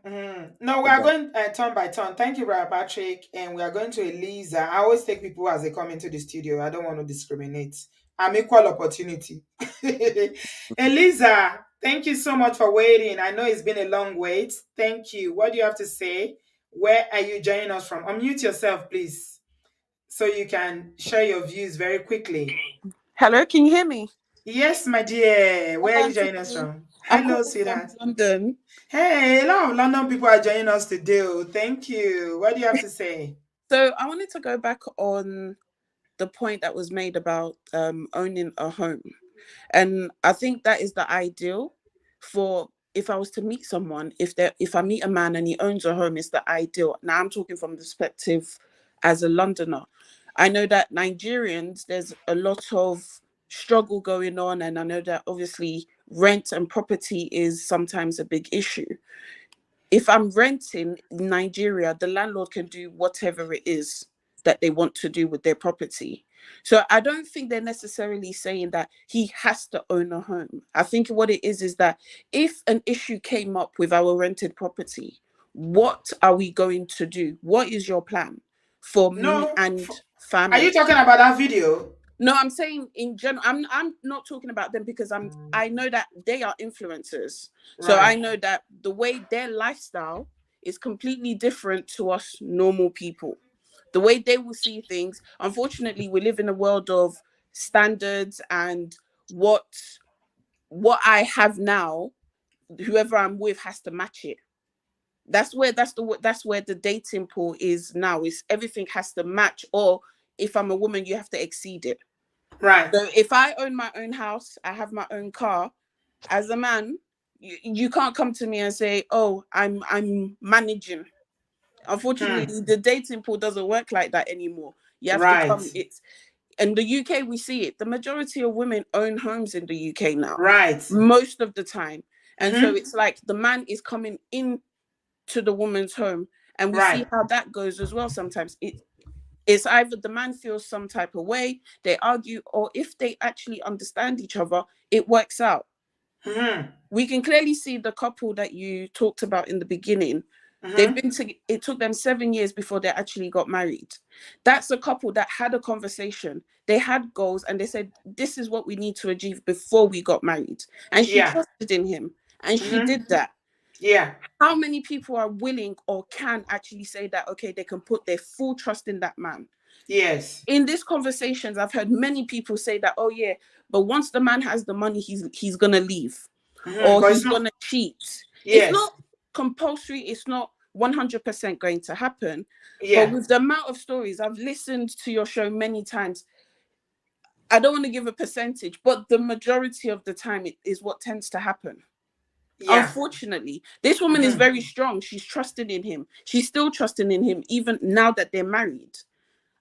Speaker 1: No, we are going turn by turn. Thank you, Brother Patrick. And we are going to Eliza. I always take people as they come into the studio. I don't want to discriminate. I'm equal opportunity. Eliza, thank you so much for waiting. I know it's been a long wait. Thank you. What do you have to say? Where are you joining us from? Unmute yourself, please, so you can share your views very quickly.
Speaker 14: Hello, can you hear me?
Speaker 1: Yes, my dear. Where are you joining us from? Hello, sweetheart.
Speaker 14: London.
Speaker 1: Hey, a lot of London people are joining us today. Thank you. What do you have to say?
Speaker 14: So I wanted to go back on the point that was made about owning a home. And I think that is the ideal for if I was to meet someone, if I meet a man and he owns a home, it's the ideal. Now I'm talking from the perspective as a Londoner. I know that Nigerians, there's a lot of struggle going on, and I know that obviously rent and property is sometimes a big issue. If I'm renting in Nigeria, the landlord can do whatever it is that they want to do with their property. So I don't think they're necessarily saying that he has to own a home. I think what it is that if an issue came up with our rented property, what are we going to do? What is your plan for me and family?
Speaker 1: Are you talking about that video?
Speaker 14: No, I'm saying in general. I'm not talking about them because I know that they are influencers. Right. So I know that the way their lifestyle is completely different to us normal people. The way they will see things. Unfortunately, we live in a world of standards, and what I have now, whoever I'm with has to match it. That's where the dating pool is now. Is everything has to match, or if I'm a woman, you have to exceed it.
Speaker 1: Right.
Speaker 14: So if I own my own house, I have my own car, as a man, you can't come to me and say, oh, I'm managing. Unfortunately, the dating pool doesn't work like that anymore. You have to come. In the UK, we see it. The majority of women own homes in the UK now.
Speaker 1: Right.
Speaker 14: Most of the time. And so it's like the man is coming in to the woman's home, and we see how that goes as well. Sometimes it's either the man feels some type of way, they argue, or if they actually understand each other, it works out. We can clearly see the couple that you talked about in the beginning. It took them 7 years before they actually got married. That's a couple that had a conversation. They had goals, and they said, this is what we need to achieve before we got married. And she trusted in him, and she did that. How many people are willing or can actually say that, okay, they can put their full trust in that man? In these conversations, I've heard many people say that, oh yeah, but once the man has the money, he's gonna leave, or
Speaker 1: but
Speaker 14: he's gonna cheat. It's not compulsory. It's not 100% going to happen. But with the amount of stories I've listened to your show many times, I don't want to give a percentage, but the majority of the time it is what tends to happen. Unfortunately, this woman is very strong. She's trusting in him. She's still trusting in him even now that they're married.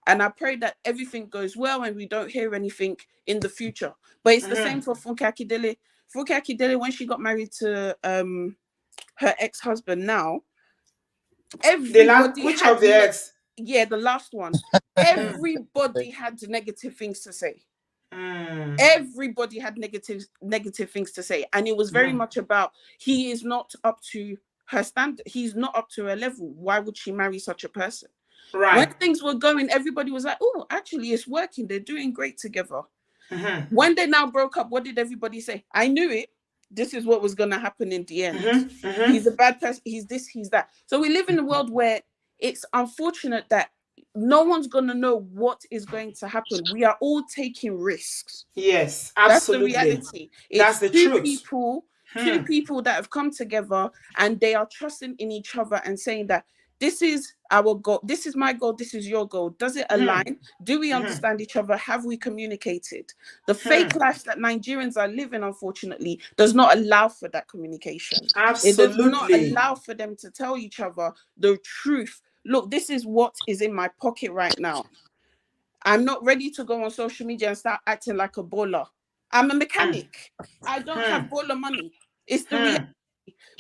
Speaker 14: And I pray that everything goes well and we don't hear anything in the future. But it's the same for Funke Akindele. Funke Akindele, when she got married to her ex-husband now, everybody
Speaker 1: which
Speaker 14: had
Speaker 1: of the ex?
Speaker 14: Yeah, the last one. Everybody had negative things to say. Everybody had negative things to say. And it was very much about, he is not up to her standard. He's not up to her level. Why would she marry such a person? When things were going, everybody was like, oh, actually, it's working. They're doing great together. When they now broke up, what did everybody say? I knew it. This is what was going to happen in the end. He's a bad person. He's this, he's that. So we live in a world where it's unfortunate that no one's going to know what is going to happen. We are all taking risks.
Speaker 1: Yes, absolutely.
Speaker 14: That's the reality.
Speaker 1: That's the truth.
Speaker 14: Two people that have come together and they are trusting in each other and saying that this is our goal. This is my goal. This is your goal. Does it align? Do we understand each other? Have we communicated? The fake life that Nigerians are living, unfortunately, does not allow for that communication.
Speaker 1: Absolutely.
Speaker 14: It does not allow for them to tell each other the truth. Look, this is what is in my pocket right now. I'm not ready to go on social media and start acting like a baller. I'm a mechanic. I don't have baller money. It's the reality.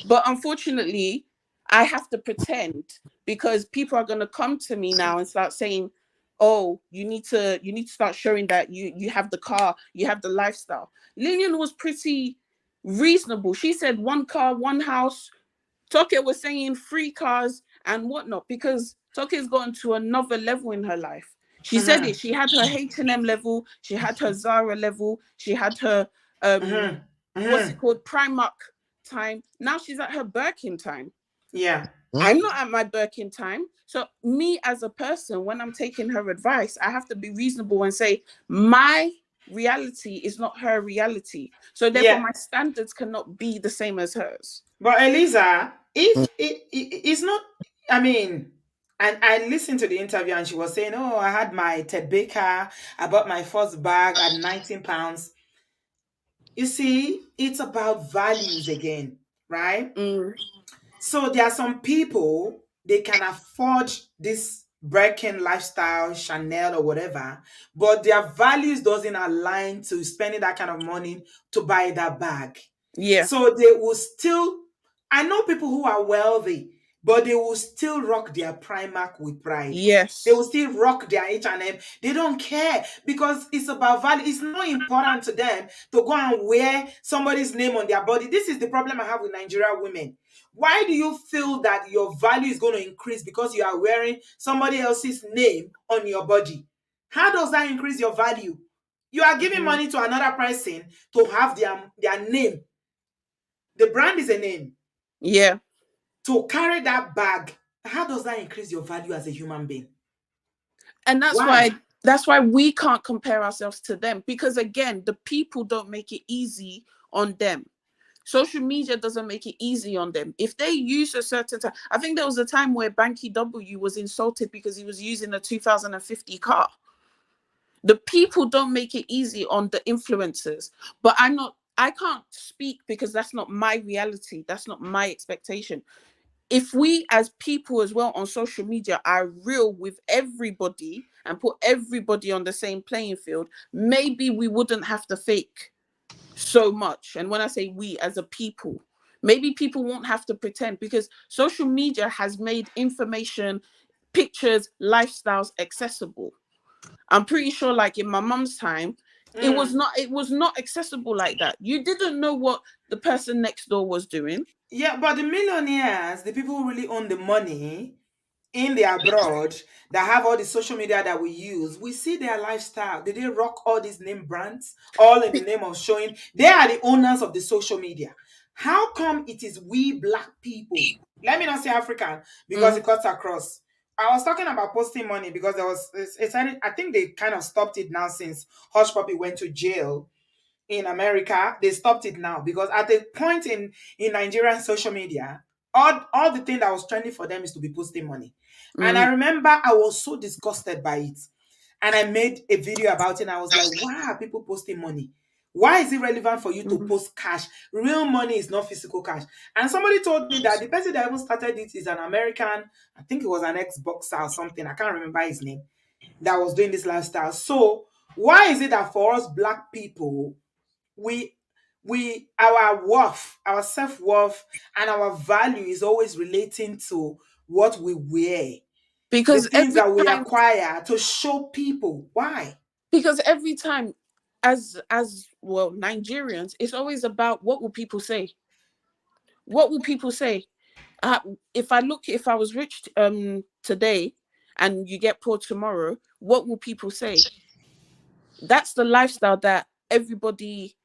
Speaker 14: But unfortunately, I have to pretend because people are going to come to me now and start saying, oh, you need to start showing that you have the car, you have the lifestyle. Lilian was pretty reasonable. She said 1 car, 1 house. Toke was saying 3 cars and whatnot, because Toke has gotten to another level in her life. She said it. She had her H&M level. She had her Zara level. She had her, what's it called? Primark time. Now she's at her Birkin time. I'm not at my Birkin time. So me as a person, when I'm taking her advice, I have to be reasonable and say, my reality is not her reality. So therefore my standards cannot be the same as hers.
Speaker 1: But Eliza, if it's not, I mean, and I listened to the interview and she was saying, oh, I had my Ted Baker, I bought my first bag at 19 pounds. You see, it's about values again, right? So there are some people, they can afford this Birkin lifestyle, Chanel or whatever, but their values doesn't align to spending that kind of money to buy that bag. So they will still, I know people who are wealthy, but they will still rock their Primark with pride. They will still rock their H&M. They don't care because it's about value. It's not important to them to go and wear somebody's name on their body. This is the problem I have with Nigerian women. Why do you feel that your value is going to increase because you are wearing somebody else's name on your body? How does that increase your value? You are giving money to another person to have their name. The brand is a name. To carry that bag, how does that increase your value as a human being?
Speaker 14: And that's why we can't compare ourselves to them, because again, the people don't make it easy on them. Social media doesn't make it easy on them. If they use a certain time, I think there was a time where Banky W was insulted because he was using a 2050 car. The people don't make it easy on the influencers. But I can't speak because that's not my reality. That's not my expectation. If we as people as well on social media are real with everybody and put everybody on the same playing field, maybe we wouldn't have to fake so much. And when I say we as a people, maybe people won't have to pretend, because social media has made information, pictures, lifestyles accessible. I'm pretty sure, like in my mum's time, it was not accessible like that. You didn't know what the person next door was doing.
Speaker 1: Yeah, but the millionaires, the people who really own the money in the abroad that have all the social media that we use, we see their lifestyle. Did they rock all these name brands all in the name of showing? They are the owners of the social media. How come it is we black people, let me not say African, because it cuts across? I was talking about posting money because there was I think they kind of stopped it now since Hush Puppy went to jail in America. They stopped it now because at the point in Nigerian social media, all the thing that was trending for them is to be posting money. And I remember I was so disgusted by it. And I made a video about it. And I was like, why are people posting money? Why is it relevant for you to post cash? Real money is not physical cash. And somebody told me that the person that even started it is an American, I think it was an ex-boxer or something, I can't remember his name, that was doing this lifestyle. So why is it that for us black people, we our worth, our self-worth, and our value is always relating to what we wear, the
Speaker 14: Because
Speaker 1: things
Speaker 14: every
Speaker 1: that we
Speaker 14: time,
Speaker 1: acquire to show people? Why?
Speaker 14: because every time, as well, Nigerians, it's always about what will people say. What will people say? If I was rich today and you get poor tomorrow, what will people say? That's the lifestyle that everybody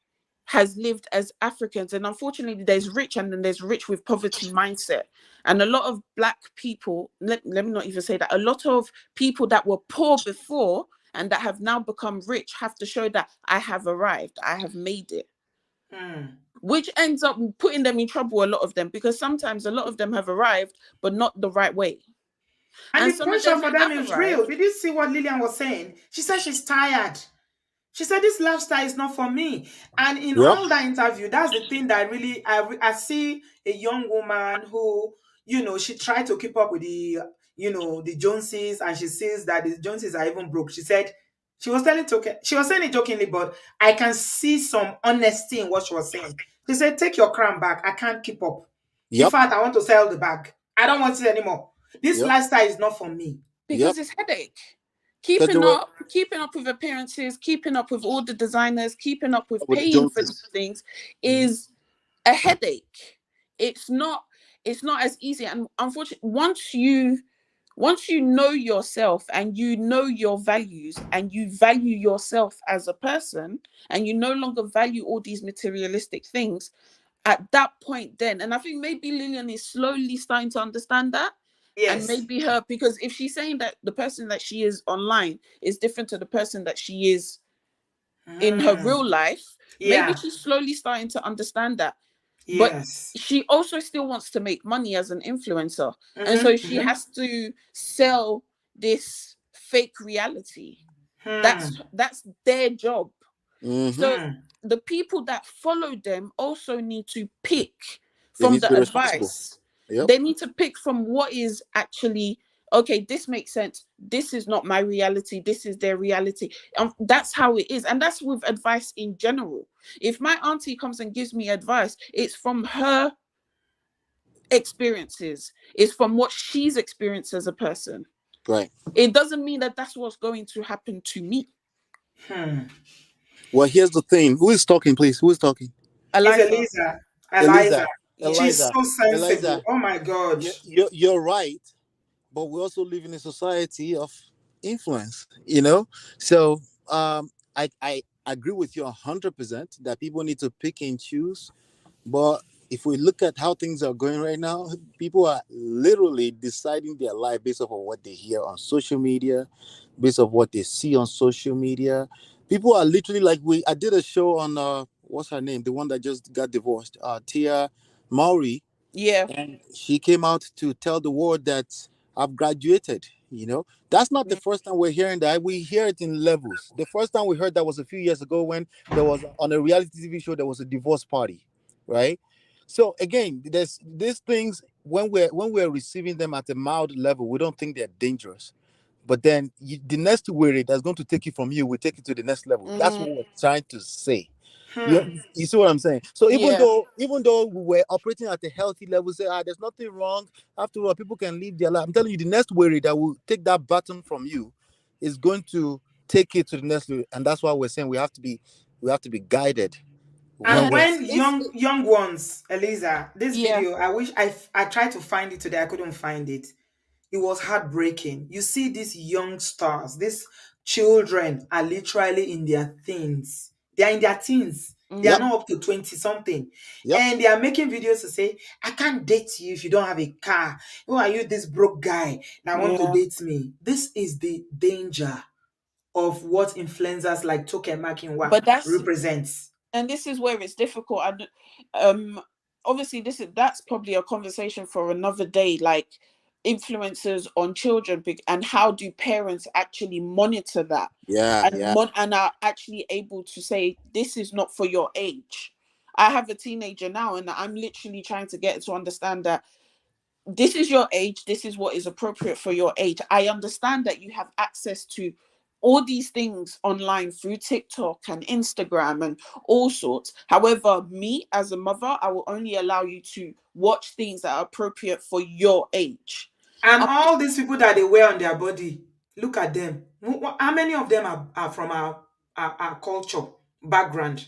Speaker 14: has lived as Africans. And unfortunately, there's rich and then there's rich with poverty mindset. And a lot of black people, let me not even say that, a lot of people that were poor before and that have now become rich have to show that I have arrived, I have made it. Which ends up putting them in trouble, a lot of them, because sometimes a lot of them have arrived, but not the right way.
Speaker 1: And
Speaker 14: And
Speaker 1: the
Speaker 14: some of
Speaker 1: pressure
Speaker 14: them
Speaker 1: for
Speaker 14: that
Speaker 1: them
Speaker 14: have
Speaker 1: is real.
Speaker 14: arrived.
Speaker 1: Did you see what Lilian was saying? She said she's tired. She said this lifestyle is not for me. And in
Speaker 3: Yep.
Speaker 1: all that interview, that's the thing that really I see a young woman who, she tried to keep up with the Joneses, and she sees that the Joneses are even broke. She said she was saying it jokingly, but I can see some honesty in what she was saying. She said, "Take your crown back. I can't keep up. In
Speaker 3: Yep.
Speaker 1: fact, I want to sell the bag. I don't want it anymore. This
Speaker 3: Yep.
Speaker 1: lifestyle is not for me."
Speaker 14: Because it's headache.
Speaker 3: Because they were
Speaker 14: Keeping up with appearances, keeping up with all the designers, keeping up with
Speaker 3: with the
Speaker 14: paying for these
Speaker 3: Joneses.
Speaker 14: things is a headache. It's not as easy. And unfortunately, once you know yourself and you know your values and you value yourself as a person and you no longer value all these materialistic things, at that point then, and I think maybe Lilian is slowly starting to understand that. And
Speaker 1: Yes.
Speaker 14: maybe her, because if she's saying that the person that she is online is different to the person that she is in her real life, maybe
Speaker 1: Yeah.
Speaker 14: she's slowly starting to understand that. But
Speaker 1: Yes.
Speaker 14: she also still wants to make money as an influencer. And so she has to sell this fake reality. That's their job. So the people that follow them also need to pick
Speaker 3: They
Speaker 14: from
Speaker 3: need to
Speaker 14: the
Speaker 3: be responsible.
Speaker 14: advice.
Speaker 3: Yep.
Speaker 14: They need to pick from what is actually, okay, this makes sense. This is not my reality. This is their reality. That's how it is. And that's with advice in general. If my auntie comes and gives me advice, it's from her experiences. It's from what she's experienced as a person.
Speaker 3: Right.
Speaker 14: It doesn't mean that that's what's going to happen to me.
Speaker 3: Well, here's the thing. Who is talking, please? Who is talking?
Speaker 1: It's
Speaker 14: Eliza.
Speaker 1: Eliza.
Speaker 14: Yeah.
Speaker 1: She's so sensible.
Speaker 3: Eliza.
Speaker 1: Oh my God.
Speaker 3: You're right, but we also live in a society of influence, So I agree with you 100% that people need to pick and choose. But if we look at how things are going right now, people are literally deciding their life based off of what they hear on social media, based off what they see on social media. People are literally like I did a show on what's her name, the one that just got divorced, Tia Mowry.
Speaker 14: Yeah.
Speaker 3: And she came out to tell the world that I've graduated. That's not the first time we're hearing that. We hear it in levels. The first time we heard that was a few years ago when there was on a reality TV show, there was a divorce party, right? So again, there's these things when we're receiving them at a mild level, we don't think they're dangerous. But then the next way that's going to take you from you will take you to the next level. That's what we're trying to say. You see what I'm saying? So even
Speaker 14: Yeah.
Speaker 3: though we were operating at a healthy level, say there's nothing wrong. After all, people can live their life. I'm telling you, the next worry that will take that baton from you is going to take it to the next level, and that's why we're saying we have to be guided.
Speaker 1: And
Speaker 3: When we're
Speaker 1: when young ones, Eliza, this
Speaker 14: Yeah.
Speaker 1: video, I wish I tried to find it today. I couldn't find it. It was heartbreaking. You see these young stars, these children are literally in their teens. They are in their teens. They are
Speaker 3: Yep.
Speaker 1: not up to 20 something.
Speaker 3: Yep.
Speaker 1: And they are making videos to say, I can't date you if you don't have a car. Who are you, this broke guy that want to
Speaker 14: Yeah.
Speaker 1: date me? This is the danger of what influencers like Toke Makinwa
Speaker 14: But
Speaker 1: represents.
Speaker 14: and this is where it's difficult. And obviously that's probably a conversation for another day, like influences on children, and how do parents actually monitor that,
Speaker 3: Yeah.
Speaker 14: and
Speaker 3: Yeah.
Speaker 14: and are actually able to say this is not for your age. I have a teenager now, and I'm literally trying to get to understand that this is your age, this is what is appropriate for your age. I understand that you have access to all these things online through TikTok and Instagram and all sorts. However, me as a mother, I will only allow you to watch things that are appropriate for your age.
Speaker 1: And all these people that they wear on their body, look at them. How many of them are from our culture background?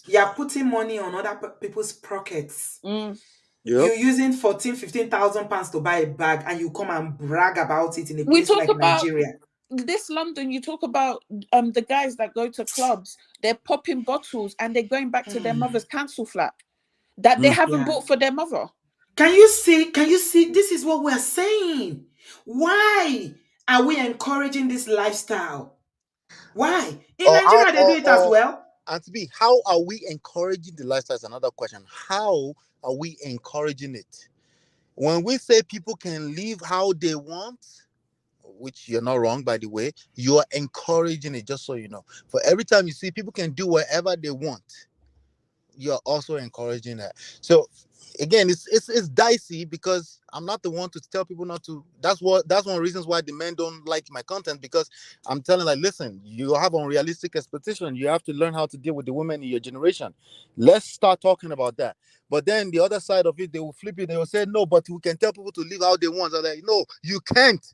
Speaker 1: You are putting money on other people's pockets.
Speaker 14: Mm.
Speaker 1: You're using 15,000 pounds to buy a bag, and you come and brag about it in a
Speaker 14: We
Speaker 1: place
Speaker 14: talk
Speaker 1: like
Speaker 14: about
Speaker 1: Nigeria.
Speaker 14: this London, you talk about the guys that go to clubs, they're popping bottles and they're going back to their mother's council flat that they haven't
Speaker 1: Yeah.
Speaker 14: bought for their mother.
Speaker 1: Can you see? This is what we're saying. Why are we encouraging this lifestyle? Why? In Nigeria, they do it as well.
Speaker 3: And to be, how are we encouraging the lifestyle is another question. How are we encouraging it? When we say people can live how they want, which you're not wrong, by the way, you are encouraging it, just so you know. For every time you see people can do whatever they want, you're also encouraging that. So again, it's dicey because I'm not the one to tell people not to. That's one of the reasons why the men don't like my content, because I'm telling, like, listen, you have unrealistic expectation. You have to learn how to deal with the women in your generation. Let's start talking about that. But then the other side of it, they will flip it. They will say, no, but we can tell people to live how they want. I'm like, no, you can't.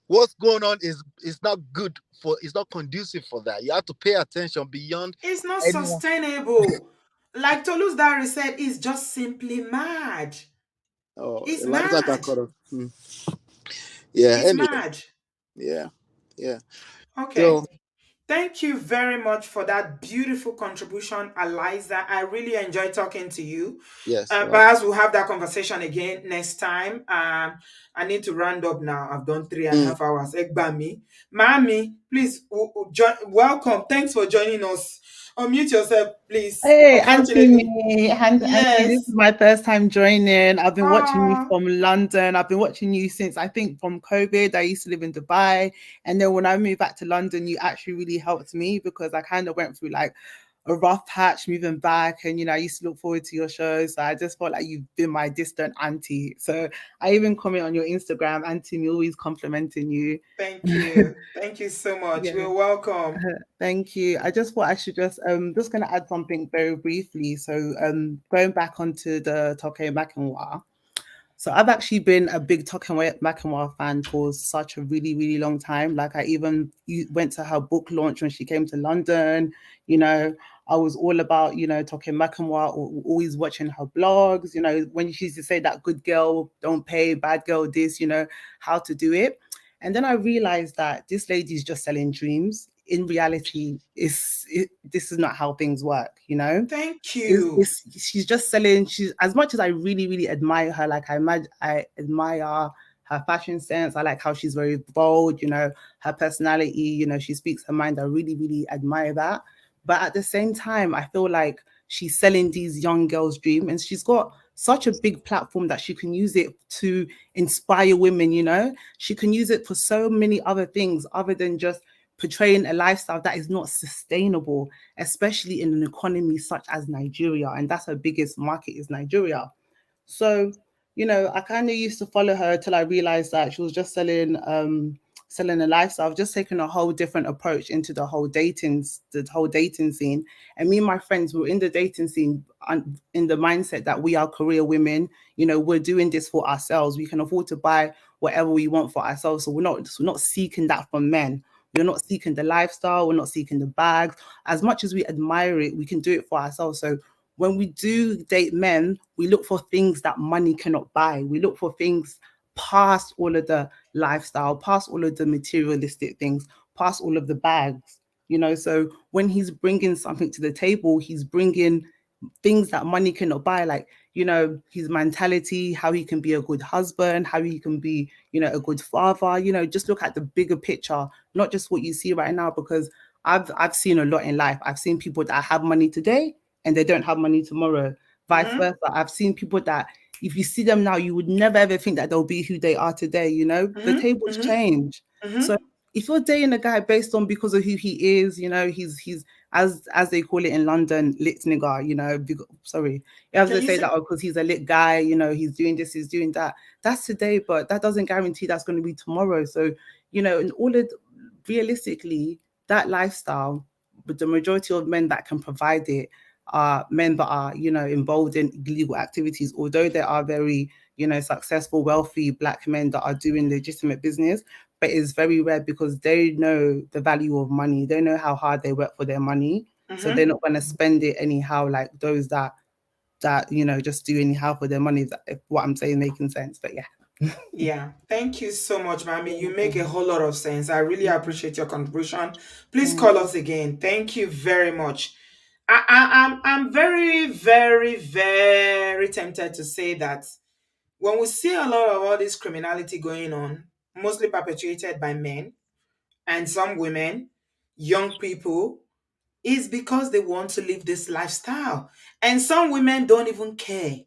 Speaker 3: What's going on is not good it's not conducive for that. You have to pay attention beyond
Speaker 1: It's not
Speaker 3: anyone.
Speaker 1: sustainable. Like Toulouse Dare said, it's just simply mad.
Speaker 3: Oh,
Speaker 1: It's
Speaker 3: Eliza got
Speaker 1: mad.
Speaker 3: caught up. Yeah,
Speaker 1: It's
Speaker 3: anyway.
Speaker 1: mad.
Speaker 3: Yeah.
Speaker 1: Okay.
Speaker 3: So
Speaker 1: Thank you very much for that beautiful contribution, Eliza. I really enjoyed talking to you.
Speaker 3: yes.
Speaker 1: Perhaps we'll have that conversation again next time. I need to round up now. I've done 3.5 hours. Egbami. Mami, please welcome. Thanks for joining us. Unmute yourself, please.
Speaker 15: Hey,
Speaker 1: Unfortunately.
Speaker 15: Auntie, this
Speaker 1: Yes.
Speaker 15: is my first time joining. I've been watching you
Speaker 1: Ah.
Speaker 15: from London. I've been watching you since, I think, from COVID. I used to live in Dubai. And then when I moved back to London, you actually really helped me because I kind of went through like a rough patch moving back. And, I used to look forward to your shows. So I just felt like you've been my distant auntie. So I even comment on your Instagram, Auntie, me always complimenting you.
Speaker 1: Thank you. Thank you so much.
Speaker 15: Yeah.
Speaker 1: You're welcome.
Speaker 15: Thank you. I just thought I should just going to add something very briefly. So going back onto the Toke Makinwa. So I've actually been a big Toke Makinwa fan for such a really, really long time. Like I even went to her book launch when she came to London. I was all about, Toke Makinwa, always watching her blogs, when she used to say that good girl don't pay, bad girl this, how to do it. And then I realized that this lady is just selling dreams. In reality, this is not how things work,
Speaker 1: Thank you.
Speaker 15: She's just selling. She's, as much as I really, really admire her, like I admire her fashion sense. I like how she's very bold, her personality, she speaks her mind. I really, really admire that. But at the same time, I feel like she's selling these young girls' dream, and she's got such a big platform that she can use it to inspire women, she can use it for so many other things other than just portraying a lifestyle that is not sustainable, especially in an economy such as Nigeria. And that's her biggest market is Nigeria. So, I kind of used to follow her till I realized that she was just selling selling a lifestyle. I've just taken a whole different approach into the whole dating scene. And me and my friends were in the dating scene in the mindset that we are career women. We're doing this for ourselves. We can afford to buy whatever we want for ourselves. So we're not seeking that from men. We're not seeking the lifestyle. We're not seeking the bags. As much as we admire it, we can do it for ourselves. So when we do date men, we look for things that money cannot buy. We look for things past all of the lifestyle, past all of the materialistic things, past all of the bags. So when he's bringing something to the table, he's bringing things that money cannot buy, like his mentality, how he can be a good husband, how he can be a good father. Just look at the bigger picture, not just what you see right now, because I've seen a lot in life. I've seen people that have money today and they don't have money tomorrow, vice versa. I've seen people that if you see them now, you would never ever think that they'll be who they are today. The tables change. So if you're dating a guy based on because of who he is, he's as they call it in London, lit nigga, sorry. As they say that because he's a lit guy, he's doing this, he's doing that. That's today, but that doesn't guarantee that's going to be tomorrow. So, in order, realistically, that lifestyle, but the majority of men that can provide it are men that are, involved in illegal activities, although there are very, successful, wealthy Black men that are doing legitimate business. But it's very rare because they know the value of money. They know how hard they work for their money. So they're not going to spend it anyhow, like those that just do anyhow for their money. If what I'm saying making sense. But yeah.
Speaker 1: Yeah, thank you so much, Mami. You make a whole lot of sense. I really appreciate your contribution. Please call us again. Thank you very much. I'm very, very, very tempted to say that when we see a lot of all this criminality going on, mostly perpetuated by men and some women, young people, is because they want to live this lifestyle. And some women don't even care.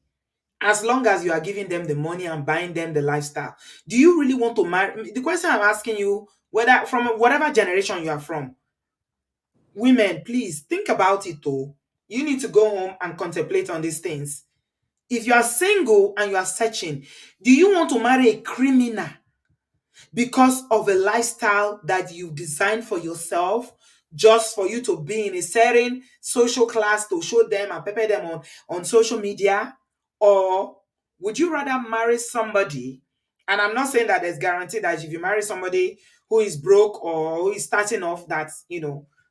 Speaker 1: As long as you are giving them the money and buying them the lifestyle. Do you really want to marry? The question I'm asking you, whether from whatever generation you are from, women, please think about it though. You need to go home and contemplate on these things. If you are single and you are searching, do you want to marry a criminal because of a lifestyle that you designed for yourself, just for you to be in a certain social class to show them and pepper them on social media? Or would you rather marry somebody? And I'm not saying that there's guarantee that if you marry somebody who is broke or who is starting off, that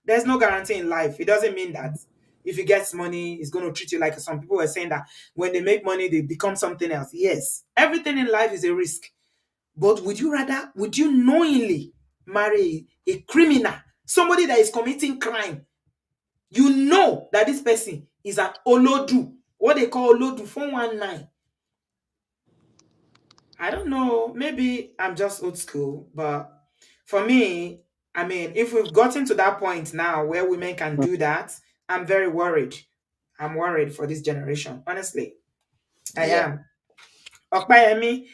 Speaker 1: there's no guarantee in life. It doesn't mean that if he gets money, he's going to treat you like some people were saying that when they make money, they become something else. Yes, everything in life is a risk. But would you knowingly marry a criminal, somebody that is committing crime? You know that this person is an Olodu, what they call Olodu 419. I don't know, maybe I'm just old school, but for me, I mean, if we've gotten to that point now where women can do that, I'm very worried. I'm worried for this generation, honestly. I am. Okpayemi,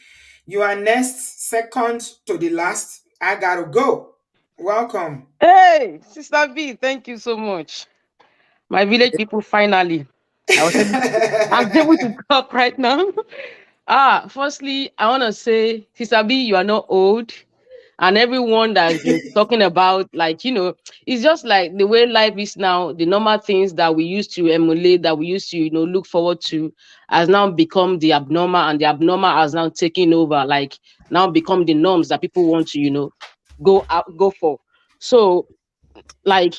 Speaker 1: you are next, second to the last. I gotta go. Welcome.
Speaker 16: Hey, Sister V, thank you so much. My village people, finally. I'm able to talk right now. Firstly, I want to say, Sister V, you are not old. And everyone that's been talking about, it's just like the way life is now, the normal things that we used to emulate, that we used to, look forward to, has now become the abnormal, and the abnormal has now taken over, now become the norms that people want to, go for. So,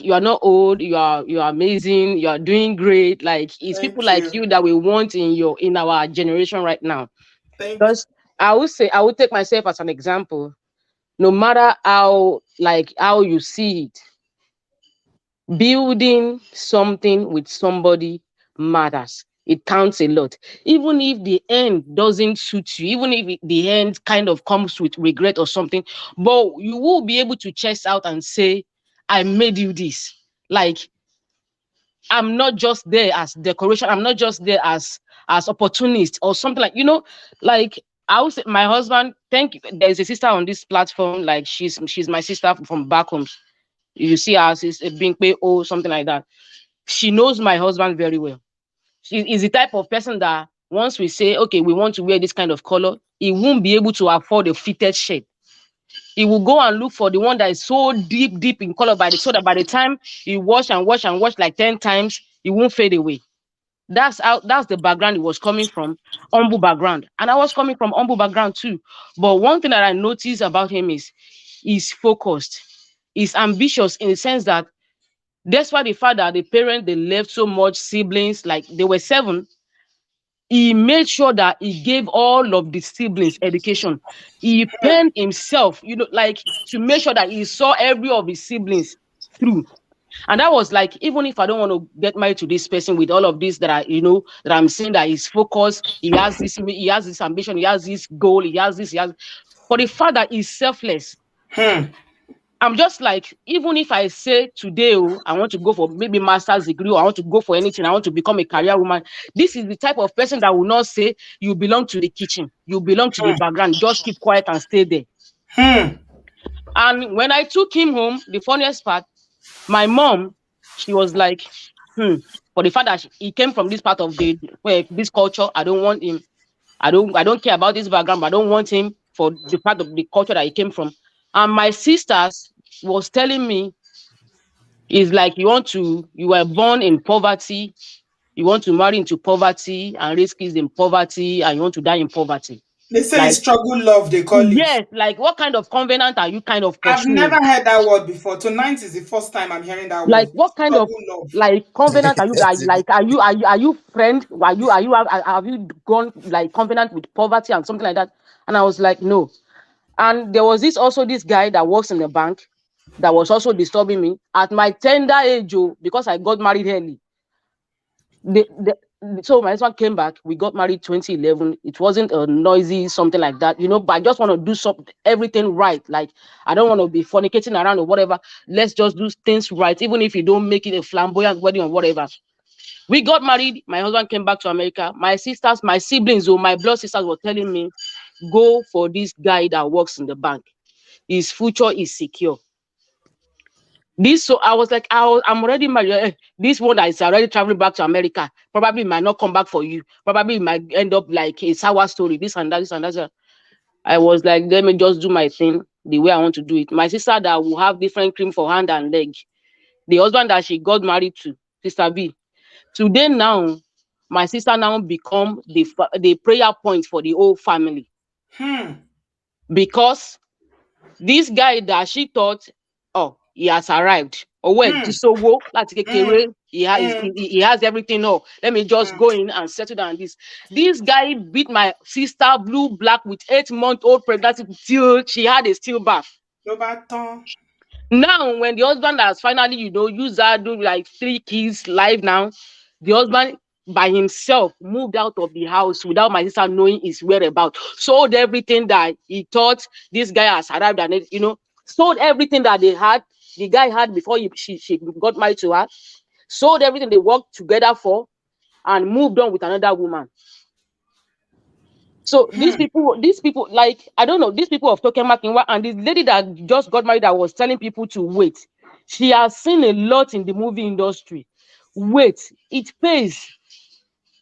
Speaker 16: you are not old, you are amazing, you are doing great. It's people like you that we want in our generation right now. Because I would take myself as an example. No matter how you see it, building something with somebody matters. It counts a lot. Even if the end doesn't suit you, even if the end kind of comes with regret or something, but you will be able to chest out and say, I made you this. I'm not just there as decoration. I'm not just there as opportunist or something I would say my husband, thank you. There's a sister on this platform, she's my sister from back home. You see her as being pay or something like that. She knows my husband very well. She is the type of person that once we say, okay, we want to wear this kind of color, he won't be able to afford a fitted shirt. he will go and look for the one that is so deep in color so that by the time he wash like 10 times, it won't fade away. That's the background he was coming from, humble background. And I was coming from humble background too. But one thing that I noticed about him is he's focused. He's ambitious in the sense that despite the fact that the parents, they left so much siblings, like they were 7, he made sure that he gave all of the siblings education. He penned himself, like to make sure that he saw every of his siblings through. And that was like, even if I don't want to get married to this person with all of this that that I'm saying that he's focused, he has this ambition, he has this goal, for the fact that he's selfless. I'm just like, even if I say today, I want to go for maybe master's degree, or I want to go for anything, I want to become a career woman. This is the type of person that will not say you belong to the kitchen, you belong to the background, just keep quiet and stay there. And when I took him home, the funniest part, my mom, she was like, for the fact that he came from this part of this culture, I don't want him. I don't care about this background, but I don't want him for the part of the culture that he came from. And my sisters was telling me, it's like you were born in poverty, you want to marry into poverty and raise kids in poverty, and you want to die in poverty.
Speaker 1: They say it's struggle love, they call it.
Speaker 16: Yes, like what kind of covenant are you kind of pursuing?
Speaker 1: I've never heard that word before. Tonight is the first time I'm hearing that
Speaker 16: like
Speaker 1: word.
Speaker 16: What kind
Speaker 1: struggle
Speaker 16: of
Speaker 1: love.
Speaker 16: like covenant are you like? Are you friend? Have you gone like covenant with poverty and something like that? And I was like, no. And there was this guy that works in the bank that was also disturbing me at my tender age, because I got married early. So my husband came back. We got married 2011. It wasn't a noisy something like that, but I just want to do everything right. Like, I don't want to be fornicating around or whatever. Let's just do things right, even if you don't make it a flamboyant wedding or whatever. We got married. My husband came back to America. My sisters, my siblings, my blood sisters were telling me, go for this guy that works in the bank. His future is secure. So I was like, I'm already married. This one that is already traveling back to America probably might not come back for you. Probably might end up like a sour story, this and that. I was like, let me just do my thing the way I want to do it. My sister that will have different cream for hand and leg. The husband that she got married to, Sister B. Today now, my sister now become the prayer point for the whole family. Because this guy that she thought, he has arrived. He has everything. Let me just go in and settle down this guy beat my sister blue black with 8-month-old pregnancy till she had a stillbirth. Now when the husband has finally used her, do like 3 kids live now, the husband by himself moved out of the house without my sister knowing his whereabouts, sold everything that he thought this guy has arrived, and sold everything that the guy had before she got married to her, sold everything they worked together for, and moved on with another woman. So these people, like, I don't know, these people of Tokemak, and this lady that just got married that was telling people to wait. She has seen a lot in the movie industry. Wait, it pays.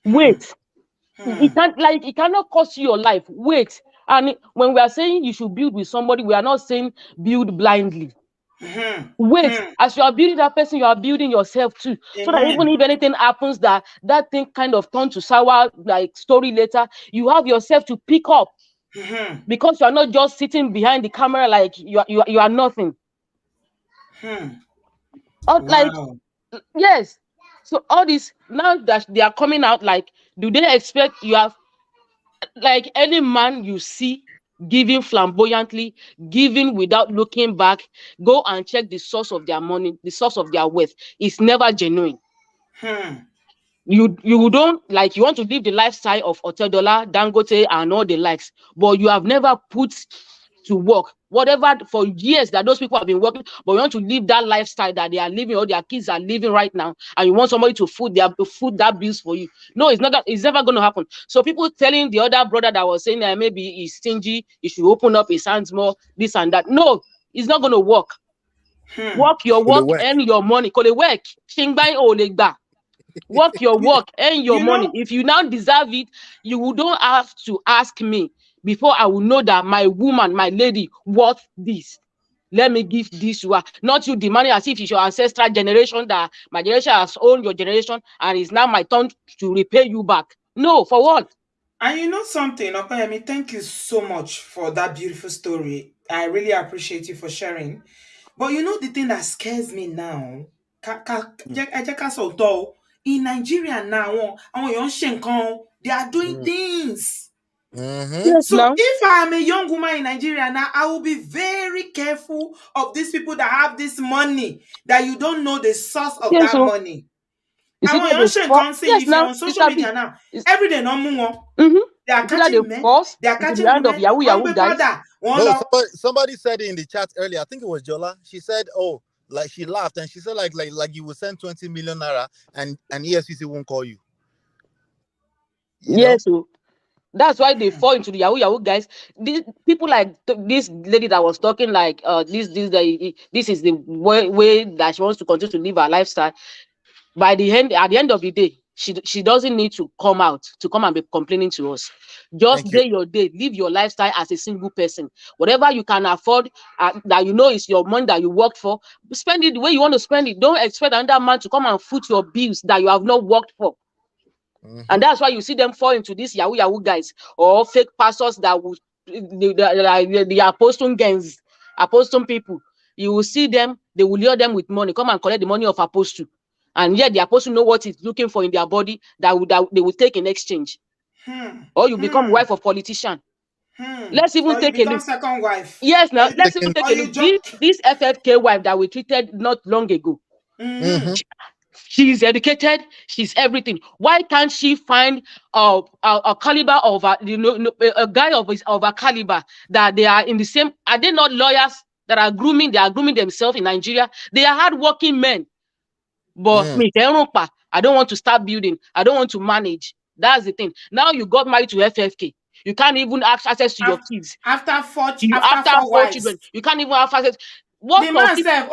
Speaker 16: Wait. It cannot cost you your life. Wait. And when we are saying you should build with somebody, we are not saying build blindly. Wait, as you are building that person, you are building yourself too. So that even if anything happens, that thing kind of turns to sour like story later, you have yourself to pick up. Because you are not just sitting behind the camera like you are nothing. Like, yes. So all this, now that they are coming out, like, do they expect you have, like, any man you see giving flamboyantly, giving without looking back, go and check the source of their money, the source of their wealth. It's never genuine. You don't, like, you want to live the lifestyle of Otedola, Dangote, and all the likes, but you have never put to work whatever for years that those people have been working, but you want to live that lifestyle that they are living or their kids are living right now, and you want somebody to food that bills for you. No, it's never going to happen. So people telling the other brother that was saying that maybe he's stingy, he should open up his hands more, this and that. No, it's not going to work. Work your work, earn your money. Work your work, earn your money. If you now deserve it, you don't have to ask me. before I will know that my woman, my lady, worth this. Let me give this to her. Not you demanding as if it's your ancestral generation, that my generation has owned your generation and it's now my turn to repay you back. No, for what?
Speaker 1: And you know something, Okoyemi, thank you so much for that beautiful story. I really appreciate you for sharing. But you know the thing that scares me now? In Nigeria now, they are doing things.
Speaker 16: Yes,
Speaker 1: So
Speaker 16: now.
Speaker 1: if I'm a young woman in Nigeria now, I will be very careful of these people that have this money, that you don't know the source of
Speaker 16: Yes,
Speaker 1: that
Speaker 16: so
Speaker 1: money.
Speaker 16: it's
Speaker 1: I
Speaker 16: either
Speaker 1: want
Speaker 16: they
Speaker 1: your
Speaker 16: force.
Speaker 1: consent
Speaker 16: Yes,
Speaker 1: if you're
Speaker 16: now.
Speaker 1: on social
Speaker 16: Mr.
Speaker 1: media
Speaker 16: B.
Speaker 1: now. Every day no more.
Speaker 16: Mm-hmm.
Speaker 1: They are
Speaker 16: It's either
Speaker 1: catching
Speaker 16: they
Speaker 1: men,
Speaker 16: force
Speaker 1: they are
Speaker 16: into the
Speaker 1: catching
Speaker 16: hand of
Speaker 1: women,
Speaker 16: Yahoo
Speaker 1: one
Speaker 16: Yahoo
Speaker 1: big
Speaker 16: guys.
Speaker 1: brother, one
Speaker 3: No,
Speaker 1: law.
Speaker 3: somebody said it in the chat earlier. I think it was Jola. She said, "Oh, like she laughed and she said, like you will send 20 million naira and EFCC won't call you. You know?
Speaker 16: Yes, so that's why they fall into the Yahoo Yahoo guys. These people like this lady that was talking like this is the way that she wants to continue to live her lifestyle. At the end of the day, she doesn't need to come and be complaining to us. Just
Speaker 3: Thank you.
Speaker 16: day your day, live your lifestyle as a single person. Whatever you can afford, that you know is your money that you worked for, spend it the way you want to spend it. Don't expect another man to come and foot your bills that you have not worked for. And that's why you see them fall into these Yahoo Yahoo guys or fake pastors that will the apostle gangs, apostle people. You will see them, they will lure them with money, come and collect the money of apostle. And yet the apostle know what he's looking for in their body that they will take in exchange. Or you become wife of politician. Let's even
Speaker 1: Or you
Speaker 16: take a
Speaker 1: become
Speaker 16: look.
Speaker 1: second wife.
Speaker 16: Yes, now let's even take
Speaker 1: Or
Speaker 16: a
Speaker 1: you
Speaker 16: look.
Speaker 1: just
Speaker 16: This FFK wife that we treated not long ago. She's educated, she's everything. Why can't she find a caliber of a guy of a caliber that they are in the same? Are they not lawyers that are grooming? They are grooming themselves in Nigeria. They are hardworking men. But me, I don't want to start building. I don't want to manage. That's the thing. Now you got married to FFK. You can't even have access to your kids.
Speaker 1: after four
Speaker 16: After four
Speaker 1: wives.
Speaker 16: children, you can't even have access. What
Speaker 1: The
Speaker 16: of
Speaker 1: man
Speaker 16: it?
Speaker 1: said,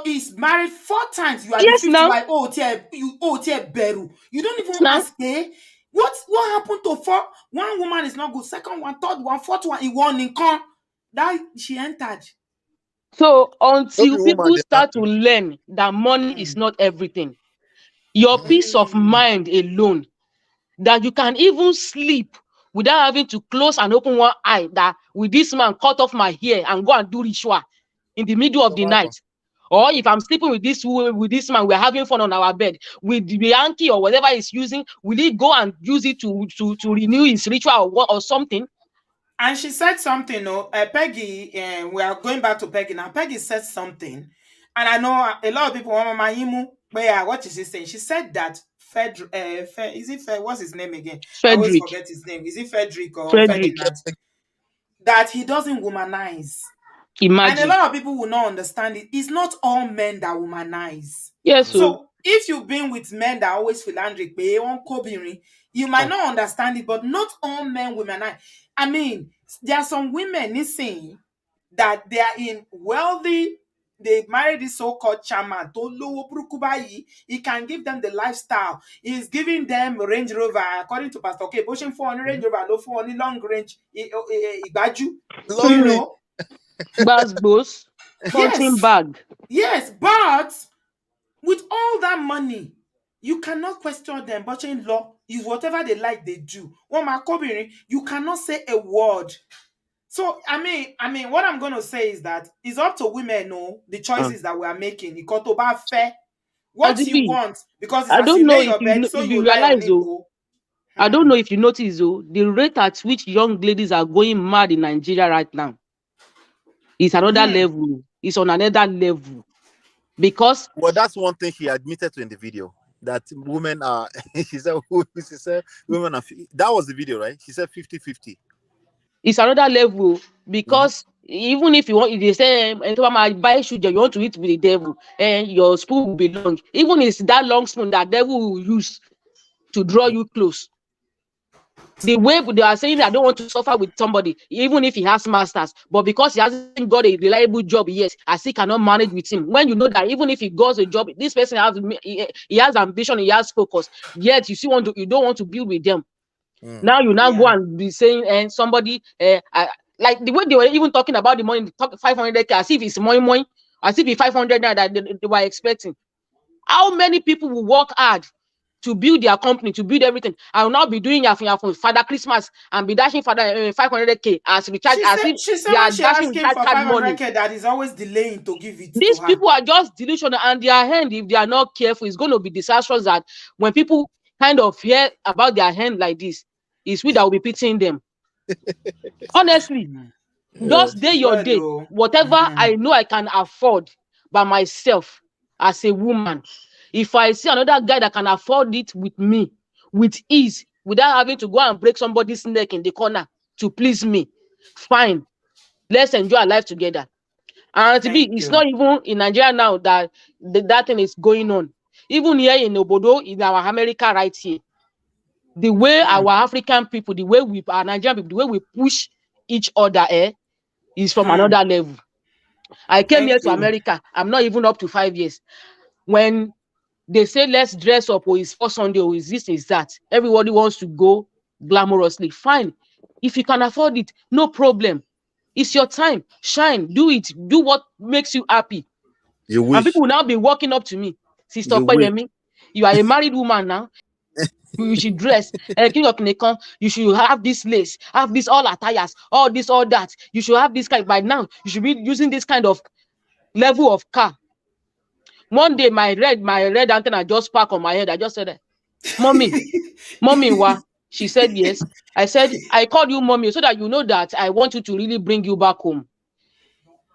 Speaker 1: he's married 4 times. You are the
Speaker 16: Yes,
Speaker 1: fifth
Speaker 16: now.
Speaker 1: wife. Beru. You don't even
Speaker 16: Now.
Speaker 1: ask, eh? What happened to 4? One woman is not good. Second one, third one, fourth one, he won in con. That she entered.
Speaker 16: So
Speaker 3: Don't be
Speaker 16: until
Speaker 3: woman,
Speaker 16: people
Speaker 3: they marry.
Speaker 16: start to learn that money is not everything, your peace of mind alone, that you can even sleep without having to close and open one eye, that with this man cut off my hair and go and do ritual in the middle of the night. Or if I'm sleeping with this man, we're having fun on our bed with the Yankee or whatever he's using, will he go and use it to renew his ritual or something?
Speaker 1: And she said something, Peggy, we are going back to Peggy now. Peggy said something, and I know a lot of people want my imu. But yeah, what is she saying? She said that is it what's his name again? I always
Speaker 16: Frederick.
Speaker 1: forget his name. Is it Frederick or
Speaker 16: Frederick.
Speaker 1: Ferdinand? That he doesn't womanize.
Speaker 16: Imagine.
Speaker 1: And a lot of people will not understand it. It's not all men that womanize.
Speaker 16: Yes,
Speaker 1: so if you've been with men that are always philandric, you might not understand it, but not all men womanize. I mean, there are some women listening that they are in wealthy, they marry this so-called chairman. He can give them the lifestyle. He's giving them Range Rover, according to Pastor K. Pushing 400 Range Rover, no 400 long range. You know.
Speaker 16: Basbos, punching bag.
Speaker 1: Yes, but with all that money, you cannot question them. But in law, is whatever they like, they do. You cannot say a word. So I mean, what I'm gonna say is that it's up to women, the choices that we are making. It got about fair. What you want, because it's
Speaker 16: I
Speaker 1: as
Speaker 16: don't
Speaker 1: you
Speaker 16: know
Speaker 1: lay
Speaker 16: if
Speaker 1: your bed, so
Speaker 16: you
Speaker 1: you lie on
Speaker 16: realize
Speaker 1: it.
Speaker 16: though. I don't know if you notice though, the rate at which young ladies are going mad in Nigeria right now is another level. It's on another level. Because
Speaker 3: that's one thing she admitted to in the video, that women are she said women are, that was the video, right? She said 50-50.
Speaker 16: It's another level, because even if you want, they say buy sugar, you want to eat with the devil, and your spoon will be long. Even it's that long spoon that devil will use to draw you close. The way they are saying that I don't want to suffer with somebody, even if he has masters, but because he hasn't got a reliable job yet, I still cannot manage with him. When you know that even if he goes a job, this person he has ambition, he has focus, yet you don't want to build with them. Now you now go
Speaker 1: Yeah.
Speaker 16: and be saying, and somebody, like the way they were even talking about the money, 500K, as if it's money, as if it's 500 that they were expecting. How many people will work hard to build their company, to build everything? I will now be doing your Father Christmas and be dashing Father 500K as recharge, as if
Speaker 1: She said
Speaker 16: they are
Speaker 1: when she
Speaker 16: dashing
Speaker 1: asked him
Speaker 16: recharge
Speaker 1: for
Speaker 16: card money.
Speaker 1: 500K, that is always delaying to give it to
Speaker 16: These
Speaker 1: her.
Speaker 16: people are just delusional, and their hand, if they are not careful, it's going to be disastrous. That when people kind of hear about their hand like this, it's we that will be pitying them. Honestly, just day your day, whatever I know I can afford by myself as a woman. If I see another guy that can afford it with me, with ease, without having to go and break somebody's neck in the corner to please me, fine. Let's enjoy our life together. And to be, it's not even in Nigeria now that that thing is going on. Even here in Obodo, in our America right here, the way our African people, the way we, our Nigerian people, the way we push each other is from another level. I came here to America. I'm not even up to 5 years. When they say let's dress up, or it's for Sunday, or is this, is that, everybody wants to go glamorously. Fine. If you can afford it, no problem. It's your time. Shine. Do it. Do what makes you happy.
Speaker 3: You
Speaker 16: And
Speaker 3: wish.
Speaker 16: people will now be walking up to me. Sister
Speaker 3: You wish.
Speaker 16: Payemi, you are a married woman now. You should dress. King of Nekon, you should have this lace, have this all attires, all this, all that. You should have this kind. By now, you should be using this kind of level of car. One day, my red antenna just parked on my head. I just said, "Mommy, mommy, what?" She said, "Yes." I said, "I called you mommy so that you know that I want you to really bring you back home.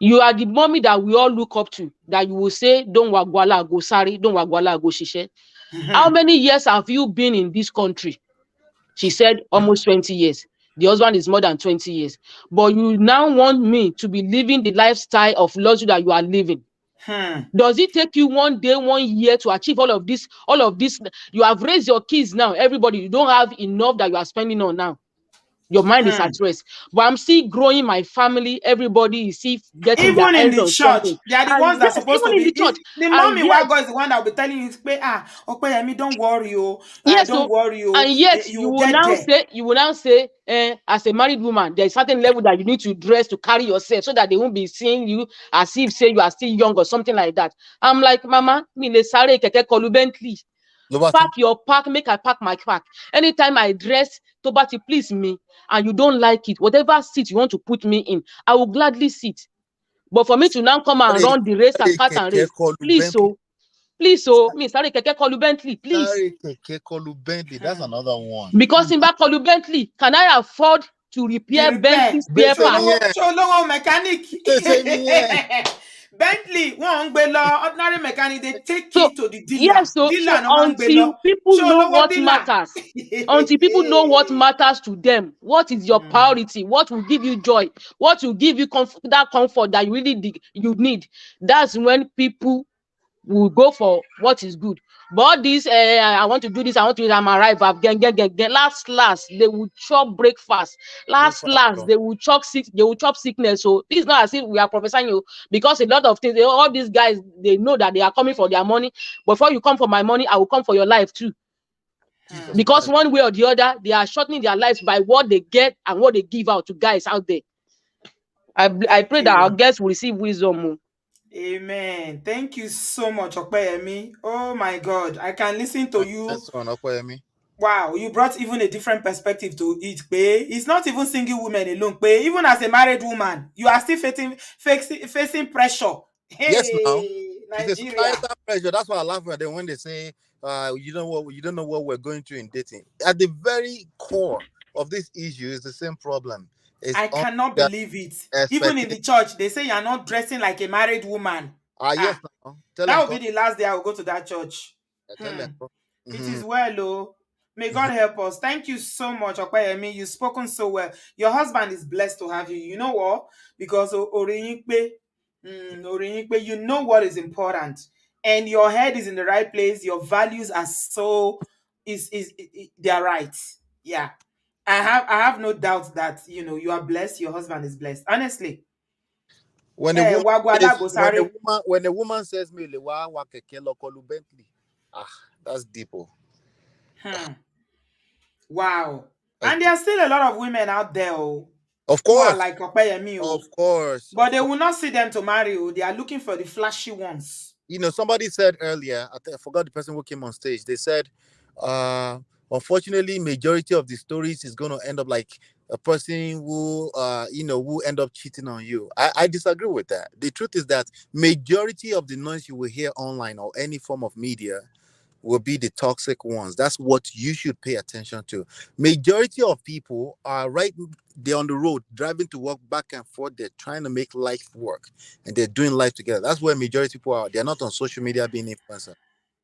Speaker 16: You are the mommy that we all look up to, that you will say, don't wagwala go sari, don't wagwala go shishe. How many years have you been in this country?" She said, "Almost 20 years. The husband is more than 20 years. But you now want me to be living the lifestyle of luxury that you are living. Does it take you 1 day, 1 year to achieve all of this? All of this, you have raised your kids now. Everybody, you don't have enough that you are spending on now. Your mind is at rest. But I'm still growing my family. Everybody is still getting their
Speaker 1: Even in
Speaker 16: hands
Speaker 1: the
Speaker 16: on
Speaker 1: church,
Speaker 16: something.
Speaker 1: they are the
Speaker 16: And
Speaker 1: ones that are
Speaker 16: yes,
Speaker 1: supposed to
Speaker 16: even in
Speaker 1: be.
Speaker 16: the church.
Speaker 1: The
Speaker 16: And
Speaker 1: mommy
Speaker 16: yet,
Speaker 1: wago is the one that will be telling you, Opeyemi, don't worry,
Speaker 16: yes,
Speaker 1: don't
Speaker 16: so
Speaker 1: worry,
Speaker 16: and yet
Speaker 1: you
Speaker 16: you
Speaker 1: will
Speaker 16: will
Speaker 1: get
Speaker 16: now
Speaker 1: there.
Speaker 16: say, as a married woman, there's a certain level that you need to dress to carry yourself so that they won't be seeing you as if say you are still young or something like that. I'm like, Mama, me le sare keke kolu Bentley. Pack your pack, make I pack my pack. Anytime I dress, to please me, and you don't like it, whatever seat you want to put me in, I will gladly sit. But for me to now come and run the race and cut and race, please, so me sorry, keke kolu Bentley, please.
Speaker 3: Sorry, Bentley. That's another one.
Speaker 16: Because in back kolu Bentley, can I afford to repair Bentley spare parts?
Speaker 1: Show logo mechanic. Bentley, ordinary mechanic, they take
Speaker 16: So
Speaker 1: it to the dealer.
Speaker 16: yes, so
Speaker 1: No man
Speaker 16: until people
Speaker 1: show
Speaker 16: know
Speaker 1: logo
Speaker 16: what
Speaker 1: dealer.
Speaker 16: matters, until people know what matters to them, what is your priority, what will give you joy, what will give you that comfort that you really you need, that's when people will go for what is good. But this, I want to do this, I want to do this, I'm arrived, I've get. Last, they will chop breakfast. Last, they will chop sickness. So this is not as if we are prophesying you, because a lot of things, all these guys, they know that they are coming for their money. Before you come for my money, I will come for your life too. Because one way or the other, they are shortening their lives by what they get and what they give out to guys out there. I pray that our guests will receive wisdom.
Speaker 1: Amen. Thank you so much, Opeyemi. Oh my God, I can listen to you.
Speaker 3: That's one, Opeyemi.
Speaker 1: Wow, you brought even a different perspective to it, Pe. It's not even single women alone, Pe. Even as a married woman, you are still facing pressure. Hey,
Speaker 3: yes, now it's a
Speaker 1: Nigeria.
Speaker 3: societal pressure. That's why I laugh at them when they say, you don't know what we're going through in dating. At the very core of this issue is the same problem.
Speaker 1: I cannot believe it. Even in the church, they say you're not dressing like a married woman.
Speaker 3: Yes, now.
Speaker 1: That will be the last day I will go to that church. It is well, oh. May God help us. Thank you so much, Opeyemi. You've spoken so well. Your husband is blessed to have you. You know what? Because Oriyinpe, you know what is important, and your head is in the right place. Your values are they are right. Yeah, I have no doubt that you are blessed. Your husband is blessed. Honestly.
Speaker 3: When a woman says me Bentley, that's deep.
Speaker 1: Wow. And there are still a lot of women out there
Speaker 3: Of
Speaker 1: who are
Speaker 3: course.
Speaker 1: like Opeyemi,
Speaker 3: Of course.
Speaker 1: but they will not see them to marry. They are looking for the flashy ones.
Speaker 3: You know, somebody said earlier, I forgot the person who came on stage. They said, unfortunately, majority of the stories is going to end up like a person who, who end up cheating on you. I disagree with that. The truth is that majority of the noise you will hear online or any form of media will be the toxic ones. That's what you should pay attention to. Majority of people are they're on the road driving to work back and forth. They're trying to make life work and they're doing life together. That's where majority people are. They're not on social media being influencers.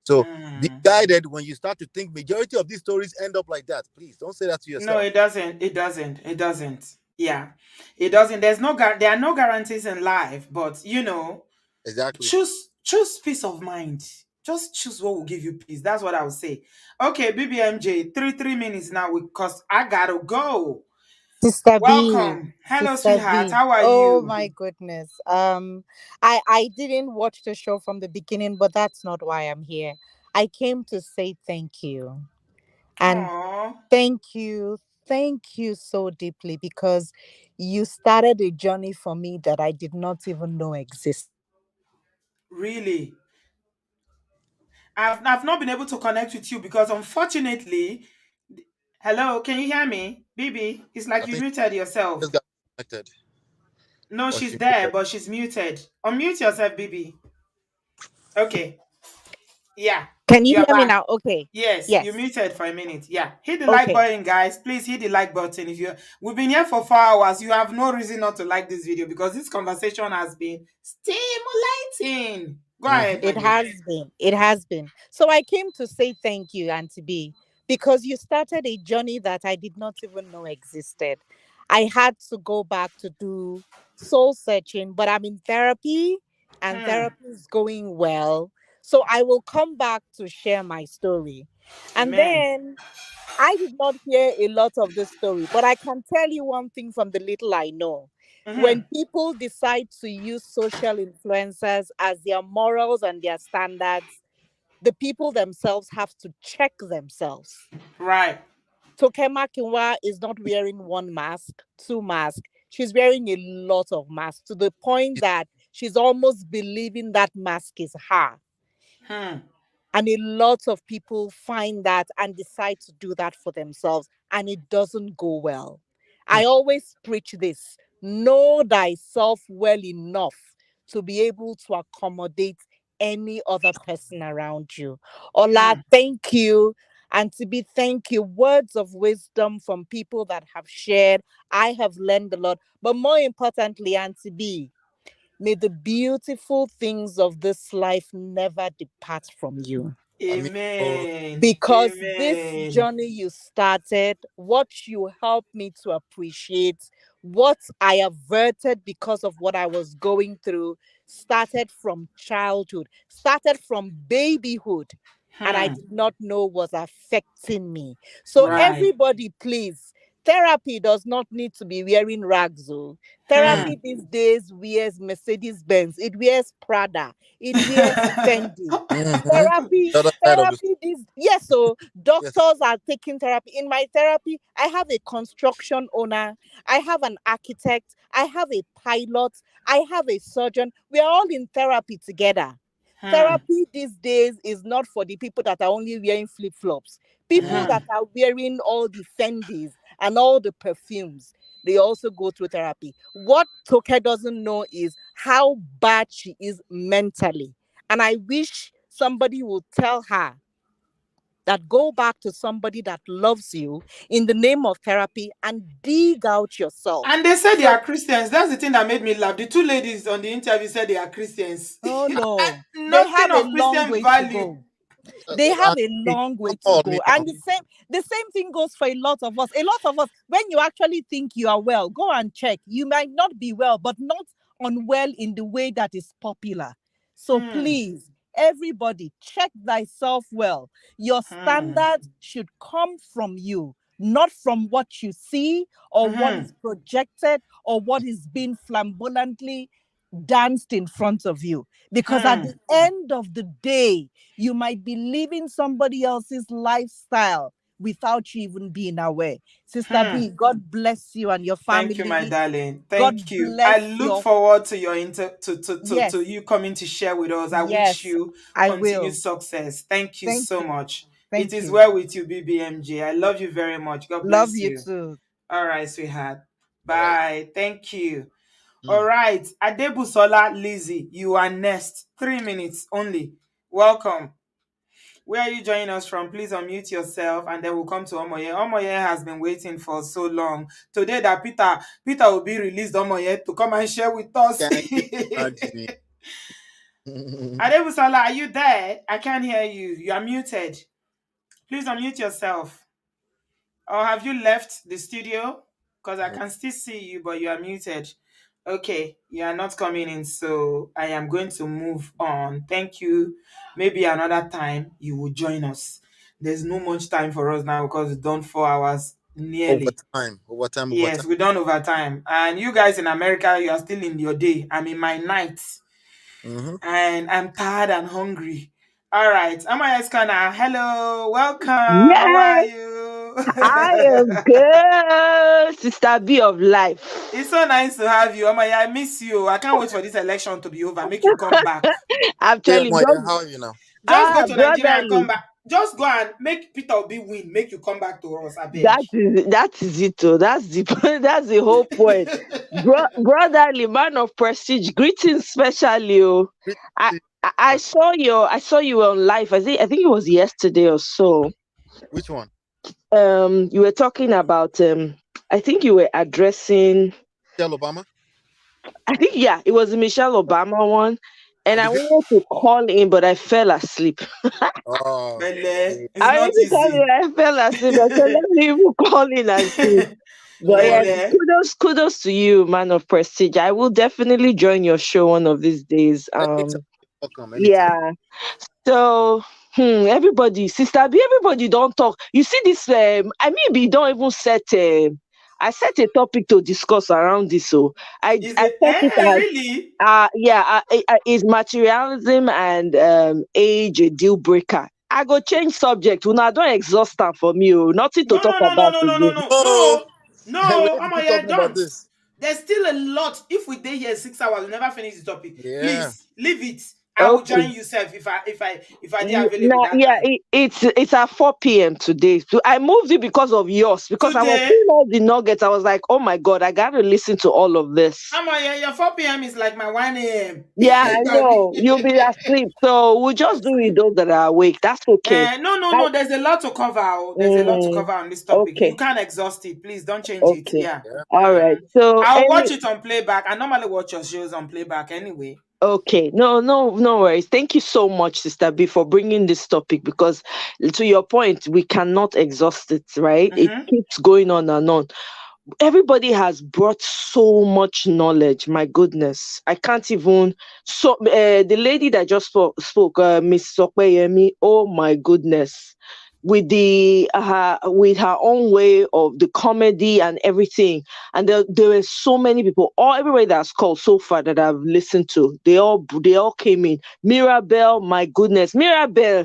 Speaker 3: So be guided when you start to think majority of these stories end up like that. Please don't say that to yourself.
Speaker 1: No, it doesn't. It doesn't. It doesn't. Yeah, it doesn't. There are no guarantees in life, but
Speaker 3: exactly.
Speaker 1: Choose peace of mind. Just choose what will give you peace. That's what I would say. Okay, BBMJ, 3 minutes now because I gotta go.
Speaker 17: Sister
Speaker 1: Welcome.
Speaker 17: B,
Speaker 1: Hello,
Speaker 17: Sister
Speaker 1: sweetheart.
Speaker 17: B.
Speaker 1: How are
Speaker 17: Oh
Speaker 1: you?
Speaker 17: my goodness. I didn't watch the show from the beginning, but that's not why I'm here. I came to say thank you. And
Speaker 1: Aww.
Speaker 17: thank you so deeply because you started a journey for me that I did not even know existed.
Speaker 1: Really? I've not been able to connect with you because unfortunately, hello, can you hear me? Bibi, it's
Speaker 3: I
Speaker 1: like you
Speaker 3: think
Speaker 1: muted
Speaker 3: she
Speaker 1: yourself.
Speaker 3: just got connected.
Speaker 1: No,
Speaker 3: Or
Speaker 1: she's
Speaker 3: she
Speaker 1: there, but she's muted. Unmute yourself, Bibi. Okay. Yeah.
Speaker 17: Can you
Speaker 1: You're
Speaker 17: hear me
Speaker 1: back.
Speaker 17: now? Okay.
Speaker 1: Yes, you
Speaker 17: Yes.
Speaker 1: muted for a minute. Yeah. Hit the like
Speaker 17: Okay.
Speaker 1: button, guys. Please hit the like button. We've been here for 4 hours. You have no reason not to like this video because this conversation has been stimulating. Go ahead, my
Speaker 17: It
Speaker 1: dear.
Speaker 17: has been. It has been. So I came to say thank you, Auntie B, because you started a journey that I did not even know existed. I had to go back to do soul searching, but I'm in therapy and therapy is going well. So I will come back to share my story. And
Speaker 1: Amen.
Speaker 17: then I did not hear a lot of this story, but I can tell you one thing from the little I know. When people decide to use social influencers as their morals and their standards, the people themselves have to check themselves.
Speaker 1: Right.
Speaker 17: Tokema Kinwa is not wearing one mask, two masks. She's wearing a lot of masks to the point that she's almost believing that mask is her. And a lot of people find that and decide to do that for themselves, and it doesn't go well. I always preach this: know thyself well enough to be able to accommodate any other person around you. Ola, thank you. And to be thank you. Words of wisdom from people that have shared. I have learned a lot. But more importantly, and to be, may the beautiful things of this life never depart from you.
Speaker 1: Amen.
Speaker 17: Because this
Speaker 1: Amen.
Speaker 17: journey you started, what you helped me to appreciate, what I averted because of what I was going through, started from childhood, started from babyhood, and I did not know was affecting me. So
Speaker 1: Right.
Speaker 17: everybody, please, therapy does not need to be wearing rags. Oh. Therapy these days wears Mercedes Benz, it wears Prada, it wears Fendi. Therapy,
Speaker 3: The other side of the
Speaker 17: therapy this, yes, so
Speaker 3: yes.
Speaker 17: doctors are taking therapy. In my therapy, I have a construction owner, I have an architect, I have a pilot, I have a surgeon. We are all in therapy together. Therapy these days is not for the people that are only wearing flip-flops. People that are wearing all the Fendis and all the perfumes, they also go through therapy. What Toke doesn't know is how bad she is mentally. And I wish somebody will tell her that go back to somebody that loves you in the name of therapy and dig out yourself.
Speaker 1: And they said they
Speaker 17: So,
Speaker 1: are Christians. That's the thing that made me laugh. The two ladies on the interview said they are Christians.
Speaker 17: oh no, they
Speaker 1: Nothing
Speaker 17: have a
Speaker 1: of
Speaker 17: long
Speaker 1: Christian
Speaker 17: way to
Speaker 1: value.
Speaker 17: go. They have a
Speaker 3: Come
Speaker 17: long way to
Speaker 3: on
Speaker 17: go.
Speaker 3: now.
Speaker 17: And the same thing goes for a lot of us. A lot of us, when you actually think you are well, go and check. You might not be well, but not unwell in the way that is popular. So please, everybody, check thyself well. Your standards should come from you, not from what you see or what is projected or what is being flamboyantly danced in front of you. Because at the end of the day, you might be living somebody else's lifestyle without you even being aware. Sister B, God bless you and your family.
Speaker 1: Thank you, my darling.
Speaker 17: God
Speaker 1: Thank you. I
Speaker 17: bless
Speaker 1: look
Speaker 17: your
Speaker 1: forward to your
Speaker 17: yes,
Speaker 1: to you coming to share with us. I wish
Speaker 17: yes,
Speaker 1: you
Speaker 17: I
Speaker 1: continued
Speaker 17: will.
Speaker 1: success. Thank you
Speaker 17: Thank
Speaker 1: so
Speaker 17: you.
Speaker 1: much. It
Speaker 17: Thank
Speaker 1: is
Speaker 17: you.
Speaker 1: well with you, BBMJ. I love you very much. God
Speaker 17: Love
Speaker 1: bless
Speaker 17: you
Speaker 1: you.
Speaker 17: too.
Speaker 1: All right, sweetheart.
Speaker 3: All right.
Speaker 1: Bye. Thank you. All right. Adebusola Lizzie, you are next. 3 minutes only. Welcome. Where are you joining us from? Please unmute yourself and then we'll come to Omoye. Omoye has been waiting for so long. Today that Peter will be released Omoye to come and share with us.
Speaker 3: Can you imagine?
Speaker 1: Adebusola, are you there? I can't hear you. You are muted. Please unmute yourself. Or have you left the studio? Because I can still see you, but you are muted. Okay, you are not coming in, so I am going to move on. Thank you. Maybe another time you will join us. There's no much time for us now because we've done 4 hours nearly.
Speaker 3: Overtime.
Speaker 1: Yes, we're done overtime. And you guys in America, you are still in your day. I'm in my night. And I'm tired and hungry. All right, Amaya Skana, hello, welcome. How are
Speaker 18: Yes,
Speaker 1: you?
Speaker 18: I am good, Sister B of life.
Speaker 1: It's so nice to have you. Amaya, I miss you. I can't wait for this election to be over. Make you come back.
Speaker 18: I'm
Speaker 3: Hey,
Speaker 18: telling you,
Speaker 3: Moya, how are you now?
Speaker 1: Just go to Nigeria and come
Speaker 18: brotherly.
Speaker 1: back. Just go and make Peter Obi win. Make you come back to us, I beg.
Speaker 18: That is it. Oh. That's the that's the whole point. Brotherly, man of prestige, greetings specially. Oh. I saw you on live. I think it was yesterday or so.
Speaker 3: Which one?
Speaker 18: You were talking about I think you were addressing
Speaker 3: Michelle Obama?
Speaker 18: I think yeah, it was the Michelle Obama one. And I
Speaker 3: Did you?
Speaker 18: wanted to call in, but I fell asleep.
Speaker 3: Oh,
Speaker 1: It's
Speaker 18: I
Speaker 1: not
Speaker 18: really tell you,
Speaker 1: easy.
Speaker 18: I fell asleep. I said, let me even call in and see.
Speaker 3: no
Speaker 18: But yeah,
Speaker 3: worries.
Speaker 18: kudos to you, man of prestige. I will definitely join your show one of these days.
Speaker 3: Anytime. Welcome, anytime.
Speaker 18: Yeah. So, everybody, Sister B, everybody don't talk. You see this, I mean, we don't even set, I set a topic to discuss around this. So
Speaker 1: Is
Speaker 18: I
Speaker 1: it
Speaker 18: set it as,
Speaker 1: really?
Speaker 18: is materialism and age a deal breaker? I go change subject. Una don't exhaust am for me. Oh. Nothing to
Speaker 1: No,
Speaker 18: talk
Speaker 1: no, no, no,
Speaker 18: about
Speaker 1: no, no, no,
Speaker 18: again.
Speaker 1: no,
Speaker 3: No,
Speaker 1: no,
Speaker 3: we
Speaker 1: no.
Speaker 3: have been
Speaker 1: Amaya,
Speaker 3: talking about
Speaker 1: don't.
Speaker 3: this.
Speaker 1: There's still a lot. If we stay here 6 hours, we never finish the topic.
Speaker 3: Yeah.
Speaker 1: Please leave it. I will
Speaker 18: Okay.
Speaker 1: join you, self, if I did available
Speaker 18: Nah,
Speaker 1: that
Speaker 18: yeah,
Speaker 1: time.
Speaker 18: it's at 4 p.m. today. So I moved it because of yours, because I was
Speaker 1: Today,
Speaker 18: seeing all the nuggets. I was like, oh my god, I gotta listen to all of this.
Speaker 1: Amaya, your 4 p.m. is like my 1 a.m.
Speaker 18: Yeah, I know. You'll be asleep. So we'll just do it those that are awake. That's okay.
Speaker 1: No, no,
Speaker 18: I
Speaker 1: no. There's a lot to cover. Oh. There's a lot to
Speaker 18: mm,
Speaker 1: cover on this topic. You
Speaker 18: okay.
Speaker 1: can't exhaust it. Please don't change it.
Speaker 18: Okay.
Speaker 1: Yeah.
Speaker 18: All right. So
Speaker 1: I'll watch it on playback. I normally watch your shows on playback anyway.
Speaker 18: okay, no worries. Thank you so much, Sister B, for bringing this topic, because to your point, we cannot exhaust it, right? It keeps going on and on. Everybody has brought so much knowledge. My goodness, I can't even. So the lady that just spoke, Miss Sokpeyemi. Oh my goodness, with with her own way of the comedy and everything. And there were so many people. Everybody that's called so far that I've listened to, they all came in. Mirabelle, my goodness, Mirabelle,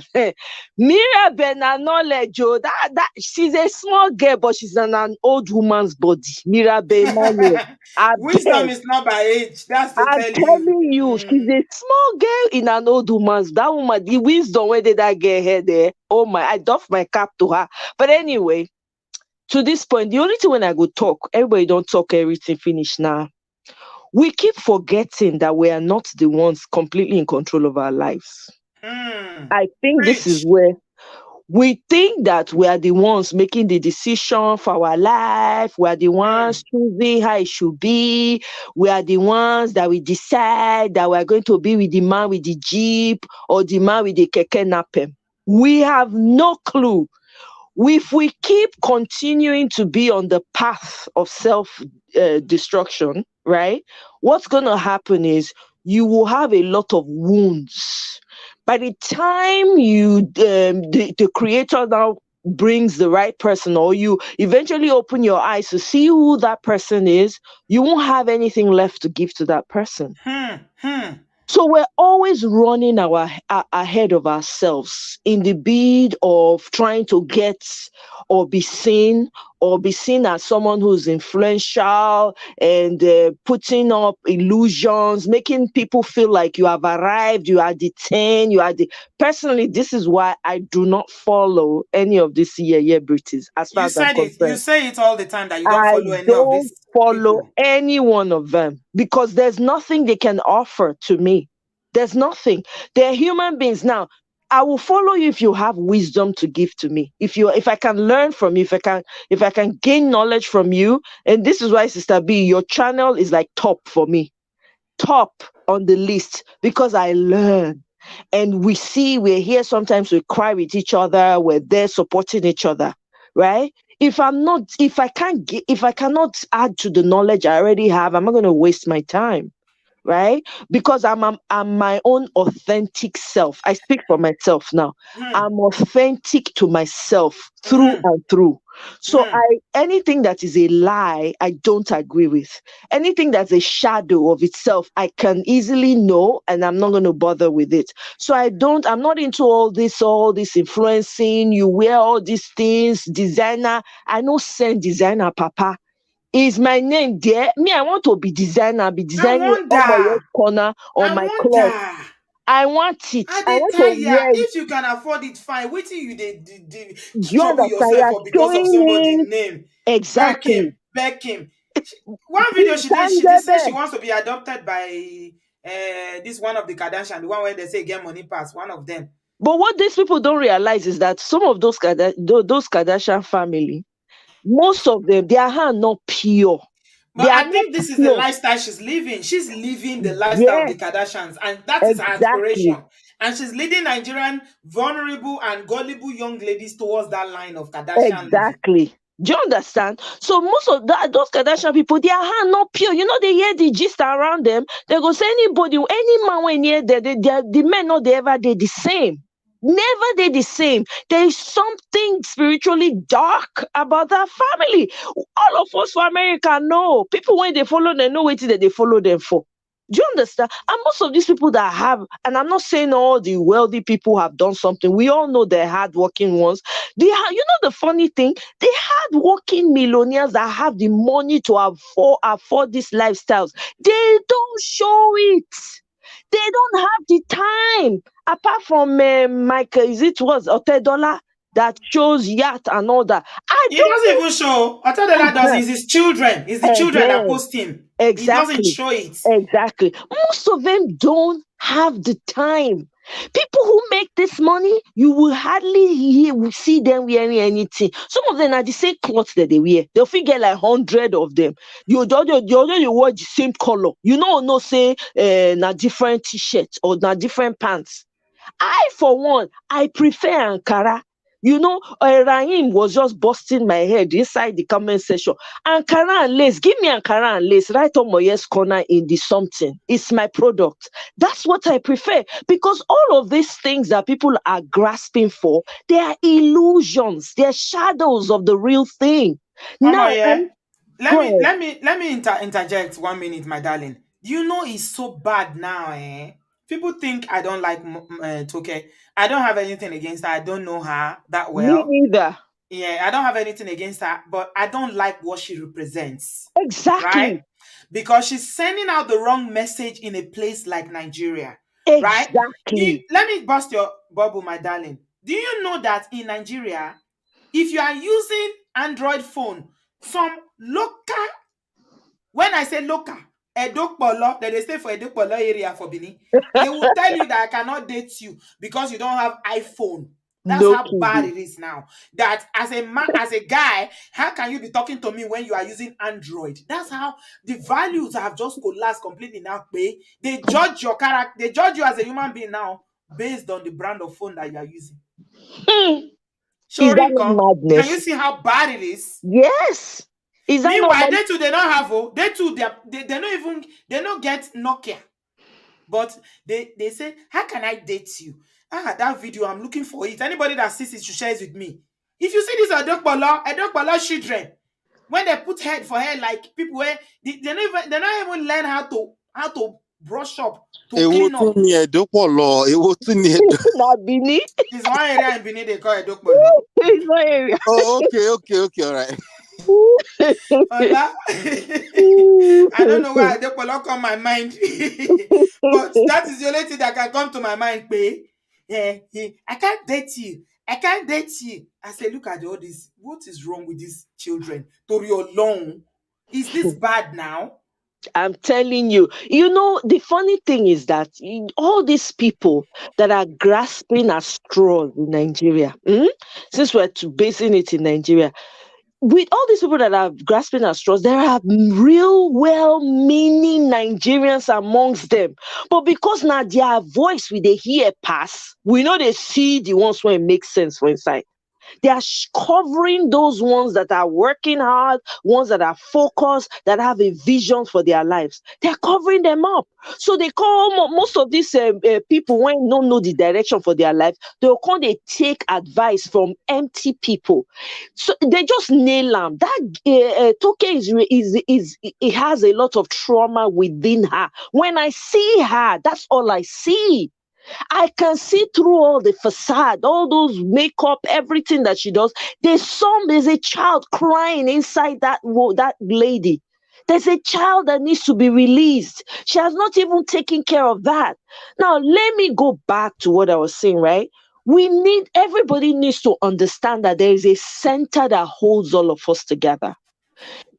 Speaker 18: Mirabelle, na knowledge. Oh, that she's a small girl, but she's an old woman's body. Mirabelle, Emmanuel. I
Speaker 1: Wisdom
Speaker 18: beg.
Speaker 1: is not by age. That's to
Speaker 18: I'm
Speaker 1: tell you.
Speaker 18: telling you, she's a small girl in an old woman's. That woman, the wisdom where did that get her there? Oh my, I doff my cap to her. But anyway, to this point, the only thing when I go talk, everybody don't talk everything finish now. We keep forgetting that we are not the ones completely in control of our lives. I think this is where we think that we are the ones making the decision for our life. We are the ones choosing how it should be. We are the ones that we decide that we are going to be with the man with the jeep or the man with the keke napem. We have no clue. If we keep continuing to be on the path of self destruction, right? What's going to happen is you will have a lot of wounds. By the time the creator now brings the right person, or you eventually open your eyes to see who that person is, you won't have anything left to give to that person. So we're always running ahead of ourselves in the bid of trying to get or be seen as someone who's influential and putting up illusions, making people feel like you have arrived, you are the 10, you are the... Personally, this is why I do not follow any of these British, as far
Speaker 1: You
Speaker 18: as I'm
Speaker 1: said it. You
Speaker 18: concerned.
Speaker 1: say it all the time that you don't
Speaker 18: I
Speaker 1: follow any of
Speaker 18: don't
Speaker 1: these
Speaker 18: follow
Speaker 1: people.
Speaker 18: any one of them because there's nothing they can offer to me. There's nothing. They're human beings. Now, I will follow you if you have wisdom to give to me. If I can learn from you, if I can gain knowledge from you. And this is why, Sister B, your channel is like top for me. Top on the list because I learn. And we're here sometimes, we cry with each other, we're there supporting each other, right? If I cannot add to the knowledge I already have, I'm not going to waste my time, right? Because I'm my own authentic self. I speak for myself now. I'm authentic to myself through and through. So anything that is a lie, I don't agree with. Anything that's a shadow of itself, I can easily know, and I'm not going to bother with it. So I'm not into all this influencing. You wear all these things, designer. I know send designer, Papa. Is my name there? Me, I want to be
Speaker 1: I
Speaker 18: designing on my
Speaker 1: wonder.
Speaker 18: corner on
Speaker 1: I
Speaker 18: my cloth.
Speaker 1: wonder.
Speaker 18: I want it.
Speaker 1: I
Speaker 18: I
Speaker 1: dey
Speaker 18: want to
Speaker 1: tire.
Speaker 18: wear it.
Speaker 1: If you can afford it, fine. Wait till you dey
Speaker 18: Do you
Speaker 1: trouble
Speaker 18: understand?
Speaker 1: yourself
Speaker 18: You're
Speaker 1: for because of somebody's
Speaker 18: showing it.
Speaker 1: name.
Speaker 18: Exactly.
Speaker 1: Beckham. One video she did say she
Speaker 18: Tangible.
Speaker 1: wants to be adopted by this one of the Kardashian, the one where they say get money pass, one of them.
Speaker 18: But what these people don't realize is that some of those Kardashian family, most of them, their hand not pure.
Speaker 1: But
Speaker 18: They are
Speaker 1: I
Speaker 18: not
Speaker 1: think this is the
Speaker 18: pure.
Speaker 1: lifestyle she's living. She's living the lifestyle of
Speaker 18: Yes,
Speaker 1: the Kardashians, and that is her
Speaker 18: exactly.
Speaker 1: aspiration. And she's leading Nigerian vulnerable and gullible young ladies towards that line of Kardashian living.
Speaker 18: Exactly. Do you understand? So most of those Kardashian people, their hand not pure. You know, they hear the gist around them. They go say any man when near there, the men not they ever did the same. Never did the same. There is something spiritually dark about that family. All of us for America know. People when they follow them know what it is that they follow them for. Do you understand? And most of these people that have, and I'm not saying all the wealthy people have done something. We all know they're hardworking ones. You know the funny thing, the hardworking millionaires that have the money to afford these lifestyles, they don't show it. They don't have the time. Apart from Michael, was Otedola that shows yacht and all that. I
Speaker 1: He
Speaker 18: don't
Speaker 1: doesn't even show. Otedola does. It's his children. It's the children that
Speaker 18: know.
Speaker 1: post him. He doesn't
Speaker 18: Exactly.
Speaker 1: show it.
Speaker 18: Exactly. Most of them don't have the time. People who make this money, you will hardly see them wearing anything. Some of them are the same clothes that they wear. They'll figure like 100 of them. You wear the same color. You know, no say na different t-shirts or na different pants. I, for one, I prefer Ankara. You know, Rahim was just busting my head inside the comment section. Ankara and lace, give me Ankara and lace right on my yes corner in the something. It's my product. That's what I prefer because all of these things that people are grasping for, they are illusions. They're shadows of the real thing. Now,
Speaker 1: Yeah.
Speaker 18: go ahead.
Speaker 1: Let me interject 1 minute, my darling. You know it's so bad now, eh? People think I don't like Toke. I don't have anything against her. I don't know her that
Speaker 18: Me
Speaker 1: well.
Speaker 18: neither.
Speaker 1: Yeah, I don't have anything against her, but I don't like what she represents.
Speaker 18: Exactly.
Speaker 1: Right? Because she's sending out the wrong message in a place like Nigeria. Right?
Speaker 18: Exactly.
Speaker 1: Let me bust your bubble, my darling. Do you know that in Nigeria, if you are using Android phone, some local, when I say local, Edokpolo, that they stay for Edokpolo area for Benin, they will tell you that I cannot date you because you don't have iPhone. That's
Speaker 18: No
Speaker 1: how bad
Speaker 18: kidding.
Speaker 1: it is now. That as a guy, how can you be talking to me when you are using Android? That's how the values have just collapsed completely now. They judge your character, they judge you as a human being now based on the brand of phone that you are using.
Speaker 18: Is that
Speaker 1: Shoriko,
Speaker 18: not
Speaker 1: can you
Speaker 18: madness?
Speaker 1: see how bad it is?
Speaker 18: Yes. Is that
Speaker 1: Meanwhile,
Speaker 18: not
Speaker 1: they too, they don't have they too, they don't even they don't get Nokia. But they say, how can I date you? That video, I'm looking for it. Anybody that sees it should share it with me. If you see this Adokbala children, when they put head for head like people where they don't even learn how to brush up, to
Speaker 3: Èwo
Speaker 1: clean
Speaker 3: tún
Speaker 1: up.
Speaker 3: ni Ẹ̀dópọ̀lọ́? Èwo tún ni Ẹ̀dó?
Speaker 18: Na Bini.
Speaker 1: There's one area in Benin they call Edokpolo.
Speaker 18: It's one area.
Speaker 3: Oh, okay, all right.
Speaker 1: Ola, I don't know why Edokpolo come my mind, but that is the only thing that can come to my mind. Pay, I can't date you. I can't date you. I say, look at all this. What is wrong with these children? Tori Olong, is this bad now?
Speaker 18: I'm telling you, you know, the funny thing is that all these people that are grasping at straws in Nigeria, since we're basing it in Nigeria, with all these people that are grasping at straws, there are real well-meaning Nigerians amongst them. But because now their voice with the hear pass, we know they see the ones where it makes sense for inside. They are covering those ones that are working hard, ones that are focused, that have a vision for their lives. They're covering them up. So they call most of these people when don't know the direction for their life, they'll come, they take advice from empty people. So they just nail them. That Toke is it has a lot of trauma within her. When I see her, that's all I see. I can see through all the facade, all those makeup, everything that she does. There's a child crying inside that lady. There's a child that needs to be released. She has not even taken care of that. Now, let me go back to what I was saying, right? Everybody needs to understand that there is a center that holds all of us together.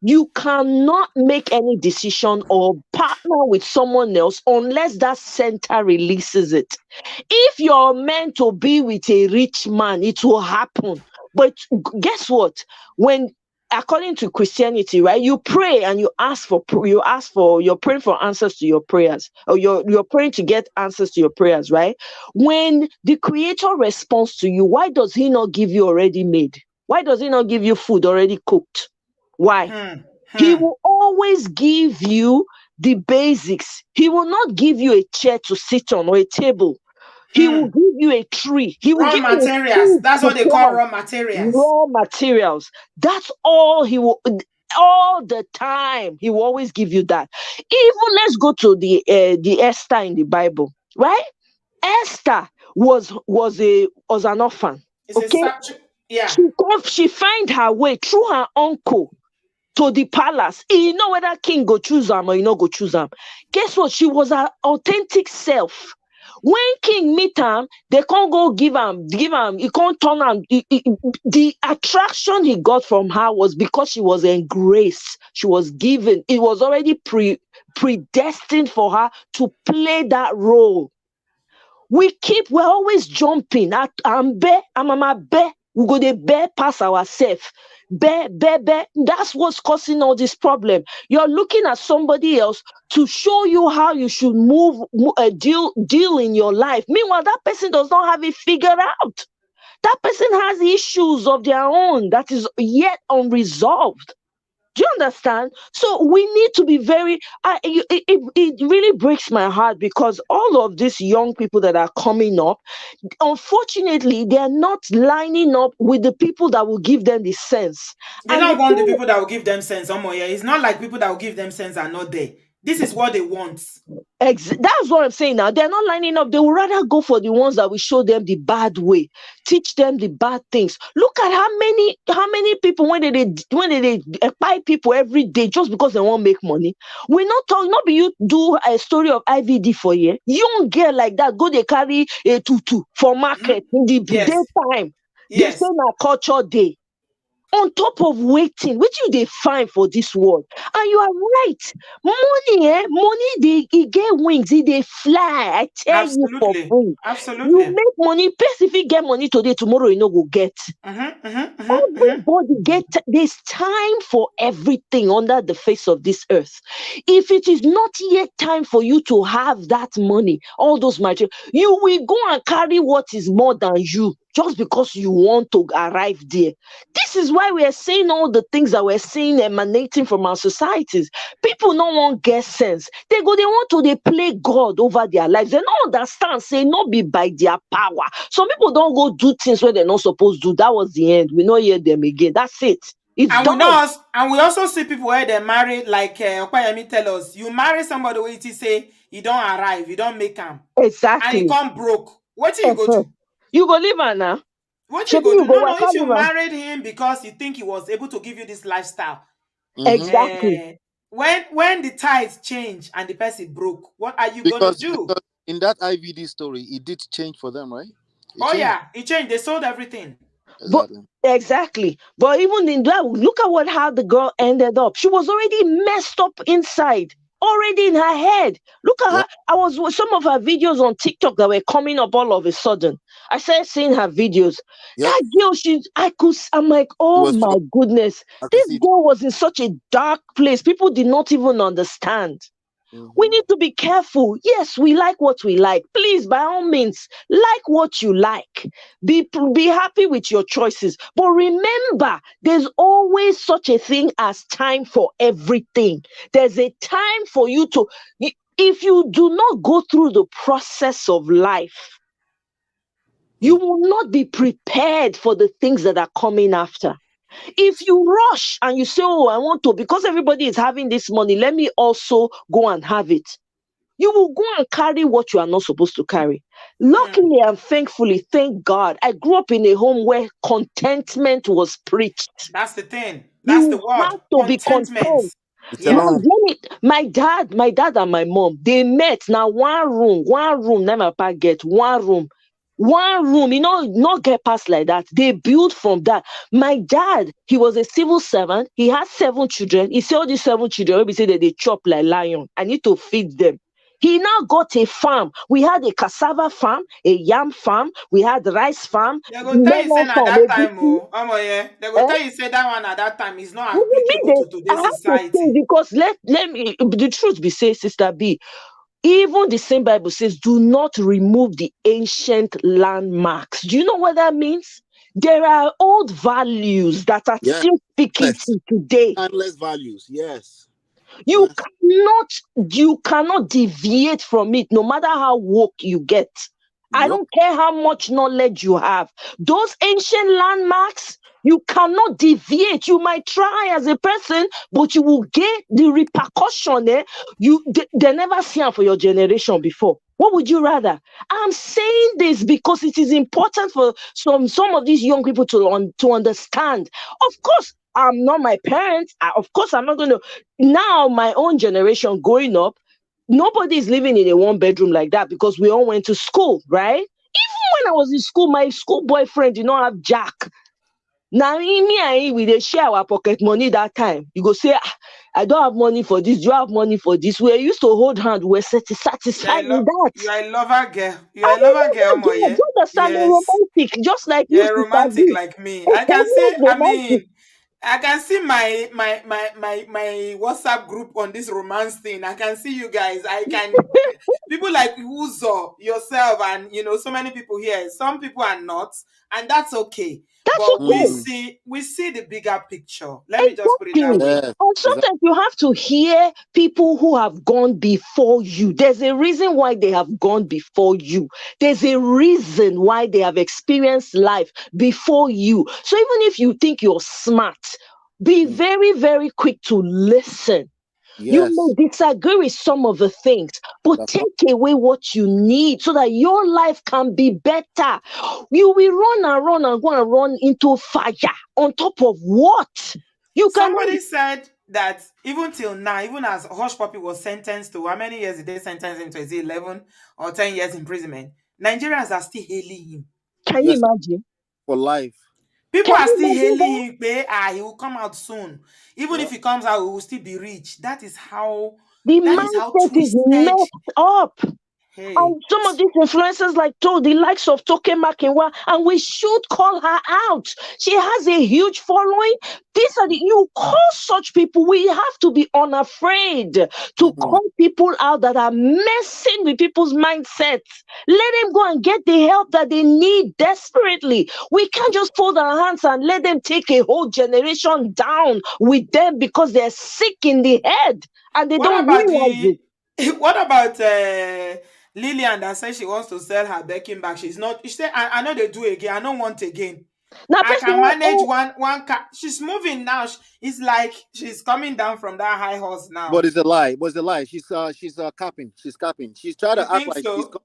Speaker 18: You cannot make any decision or partner with someone else unless that center releases it. If you're meant to be with a rich man, it will happen. But guess what? According to Christianity, right, you pray and you're praying for answers to your prayers, or you're praying to get answers to your prayers, right? When the Creator responds to you, why does He not give you already made? Why does He not give you food already cooked? Why? He will always give you the basics. He will not give you a chair to sit on or a table. He will give you a tree. He will
Speaker 1: raw
Speaker 18: give
Speaker 1: materials.
Speaker 18: you
Speaker 1: That's what they call raw materials.
Speaker 18: Raw materials. That's all he will. All the time, he will always give you that. Even let's go to the Esther in the Bible, right? Esther was an orphan. Okay, she find her way through her uncle to the palace. He know whether king go choose him or he not go choose him. Guess what? She was her authentic self. When king meet him, they can't go give him. He can't turn him. The attraction he got from her was because she was engraced. She was given. It was already predestined for her to play that role. We're always jumping. I'm a bear. We go the bear pass ourselves. Bear. That's what's causing all this problem. You're looking at somebody else to show you how you should deal in your life. Meanwhile, that person does not have it figured out. That person has issues of their own that is yet unresolved. Do you understand? So we need to be very, it really breaks my heart because all of these young people that are coming up, unfortunately, they're not lining up with the people that will give them the sense.
Speaker 1: They don't want the people that will give them sense. It's not like people that will give them sense are not there. This is what they want.
Speaker 18: That's what I'm saying now. They're not lining up. They would rather go for the ones that will show them the bad way, teach them the bad things. Look at how many people when they buy people every day just because they won't make money. We're not talking. Not be you do a story of IVD for you. Young girl like that go they carry a tutu for market in the daytime. They say na culture day. On top of waiting, which they find for this world. And you are right. Money, they get wings, they fly. I tell you for free.
Speaker 1: Absolutely.
Speaker 18: You make money, if you get money today, tomorrow you know go get. Everybody there's time for everything under the face of this earth. If it is not yet time for you to have that money, all those materials, you will go and carry what is more than you. Just because you want to arrive there. This is why we are saying all the things that we're seeing emanating from our societies. People don't want get sense. They want to play God over their lives. They don't understand, say not be by their power. Some people don't go do things where they're not supposed to do. That was the end. We don't hear them again. That's it. It's
Speaker 1: and we also see people where they marry, like Okwayemi tell us, you marry somebody where it say he don't arrive, he don't make him.
Speaker 18: Exactly.
Speaker 1: And he come broke. What you go do?
Speaker 18: You go leave her now.
Speaker 1: What you go do? No, if you married him because you think he was able to give you this lifestyle.
Speaker 18: Exactly.
Speaker 1: When the tides change and the person broke, what are you gonna do?
Speaker 3: Because in that IVD story, it did change for them, right?
Speaker 1: It changed. They sold everything.
Speaker 18: Exactly. But even in that, look at how the girl ended up. She was already messed up inside, already in her head. Look at her. I was with some of her videos on TikTok that were coming up all of a sudden. I started seeing her videos. That girl, I'm like, oh my goodness. This girl was in such a dark place. People did not even understand. We need to be careful. Yes, we like what we like. Please, by all means, like what you like. Be happy with your choices. But remember, there's always such a thing as time for everything. There's a time for you to, if you do not go through the process of life, you will not be prepared for the things that are coming after. If you rush and you say, oh, I want to, because everybody is having this money, let me also go and have it. You will go and carry what you are not supposed to carry. Luckily and thankfully, thank God, I grew up in a home where contentment was preached.
Speaker 1: That's the thing. That's the word.
Speaker 18: Have to be content. My dad and my mom, they met now one room, never get one room, not get past like that. They built from that. My dad, he was a civil servant. He had 7 children. He said all these 7 children, we say that they chop like lion. I need to feed them. He now got a farm. We had a cassava farm, a yam farm. We had rice farm.
Speaker 1: They go tell you say at that time, they go tell you say that one at that time is not applicable to today's society.
Speaker 18: Because let me, the truth be said, Sister B, even the same Bible says, do not remove the ancient landmarks. Do you know what that means? There are old values that are still speaking to today.
Speaker 3: Timeless values, yes.
Speaker 18: You cannot deviate from it, no matter how woke you get. I don't care how much knowledge you have. Those ancient landmarks, you cannot deviate. You might try as a person, but you will get the repercussion. They never see them for your generation before. What would you rather? I'm saying this because it is important for some of these young people to understand. Of course, I'm not my parents. Of course, I'm not going to. Now, my own generation growing up, nobody is living in a 1-bedroom like that because we all went to school, right? Even when I was in school, my school boyfriend did not have jack. Now, me and him, we share our pocket money that time. You go say, I don't have money for this. Do you have money for this? We used to hold hand. We're satisfied with that.
Speaker 1: You are a lover girl. You are a lover girl,
Speaker 18: Moye. You understand? Romantic, just like you.
Speaker 1: You're romantic like me. I can see. I can see my WhatsApp group on this romance thing. I can see you guys. People like Uzo, yourself, and so many people here. Some people are not, and that's okay. We see the bigger picture. Let me just put it that way.
Speaker 18: And sometimes you have to hear people who have gone before you. There's a reason why they have gone before you. There's a reason why they have experienced life before you. So even if you think you're smart, be very, very quick to listen. You may disagree with some of the things, but take away what you need so that your life can be better. You will run and go and run into fire. On top of what?
Speaker 1: Somebody said that even till now, even as Hush Puppy was sentenced to, how many years did they sentence him to? Is it 11 or 10 years imprisonment? Nigerians are still hailing him.
Speaker 18: Can you imagine?
Speaker 3: For life.
Speaker 1: People are still hailing him. He will come out soon. Even if he comes out, he will still be rich. That is how
Speaker 18: the mindset is messed up.
Speaker 1: Hey.
Speaker 18: And some of these influencers like the likes of Toke Makinwa, and we should call her out. She has a huge following. You call such people, we have to be unafraid to call people out that are messing with people's mindsets. Let them go and get the help that they need desperately. We can't just fold our hands and let them take a whole generation down with them because they're sick in the head and they don't realize it.
Speaker 1: What about Lilian that says she wants to sell her Birkin bag? She's not. She said, I know they do again. I don't want again.
Speaker 18: Now,
Speaker 1: I
Speaker 18: person
Speaker 1: can manage
Speaker 18: oh,
Speaker 1: one car. She's moving now. It's like she's coming down from that high horse now.
Speaker 3: But it's a lie. But it's a lie. She's capping. She's capping. She's trying
Speaker 1: You
Speaker 3: to act
Speaker 1: think
Speaker 3: like she's.
Speaker 1: so?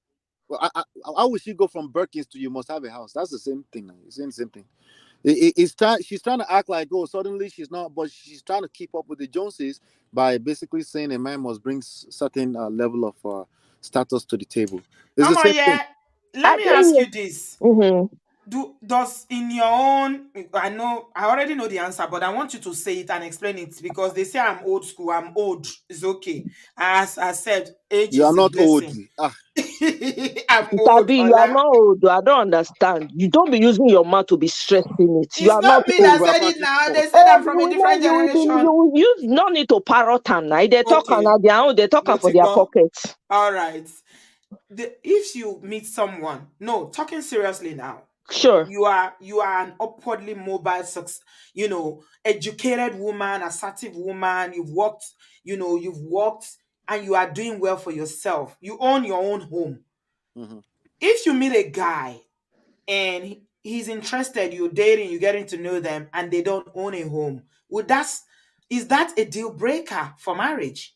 Speaker 3: Well, how would she go from Birkins to you must have a house? That's the same thing. Now. It's the same thing. She's trying to act like, oh, suddenly she's not, but she's trying to keep up with the Joneses by basically saying a man must bring certain level of status to the table. It's the same thing.
Speaker 1: Yeah. Let me ask you this.
Speaker 18: Mm-hmm.
Speaker 1: Does in your own, I already know the answer, but I want you to say it and explain it, because they say I'm old school. I'm old. It's okay. As I said, age
Speaker 3: You are
Speaker 1: is a
Speaker 3: not old.
Speaker 1: blessing.
Speaker 3: Ah.
Speaker 1: I'm old.
Speaker 18: Tabi, you are not old. I don't understand. You don't be using your mouth to be stressing it. You
Speaker 1: It's
Speaker 18: are not
Speaker 1: not me that
Speaker 18: old.
Speaker 1: said it now. They said I'm
Speaker 18: Oh,
Speaker 1: from a different generation.
Speaker 18: you use no need to parrot them now. They talk
Speaker 1: Okay.
Speaker 18: on their own. They talk for their pockets.
Speaker 1: All right. If you meet someone, talking seriously now.
Speaker 18: Sure.
Speaker 1: You are an upwardly mobile, educated woman, assertive woman. You've worked and you are doing well for yourself. You own your own home.
Speaker 3: Mm-hmm.
Speaker 1: If you meet a guy and he's interested, you're dating, you're getting to know them, and they don't own a home, is that a deal breaker for marriage?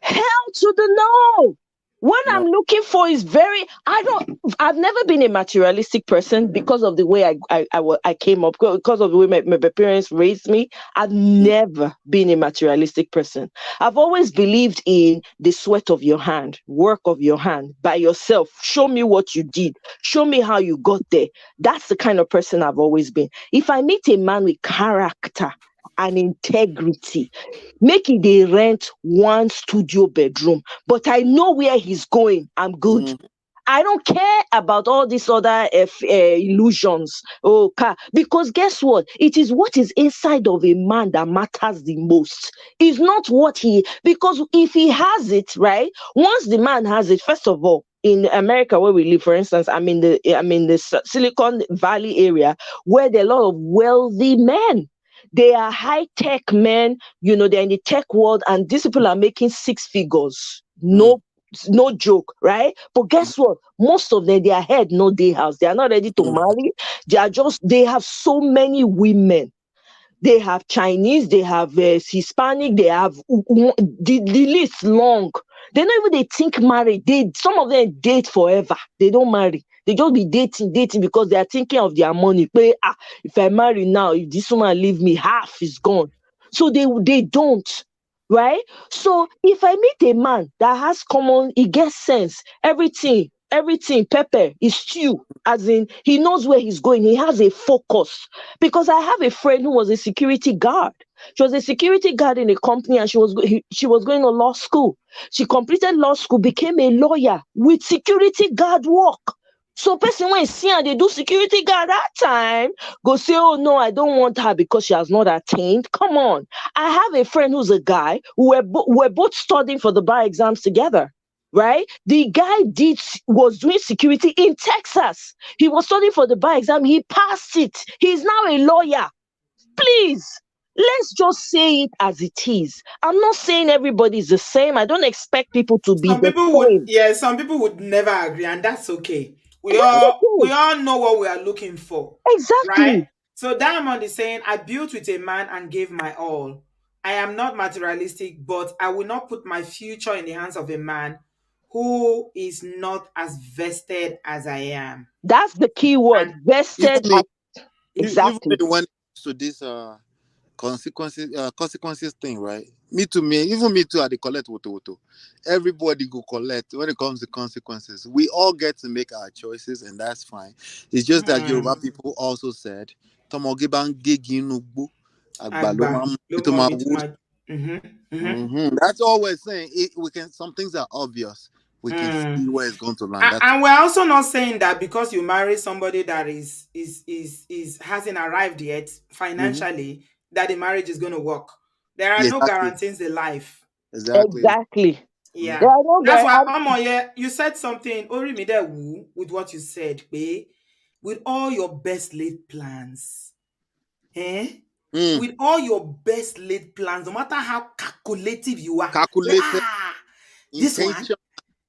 Speaker 18: Hell to the no. What I'm looking for is I've never been a materialistic person because of the way I came up, because of the way my parents raised me. I've never been a materialistic person. I've always believed in the sweat of your hand, work of your hand, by yourself. Show me what you did. Show me how you got there. That's the kind of person I've always been. If I meet a man with character and integrity, make it dey rent one studio bedroom, but I know where he's going. I'm good.
Speaker 3: Mm-hmm.
Speaker 18: I don't care about all these other illusions. Because guess what? It is what is inside of a man that matters the most. It's not because if he has it, right? Once the man has it, first of all, in America where we live, for instance, I'm in the Silicon Valley area where there are a lot of wealthy men. They are high-tech men, they're in the tech world, and these people are making six figures. No joke, right? But guess what? Most of them, their head, no day house. They are not ready to marry. They have so many women. They have Chinese, they have Hispanic, they have the list long. They don't even think marriage. Some of them date forever. They don't marry. They just be dating because they are thinking of their money. If I marry now, if this woman leave me, half is gone. So they don't. Right? So if I meet a man that has he gets sense, everything, pepper is stew, as in he knows where he's going, he has a focus. Because I have a friend who was a security guard. She was a security guard in a company, and she was going to law school. She completed law school, became a lawyer with security guard work. So person when see her, they do security guard that time, go say, oh no, I don't want her because she has not attained. Come on. I have a friend who's a guy who we're both studying for the bar exams together. Right? The guy was doing security in Texas. He was studying for the bar exam. He passed it. He's now a lawyer. Please, let's just say it as it is. I'm not saying everybody is the same. I don't expect people to be the same.
Speaker 1: Some people would never agree, and that's okay. We all know what we are looking for.
Speaker 18: Exactly.
Speaker 1: Right? So Diamond is saying, I built with a man and gave my all. I am not materialistic, but I will not put my future in the hands of a man who is not as vested as I am.
Speaker 18: That's the key word, vested. Exactly.
Speaker 3: Even when to this consequences thing, right? Even me too, I collect woto. Everybody go collect when it comes to consequences. We all get to make our choices, and that's fine. It's just that Yoruba people also said, that's all we're saying. Some things are obvious. We can see where it's going to land.
Speaker 1: And we're also not saying that because you marry somebody that hasn't arrived yet financially, that the marriage is going to work. There are no guarantees in life.
Speaker 18: Exactly.
Speaker 1: Yeah. That's why you said something with what you said, with all your best laid plans. With all your best laid plans, no matter how calculative you are.
Speaker 3: Calculated
Speaker 1: this one,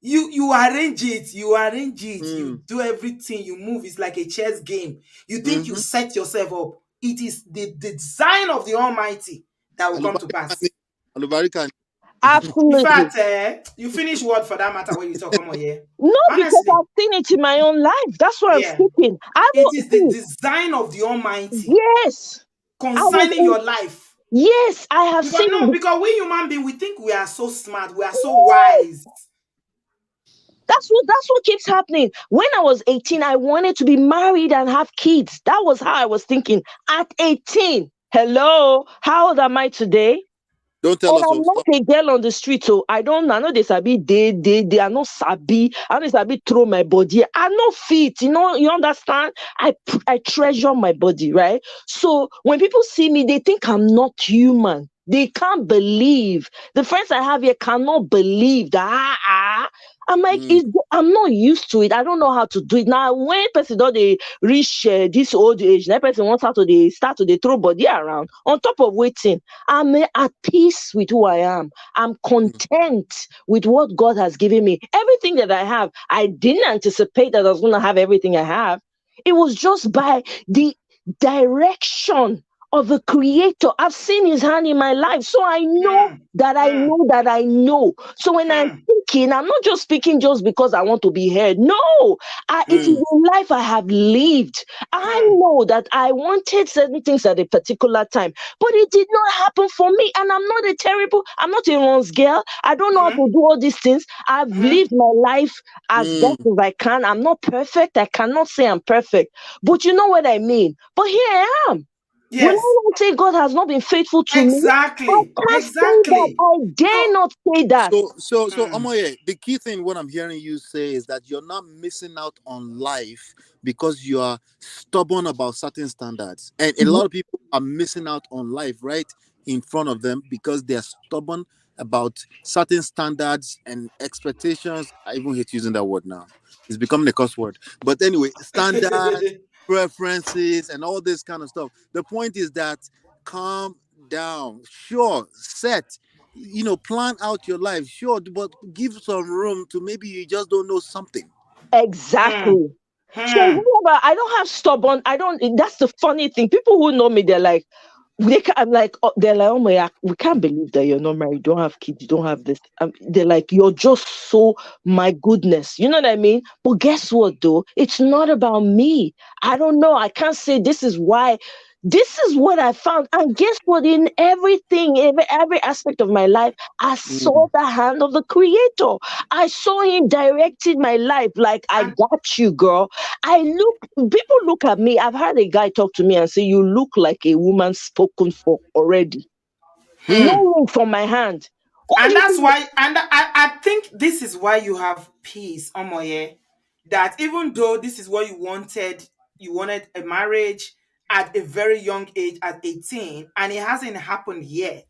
Speaker 1: You arrange it, you do everything, you move. It's like a chess game. You think you set yourself up. It is the design of the Almighty that will come to pass. In
Speaker 18: Absolutely.
Speaker 1: fact, you finish word for that matter when you talk about here.
Speaker 18: No, because
Speaker 1: Honestly,
Speaker 18: I've seen it in my own life. That's what I'm
Speaker 1: yeah,
Speaker 18: speaking. I
Speaker 1: it
Speaker 18: will
Speaker 1: is the design of the Almighty
Speaker 18: yes.
Speaker 1: concerning your life.
Speaker 18: Yes, I have
Speaker 1: Because
Speaker 18: seen
Speaker 1: no,
Speaker 18: it.
Speaker 1: because we human beings, we think we are so smart, we are so wise.
Speaker 18: That's what keeps happening. When I was 18, I wanted to be married and have kids. That was how I was thinking. At 18, hello, how old am I today?
Speaker 3: Don't tell
Speaker 18: And
Speaker 3: us.
Speaker 18: I'm not a girl on the street, so I know they sabi they are not sabi. I know they sabi throw my body. I no fit, you understand? I treasure my body, right? So when people see me, they think I'm not human. They can't believe. The friends I have here cannot believe that. I'm like, I'm not used to it. I don't know how to do it. Now, when person don't they reach this old age, that person wants how to they start to they throw body around. On top of waiting, I'm at peace with who I am. I'm content with what God has given me. Everything that I have, I didn't anticipate that I was going to have everything I have. It was just by the direction of the creator. I've seen his hand in my life. So I know that I know that I know. So when I'm speaking, I'm not just speaking just because I want to be heard. No, it is a life I have lived. I know that I wanted certain things at a particular time, but it did not happen for me. And I'm not a runs girl. I don't know how to do all these things. I've lived my life as best as I can. I'm not perfect. I cannot say I'm perfect, but you know what I mean. But here I am.
Speaker 1: Yes.
Speaker 18: When I don't say God has not been faithful to me, I can't say that. I dare not say that.
Speaker 3: So, Amoye, the key thing what I'm hearing you say is that you're not missing out on life because you are stubborn about certain standards, and a lot of people are missing out on life right in front of them because they are stubborn about certain standards and expectations. I even hate using that word now. It's becoming a cuss word. But anyway, standards, preferences, and all this kind of stuff. The point is that calm down. Sure, set. Plan out your life. Sure, but give some room to maybe you just don't know something.
Speaker 18: Exactly. So remember, I don't have stubborn. That's the funny thing. People who know me, they're like, I'm like, they're like, oh my God, we can't believe that you're not married, you don't have kids, you don't have this. They're like, you're just so, my goodness, you know what I mean? But guess what, though? It's not about me. I don't know. I can't say this is why. This is what I found. And guess what? In everything, every aspect of my life, I saw the hand of the creator. I saw him directing my life like, I got you, girl. People look at me. I've had a guy talk to me and say, you look like a woman spoken for already. No room for my hand.
Speaker 1: And that's why, and I think this is why you have peace, Omoye, that even though this is what you wanted a marriage at a very young age, at 18, and it hasn't happened yet,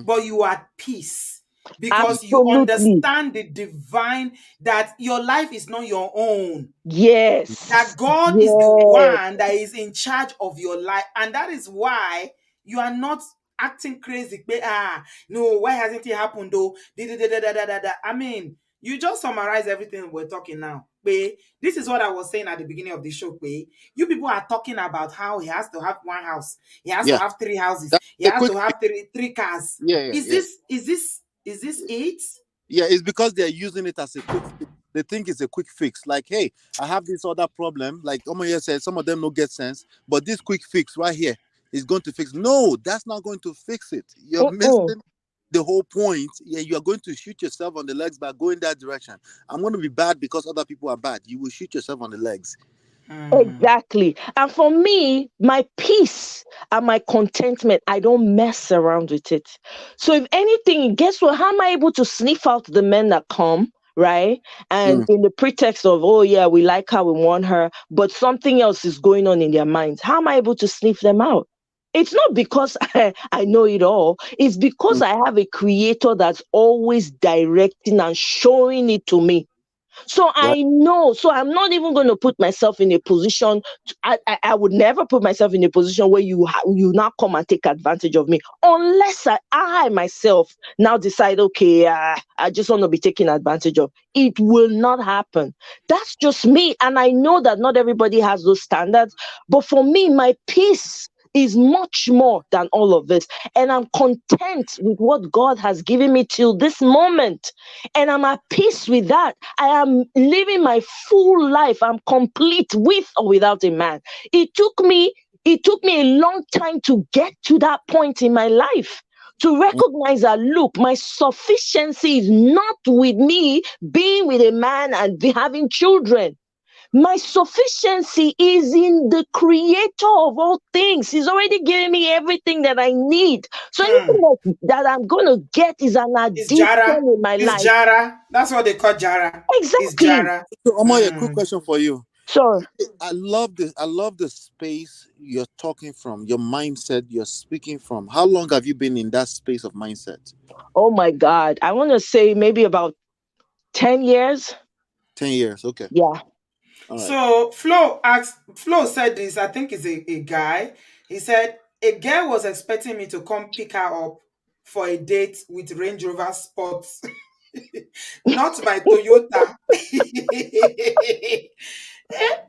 Speaker 1: but you are at peace because you
Speaker 18: Absolutely.
Speaker 1: understand the divine, that your life is not your own.
Speaker 18: Yes.
Speaker 1: That God is the
Speaker 18: Yes.
Speaker 1: one that is in charge of your life. And that is why you are not acting crazy. No, why hasn't it happened though? I mean, you just summarize everything we're talking now. This is what I was saying at the beginning of the show. You people are talking about how he has to have one house, he has to have 3 houses,
Speaker 3: That's
Speaker 1: he
Speaker 3: a
Speaker 1: has
Speaker 3: quick
Speaker 1: to have three cars.
Speaker 3: Yeah.
Speaker 1: Is this it?
Speaker 3: Yeah, it's because they're using it as a quick fix. They think it's a quick fix. Like, hey, I have this other problem. Like Omoye said, some of them don't get sense, but this quick fix right here is going to fix. No, that's not going to fix it. You're missing the whole point. Yeah, you are going to shoot yourself on the legs by going that direction. I'm going to be bad because other people are bad. You will shoot yourself on the legs.
Speaker 18: Exactly. And for me, my peace and my contentment, I don't mess around with it. So if anything, guess what? How am I able to sniff out the men that come? Right. And in the pretext of, oh, yeah, we like her, we want her, but something else is going on in their minds. How am I able to sniff them out? It's not because I know it all. It's because I have a creator that's always directing and showing it to me. So I know, so I'm not even going to put myself in a position, I would never put myself in a position where you now come and take advantage of me, unless I myself now decide, okay, I just want to be taken advantage of. It will not happen. That's just me. And I know that not everybody has those standards. But for me, my peace is much more than all of this. And I'm content with what God has given me till this moment. And I'm at peace with that. I am living my full life. I'm complete with or without a man. It took me a long time to get to that point in my life, to recognize that, look, my sufficiency is not with me being with a man and having children. My sufficiency is in the creator of all things. He's already given me everything that I need. So anything that I'm going to get is an addition in my life.
Speaker 1: It's Jara. That's what they call Jara.
Speaker 18: Exactly.
Speaker 1: It's Jara.
Speaker 3: So, Omoye, quick question for you.
Speaker 18: Sure.
Speaker 3: I love this. I love the space you're talking from, your mindset you're speaking from. How long have you been in that space of mindset?
Speaker 18: Oh my God. I want to say maybe about 10 years.
Speaker 3: 10 years. Okay.
Speaker 18: Yeah.
Speaker 3: All right.
Speaker 1: So Flo said this, I think it's a guy. He said, a girl was expecting me to come pick her up for a date with Range Rover Sports. Not my Toyota.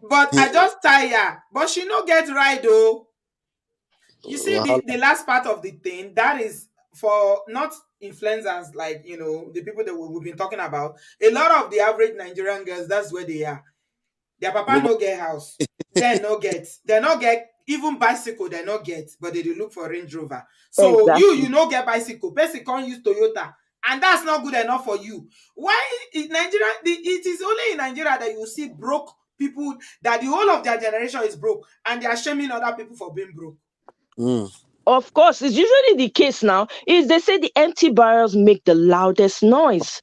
Speaker 1: But I just tire. But she no get right though. You see, the last part of the thing, that is for not influencers like, the people that we've been talking about. A lot of the average Nigerian girls, that's where they are. Their papa no get house. They no get even bicycle, they no get, but they do look for Range Rover. So
Speaker 18: exactly.
Speaker 1: you no get bicycle, person can't use Toyota, and that's not good enough for you. Why in Nigeria? It is only in Nigeria that you see broke people, that the whole of their generation is broke, and they are shaming other people for being broke.
Speaker 18: Of course, it's usually the case now. Is they say the empty barrels make the loudest noise.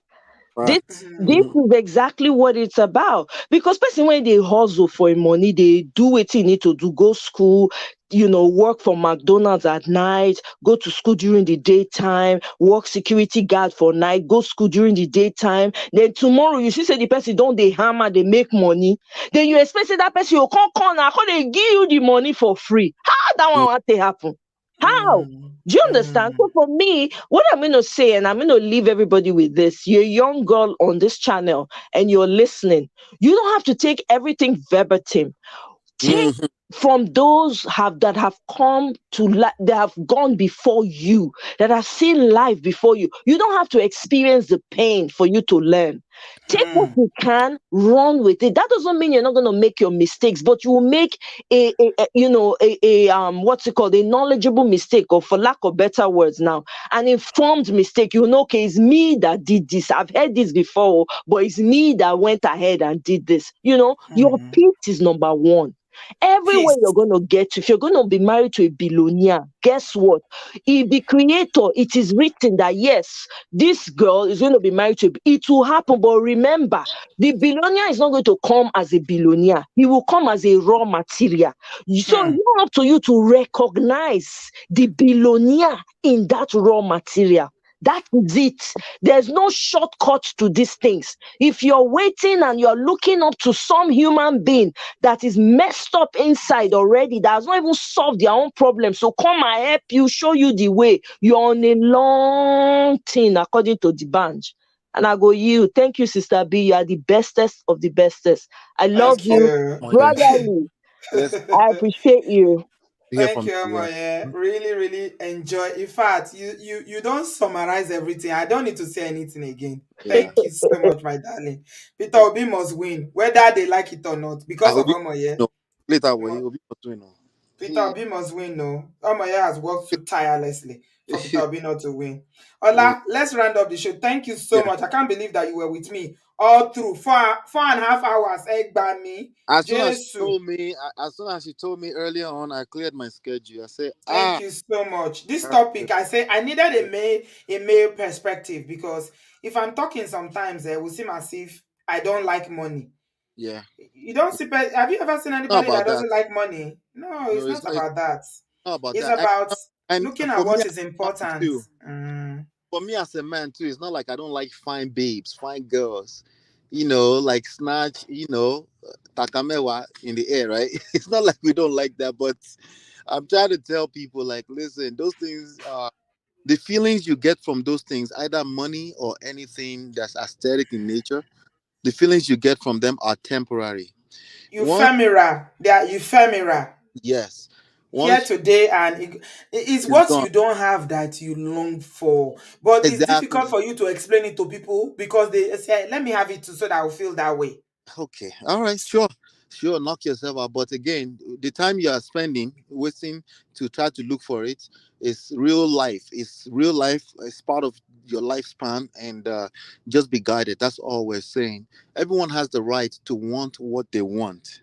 Speaker 18: This is exactly what it's about. Because person when they hustle for money, they do what they need to do, go school, work for McDonald's at night, go to school during the daytime, work security guard for night, go school during the daytime. Then tomorrow you see say the person don't they hammer, they make money. Then you expect that person will come corner, how they give you the money for free. How that one want to happen? How? Do you understand? So for me, what I'm going to say, and I'm going to leave everybody with this, you're a young girl on this channel and you're listening. You don't have to take everything verbatim. Take from those that have come to that have gone before you, that have seen life before you. You don't have to experience the pain for you to learn. Take what you can, run with it. That doesn't mean you're not going to make your mistakes, but you will make a what's it called, a knowledgeable mistake, or for lack of better words now, an informed mistake. You know, okay, it's me that did this. I've heard this before, but it's me that went ahead and did this. Your peace is number one. Everywhere you're going to get to, if you're going to be married to a billionaire, guess what? If the creator, it is written that yes, this girl is going to be married to, it will happen. But remember, the billionaire is not going to come as a billionaire. He will come as a raw material. So it's not up to you to recognize the billionaire in that raw material. That is it. There's no shortcut to these things. If you're waiting and you're looking up to some human being that is messed up inside already, that has not even solved their own problem, so come and help you, show you the way, you're on a long thing according to the bunch. And I go, you, thank you, Sister B. You are the bestest of the bestest. I love you, brotherly. I appreciate you.
Speaker 1: Thank you, Omoye. Really, really enjoy. In fact, you don't summarize everything. I don't need to say anything again. Thank you so much, my darling. Peter Obi must win, whether they like it or not, because of Omoye.
Speaker 3: No, later Obi must win.
Speaker 1: Peter Obi must win, no. Omoye has worked so tirelessly for Peter Obi not to win. Ola, let's round up the show. Thank you so much. I can't believe that you were with me all through 4.5 hours. Egg me.
Speaker 3: As soon as she told me earlier on, I cleared my schedule. I said,
Speaker 1: Thank you so much. This topic, I say I needed a male perspective, because if I'm talking sometimes, it will seem as if I don't like money.
Speaker 3: Yeah.
Speaker 1: You don't see, have you ever seen anybody that doesn't like money? No, it's not about that. It's about looking at what is important.
Speaker 3: For me as a man too, it's not like I don't like fine babes, fine girls. like snatch, takamewa in the air, right? It's not like we don't like that, but I'm trying to tell people, like, listen, those things are the feelings you get from those things, either money or anything that's aesthetic in nature. The feelings you get from them are temporary. Once,
Speaker 1: Ephemera. They are ephemera.
Speaker 3: yes,
Speaker 1: Here
Speaker 3: once
Speaker 1: today, and it's
Speaker 3: it's
Speaker 1: what
Speaker 3: gone.
Speaker 1: you don't have that you long for. But it's difficult
Speaker 3: Exactly.
Speaker 1: for you to explain it to people because they say, let me have it too, so that I'll feel that way.
Speaker 3: Okay. All right. Sure. Sure. Knock yourself out. But again, the time you are spending wasting to try to look for it is real life. It's real life. It's part of your lifespan, and just be guided. That's all we're saying. Everyone has the right to want what they want.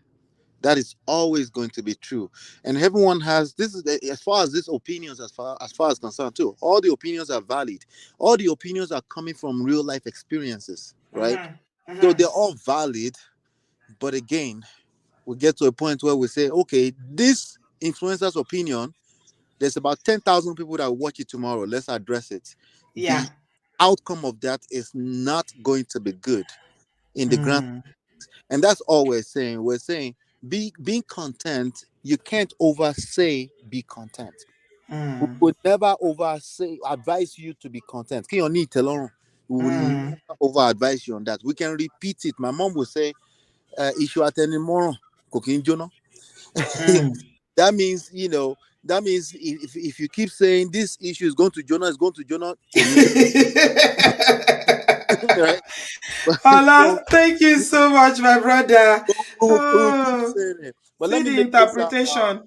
Speaker 3: That is always going to be true, and everyone has this is as far as these opinions, as far as concerned too. All the opinions are valid. All the opinions are coming from real life experiences, right?
Speaker 1: Mm-hmm.
Speaker 3: So
Speaker 1: Mm-hmm.
Speaker 3: they're all valid, but again, we get to a point where we say, okay, this influencer's opinion, there's about 10,000 people that watch it tomorrow. Let's address it. The
Speaker 1: Yeah.
Speaker 3: outcome of that is not going to be good in the grand.
Speaker 1: Mm.
Speaker 3: And that's all we're saying. We're saying being content, you can't over say be content. We
Speaker 1: Mm.
Speaker 3: would never over say advise you to be content. Kí o ní ìtẹ́lọ́rùn. We will
Speaker 1: Mm.
Speaker 3: never over advise you on that. We can repeat it. My mom will say, issue atẹnumọ́ràn kò kí ń jóná.
Speaker 1: Mm.
Speaker 3: That means, that means if you keep saying this issue is going to Jonah, is going to Jonah, kò ní Jonah, right? So
Speaker 1: Ola, thank you so much, my brother.
Speaker 3: we'll keep
Speaker 1: Oh,
Speaker 3: saying it. But
Speaker 1: see the interpretation.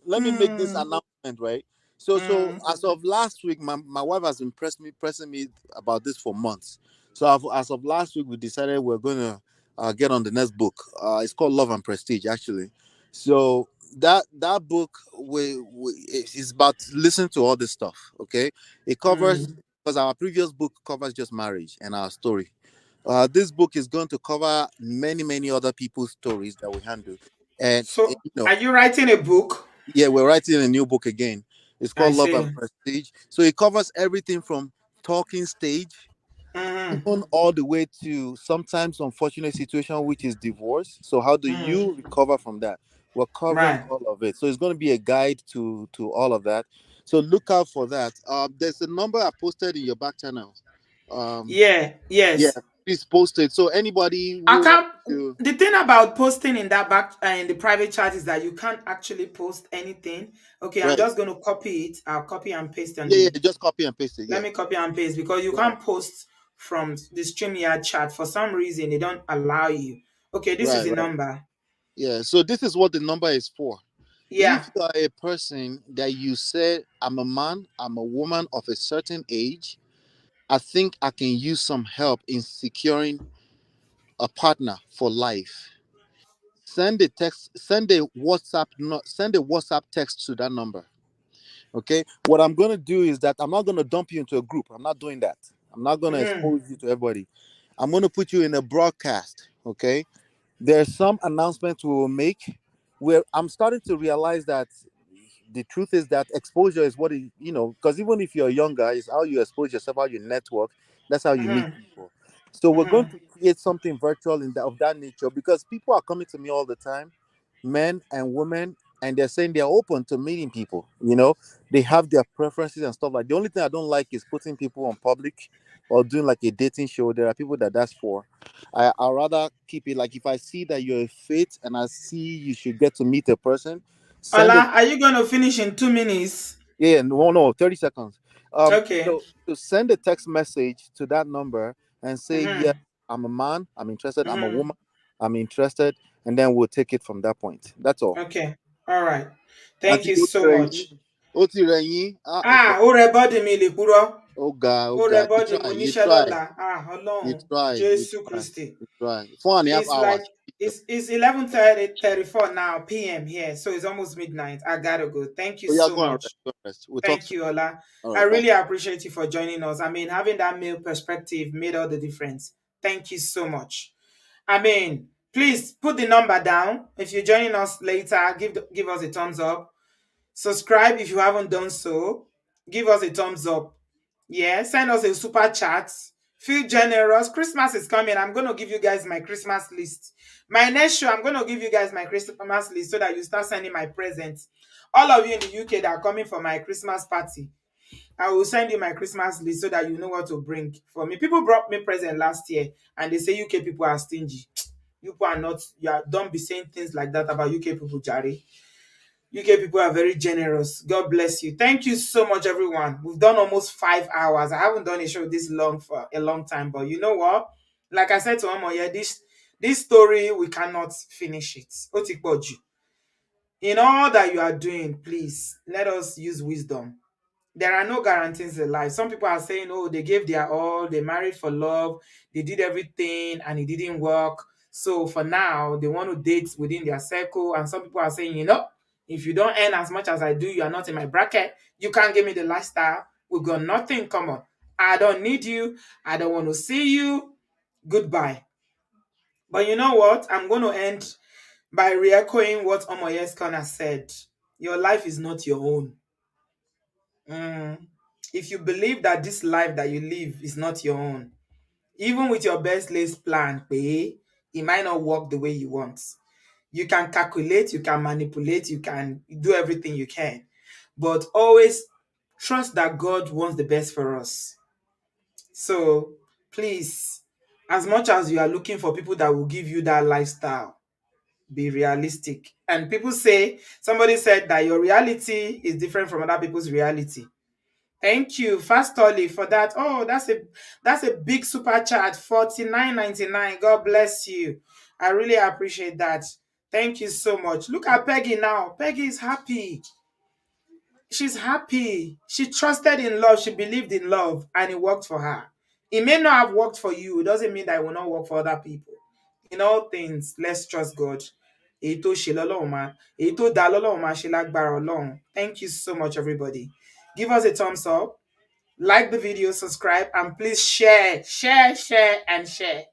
Speaker 3: let me make this
Speaker 1: Hmm.
Speaker 3: announcement, right? So
Speaker 1: Mm.
Speaker 3: as of last week, my wife has been pressing me about this for months. So as of last week, we decided we're going to get on the next book. It's called Love and Prestige, actually. So that book is about listening to all this stuff. Okay, it covers,
Speaker 1: Mm.
Speaker 3: because our previous book covers just marriage and our story. This book is going to cover many other people's stories that we handle, and
Speaker 1: So, are you writing a book?
Speaker 3: yeah, we're writing a new book again. It's
Speaker 1: I
Speaker 3: called Love and
Speaker 1: see.
Speaker 3: Prestige. So it covers everything from talking stage,
Speaker 1: Mm.
Speaker 3: even all the way to sometimes unfortunate situation, which is divorce. So how do
Speaker 1: Mm.
Speaker 3: you recover from that? We're covering
Speaker 1: Right.
Speaker 3: all of it. So it's going to be a guide to all of that. So look out for that. There's a number I posted in your back channel. Um,
Speaker 1: Yeah.
Speaker 3: yeah,
Speaker 1: Yes.
Speaker 3: please post it. So anybody
Speaker 1: I
Speaker 3: who wants
Speaker 1: can't.
Speaker 3: to,
Speaker 1: The thing about posting in that back in the private chat is that you can't actually post anything. Okay, I'm
Speaker 3: right?
Speaker 1: just going to copy it. I'll copy and paste on
Speaker 3: Yeah,
Speaker 1: the.
Speaker 3: just copy and paste it.
Speaker 1: Let
Speaker 3: Yeah,
Speaker 1: me copy and paste because you
Speaker 3: right,
Speaker 1: can't post from the StreamYard chat. For some reason, they don't allow you. Okay, this is
Speaker 3: right,
Speaker 1: the
Speaker 3: right.
Speaker 1: number.
Speaker 3: Yeah. So this is what the number is for.
Speaker 1: Yeah.
Speaker 3: If you are a person that you say, I'm a man, I'm a woman of a certain age, I think I can use some help in securing a partner for life. Send a text, send a WhatsApp text to that number. Okay. What I'm gonna do is that I'm not gonna dump you into a group. I'm not doing that. I'm not gonna
Speaker 1: Mm-hmm.
Speaker 3: expose you to everybody. I'm gonna put you in a broadcast. Okay. There's some announcements we will make where I'm starting to realize that the truth is that exposure is what it, because even if you're younger, it's how you expose yourself, how you network. That's how you meet
Speaker 1: Mm-hmm.
Speaker 3: people. So we're going
Speaker 1: Mm-hmm.
Speaker 3: to create something virtual of that nature, because people are coming to me all the time, men and women, and they're saying they're open to meeting people. They have their preferences and stuff. Like, the only thing I don't like is putting people on public or doing like a dating show. There are people that's for. I'd rather keep it like, if I see that you're a fit and I see you should get to meet a person, send a
Speaker 1: Ola, are you going to finish in 2 minutes?
Speaker 3: yeah, no, 30 seconds.
Speaker 1: Okay.
Speaker 3: So send a text message to that number and say, yes,
Speaker 1: Mm-hmm.
Speaker 3: I'm a man, I'm interested, I'm a
Speaker 1: Mm-hmm.
Speaker 3: woman, I'm interested, and then we'll take it from that point. That's all.
Speaker 1: Okay. All right. Thank
Speaker 3: Auntie
Speaker 1: you so much.
Speaker 3: Oti Reyin,
Speaker 1: Ah, ó rẹ bọ́dì mi lè purọ́.
Speaker 3: oh
Speaker 1: Ó rẹ
Speaker 3: God,
Speaker 1: bọ́dì mo
Speaker 3: you
Speaker 1: níṣẹ́
Speaker 3: try,
Speaker 1: lọ́la. Ah,
Speaker 3: you
Speaker 1: Ọlọ́run.
Speaker 3: try, you
Speaker 1: Jésù
Speaker 3: try,
Speaker 1: Kristi.
Speaker 3: you try. 4.5
Speaker 1: It's like
Speaker 3: hours.
Speaker 1: it's 11:34 now p.m. here, so it's almost midnight. I gotta go. Thank you
Speaker 3: So yeah,
Speaker 1: so
Speaker 3: go and
Speaker 1: much.
Speaker 3: rest, go and rest. We'll talk
Speaker 1: Thank
Speaker 3: soon.
Speaker 1: you, Ola.
Speaker 3: All
Speaker 1: I
Speaker 3: right, bye.
Speaker 1: really appreciate you for joining us. I mean, having that male perspective made all the difference. Thank you so much. I mean, please put the number down. If you're joining us later, give us a thumbs up. Subscribe if you haven't done so. Give us a thumbs up. Yeah, send us a super chat. Feel generous. Christmas is coming. I'm going to give you guys my Christmas list. My next show, I'm going to give you guys my Christmas list so that you start sending my presents. All of you in the UK that are coming for my Christmas party, I will send you my Christmas list so that you know what to bring for me. People brought me present last year and they say UK people are stingy. You people are not. Don't be saying things like that about UK people, Jari. UK people are very generous. God bless you. Thank you so much, everyone. We've done almost 5 hours. I haven't done a show this long for a long time, but you know what? Like I said to Omoye, this story, we cannot finish it. Otikpoju. In all that you are doing, please, let us use wisdom. There are no guarantees in life. Some people are saying, oh, they gave their all, they married for love, they did everything, and it didn't work. So for now, they want to date within their circle. And some people are saying, if you don't earn as much as I do, you are not in my bracket. You can't give me the lifestyle. We've got nothing in common. I don't need you. I don't want to see you. Goodbye. But you know what? I'm going to end by re-echoing what Omoyeskona said. Your life is not your own. If you believe that this life that you live is not your own, even with your best laid plan, it might not work the way you want. You can calculate, you can manipulate, you can do everything you can, but always trust that God wants the best for us. So please, as much as you are looking for people that will give you that lifestyle, be realistic. And people say, somebody said that your reality is different from other people's reality. Thank you, Fast Ollie, for that. Oh, that's a big super chat, $49.99. God bless you. I really appreciate that. Thank you so much. Look at Peggy now. Peggy is happy. She's happy. She trusted in love. She believed in love, and it worked for her. It may not have worked for you. It doesn't mean that it will not work for other people. In all things, let's trust God. Èyí tó ṣe lọ́lọ́run máa- èyí tó dá lọ́lọ́run máa ṣe lágbára Ọlọ́run. Thank you so much, everybody. Give us a thumbs up, like the video, subscribe, and please share, and share.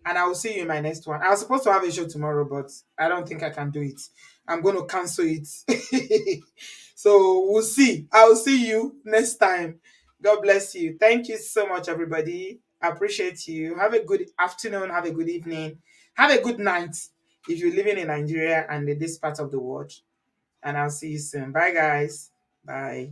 Speaker 1: And I will see you in my next one. I was supposed to have a show tomorrow, but I don't think I can do it. I'm going to cancel it. So we'll see. I'll see you next time. God bless you. Thank you so much, everybody. I appreciate you. Have a good afternoon. Have a good evening. Have a good night if you're living in Nigeria and in this part of the world. And I'll see you soon. Bye, guys. Bye.